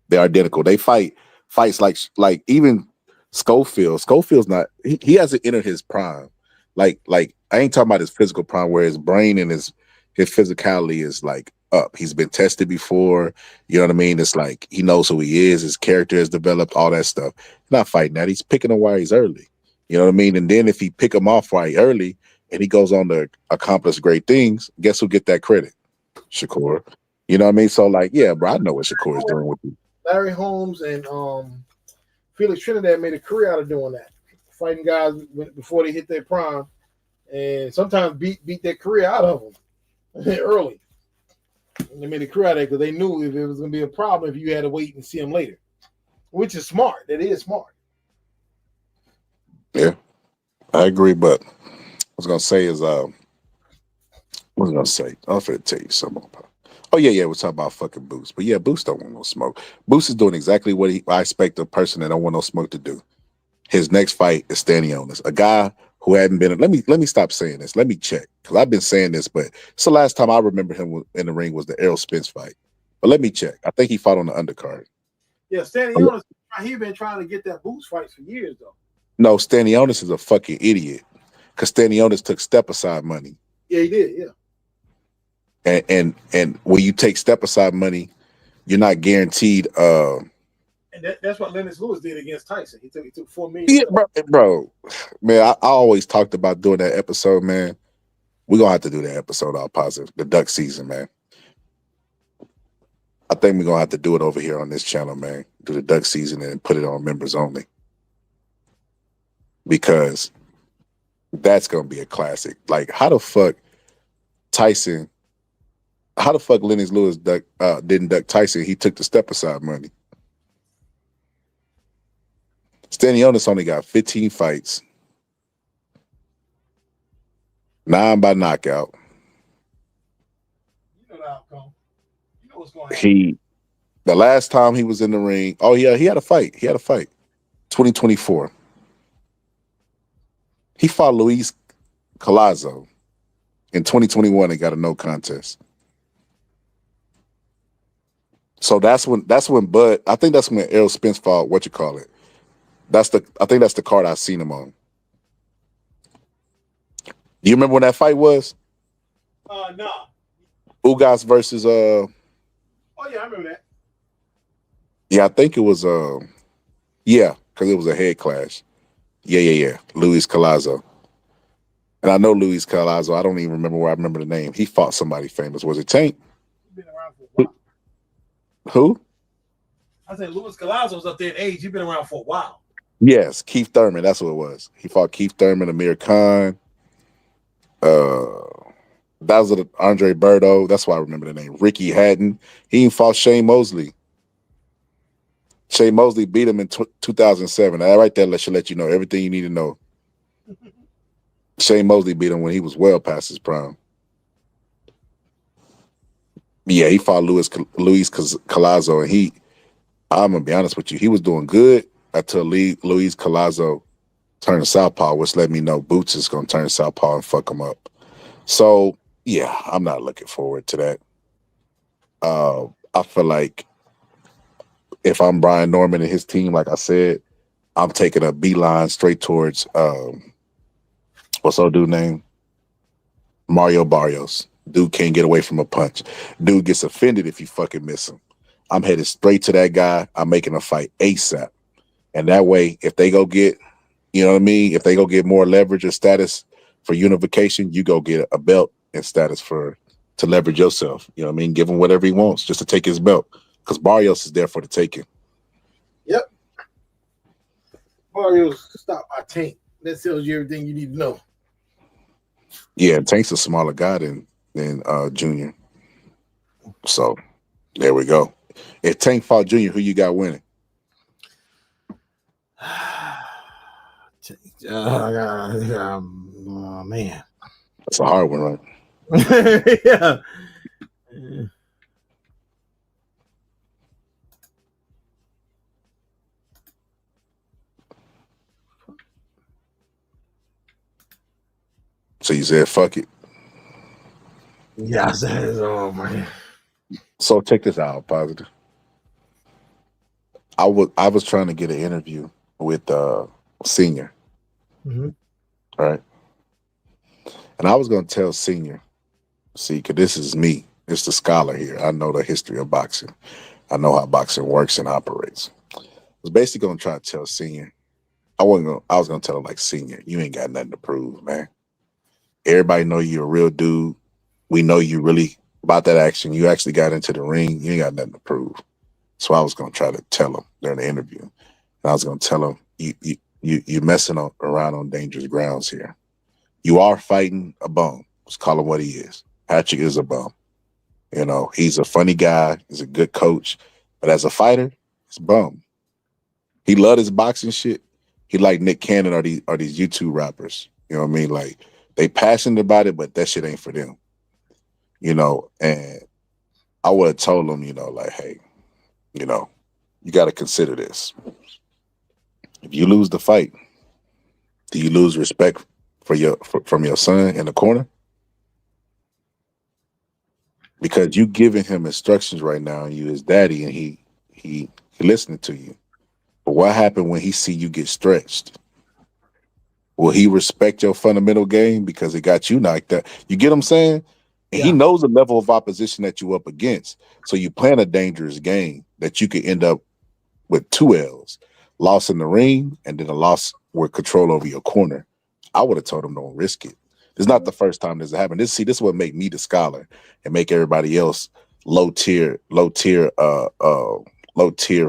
They're identical. They fights like even Schofield. Schofield's not. He hasn't entered his prime. Like I ain't talking about his physical prime where his brain and his physicality is like up. He's been tested before. You know what I mean? It's like he knows who he is. His character has developed. All that stuff. He's not fighting that. He's picking him while he's early. You know what I mean? And then if he pick him off while he's early and he goes on to accomplish great things, guess who get that credit? Shakur. You know what I mean? So like, yeah, bro, I know what Shakur is doing with you. Larry Holmes and Felix Trinidad made a career out of doing that, fighting guys before they hit their prime, and sometimes beat their career out of them early. And they made a career out of it because they knew if it was going to be a problem if you had to wait and see them later, which is smart. That is smart. Yeah, I agree. But what I was going to say is, I'm going to tell you something. Oh, yeah, we're talking about fucking Boots. But yeah, Boots don't want no smoke. Boots is doing exactly what I expect a person that don't want no smoke to do. His next fight is Stanionis, a guy who hadn't been. Let me stop saying this. Let me check because I've been saying this, but it's the last time I remember him in the ring was the Errol Spence fight. But let me check. I think he fought on the undercard. Yeah, Stanionis, he's been trying to get that Boots fight for years though. No, Stanionis is a fucking idiot because Stanionis took step aside money. Yeah, he did. Yeah. And when you take step aside money, you're not guaranteed. And That's what Lennox Lewis did against Tyson. He took $4 million. Yeah, bro. Man, I always talked about doing that episode, man. We're gonna have to do that episode all positive. The duck season, man. I think we're gonna have to do it over here on this channel, man. Do the duck season and put it on members only. Because that's gonna be a classic. Like, how the fuck Lennox Lewis didn't duck Tyson? He took the step aside money. Stanionis only got 15 fights, 9 by knockout. You know the outcome. You know what's going to happen. The last time he was in the ring, oh yeah, he had a fight. 2024. He fought Luis Collazo in 2021 and got a no contest. So that's when Bud, I think that's when Errol Spence fought, I think that's the card I seen him on. Do you remember when that fight was? No. Ugas versus Oh yeah, I remember that. Yeah, I think it was yeah, because it was a head clash. Yeah. Luis Collazo. And I know Luis Collazo. I don't even remember where I remember the name. He fought somebody famous. Was it Tank? He's been around for a while. Who? I said Luis Collazo's up there in age. He's been around for a while. Yes, Keith Thurman. That's what it was. He fought Keith Thurman, Amir Khan. That was Andre Berto. That's why I remember the name. Ricky Hatton. He even fought Shane Mosley. Shane Mosley beat him in 2007. That right there should let you know everything you need to know. Shane Mosley beat him when he was well past his prime. Yeah, he fought Luis Collazo, and I'm gonna be honest with you, he was doing good until Luis Collazo turned southpaw, which let me know Boots is gonna turn southpaw and fuck him up. So yeah, I'm not looking forward to that. I feel like if I'm Brian Norman and his team, like I said, I'm taking a beeline straight towards what's old dude name? Mario Barrios. Dude can't get away from a punch. Dude gets offended if you fucking miss him. I'm headed straight to that guy. I'm making a fight ASAP. And that way, if they go get, you know what I mean? If they go get more leverage or status for unification, you go get a belt and status to leverage yourself. You know what I mean? Give him whatever he wants just to take his belt. Because Barrios is there for the taking. Yep. Barrios stopped by Tank. That tells you everything you need to know. Yeah, Tank's a smaller guy than Junior. So there we go. If Tank fought Junior, who you got winning? Man. That's a hard one, right? Yeah. So you said fuck it. Yeah, I said, oh man. So check this out, positive. I was trying to get an interview with Senior. Mm-hmm. Right? And I was gonna tell Senior, see, because this is me. It's the scholar here. I know the history of boxing. I know how boxing works and operates. I was basically gonna try to tell Senior. I was gonna tell him like, Senior, you ain't got nothing to prove, man. Everybody know you're a real dude. We know you really about that action. You actually got into the ring. You ain't got nothing to prove. So I was gonna try to tell him during the interview. And I was gonna tell him, you messing around on dangerous grounds here. You are fighting a bum. Let's call him what he is. Patrick is a bum. You know, he's a funny guy. He's a good coach. But as a fighter, he's a bum. He loved his boxing shit. He like Nick Cannon or these YouTube rappers. You know what I mean? Like, they passionate about it, but that shit ain't for them. You know, and I would have told them, you know, like, hey, you know, you got to consider this. If you lose the fight, do you lose respect from your son in the corner? Because you giving him instructions right now, and you his daddy, and he listening to you. But what happened when he see you get stretched? Will he respect your fundamental game because it got you knocked out? You get what I'm saying? And he knows the level of opposition that you up against. So you plan a dangerous game that you could end up with 2 L's, loss in the ring and then a loss with control over your corner. I would have told him don't risk it. It's not the first time this happened. This is what make me the scholar and make everybody else low tier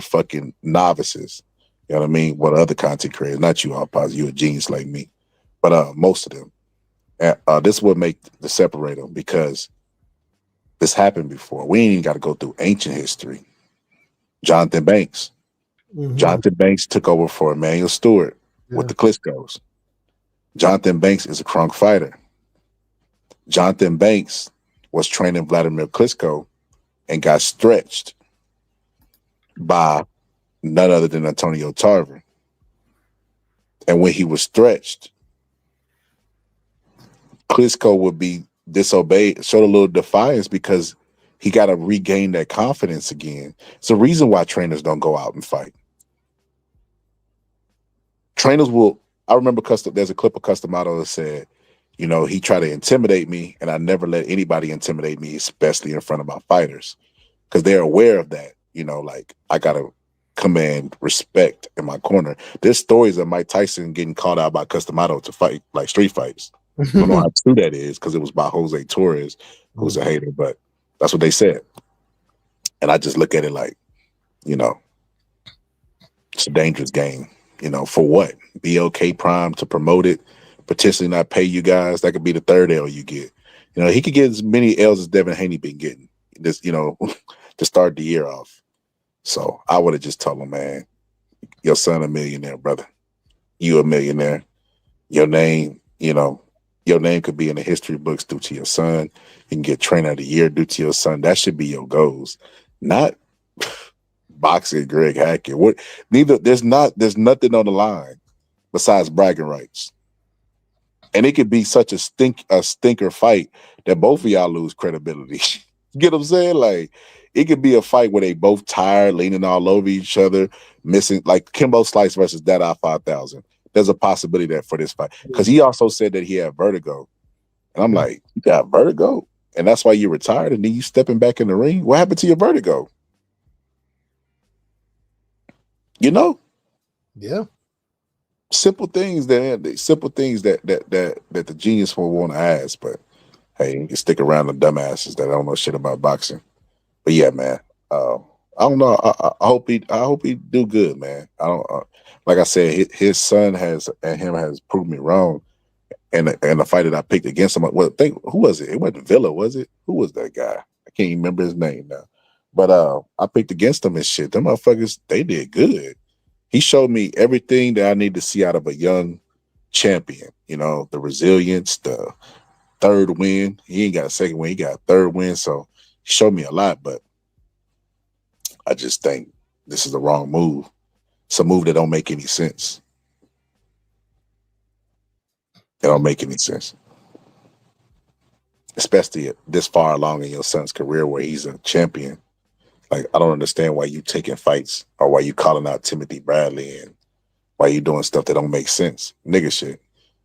fucking novices. You know what I mean? What other content creators? Not you, all positive. You a genius like me, but most of them. This would make the separator because this happened before. We ain't even got to go through ancient history. Jonathan Banks. Mhm. Jonathan Banks took over for Emmanuel Stewart with the Klitschko's. Jonathan Banks is a crunk fighter. Jonathan Banks was training Vladimir Klitschko and got stretched by none other than Antonio Tarver. And when he was stretched, Klitschko would be disobeyed, showed a little defiance because he got to regain that confidence again. It's the reason why trainers don't go out and fight. Trainers will. I remember there's a clip of Customato that said, you know, he tried to intimidate me, and I never let anybody intimidate me, especially in front of my fighters, because they're aware of that. You know, like I gotta command respect in my corner. There's stories of Mike Tyson getting called out by Customato to fight like street fights. I don't know how true that is because it was by Jose Torres, who's a hater, but that's what they said. And I just look at it like, you know, it's a dangerous game. You know, for what? BLK Prime to promote it, potentially not pay you guys. That could be the third L you get. You know, he could get as many L's as Devin Haney been getting this, you know, to start the year off. So I would have just told him, man, your son a millionaire, brother. You a millionaire. Your name, you know, your name could be in the history books due to your son. You can get trainer of the year due to your son. That should be your goals, not boxing Greg Hackett. What? Neither. There's nothing on the line besides bragging rights, and it could be such a stinker fight that both of y'all lose credibility. You get what I'm saying? Like it could be a fight where they both tired, leaning all over each other, missing like Kimbo Slice versus Dada 5000. There's a possibility that for this fight because he also said that he had vertigo, and I'm like, you got vertigo, and that's why you retired, and then you stepping back in the ring. What happened to your vertigo? You know, Yeah. simple things that the genius will want to ask, but hey, you can stick around the dumbasses that don't know shit about boxing. But yeah, man, I don't know. I hope he do good, man. I don't like I said, his son has proved me wrong. And the fight that I picked against him, who was it? It wasn't Villa, was it? Who was that guy? I can't even remember his name now. But I picked against him and shit. Them motherfuckers, they did good. He showed me everything that I need to see out of a young champion. You know, the resilience, the third win. He ain't got a second win. He got a third win. So he showed me a lot, but I just think this is the wrong move. It's a move that don't make any sense. It don't make any sense. Especially this far along in your son's career where he's a champion. Like, I don't understand why you taking fights or why you calling out Timothy Bradley and why you doing stuff that don't make sense. Nigga shit.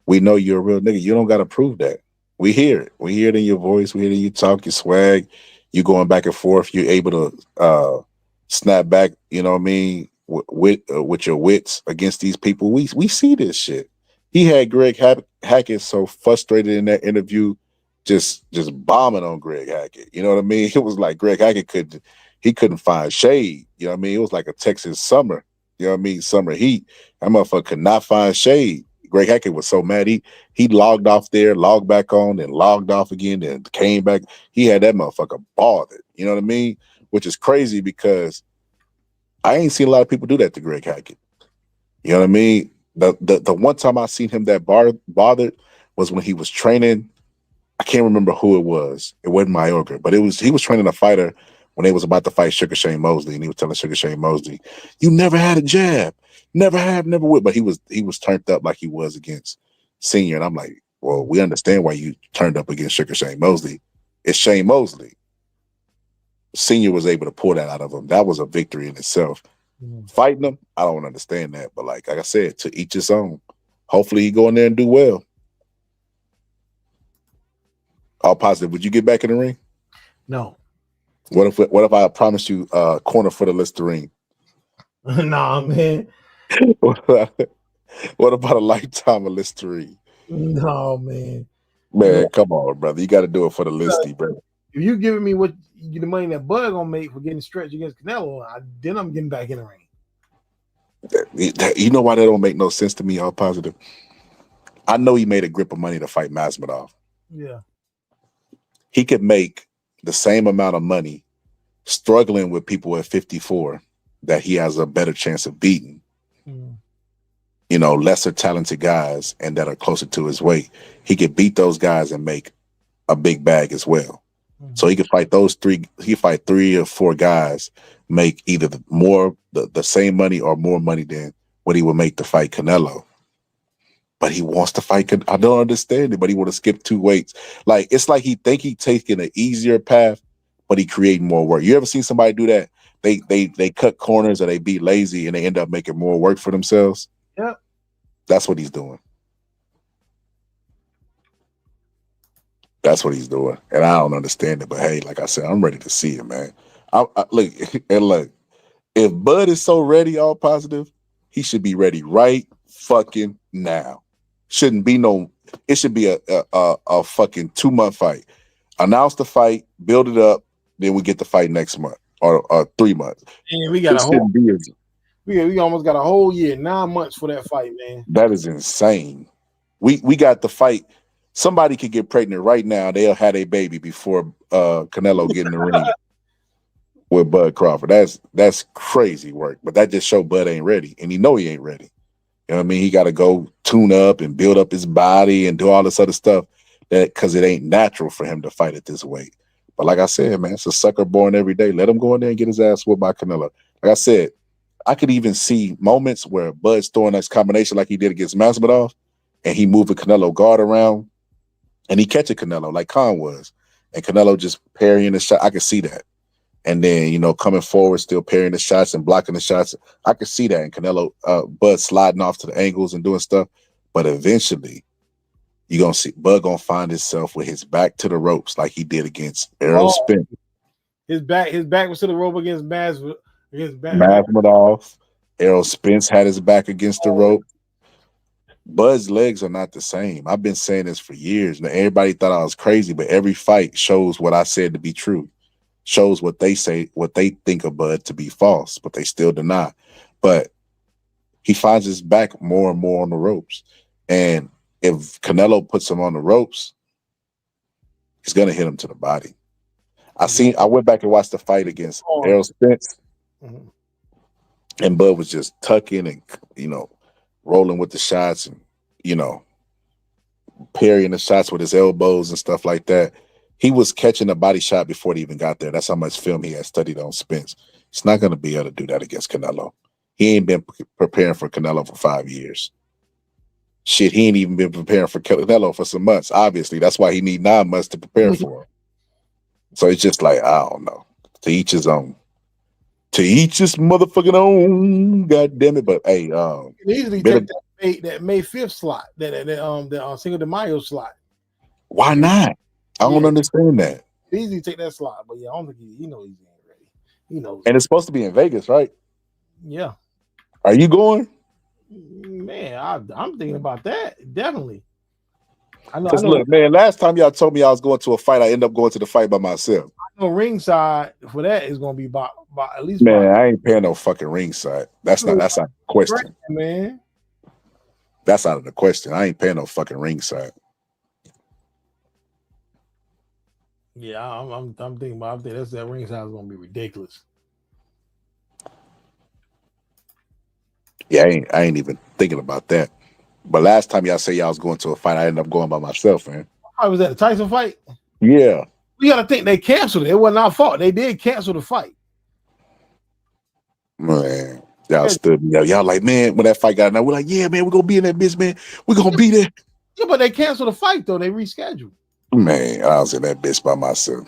We know you're a real nigga. You don't got to prove that. We hear it. We hear it in your voice. We hear it in you talk, your swag. You going back and forth. You're able to snap back, you know what I mean, with your wits against these people. We see this shit. He had Greg Hackett so frustrated in that interview, just bombing on Greg Hackett. You know what I mean? It was like Greg Hackett couldn't find shade. You know what I mean? It was like a Texas summer. You know what I mean? Summer heat. That motherfucker could not find shade. Greg Hackett was so mad. He logged off there, logged back on, and logged off again, and came back. He had that motherfucker bothered. You know what I mean? Which is crazy because I ain't seen a lot of people do that to Greg Hackett. You know what I mean? The one time I seen him that bothered was when he was training. I can't remember who it was. It wasn't Mayorga, but he was training a fighter when they was about to fight Sugar Shane Mosley, and he was telling Sugar Shane Mosley, "You never had a jab, never would." But he was turned up like he was against Senior, and I'm like, well, we understand why you turned up against Sugar Shane Mosley. It's Shane Mosley. Senior was able to pull that out of him. That was a victory in itself. Fighting him, I don't understand that, but like I said, to each his own. Hopefully, he go in there and do well. All positive. Would you get back in the ring? No. What if I promised you corner for the Listerine? Nah, man. What about a lifetime of Listerine? No, man. Man, come on, brother. You got to do it for the listy, bro. If you giving me what the money that Bud gonna make for getting stretched against Canelo, then I'm getting back in the ring. You know why that don't make no sense to me, all positive? I know he made a grip of money to fight Masvidal. Yeah. He could make the same amount of money struggling with people at 54 that he has a better chance of beating. You know, lesser talented guys and that are closer to his weight. He could beat those guys and make a big bag as well. So he could fight those three. He fight 3 or 4 guys, make either the same money or more money than what he would make to fight Canelo. But he wants to fight. I don't understand it. But he want to skip 2 weights. Like it's like he think he taking an easier path, but he creating more work. You ever seen somebody do that? They cut corners or they be lazy and they end up making more work for themselves. Yeah, that's what he's doing. That's what he's doing, and I don't understand it. But hey, like I said, I'm ready to see it, man. Look, if Bud is so ready, all positive, he should be ready right fucking now. Shouldn't be no. It should be a fucking 2-month fight. Announce the fight, build it up, then we get the fight next month or 3 months. And we got we almost got a whole year, 9 months for that fight, man. That is insane. We got the fight. Somebody could get pregnant right now. They'll have a baby before Canelo get in the ring with Bud Crawford. That's crazy work. But that just show Bud ain't ready, and he know he ain't ready. You know what I mean? He got to go tune up and build up his body and do all this other stuff because it ain't natural for him to fight at this weight. But like I said, man, it's a sucker born every day. Let him go in there and get his ass whooped by Canelo. Like I said, I could even see moments where Bud's throwing that combination like he did against Masvidal, and he moved the Canelo guard around, and he catch a Canelo like Khan was, and Canelo just parrying the shot. I could see that. And then, you know, coming forward, still parrying the shots and blocking the shots. I could see that. And Canelo, Bud sliding off to the angles and doing stuff. But eventually, you're going to see Bud going to find himself with his back to the ropes like he did against Errol Spence. His back was to the rope against Masvidal. Errol Spence had his back against the rope. Bud's legs are not the same. I've been saying this for years. Now, everybody thought I was crazy, but every fight shows what I said to be true. Shows what they say, what they think of Bud to be false, but they still deny. But he finds his back more and more on the ropes. And if Canelo puts him on the ropes, he's going to hit him to the body. I went back and watched the fight against Errol Spence, and Bud was just tucking and, you know, rolling with the shots and, you know, parrying the shots with his elbows and stuff like that. He was catching a body shot before he even got there. That's how much film he had studied on Spence. He's not going to be able to do that against Canelo. He ain't been preparing for Canelo for 5 years. Shit, he ain't even been preparing for Canelo for some months. Obviously, that's why he need 9 months to prepare for him. So it's just like, I don't know. To each his own. To each his motherfucking own. God damn it. But hey, easily take that May 5th slot, that Cinco de Mayo slot. Why not? I don't understand that. Easily take that slot, but yeah, I don't think he knows he ain't ready. He knows. And it's supposed to be in Vegas, right? Yeah. Are you going? Man, I'm thinking about that. Definitely. I know. Look, man, last time y'all told me I was going to a fight, I end up going to the fight by myself. I know ringside for that is going to be about at least. Man, I ain't paying no fucking ringside. That's not the question, man. That's out of the question. I ain't paying no fucking ringside. Yeah, I'm thinking about that ringside is going to be ridiculous. Yeah, I ain't even thinking about that. But last time y'all say y'all was going to a fight, I ended up going by myself, man. Oh, was that a Tyson fight? Yeah. We got to think they canceled it. It wasn't our fault. They did cancel the fight. Man, y'all stood me up. Y'all like, man, when that fight got announced, we're like, yeah, man, we're going to be in that bitch, man. We're going to be there. Yeah, but they canceled the fight, though. They rescheduled. Man, I was in that bitch by myself.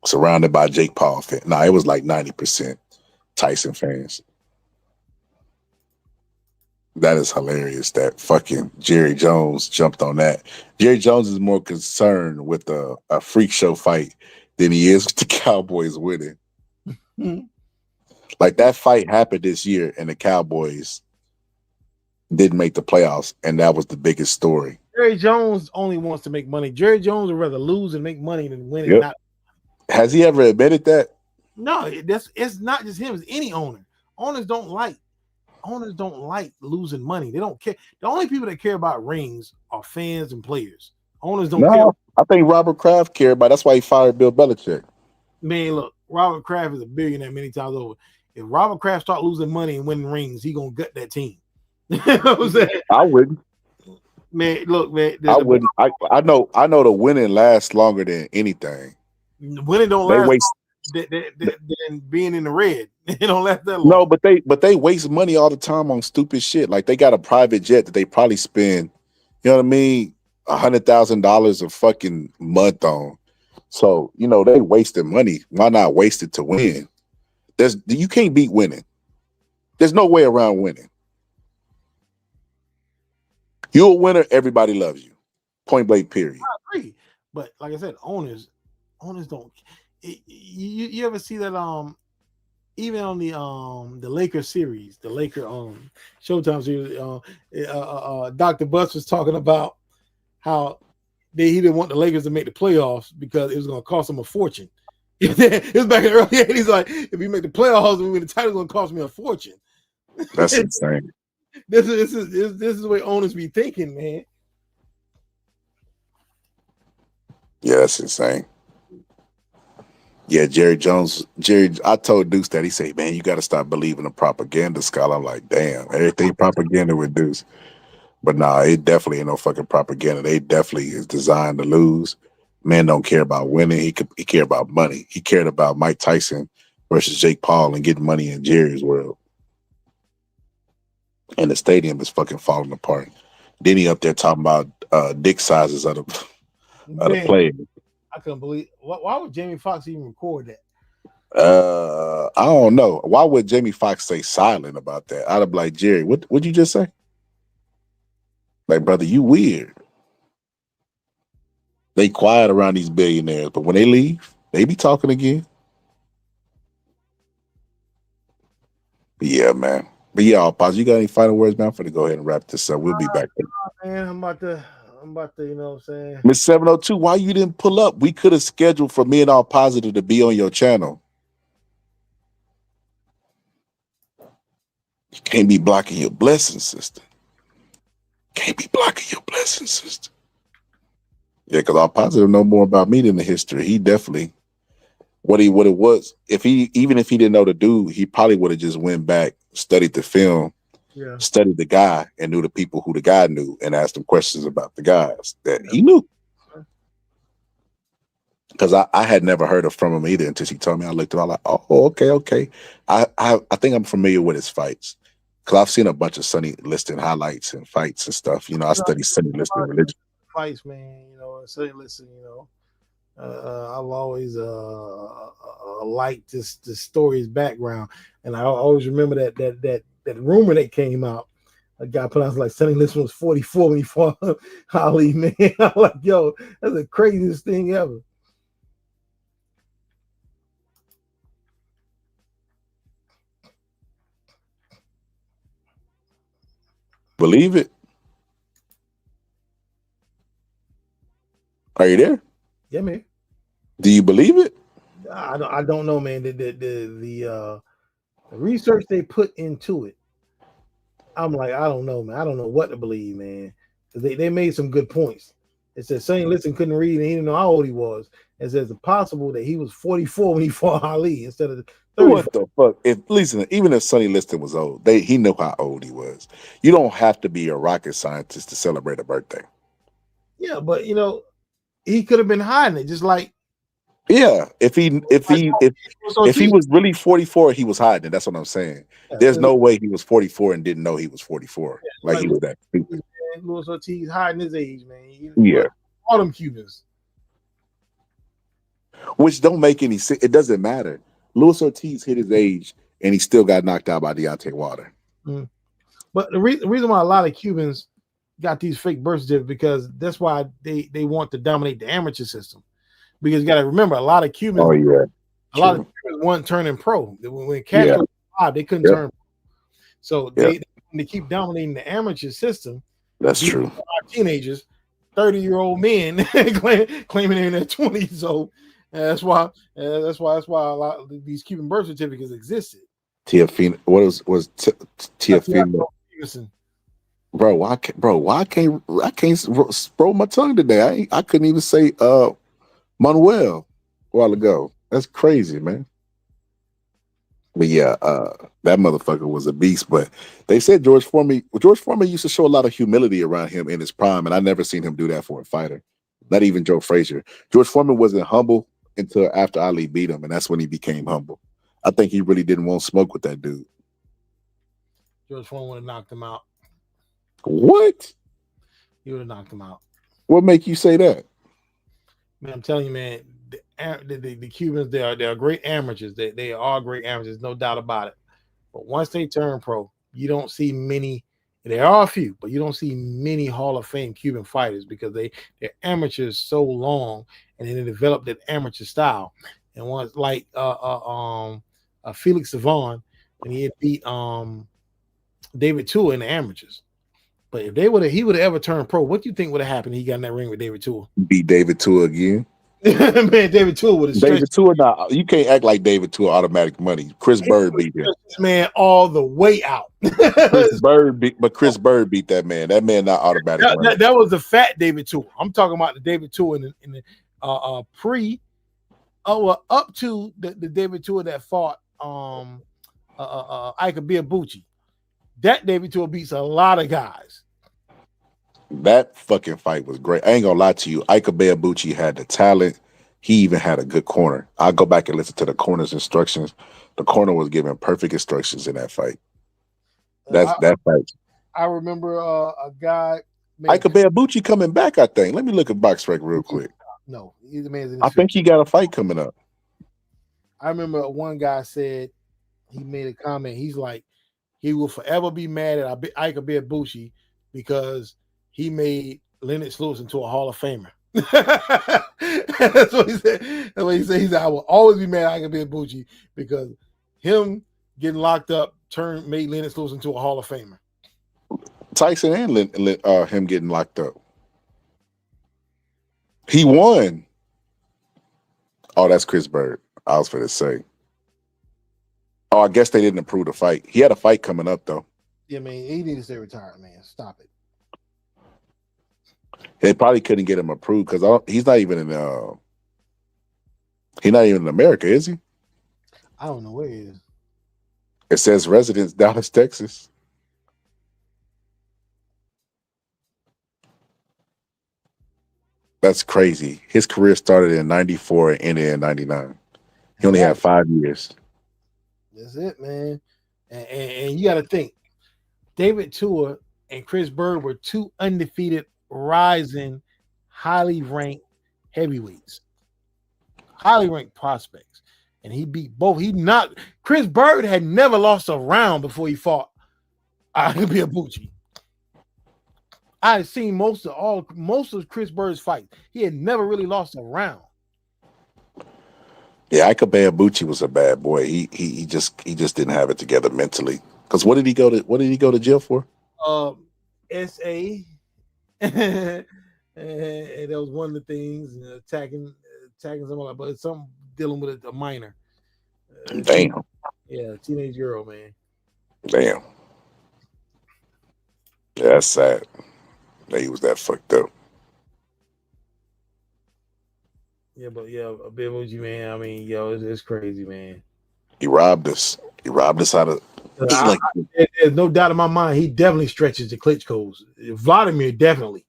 Surrounded by Jake Paul fans. Nah, it was like 90% Tyson fans. That is hilarious that fucking Jerry Jones jumped on that. Jerry Jones is more concerned with a freak show fight than he is with the Cowboys winning. Like that fight happened this year, and the Cowboys didn't make the playoffs, and that was the biggest story. Jerry Jones only wants to make money. Jerry Jones would rather lose and make money than win and Yep. not. Has he ever admitted that? No, it's not just him. It's any owner. Owners don't like losing money. They don't care. The only people that care about rings are fans and players. Owners don't care. I think Robert Kraft cared about. That's why he fired Bill Belichick. Man, look, Robert Kraft is a billionaire many times over. If Robert Kraft start losing money and winning rings, he gonna gut that team. You know what I'm saying? I wouldn't. Man, look, man. I wouldn't. I know the winning lasts longer than anything. Winning don't They last waste than being in the red. It don't last that long. No, but they waste money all the time on stupid shit. Like they got a private jet that they probably spend, you know what I mean, $100,000 a fucking month on. So they wasted money. Why not waste it to win? You can't beat winning. There's no way around winning. You're a winner. Everybody loves you. Point blank. Period. I agree, but like I said, owners don't. You ever see that? Even on the Lakers series, the Laker Showtime series, Dr. Butts was talking about how he didn't want the Lakers to make the playoffs because it was going to cost them a fortune. It was back in the early 80s. Like, if we make the playoffs and we win the title, it's going to cost me a fortune. That's insane. This is the way owners be thinking, man. Yeah, that's insane. Yeah, Jerry, I told Deuce that. He said, man, you got to stop believing the propaganda, Scott. I'm like, damn, everything propaganda with Deuce. But nah, it definitely ain't no fucking propaganda. They definitely is designed to lose. Man don't care about winning. He cared about money. He cared about Mike Tyson versus Jake Paul and getting money in Jerry's world. And the stadium is fucking falling apart. Then he up there talking about dick sizes of the players. I couldn't believe. Why would Jamie Foxx even record that? I don't know. Why would Jamie Foxx stay silent about that? I'd be like, Jerry, what'd you just say? Like, brother, you weird. They quiet around these billionaires, but when they leave, they be talking again. But yeah, man. But yeah, I'll pause. You got any final words, man? I'm going to go ahead and wrap this up. We'll be back. Man, I'm about to, you know what I'm saying? Miss 702, why you didn't pull up? We could have scheduled for me and All Positive to be on your channel. You can't be blocking your blessings, sister. Can't be blocking your blessings, sister. Yeah, because All Positive know more about me than the history. He definitely, what it was, even if he didn't know the dude, he probably would have just went back, studied the film, studied the guy, and knew the people who the guy knew, and asked him questions about the guys that he knew. Because I had never heard of from him either until she told me. I looked at him, like, oh, okay. I think I'm familiar with his fights. Because I've seen a bunch of Sonny Liston highlights and fights and stuff. I study Sonny Liston religion. Fights, man. Sonny Liston, I've always liked this story's background. And I always remember that rumor that came out. A guy put out like Sonny Liston was 44 when he fought Ali, man. I'm like, yo, that's the craziest thing ever. Believe it? Are you there? Yeah, man. Do you believe it? I don't know, man. The research they put into it, I'm like, I don't know, man. I don't know what to believe, man. They made some good points. It said Sonny Liston couldn't read and he didn't know how old he was. It says it's possible that he was 44 when he fought Ali instead of 34. What the fuck? Even if Sonny Liston was old, he knew how old he was. You don't have to be a rocket scientist to celebrate a birthday. Yeah, but he could have been hiding it, just like. Yeah, if he was really 44, he was hiding it. That's what I'm saying. Yeah, there's no way he was 44 and didn't know he was 44. Yeah, he was that stupid. Luis Ortiz hiding his age, man. Yeah, all them Cubans. Which don't make any sense. It doesn't matter. Luis Ortiz hit his age and he still got knocked out by Deontay Wilder. Mm. But the reason why a lot of Cubans got these fake birth certificates because that's why they want to dominate the amateur system. Because you got to remember, a lot of Cubans, a lot of Cubans weren't turning pro. When Castro They couldn't Yep. turn. So Yep. they keep dominating the amateur system. That's These true. are teenagers, 30-year-old men claiming they're in their 20s. So that's why a lot of these Cuban birth certificates existed. Tiafina, what was Tiafina? Bro, why can't roll my tongue today? I couldn't even say Manuel a while ago. That's crazy, man. But yeah, that motherfucker was a beast. But they said George Foreman used to show a lot of humility around him in his prime, and I never seen him do that for a fighter. Not even Joe Frazier. George Foreman wasn't humble until after Ali beat him, and that's when he became humble. I think he really didn't want smoke with that dude. George Foreman would have knocked him out. What? He would have knocked him out. What make you say that? Man, I'm telling you, man, the Cubans, they are great amateurs. They are great amateurs, no doubt about it. But once they turn pro, you don't see many. There are a few, but you don't see many Hall of Fame Cuban fighters because they're amateurs so long, and then they develop that amateur style. And once like Felix Savon, when he had beat David Tua in the amateurs. But if he would have ever turned pro, what do you think would have happened? He got in that ring with David Tua. Beat David Tua again. Man, David Tua would have stretched. David Tua, now you can't act like David Tua automatic money. Chris Bird beat him. This man all the way out. Chris Bird beat that man. That man not automatic money. That was the fat David Tua. I'm talking about the David Tua in the up to the David Tua that fought Ika Biabuchi. That David Tua beats a lot of guys. That fucking fight was great. I ain't gonna lie to you. Ika Biabuchi had the talent. He even had a good corner. I'll go back and listen to the corner's instructions. The corner was giving perfect instructions in that fight. That fight. I remember a guy. Ika Biabuchi coming back, I think. Let me look at BoxRec real quick. No, he's the man's. I think he got a fight coming up. I remember one guy said, he made a comment. He's like, he will forever be mad at Ika Biabuchi because he made Lennox Lewis into a Hall of Famer. That's what he said. That's what he said. He said, I will always be mad at Ika Biabuchi because him getting locked up made Lennox Lewis into a Hall of Famer. Tyson and him getting locked up. He won. Oh, that's Chris Bird. I was going to say. Oh, I guess they didn't approve the fight. He had a fight coming up, though. Yeah, man, he needs to stay retired, man. Stop it. They probably couldn't get him approved because he's not even in America, is he? I don't know where he is. It says residence Dallas, Texas. That's crazy. His career started in 94 and ended in 99. He only had 5 years. That's it, man. And you got to think, David Tua and Chris Bird were two undefeated, rising, highly ranked heavyweights, highly ranked prospects, and he beat both. Chris Bird had never lost a round before he fought Biabuchi. I had seen most of Chris Bird's fights. He had never really lost a round. Yeah, Ika Biabuchi was a bad boy. He just didn't have it together mentally. Because what did he go to jail for? SA. And that was one of the things, attacking someone, but it's something dealing with a minor. Damn. Yeah, teenage girl, man. Damn. Yeah, that's sad. That he was that fucked up. Yeah, but Biabuchi, man. I mean, it's crazy, man. He robbed us. He robbed us out of. There's no doubt in my mind. He definitely stretches the Klitschko's. Vladimir definitely.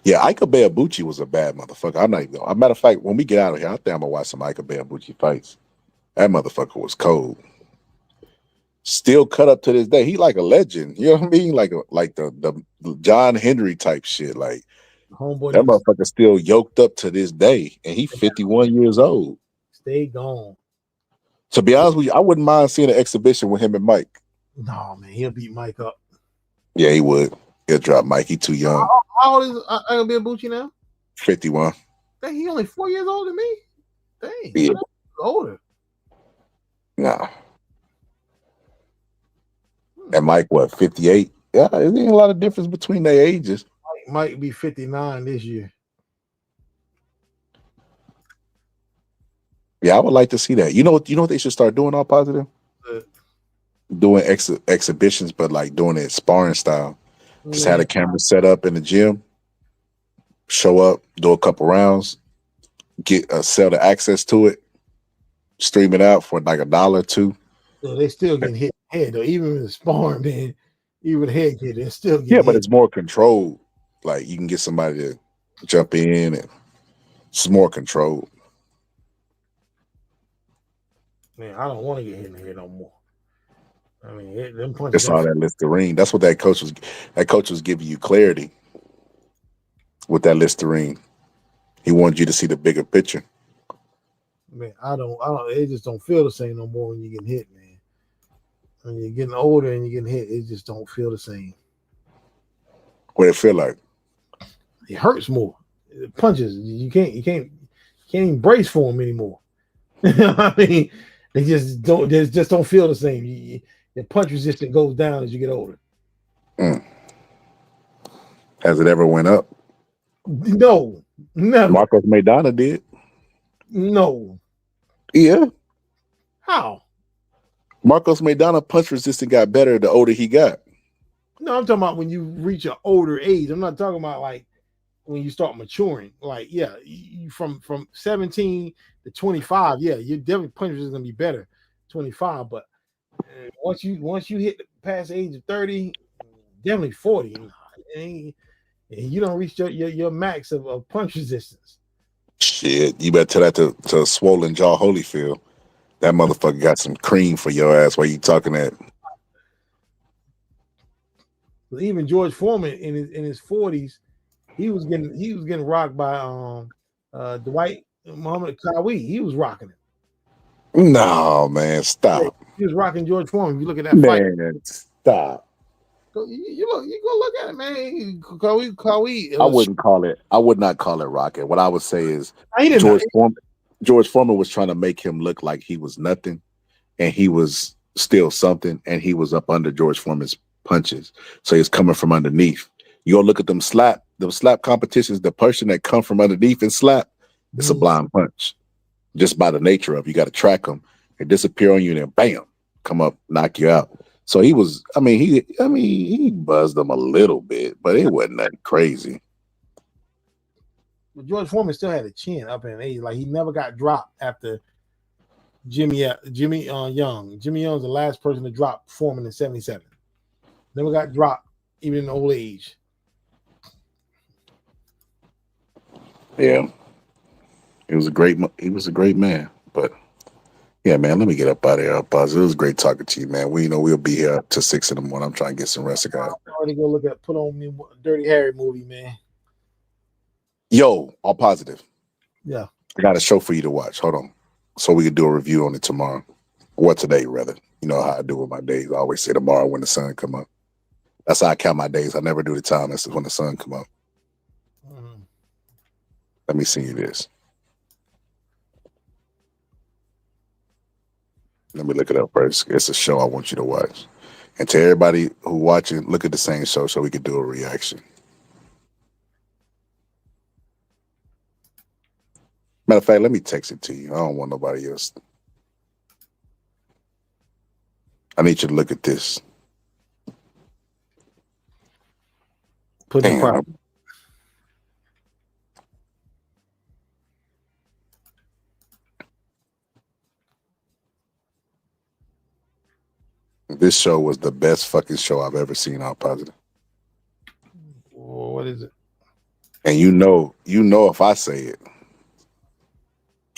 Yeah, Ika Biabuchi was a bad motherfucker. I'm not even. As a matter of fact, when we get out of here, I think I'm gonna watch some Ika Biabuchi fights. That motherfucker was cold. Still cut up to this day. He like a legend. You know what I mean? Like the John Henry type shit. Like Homeboy, that motherfucker still yoked up to this day, and he 51 years old. Stay gone. To be honest with you, I wouldn't mind seeing an exhibition with him and Mike. No, man, he'll beat Mike up. Yeah, he would. He'll drop Mike. He too young. How old is Biabuchi now? 51. Dang, he only 4 years older than me. Dang, Yeah. older. Nah. And Mike, what, 58? Yeah, there ain't a lot of difference between their ages. Might be 59 this year. Yeah, I would like to see that. You know what they should start doing all positive? Doing exhibitions, but like doing it sparring style. Just had a camera set up in the gym, show up, do a couple rounds, get sell the access to it, stream it out for like $1 or $2. So they still getting hit in the head though. Even with the sparring, man, even with the head kid, they're still getting But hit. it's more controlled. Like you can get somebody to jump in, and it's more controlled. Man, I don't want to get hit in the head no more. I mean, them punches. That's all that Listerine. That's what that coach was. That coach was giving you clarity with that Listerine. He wanted you to see the bigger picture. Man, I don't. It just don't feel the same no more when you get hit, man. When you're getting older and you're getting hit, it just don't feel the same. What it feel like? It hurts more. It punches. You can't even brace for them anymore. I mean, they just don't feel the same. Your punch resistance goes down as you get older. Has it ever went up? No, never. Marcos Maidana did. No. Yeah. How? Marcos Maidana punch resistance got better the older he got. No, I'm talking about when you reach an older age. I'm not talking about like when you start maturing. Like, yeah, you from 17 to 25, yeah, your definitely punch is gonna be better. 25, but once you hit past the age of 30, definitely 40, and you don't reach your max of punch resistance. Shit, you better tell that to Swollen Jaw Holyfield. That motherfucker got some cream for your ass while you talking that. Even George Foreman in his 40s, he was getting rocked by Dwight Muhammad Kawi. He was rocking it. No, man, stop. He was rocking George Foreman. If you look at that fight, man, stop. You go look at it, man. Kawi. I would not call it rocking. What I would say is George Foreman was trying to make him look like he was nothing, and he was still something, and he was up under George Foreman's punches. So he's coming from underneath. You go look at them slap competitions. The person that come from underneath and slap, it's a blind punch. Just by the nature of it. You got to track them and disappear on you, and then bam, come up, knock you out. So he was. He buzzed them a little bit, but it wasn't that crazy. But George Foreman still had a chin up in age. Like he never got dropped after Jimmy Young. Jimmy Young's the last person to drop Foreman in 77. Never got dropped even in old age. Yeah. He was a great man. But yeah, man, let me get up out of here. It was great talking to you, man. We'll be here till 6 in the morning. I'm trying to get some rest, guys. I'm already go put on me a Dirty Harry movie, man. Yo, all positive. Yeah. I got a show for you to watch. Hold on. So we can do a review on it tomorrow. Or today, rather. You know how I do with my days. I always say tomorrow when the sun come up. That's how I count my days. I never do the time. That's when the sun come up. Mm-hmm. Let me see you this. Let me look it up first. It's a show I want you to watch. And to everybody who watching, look at the same show so we can do a reaction. Matter of fact, let me text it to you. I don't want nobody else. I need you to look at this. Put it proper. This show was the best fucking show I've ever seen on Positive. What is it? And you know if I say it.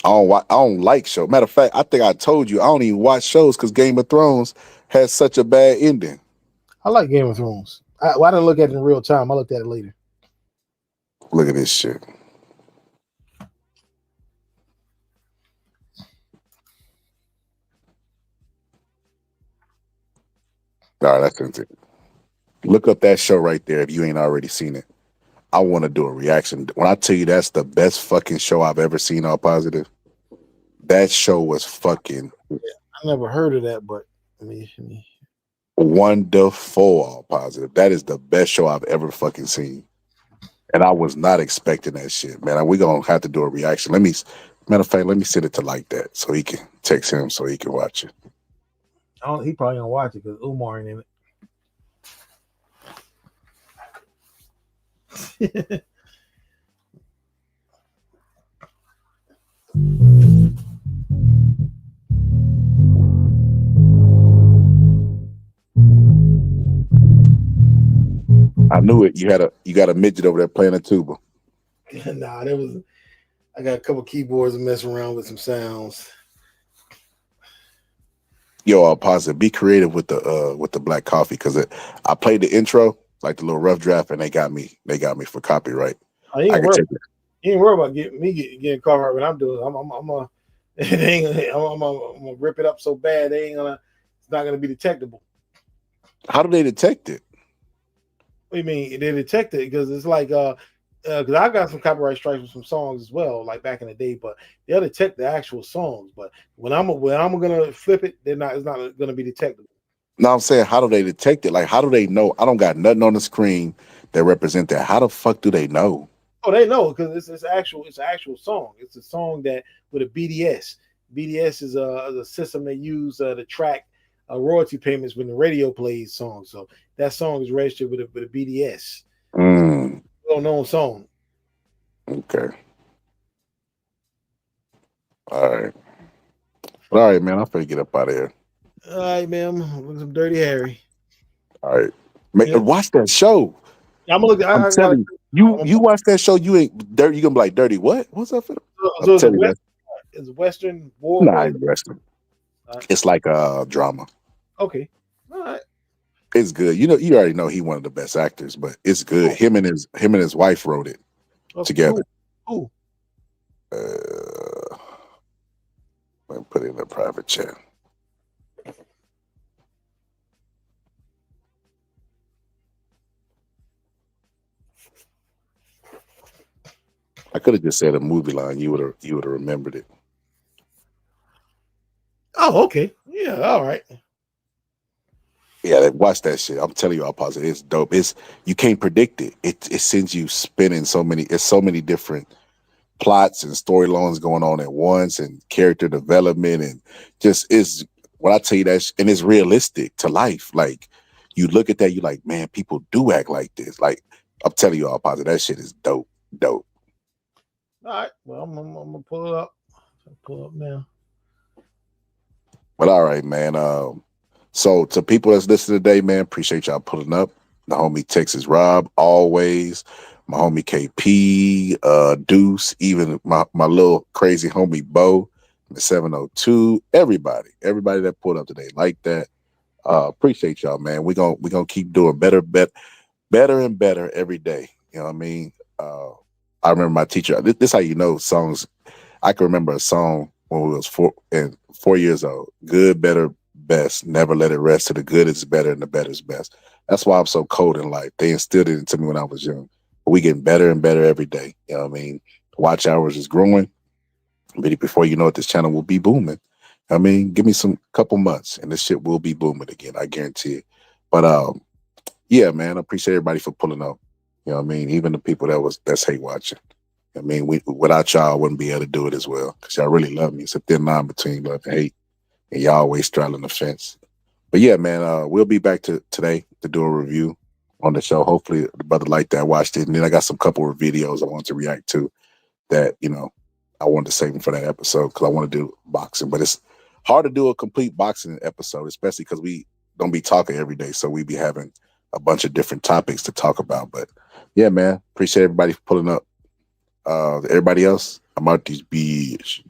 I don't like shows. Matter of fact, I think I told you I don't even watch shows because Game of Thrones has such a bad ending. I like Game of Thrones. I didn't look at it in real time. I looked at it later. Look at this shit. All right, that's it. Look up that show right there if you ain't already seen it. I want to do a reaction. When I tell you that's the best fucking show I've ever seen on Positive, that show was fucking I never heard of that, but let me. Wonderful, all positive. That is the best show I've ever fucking seen. And I was not expecting that shit, man. We gonna have to do a reaction. Matter of fact, let me send it to like that so he can text him so he can watch it. He probably gonna watch it because Umar ain't in it. I knew it. You got a midget over there playing a tuba. Nah, I got a couple keyboards and messing around with some sounds. Yo, I'll pause it. Be creative with the black coffee because I played the intro, like the little rough draft, and they got me for copyright. You ain't worry about getting copyright when I'm doing it. I'm gonna rip it up so bad it's not gonna be detectable. How do they detect it? What do you mean they detect it? Because it's like because I got some copyright strikes with some songs as well, like back in the day. But they'll detect the actual songs. But when I'm gonna flip it, it's not gonna be detectable. No, I'm saying, how do they detect it? Like, how do they know? I don't got nothing on the screen that represent that. How the fuck do they know? Oh, they know because it's an actual song. It's a song that with a BDS. BDS is a system they use to track royalty payments when the radio plays songs. So that song is registered with a BDS. Well-known song. Okay. All right, man. I'm finna get up out of here. All right, man. Look some Dirty Harry. All right, watch that show. I'm telling you, you watch that show. You ain't dirty. You gonna be like, dirty what? What's up for them? So it's Western war. Nah, it's Western. It's like a drama. Okay. All right. It's good. You already know he's one of the best actors, but it's good. Him and his wife wrote it together. Who? Let me put it in a private chat. I could have just said a movie line. You would have remembered it. Oh, okay. Yeah, all right. Yeah, watch that shit. I'm telling you, I'll pause it. It's dope. You can't predict it. It sends you spinning so many different plots and storylines going on at once, and character development, and just is what I tell you and it's realistic to life. Like you look at that, you like, man, people do act like this. Like I'm telling you, I'll pause it. That shit is dope. All right. Well, I'm gonna pull it up. Pull up now. But all right, man. So to people that's listening today, man, appreciate y'all pulling up. The homie Texas Rob, always. My homie KP, Deuce, even my little crazy homie Bo, the 702. Everybody that pulled up today, like that. Appreciate y'all, man. We're gonna keep doing better and better every day. You know what I mean? I remember my teacher. This how you know songs. I can remember a song when we was 4 years old. Good, better, best. Never let it rest. To the good is better and the better is best. That's why I'm so cold in life. They instilled it into me when I was young. But we getting better and better every day. You know what I mean? Watch hours is growing. But before you know it, this channel will be booming. I mean, give me some couple months and this shit will be booming again. I guarantee it. But yeah, man, I appreciate everybody for pulling up. You know what I mean? Even the people that's hate watching. I mean, without y'all, I wouldn't be able to do it as well because y'all really love me. It's a thin line between love and hate, and y'all always straddling the fence. But yeah, man, we'll be back today to do a review on the show. Hopefully, the brother like that watched it, and then I got some couple of videos I want to react to that I wanted to save them for that episode because I want to do boxing. But it's hard to do a complete boxing episode, especially because we don't be talking every day, so we be having a bunch of different topics to talk about. But yeah, man, appreciate everybody for pulling up. Everybody else, I'm out these bees.